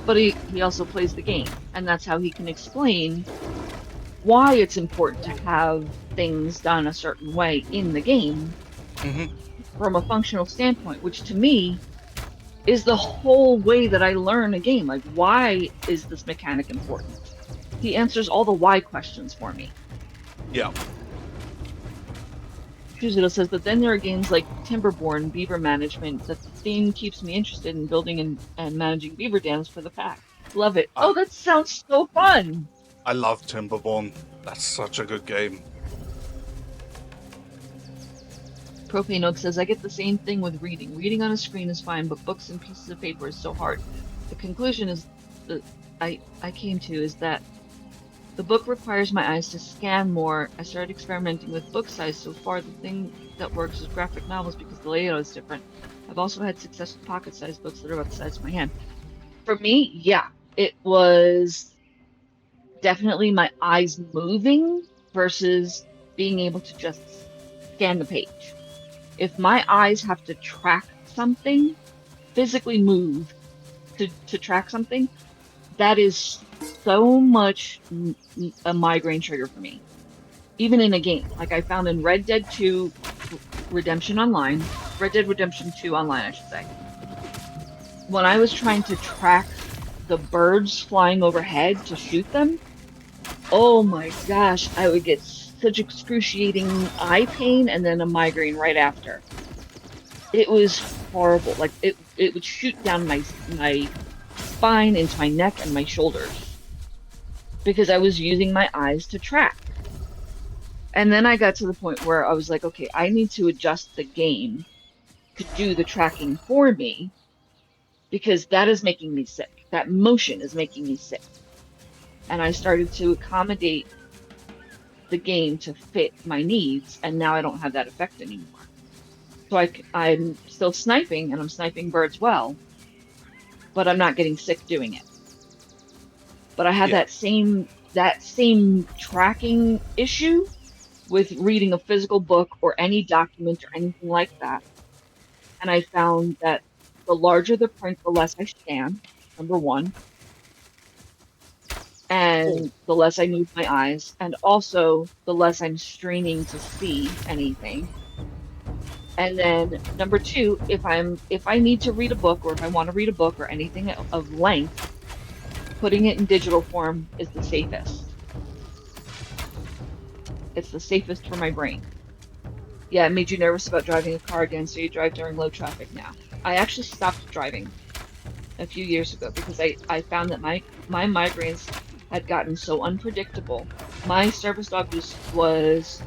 But he also plays the game, and that's how he can explain why it's important to have things done a certain way in the game from a functional standpoint, which to me is the whole way that I learn a game. Like, why is this mechanic important? He answers all the why questions for me. Yeah. Fusito says, but then there are games like Timberborn, Beaver Management, that the theme keeps me interested in building and managing beaver dams for the pack. Love it. Oh, that sounds so fun! I love Timberborn. That's such a good game. Propane Oak says, I get the same thing with reading. Reading on a screen is fine, but books and pieces of paper is so hard. The conclusion is that I came to is that the book requires my eyes to scan more. I started experimenting with book size. So far, the thing that works is graphic novels because the layout is different. I've also had success with pocket-sized books that are about the size of my hand. For me, yeah, it was definitely my eyes moving versus being able to just scan the page. If my eyes have to track something, physically move to track something, that is so much a migraine trigger for me. Even in a game, like I found in Red Dead 2 Redemption Online, Red Dead Redemption 2 Online, I should say. When I was trying to track the birds flying overhead to shoot them, oh my gosh, I would get such excruciating eye pain and then a migraine right after. It was horrible. Like it would shoot down my spine into my neck and my shoulders because I was using my eyes to track. And then I got to the point where I was like, okay, I need to adjust the game to do the tracking for me because that is making me sick. That motion is making me sick. And I started to accommodate the game to fit my needs, and now I don't have that effect anymore. So I'm still sniping, and I'm sniping birds well, but I'm not getting sick doing it. But I had Yeah. that same tracking issue with reading a physical book or any document or anything like that. And I found that the larger the print, the less I scan, number one, and the less I move my eyes, and also the less I'm straining to see anything. And then number two, if I need to read a book or if I want to read a book or anything of length, putting it in digital form is the safest. It's the safest for my brain. Yeah, it made you nervous about driving a car again, so you drive during low traffic now. I actually stopped driving a few years ago because I found that my migraines had gotten so unpredictable. My service dog was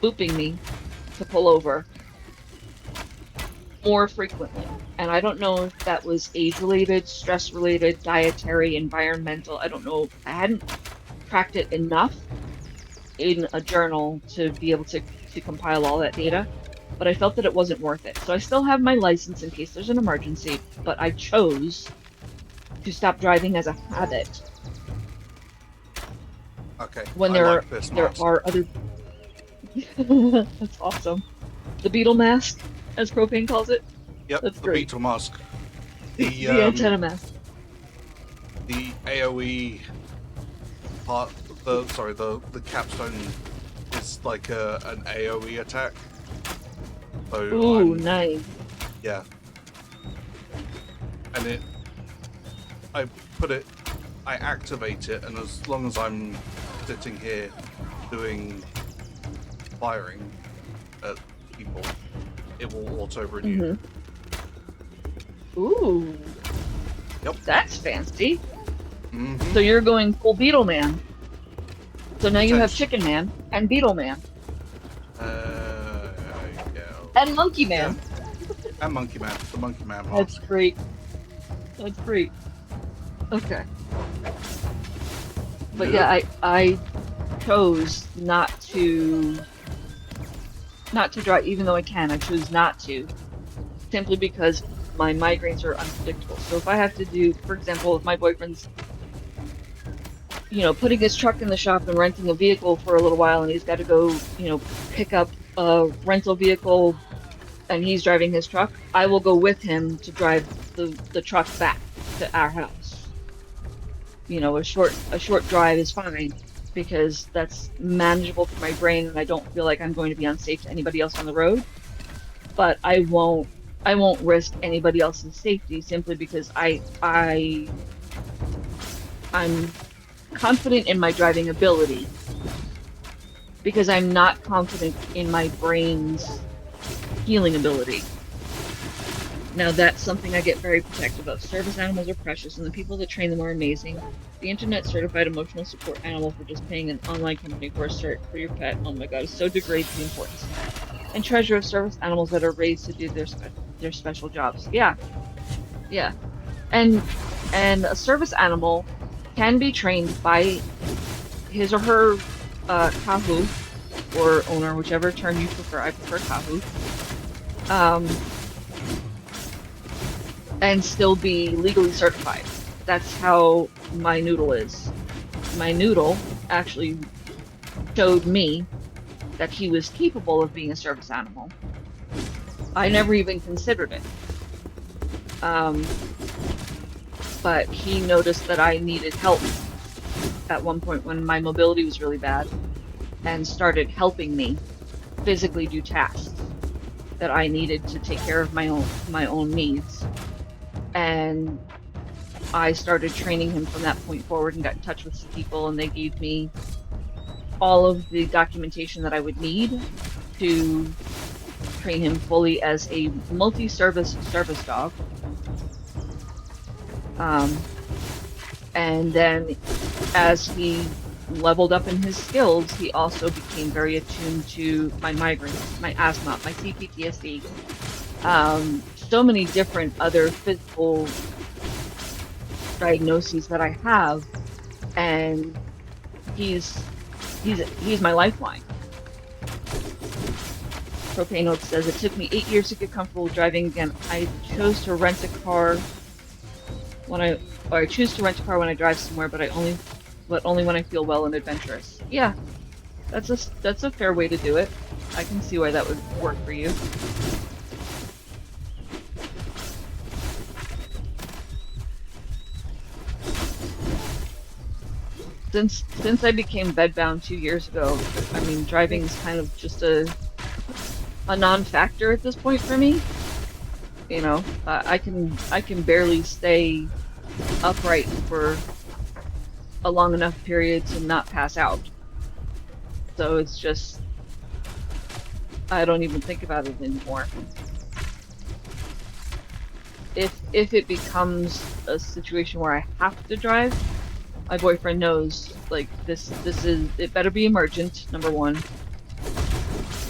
booping me to pull over more frequently. And I don't know if that was age related, stress related, dietary, environmental. I don't know. I hadn't tracked it enough in a journal to be able to compile all that data, but I felt that it wasn't worth it. So I still have my license in case there's an emergency, but I chose to stop driving as a habit Okay. when I like this mask. are other That's awesome. The beetle mask, as Propane calls it. Yep, That's the great. beetle mask. The antenna mask. The AoE part, the capstone is like an AoE attack. So Ooh, nice. yeah. And I activate it, and as long as I'm sitting here doing firing at people, it will auto-renew. Ooh. Yep. That's fancy. Mm-hmm. So you're going full Beetle Man. So now you have Potentially. Chicken Man and Beetle Man Yeah. and Monkey Man. Yeah. And Monkey Man, the Monkey Man mask. That's great. That's great. Okay. But yeah, I chose not to drive, even though I can. I chose not to, simply because my migraines are unpredictable. So if I have to do, for example, if my boyfriend's, putting his truck in the shop and renting a vehicle for a little while, and he's got to go, pick up a rental vehicle, and he's driving his truck, I will go with him to drive the truck back to our house. A short drive is fine because that's manageable for my brain, and I don't feel like I'm going to be unsafe to anybody else on the road. But I won't risk anybody else's safety simply because I'm confident in my driving ability, because I'm not confident in my brain's healing ability. Now that's something I get very protective of. Service animals are precious, and the people that train them are amazing. The internet certified emotional support animal for just paying an online company for a cert for your pet. Oh my god, it so degrades the importance and treasure of service animals that are raised to do their special jobs. Yeah. And a service animal can be trained by his or her kahu, or owner, whichever term you prefer. I prefer kahu. And still be legally certified. That's how my noodle is. My noodle actually showed me that he was capable of being a service animal. I never even considered it. But he noticed that I needed help at one point when my mobility was really bad, and started helping me physically do tasks that I needed to take care of my own needs. And I started training him from that point forward, and got in touch with some people, and they gave me all of the documentation that I would need to train him fully as a multi-service service dog. And then as he leveled up in his skills, he also became very attuned to my migraines, my asthma, my CPTSD, so many different other physical diagnoses that I have, and he's my lifeline. Propane Oak says, it took me 8 years to get comfortable driving again. I chose to rent a car when I or I choose to rent a car when I drive somewhere, but only when I feel well and adventurous. Yeah, that's a fair way to do it. I can see why that would work for you. Since I became bedbound 2 years ago, I mean, driving is kind of just a non-factor at this point for me. You know, I can barely stay upright for a long enough period to not pass out. So it's just, I don't even think about it anymore. If it becomes a situation where I have to drive, my boyfriend knows, like, this is, it better be emergent, number one.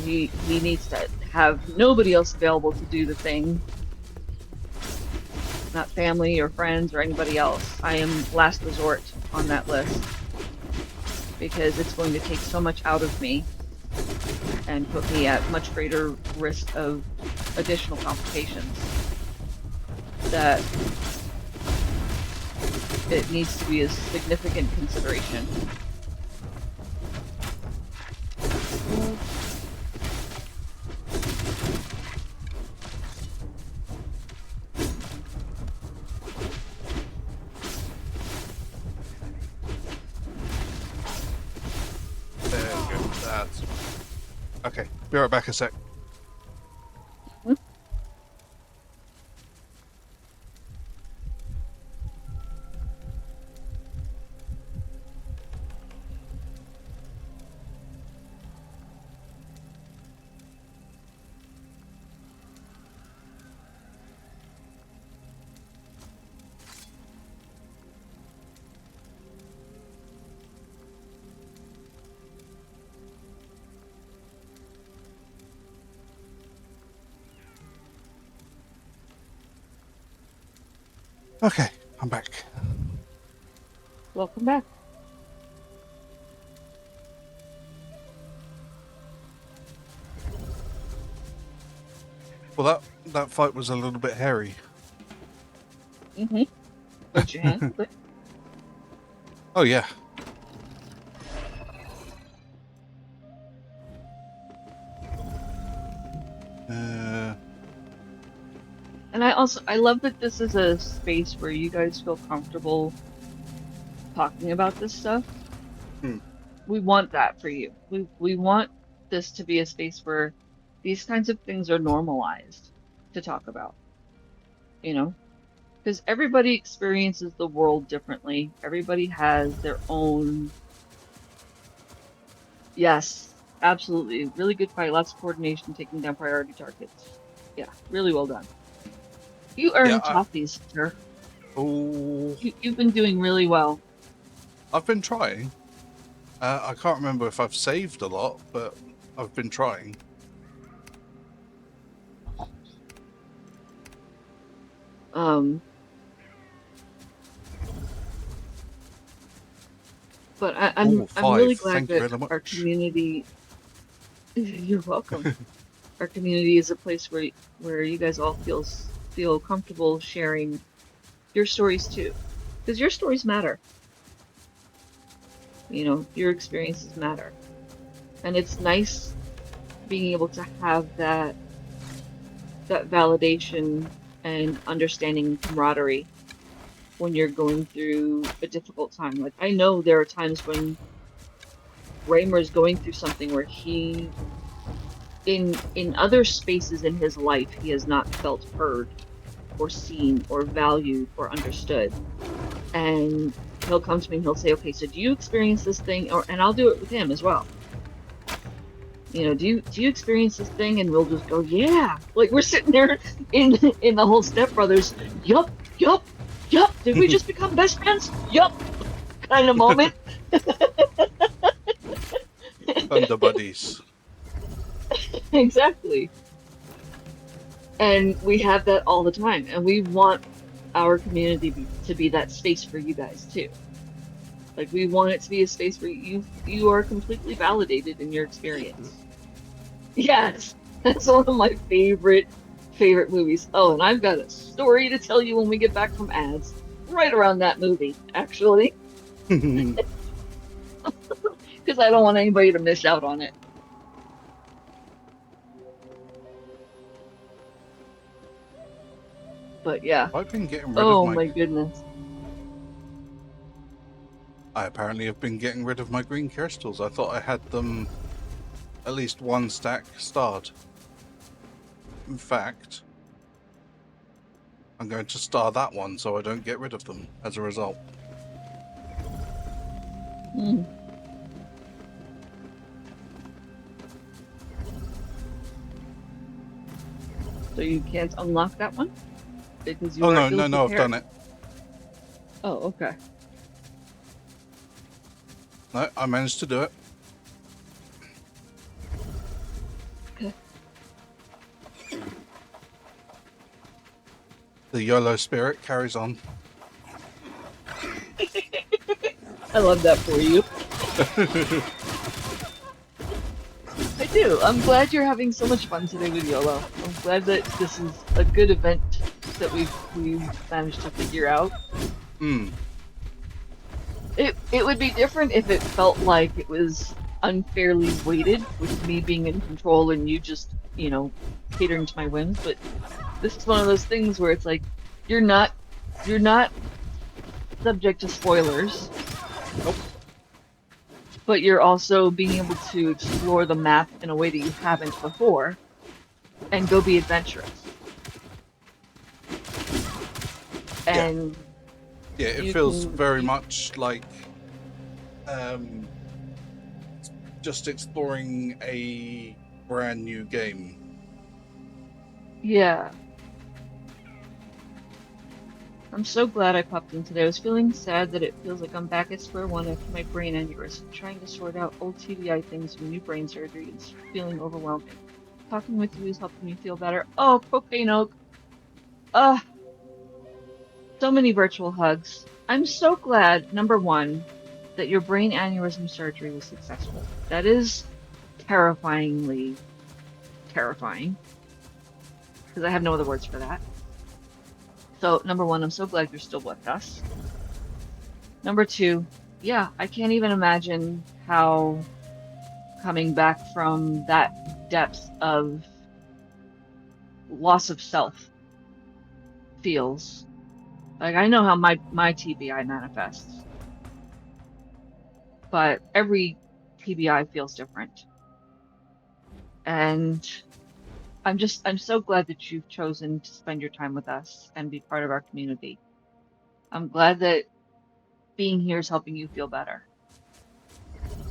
He needs to have nobody else available to do the thing. Not family or friends or anybody else. I am last resort on that list because it's going to take so much out of me and put me at much greater risk of additional complications that it needs to be a significant consideration. Okay, be right back a sec. Okay, I'm back. Welcome back. Well, that fight was a little bit hairy. Mm-hmm. Put your hand. Oh yeah. And I love that this is a space where you guys feel comfortable talking about this stuff. We want that for you. We want this to be a space where these kinds of things are normalized to talk about. You know, because everybody experiences the world differently. Everybody has their own. Yes, absolutely. Really good fight. Lots of coordination, taking down priority targets. Yeah, really well done. You earned toffees, sir. Oh. You've been doing really well. I've been trying. I can't remember if I've saved a lot, but I've been trying. But I'm really glad that our community. You're welcome. Our community is a place where you guys all feel comfortable sharing your stories too, because your stories matter. You know, your experiences matter, and it's nice being able to have that validation and understanding and camaraderie when you're going through a difficult time. Like, I know there are times when Raymer is going through something where he, in other spaces in his life, he has not felt heard or seen or valued or understood. And he'll come to me and he'll say, okay, so do you experience this thing? And I'll do it with him as well. You know, do you experience this thing? And we'll just go, yeah. Like, we're sitting there in the whole Step Brothers, yup. Did we just become best friends? Yup. Kind of moment. Thunder buddies. Exactly. And we have that all the time, and we want our community to be that space for you guys too. Like, we want it to be a space where you are completely validated in your experience. Yes, that's one of my favorite movies. Oh, and I've got a story to tell you when we get back from ads. right around that movie, actually, because I don't want anybody to miss out on it. But yeah. I've been getting rid of Oh my. my goodness. I apparently have been getting rid of my green crystals. I thought I had them at least one stack starred. In fact, I'm going to star that one so I don't get rid of them as a result. Hmm. So you can't unlock that one? Because you Oh are no, ill no, no! I've prepared. done it. Oh, okay. No, I managed to do it. Okay. The YOLO spirit carries on. I love that for you. I do. I'm glad you're having so much fun today with YOLO. I'm glad that this is a good event that we've managed to figure out. Hmm. It would be different if it felt like it was unfairly weighted with me being in control and you just, catering to my whims, but this is one of those things where it's like you're not subject to spoilers. Nope. But you're also being able to explore the map in a way that you haven't before and go be adventurous. And Yeah, it you feels can- very much like just exploring a brand new game. Yeah. I'm so glad I popped in today. I was feeling sad that it feels like I'm back at square one after my brain aneurysm, trying to sort out old TBI things from new brain surgery. It's feeling overwhelming. Talking with you is helping me feel better. Oh, Propane Oak. So many virtual hugs. I'm so glad, number one, that your brain aneurysm surgery was successful. That is terrifyingly terrifying, because I have no other words for that. So, number one, I'm so glad you're still with us. Number two, yeah, I can't even imagine how coming back from that depth of loss of self feels. Like, I know how my TBI manifests, but every TBI feels different. And I'm so glad that you've chosen to spend your time with us and be part of our community. I'm glad that being here is helping you feel better.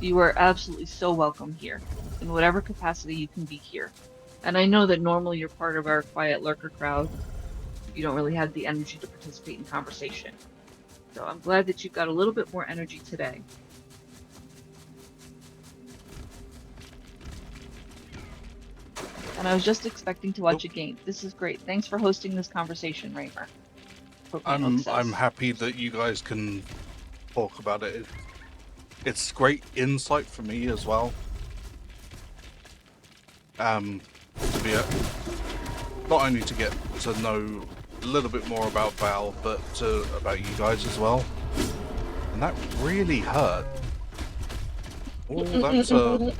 You are absolutely so welcome here, in whatever capacity you can be here. And I know that normally you're part of our quiet lurker crowd. You don't really have the energy to participate in conversation. So I'm glad that you've got a little bit more energy today. And I was just expecting to watch a game. This is great. Thanks for hosting this conversation, Raymer. I'm happy that you guys can talk about it. It's great insight for me as well. To be not only to get to know a little bit more about Val, but about you guys as well. And that really hurt. Oh, that's a...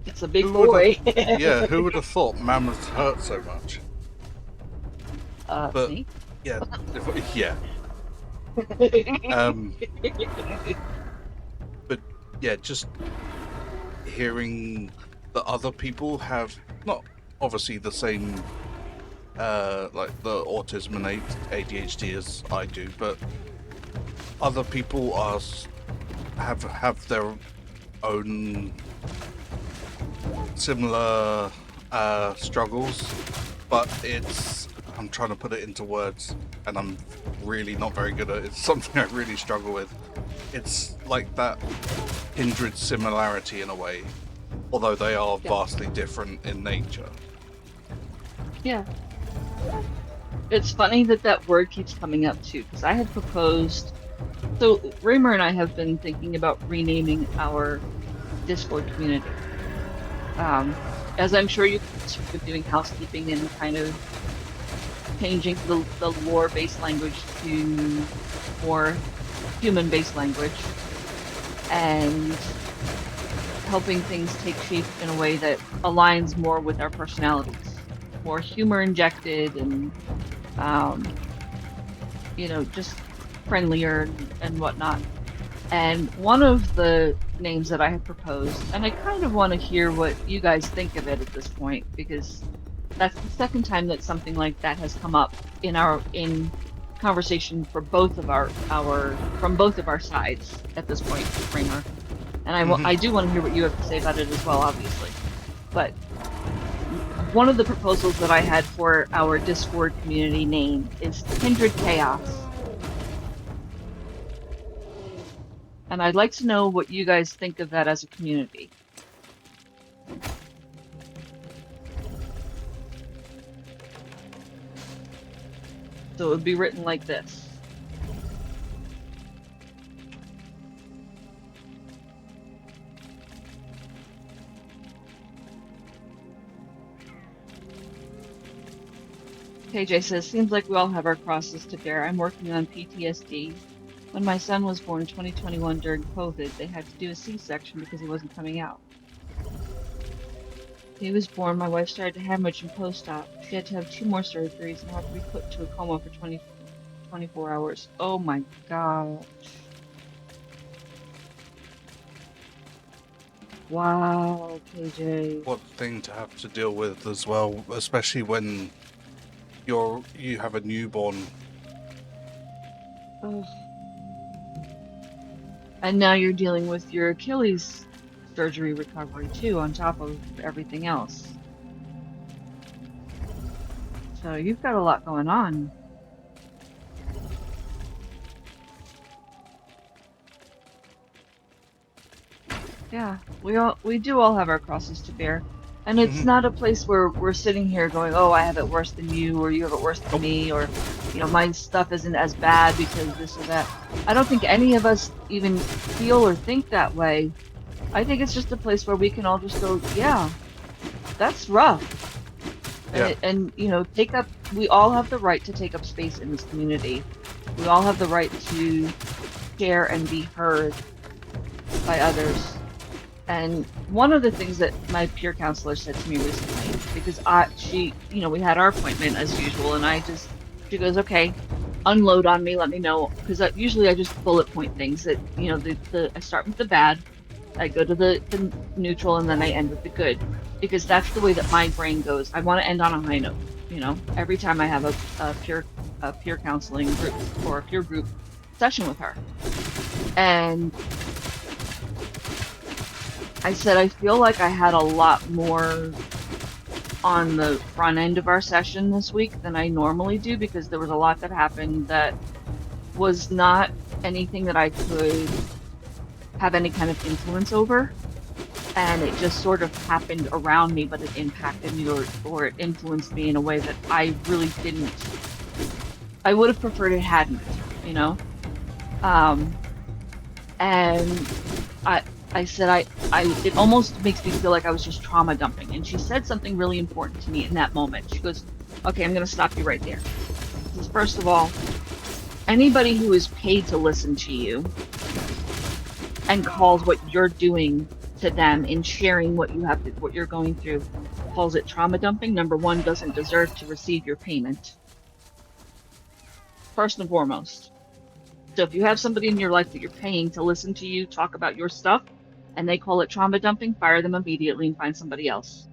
It's a big boy. Yeah, who would have thought mammoths hurt so much? But Me? yeah, yeah. But yeah, just hearing that other people have not obviously the same like the autism and ADHD as I do, but other people have their own similar struggles, but I'm trying to put it into words and I'm really not very good at it. It's something I really struggle with. It's like that kindred similarity in a way, although they are vastly different in nature. Yeah. It's funny that word keeps coming up too, because I had proposed. So Raymer and I have been thinking about renaming our Discord community. As I'm sure you've been doing housekeeping and kind of changing the lore-based language to more human-based language and helping things take shape in a way that aligns more with our personalities, more humor injected and just friendlier and whatnot. And one of the names that I have proposed, and I kind of want to hear what you guys think of it at this point, because that's the second time that something like that has come up in conversation for both of our from both of our sides at this point, Kramer. And I do want to hear what you have to say about it as well, obviously. But one of the proposals that I had for our Discord community name is Kindred Chaos. And I'd like to know what you guys think of that as a community. So it would be written like this. KJ says, seems like we all have our crosses to bear. I'm working on PTSD. When my son was born in 2021 during COVID, they had to do a C-section because he wasn't coming out. He was born, my wife started to hemorrhage in post-op. She had to have 2 more surgeries and had to be put into a coma for 24 hours. Oh my gosh. Wow, KJ. What a thing to have to deal with as well, especially when you have a newborn. Ugh. And now you're dealing with your Achilles surgery recovery too, on top of everything else. So you've got a lot going on. Yeah, we do all have our crosses to bear. And it's not a place where we're sitting here going, oh, I have it worse than you, or you have it worse than me, or, my stuff isn't as bad because this or that. I don't think any of us even feel or think that way. I think it's just a place where we can all just go, yeah, that's rough. Yeah. And we all have the right to take up space in this community. We all have the right to share and be heard by others. And one of the things that my peer counselor said to me recently, because we had our appointment as usual, and she goes, okay, unload on me, let me know, because usually I just bullet point things that, I start with the bad, I go to the neutral, and then I end with the good, because that's the way that my brain goes. I want to end on a high note, every time I have a peer counseling group or a peer group session with her. And I said, I feel like I had a lot more on the front end of our session this week than I normally do, because there was a lot that happened that was not anything that I could have any kind of influence over. And it just sort of happened around me, but it impacted me or it influenced me in a way that I really didn't. I would have preferred it hadn't, And I said, it almost makes me feel like I was just trauma dumping. And she said something really important to me in that moment. She goes, okay, I'm going to stop you right there. Because first of all, anybody who is paid to listen to you and calls what you're doing to them in sharing what you're going through, calls it trauma dumping, number one, doesn't deserve to receive your payment. First and foremost. So if you have somebody in your life that you're paying to listen to you talk about your stuff, and they call it trauma dumping, fire them immediately and find somebody else.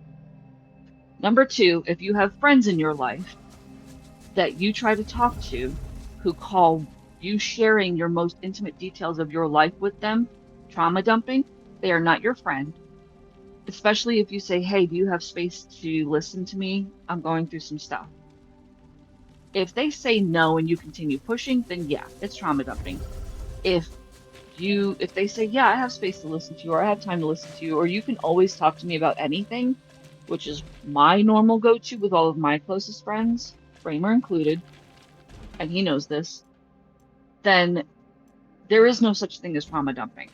Number two, if you have friends in your life that you try to talk to who call you sharing your most intimate details of your life with them trauma dumping, they are not your friend. Especially if you say, hey, do you have space to listen to me? I'm going through some stuff. If they say no and you continue pushing, then yeah, it's trauma dumping. If they say, yeah, I have space to listen to you, or I have time to listen to you, or you can always talk to me about anything, which is my normal go-to with all of my closest friends, Kramer included, and he knows this, then there is no such thing as trauma dumping.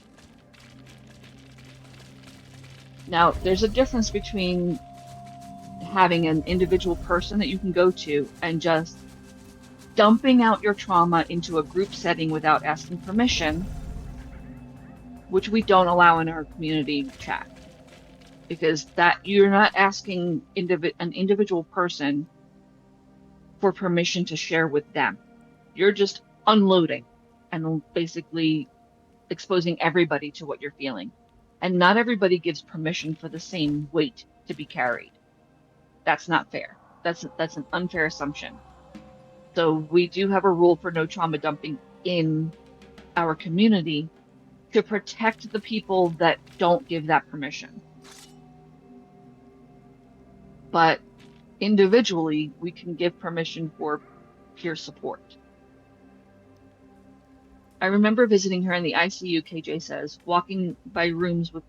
Now, there's a difference between having an individual person that you can go to and just dumping out your trauma into a group setting without asking permission, which we don't allow in our community chat, because that you're not asking an individual person for permission to share with them. You're just unloading and basically exposing everybody to what you're feeling. And not everybody gives permission for the same weight to be carried. That's not fair. That's an unfair assumption. So we do have a rule for no trauma dumping in our community to protect the people that don't give that permission. But individually, we can give permission for peer support. I remember visiting her in the ICU, KJ says, walking by rooms with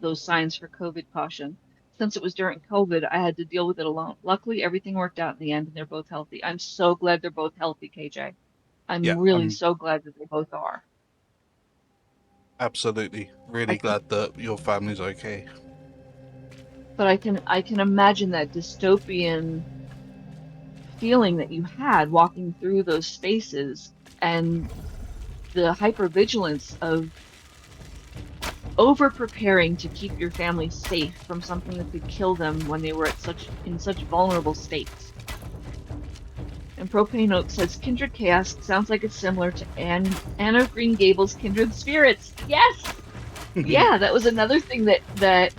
those signs for COVID caution. Since it was during COVID, I had to deal with it alone. Luckily, everything worked out in the end and they're both healthy. I'm so glad they're both healthy, KJ. I'm Yeah, really I'm so glad that they both are. absolutely really glad that your family's okay. But I can imagine that dystopian feeling that you had walking through those spaces and the hypervigilance of over preparing to keep your family safe from something that could kill them when they were in such vulnerable states. And Propane Oak says Kindred Chaos sounds like it's similar to Anne of Green Gables' Kindred Spirits. Yes! Yeah, that was another thing that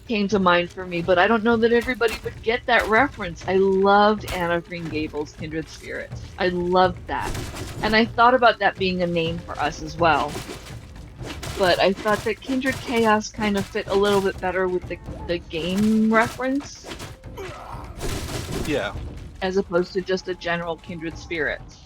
came to mind for me, but I don't know that everybody would get that reference. I loved Anne of Green Gables' Kindred Spirits. I loved that. And I thought about that being a name for us as well. But I thought that Kindred Chaos kind of fit a little bit better with the game reference. Yeah. As opposed to just a general Kindred Spirits.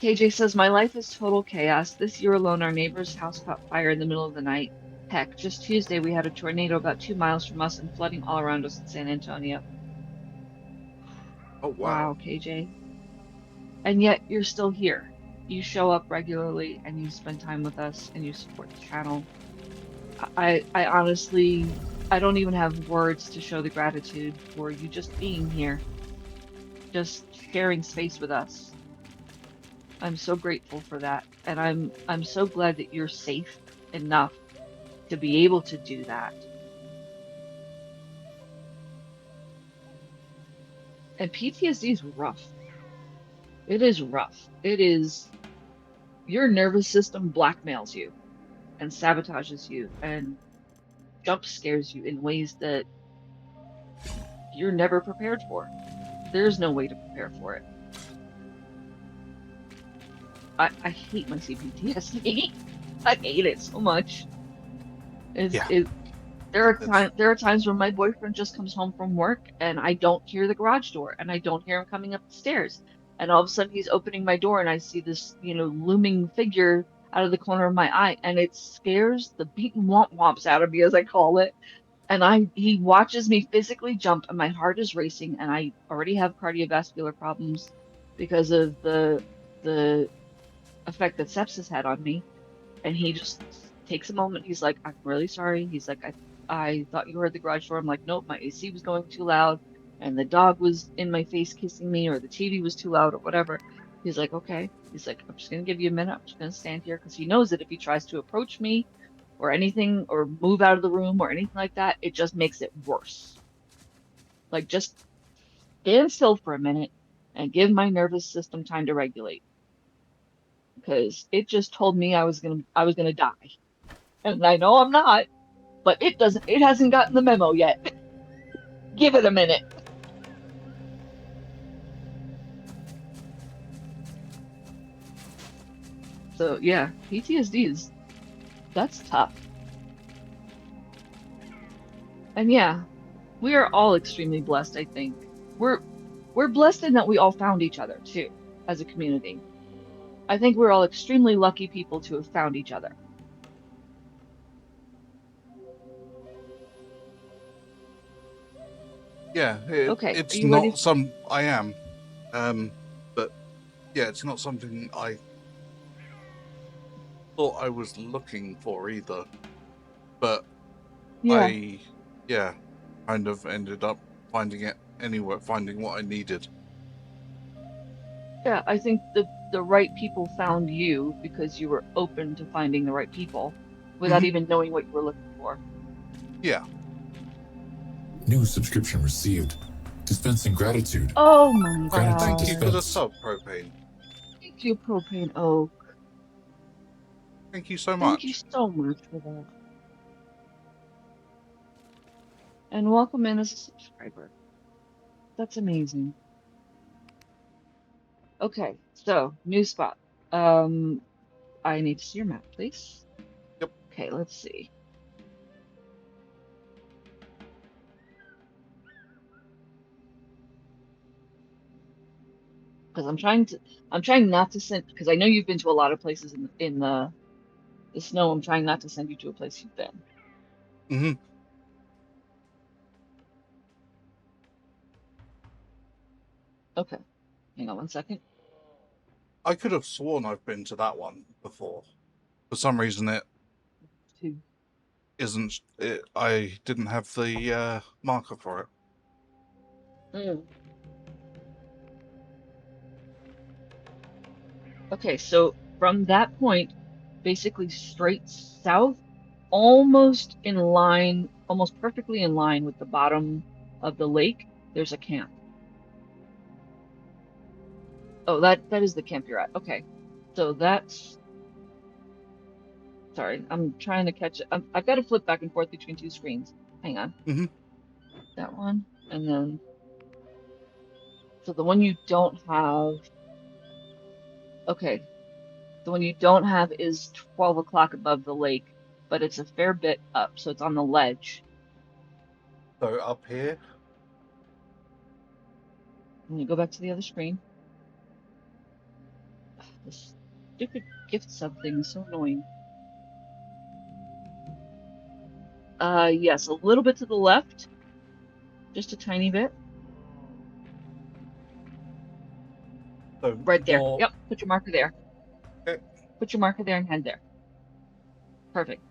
KJ says, my life is total chaos. This year alone, our neighbor's house caught fire in the middle of the night. Heck, just Tuesday we had a tornado about 2 miles from us and flooding all around us in San Antonio. Oh, wow. Wow, KJ. And yet you're still here. You show up regularly and you spend time with us and you support the channel. I honestly, I don't even have words to show the gratitude for you just being here. Just sharing space with us. I'm so grateful for that. And I'm so glad that you're safe enough to be able to do that. And PTSD is rough. It is rough. It is, your nervous system blackmails you and sabotages you and jump scares you in ways that you're never prepared for. There's no way to prepare for it. I hate my CPTSD. I hate it so much. There are times when my boyfriend just comes home from work and I don't hear the garage door and I don't hear him coming up the stairs. And all of a sudden he's opening my door and I see this, looming figure out of the corner of my eye, and it scares the beaten womps out of me, as I call it. And he watches me physically jump and my heart is racing and I already have cardiovascular problems because of the effect that sepsis had on me. And he just takes a moment. He's like, I'm really sorry. He's like, I thought you heard the garage door. I'm like, nope, my AC was going too loud and the dog was in my face kissing me, or the TV was too loud, or whatever. He's like, okay. He's like, I'm just going to give you a minute. I'm just going to stand here, because he knows that if he tries to approach me or anything, or move out of the room or anything like that, it just makes it worse. Like, just stand still for a minute and give my nervous system time to regulate. Because it just told me I was gonna die. And I know I'm not, but it hasn't gotten the memo yet. Give it a minute. So yeah, PTSD that's tough. And yeah, we are all extremely blessed, I think. We're blessed in that we all found each other too, as a community. I think we're all extremely lucky people to have found each other. Yeah, Okay, it's are you not ready? some I am, but yeah, it's not something I thought I was looking for either. But Yeah. I yeah, kind of ended up finding it anywhere, finding what I needed. Yeah, I think the right people found you because you were open to finding the right people without Mhm. even knowing what you were looking for. Yeah. New subscription received. Dispensing gratitude. Oh my Gratitude Thank you for the dispense. sub, Propane. Thank you, Propane Oak. Thank you so Thank you much. so much for that. And welcome in as a subscriber. That's amazing. Okay, so new spot. I need to see your map, please. Yep. Okay, let's see. Because I'm trying not to send, because I know you've been to a lot of places in the snow. I'm trying not to send you to a place you've been. Hmm. Okay, hang on one second. I could have sworn I've been to that one before. For some reason, it Two. isn't. I didn't have the marker for it. Mm. Okay, so from that point, basically straight south, almost in line, almost perfectly in line with the bottom of the lake, there's a camp. Oh, that is the camp you're at. Okay. So that's, sorry, I'm trying to catch it. I've got to flip back and forth between two screens. Hang on. Hmm. That one. And then, so the one you don't have, okay. The one you don't have is 12 o'clock above the lake, but it's a fair bit up. So it's on the ledge. So up here. And you go back to the other screen. This stupid gift sub thing is so annoying. Yes, a little bit to the left. Just a tiny bit. So Right there. more. Yep, put your marker there. Okay. Put your marker there and head there. Perfect.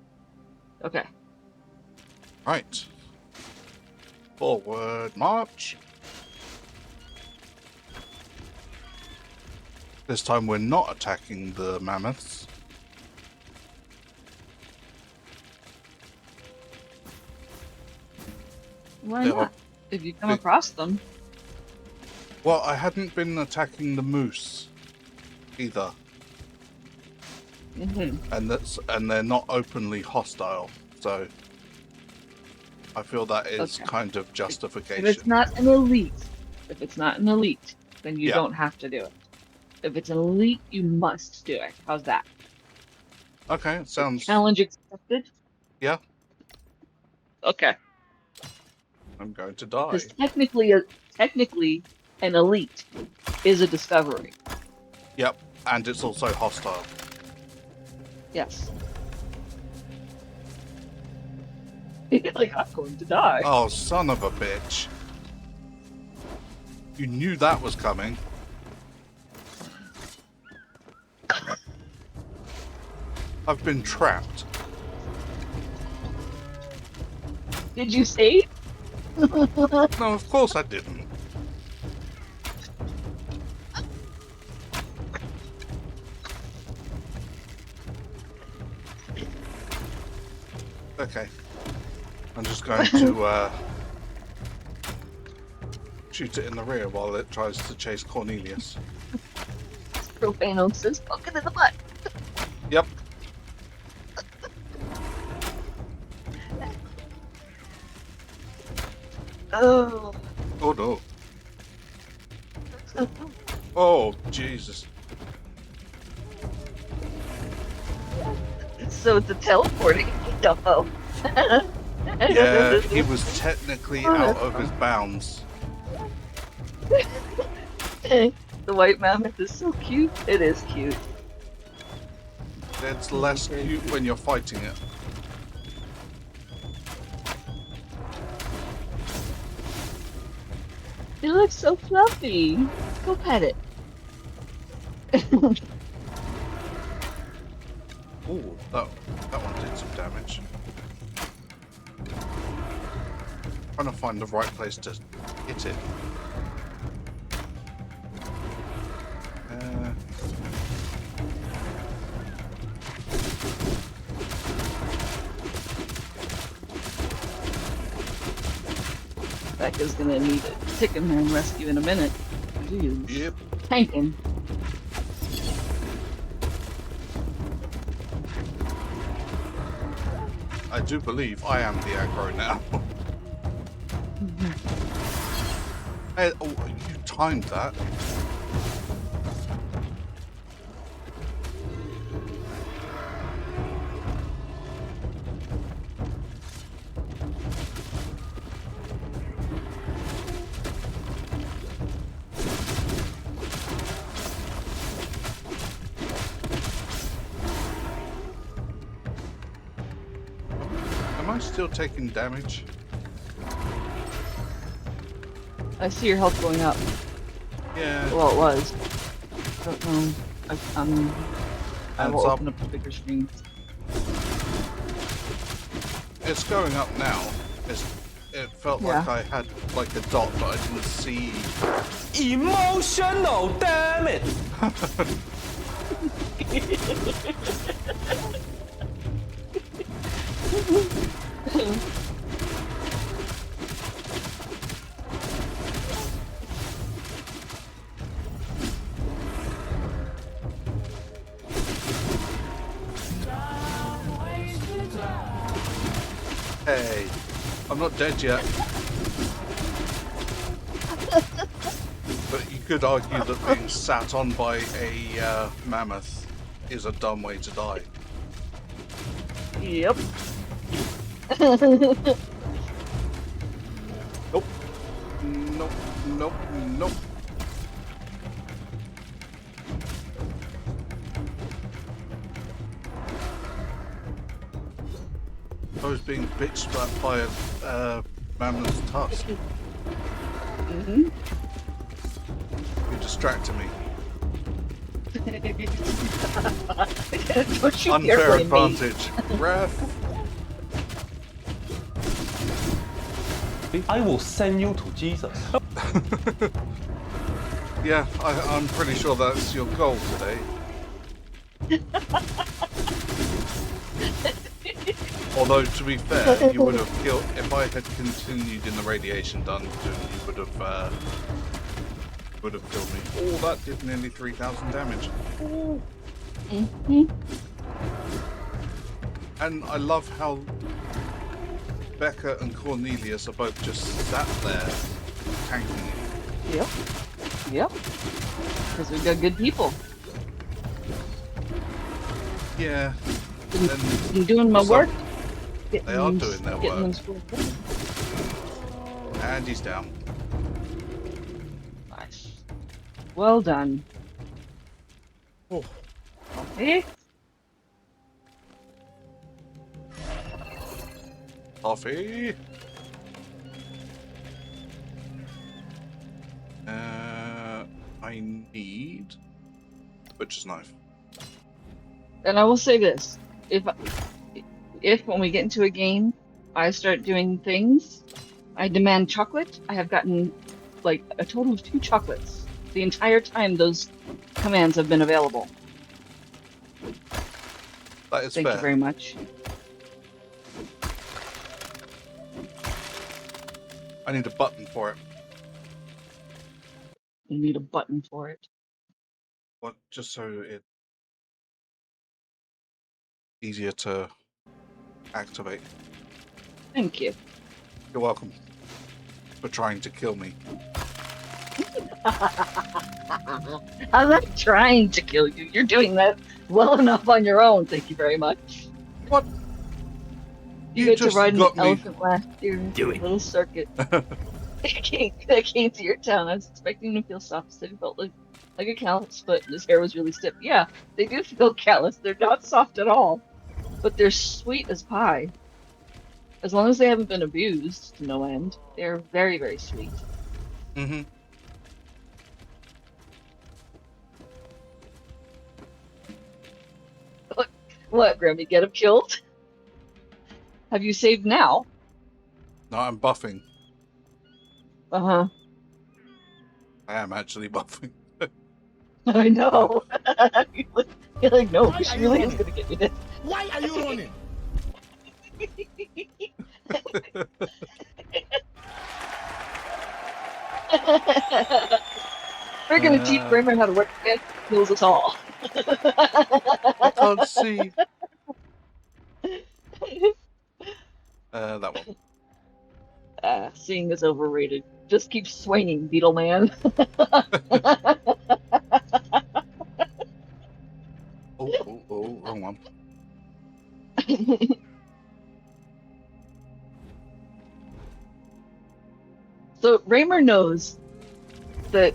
Okay. Right. Forward march. This time we're not attacking the mammoths. Why They not? are If you come big. across them. Well, I hadn't been attacking the moose either, Hmm. and they're not openly hostile, so I feel that is Okay. kind of If it's justification. not an elite, if it's not an elite, then you Yeah. don't have to do it. If it's an elite, you must do it. How's that? Okay, sounds. Challenge accepted? Yeah, Okay. I'm going to die. Because technically, an elite is a discovery. Yep, and it's also hostile. Yes. Like, I'm going to die. Oh, son of a bitch. You knew that was coming. I've been trapped. Did you save? No, of course I didn't. Okay. I'm just going to shoot it in the rear while it tries to chase Cornelius. Profano says, poke it in the butt. Yep. Oh. Oh no. Oh, Jesus. So it's a teleporting dumbo. Yeah, he was technically out of his bounds. The white mammoth is so cute. It is cute. It's less cute when you're fighting it. It looks so fluffy. Go pet it. Ooh, that one did some damage. Trying to find the right place to hit it. Becca's gonna need a Chicken Man rescue in a minute. Jeez. Yep. Tanking. I do believe I am the aggro now. Hey, oh, you timed that. Am I still taking damage? I see your health going up. Yeah. Well, it was. I don't know. I will Hands up. open up the bigger screen. It's going up now. It felt like I had like a dot, but I didn't see. Emotional damage. Hey, I'm not dead yet. But you could argue that being sat on by a mammoth is a dumb way to die. Yep. Nope. Nope. Nope. Nope. I was being bitch slapped by a mammoth's tusk. Mm-hmm. You distracted me. Don't you Unfair dare blame me. advantage. Ref. I will send you to Jesus. Yeah, I'm pretty sure that's your goal today. Although, to be fair, you would have killed... If I had continued in the radiation dungeon, you would have killed me. Oh, that did nearly 3,000 damage. Mm-hmm. And I love how Becca and Cornelius are both just sat there tanking it. Yep. Yep. Because we've got good people. Yeah. I'm doing my work. They are doing their work. Them school. And he's down. Nice. Well done. Oh. Okay. Coffee. I need the butcher's knife. And I will say this: if when we get into a game, I start doing things, I demand chocolate. I have gotten like a total of 2 chocolates the entire time those commands have been available. That is Thank fair. you very much. I need a button for it. You need a button for it. What? Just so it's easier to activate. Thank you. You're welcome for trying to kill me. I'm not trying to kill you. You're doing that well enough on your own. Thank you very much. What? You got to just ride an got me. elephant last year. Do it. Little circuit. I came to your town. I was expecting him to feel soft, so he felt like a callus, but his hair was really stiff. Yeah, they do feel callous. They're not soft at all, but they're sweet as pie. As long as they haven't been abused to no end, they're very, very sweet. Mm-hmm. What, Grammy? Get him killed? Have you saved now? No, I'm buffing. Uh-huh. I am actually buffing. I know. You're like, no, Why she are you really is running? gonna get me this. Why are you running? We're gonna teach Raymond how to work and kills us all. I can't see. That one. Seeing is overrated. Just keep swinging, Beetle Man. Oh, wrong one. So Raymer knows that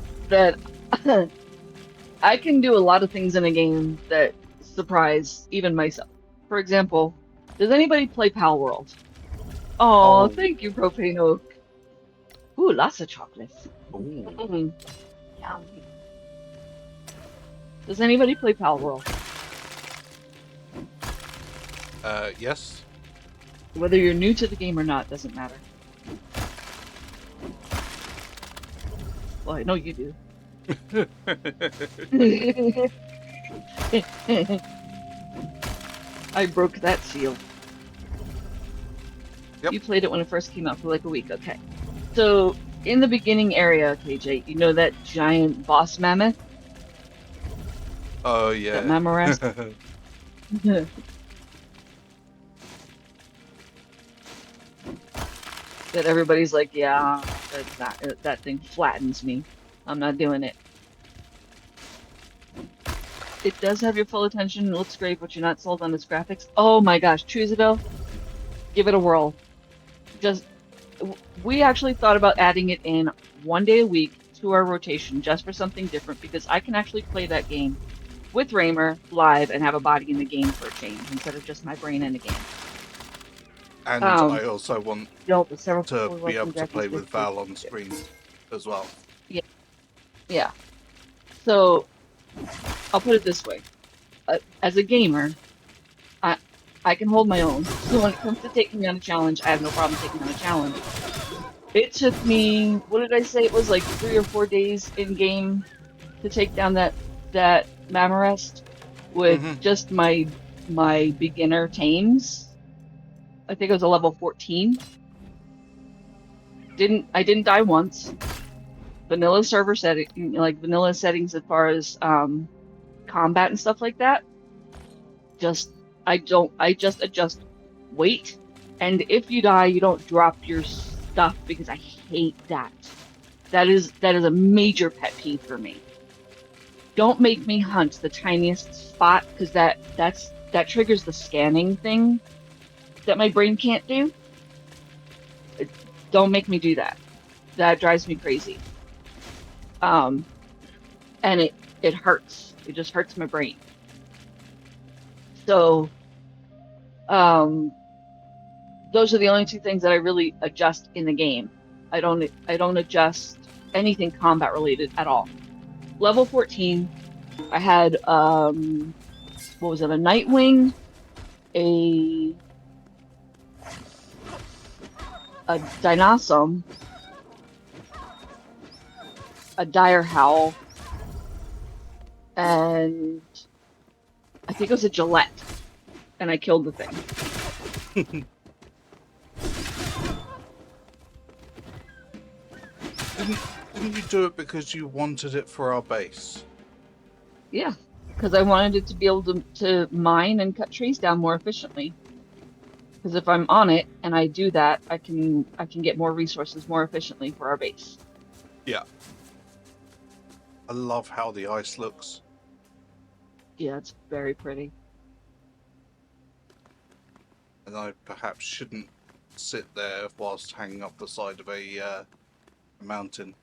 I can do a lot of things in a game that surprise even myself. For example, does anybody play Pal World? Oh, Oh, thank you, Propane Oak. Ooh, lots of chocolates. ooh. Mm, yummy. Does anybody play Pal World? Yes. Whether you're new to the game or not, doesn't matter. Well, I know you do. I broke that seal. Yep. You played it when it first came out for like a week. Okay. So, in the beginning area, KJ, you know that giant boss mammoth? Oh, That yeah. Mammoth? That everybody's like, yeah, that thing flattens me. I'm not doing it. It does have your full attention. It looks great, but you're not sold on its graphics. Oh my gosh, Truesdale, give it a whirl. We actually thought about adding it in 1 day a week to our rotation just for something different because I can actually play that game with Raymer live and have a body in the game for a change instead of just my brain in the game. And I also want But several to people be able watching to Jackie's play with video. Val on screen as well. Yeah. So I'll put it this way. As a gamer, I can hold my own. So when it comes to taking on a challenge, I have no problem taking on a challenge. It took me, what did I say? It was like 3 or 4 days in game to take down that Mammorest with just my beginner tames. I think it was a level 14. I didn't die once. Vanilla server setting, like vanilla settings as far as combat and stuff like that. I just adjust weight, and if you die, you don't drop your stuff because I hate that. That is a major pet peeve for me. Don't make me hunt the tiniest spot because that triggers the scanning thing that my brain can't do. Don't make me do that. That drives me crazy. And it hurts. It just hurts my brain. So, those are the only two things that I really adjust in the game. I don't adjust anything combat related at all. Level 14, I had what was it? A Nightwing, a Dinosaur, a Dire Howl, and I think it was a Gillette, and I killed the thing. Didn't you do it because you wanted it for our base? Yeah, because I wanted it to be able to mine and cut trees down more efficiently. Because if I'm on it and I do that, I can get more resources more efficiently for our base. Yeah. I love how the ice looks. Yeah, it's very pretty. And I perhaps shouldn't sit there whilst hanging up the side of a mountain.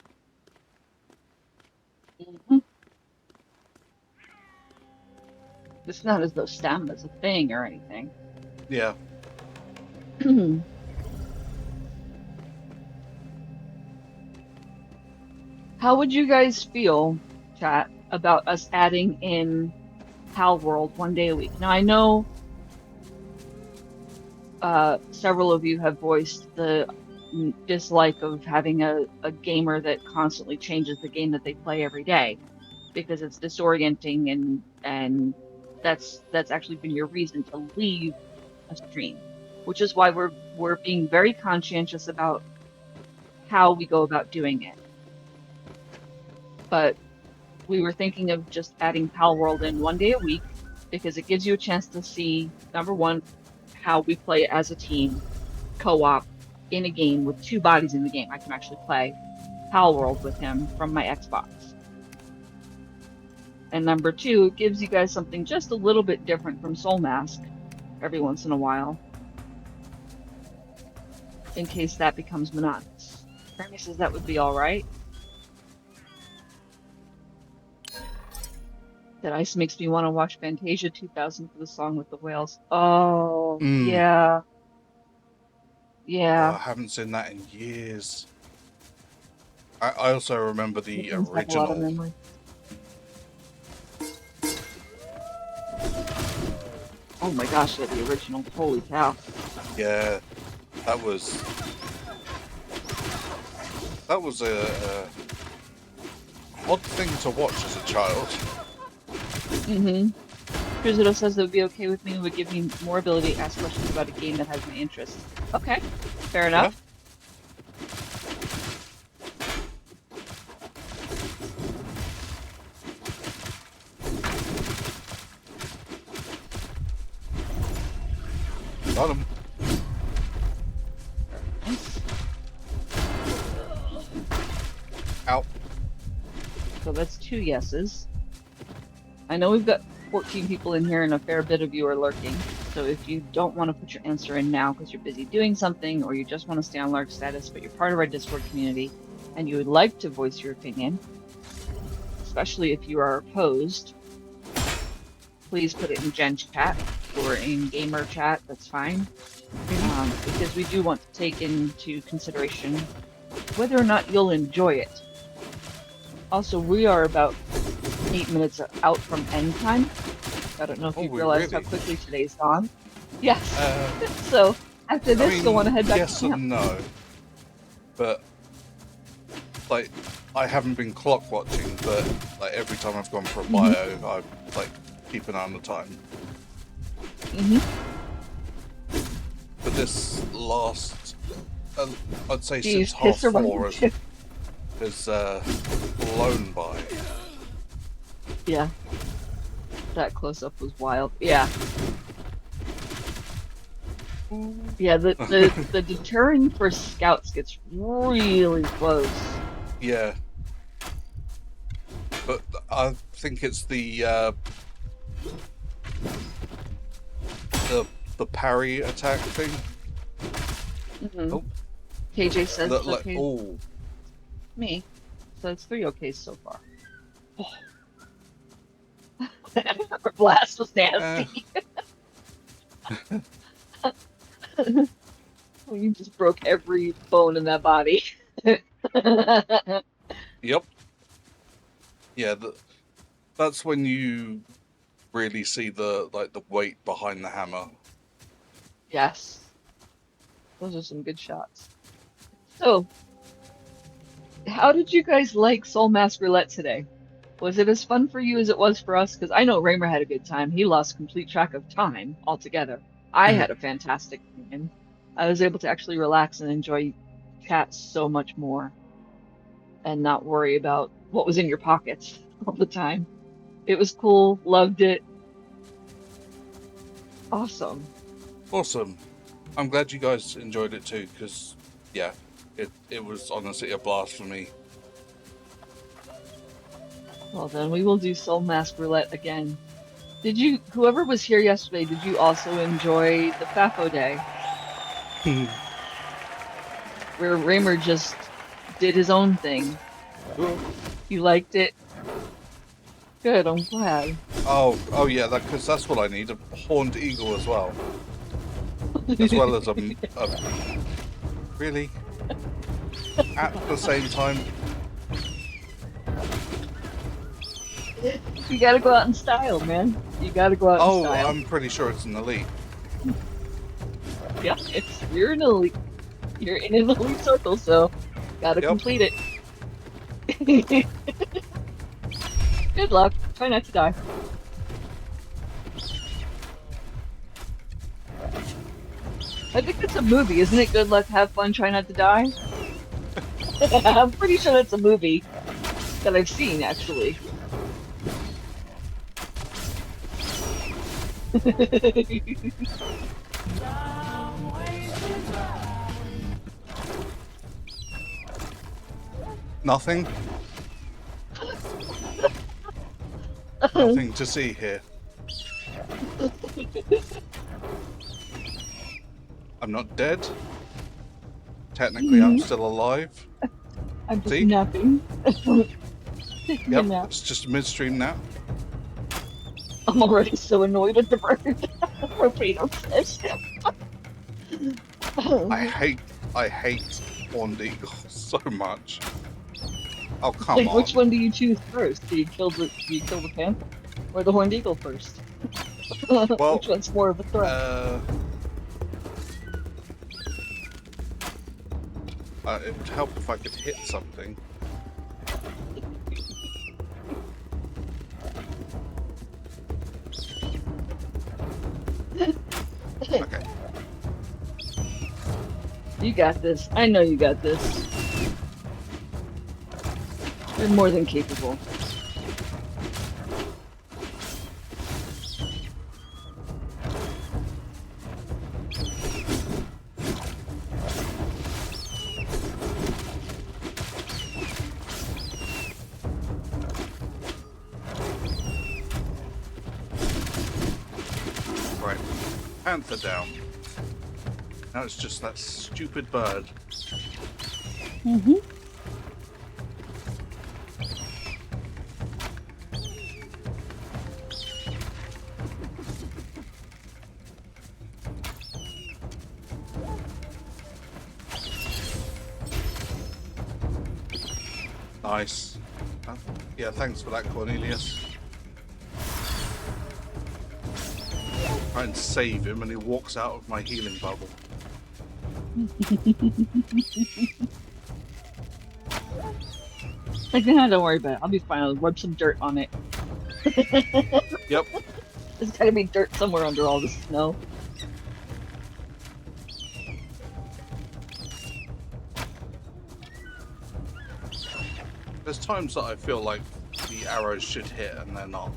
Mm-hmm. It's not as though stamina's a thing or anything. Yeah. How would you guys feel, chat, about us adding in Pal World 1 day a week? Now, I know several of you have voiced the dislike of having a gamer that constantly changes the game that they play every day, because it's disorienting, and that's actually been your reason to leave a stream, which is why we're being very conscientious about how we go about doing it. But we were thinking of just adding Pal World in 1 day a week, because it gives you a chance to see, number one, how we play as a team, co-op, in a game with 2 bodies in the game. I can actually play Pal World with him from my Xbox. And number 2, it gives you guys something just a little bit different from Soulmask every once in a while, in case that becomes monotonous. Remy says that would be alright. That ice makes me want to watch Fantasia 2000 for the song with the whales. Oh, yeah. Yeah. I haven't seen that in years. I also remember the It brings back a lot of original. memory. Oh my gosh, yeah, the original. Holy cow. Yeah, that was a odd thing to watch as a child. Mm-hmm. Cruzedo says it would be okay with me and would give me more ability to ask questions about a game that has my interest. Okay, fair enough. Got him. Nice. Out. So that's 2 yeses. I know we've got 14 people in here and a fair bit of you are lurking. So if you don't want to put your answer in now because you're busy doing something, or you just want to stay on lark status, but you're part of our Discord community and you would like to voice your opinion, especially if you are opposed, please put it in Gen chat or in gamer chat. That's fine. Because we do want to take into consideration whether or not you'll enjoy it. Also, we are about 8 minutes out from end time. I don't know if you realized how quickly today's gone. Yes. So after this, you'll want to head back yes to camp. and no. But like, I haven't been clock watching, but like every time I've gone for a bio, I like keep an eye on the time. But this last, I'd say since half 4 has blown by. Yeah. That close-up was wild. Yeah. Yeah, the deterring for scouts gets really close. Yeah. But I think it's the parry attack thing. Oh. KJ says it's Like, okay. oh. Me. So it's 3 okays so far. Oh. Our blast was nasty. Well, you just broke every bone in that body. Yep. Yeah, that's when you really see the weight behind the hammer. Yes. Those are some good shots. So, how did you guys like Soulmask Roulette today? Was it as fun for you as it was for us? Because I know Raymer had a good time. He lost complete track of time altogether. I had a fantastic time. I was able to actually relax and enjoy chat so much more and not worry about what was in your pockets all the time. It was cool. Loved it. Awesome. Awesome. I'm glad you guys enjoyed it too, because, yeah, it was honestly a blast for me. Well then, we will do Soulmask Roulette again. Did you, whoever was here yesterday, did you also enjoy the FAFO day? Where Raymer just did his own thing. You liked it? Good, I'm glad. Oh yeah, because that's what I need, a horned eagle as well. As well as a really? At the same time? You gotta go out in style, man. You gotta go out in style. I'm pretty sure it's an elite. Yeah, you're an elite. You're in an elite circle, so gotta Yep. complete it. Good luck. Try not to die. I think it's a movie, isn't it? Good luck, have fun, try not to die. I'm pretty sure that's a movie that I've seen, actually. Nothing. Nothing to see here. I'm not dead. Technically, I'm still alive. I'm just See? napping. Taking a Yep, nap. it's just a midstream nap. I'm already so annoyed at the bird. Potato fish. I hate horned eagles so much. Oh, come Like, on. which one do you choose first? Do you kill the panther or the horned eagle first? Well, which one's more of a threat? It would help if I could hit something. Okay. You got this. I know you got this. You're more than capable. Right. Panther down. Now it's just that stupid bird. Mm-hmm. Nice. Yeah, thanks for that, Cornelius. Try and save him and he walks out of my healing bubble. Like, nah, don't worry about it. I'll be fine. I'll rub some dirt on it. Yep. There's gotta be dirt somewhere under all the snow. There's times that I feel like the arrows should hit and they're not.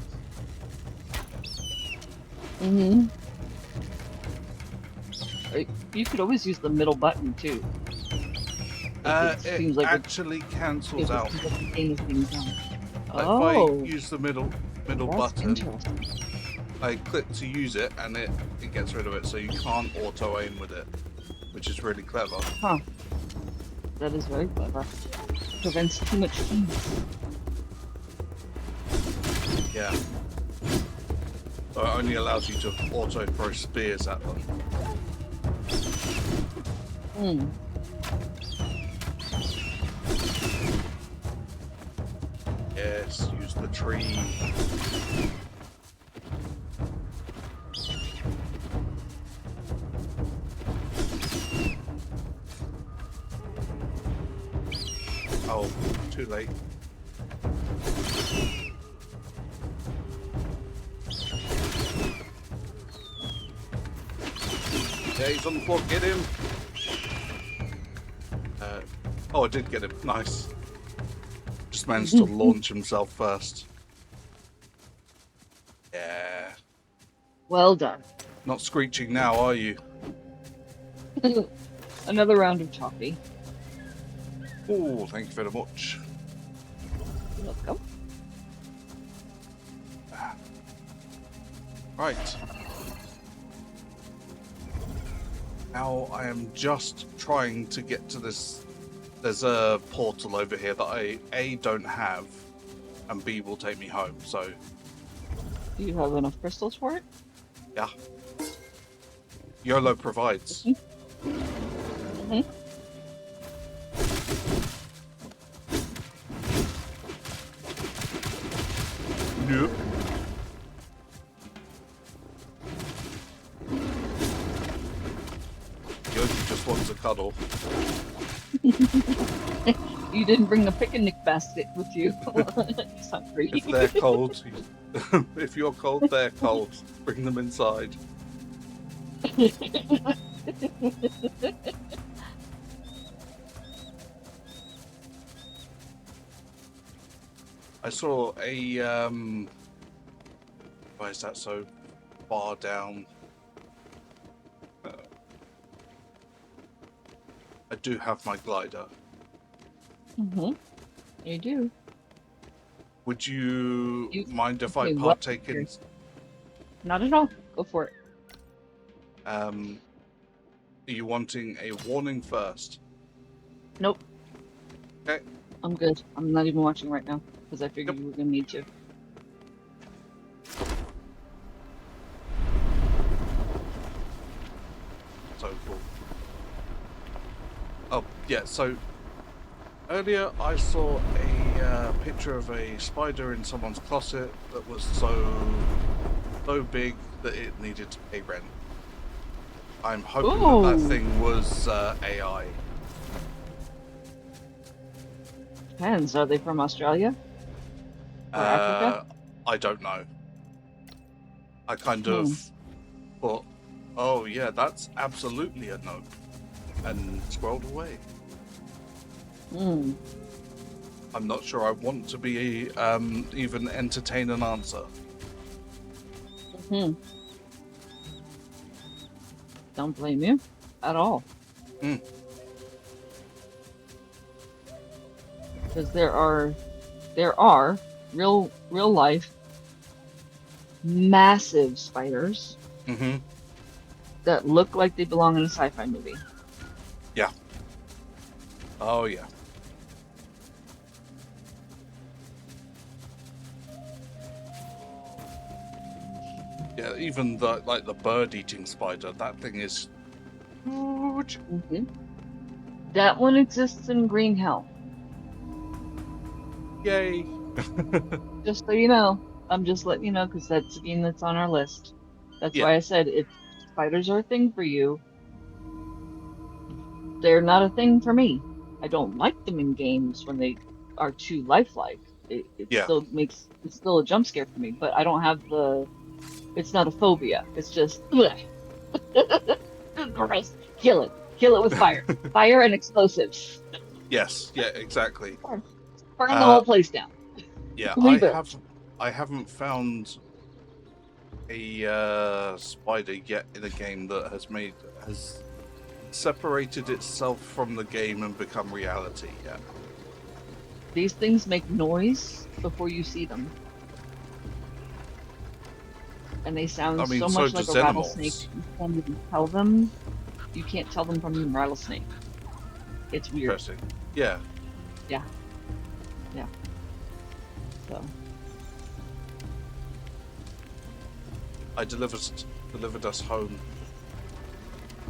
Mm-hmm. You could always use the middle button, too. It seems like actually cancels out. Like Oh, if I use the middle that's button, interesting. I click to use it and it gets rid of it, so you can't auto aim with it, which is really clever. Huh. That is very clever. Prevents too much ease. Yeah. So it only allows you to auto throw spears at them. Hmm. Yes, use the tree. Oh, too late. Yeah, he's on the floor. Get him. Oh, I did get him. Nice. Just managed to launch himself first. Yeah. Well done. Not screeching now, are you? Another round of toffee. Oh, thank you very much. Welcome. Right. Now I am just trying to get to this. There's a portal over here that I A, don't have, and B, will take me home, so Do you have enough crystals for it? yeah. YOLO provides. Mm-hmm. Nope. Yogi just wants as a cuddle. You didn't bring a picnic basket with you. He's hungry. If they're cold, if you're cold, they're cold. Bring them inside. I saw a why is that so far down? I do have my glider. You do. Would you mind if I okay, what- partake in? Not at all. Go for it. Are you wanting a warning first? Nope. Okay. I'm good. I'm not even watching right now because I figured Yep. you were gonna need to. So cool. Oh yeah. So earlier I saw a picture of a spider in someone's closet that was so big that it needed to pay rent. I'm hoping that Ooh. thing was AI. Depends. Are they from Australia? Or Africa? I don't know. I kind of thought, oh yeah, that's absolutely a no, and scrolled away. Hmm. I'm not sure I want to be even entertain an answer. Don't blame you at all. Mm. Because there are real life massive spiders Mm-hmm. that look like they belong in a sci-fi movie. Yeah. Oh yeah. Yeah, even the bird-eating spider, that thing is huge. That one exists in Green Hell. Yay. Just so you know, I'm just letting you know because that's a game that's on our list. That's Yeah. why I said if spiders are a thing for you, they're not a thing for me. I don't like them in games when they are too lifelike. It Yeah. it's still a jump scare for me, but I don't have it's not a phobia. It's just bleh. Gross. Kill it with fire. Fire and explosives. Yes. Yeah. Exactly. Burn the whole place down. Yeah. Reboot. I haven't found a spider yet in a game that has separated itself from the game and become reality yet. These things make noise before you see them. And they sound so so much like does a rattlesnake. Xenomorphs. You can't even tell them. You can't tell them from a rattlesnake. It's weird. Interesting. Yeah. Yeah. So I delivered us home.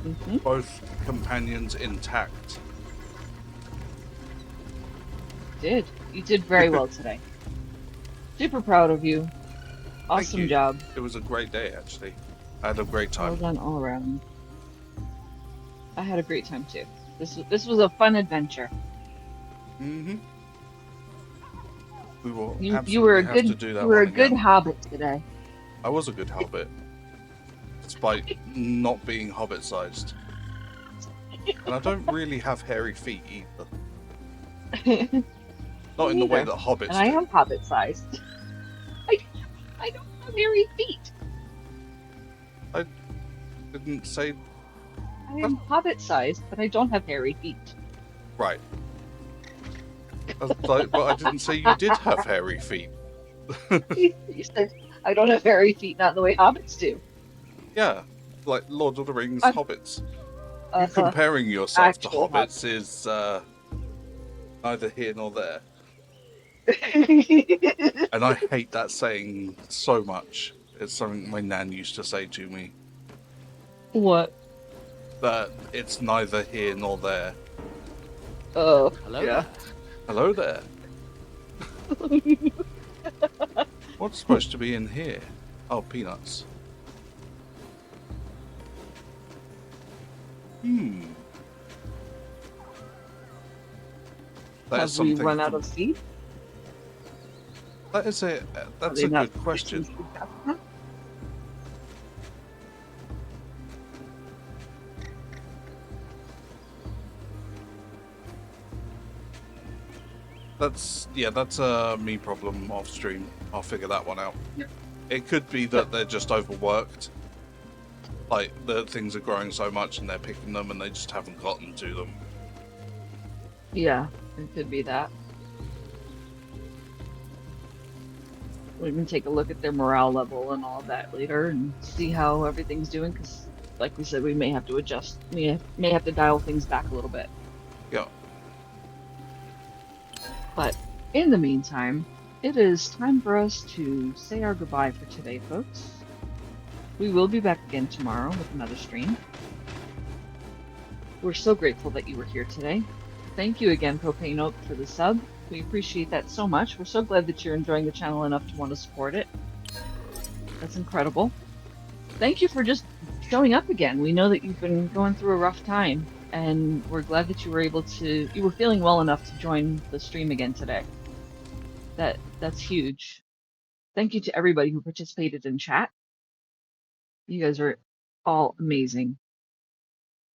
mhm. Both companions intact. You did very well today. Super proud of you. Thank Awesome you. job. It was a great day, actually. I had a great Well time. done all around. I had a great time too. This was a fun adventure. Mm-hmm. We will You absolutely were a have good to do that you were one a good again. hobbit today. I was a good hobbit, despite not being hobbit-sized. And I don't really have hairy feet either. Not in the way Neither. that hobbits And I do. am hobbit sized. I don't have hairy feet. Didn't say I am hobbit sized, but I don't have hairy feet. right. I was like, but I didn't say you did have hairy feet. You said I don't have hairy feet, not the way hobbits do. Yeah, like Lord of the Rings Uh, hobbits. You comparing yourself to actual hobbits is neither here nor there. And I hate that saying so much. It's something my nan used to say to me. What? That it's neither here nor there. Oh, Hello yeah. Hello there. What's supposed to be in here? Oh, peanuts. That is Have we something run out from. of seed? That is a. Are That's they a not good producing question. seed fast enough? That's me problem off stream. I'll figure that one out. Yep. It could be that they're just overworked. Like the things are growing so much and they're picking them and they just haven't gotten to them. Yeah, it could be that. We can take a look at their morale level and all of that later and see how everything's doing. Because, like we said, we may have to adjust. We may have to dial things back a little bit. Yeah. But in the meantime, it is time for us to say our goodbye for today, folks. We will be back again tomorrow with another stream. We're so grateful that you were here today. Thank you again, Propane Oak, for the sub. We appreciate that so much. We're so glad that you're enjoying the channel enough to want to support it. That's incredible. Thank you for just showing up again. We know that you've been going through a rough time, and we're glad that you were feeling well enough to join the stream again today. That's huge. Thank you to everybody who participated in chat. You guys are all amazing.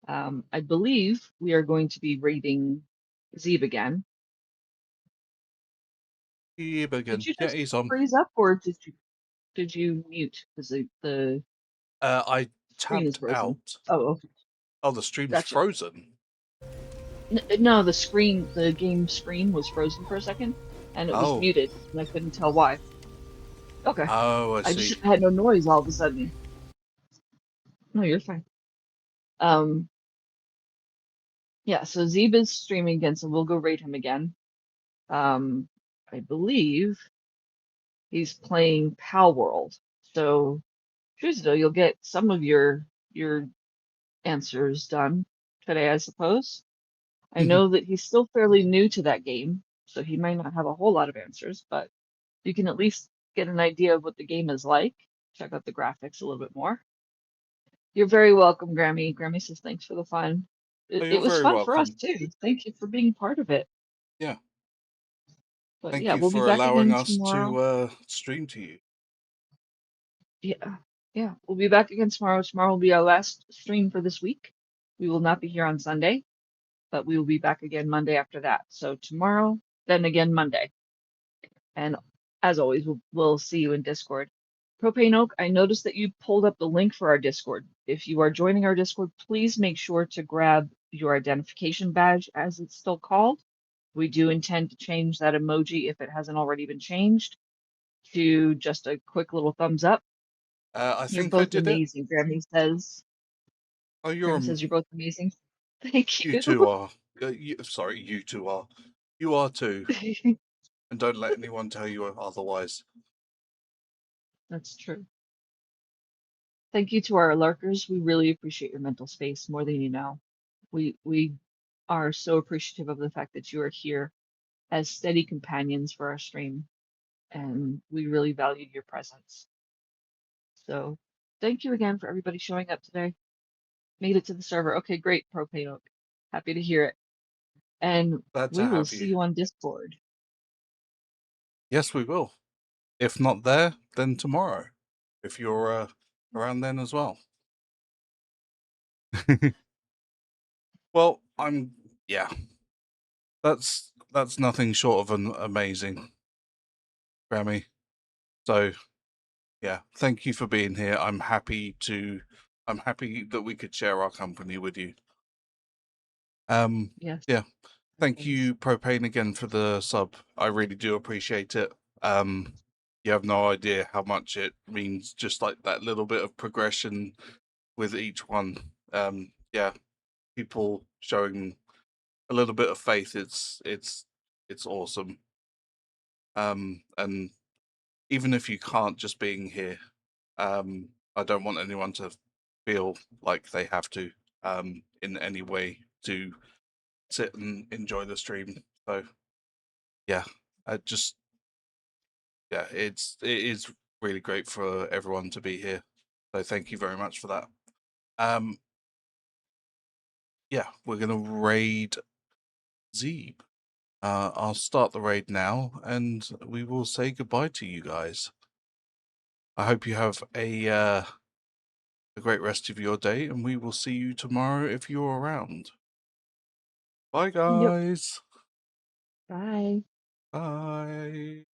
I believe we are going to be raiding Zeeb again. Yeah, Did you yeah, just he's on. freeze up, or did you mute because the I screen is tabbed frozen? out. Oh, okay. Oh, the stream's Gotcha. frozen. No, the game screen was frozen for a second, and it was Oh. muted, and I couldn't tell why. Okay. Oh, I I see. just had no noise all of a sudden. No, you're fine. Yeah, so Zeeb is streaming again, so we'll go raid him again. I believe he's playing Pal World. So, Tuesday, you'll get some of your answers done today, I suppose. I know that he's still fairly new to that game, so he might not have a whole lot of answers, but you can at least get an idea of what the game is like. Check out the graphics a little bit more. You're very welcome, Grammy. Grammy says thanks for the fun. Oh, It you're was very fun for us welcome. too. Thank you for being part of it. Yeah. But Thank yeah, you we'll be for back allowing again us tomorrow. to stream to you. Yeah, we'll be back again tomorrow. Tomorrow will be our last stream for this week. We will not be here on Sunday, but we will be back again Monday after that. So tomorrow, then again Monday. And as always, we'll see you in Discord. Propane Oak, I noticed that you pulled up the link for our Discord. If you are joining our Discord, please make sure to grab your identification badge, as it's still called. We do intend to change that emoji, if it hasn't already been changed, to just a quick little thumbs up. I You're think I both did it. amazing, Grammy says. Oh, Grammy says you're both amazing. Thank you you. two are. Sorry, you two are. You are too. And don't let anyone tell you otherwise. That's true. Thank you to our lurkers. We really appreciate your mental space more than you know. We are so appreciative of the fact that you are here as steady companions for our stream, and we really valued your presence. So thank you again for everybody showing up today. Made it to the server. Okay, great, Propane Oak. Happy to hear it. And Glad to we will have see you. you on Discord. Yes, we will. If not there, then tomorrow. If you're around then as well. Well, yeah. That's nothing short of an amazing, Grammy. So yeah, thank you for being here. I'm happy that we could share our company with you. Yes. Yeah. Thank Thanks. you, Propane, again for the sub. I really do appreciate it. You have no idea how much it means, just like that little bit of progression with each one. Yeah, people showing a little bit of faith. It's awesome. And even if you can't, just being here, I don't want anyone to feel like they have to, in any way, to sit and enjoy the stream. So yeah, it is really great for everyone to be here. So thank you very much for that. Yeah, we're gonna raid Zeeb. I'll start the raid now, and we will say goodbye to you guys. I hope you have a great rest of your day, and we will see you tomorrow if you're around. Bye, Yep. guys. Bye. Bye.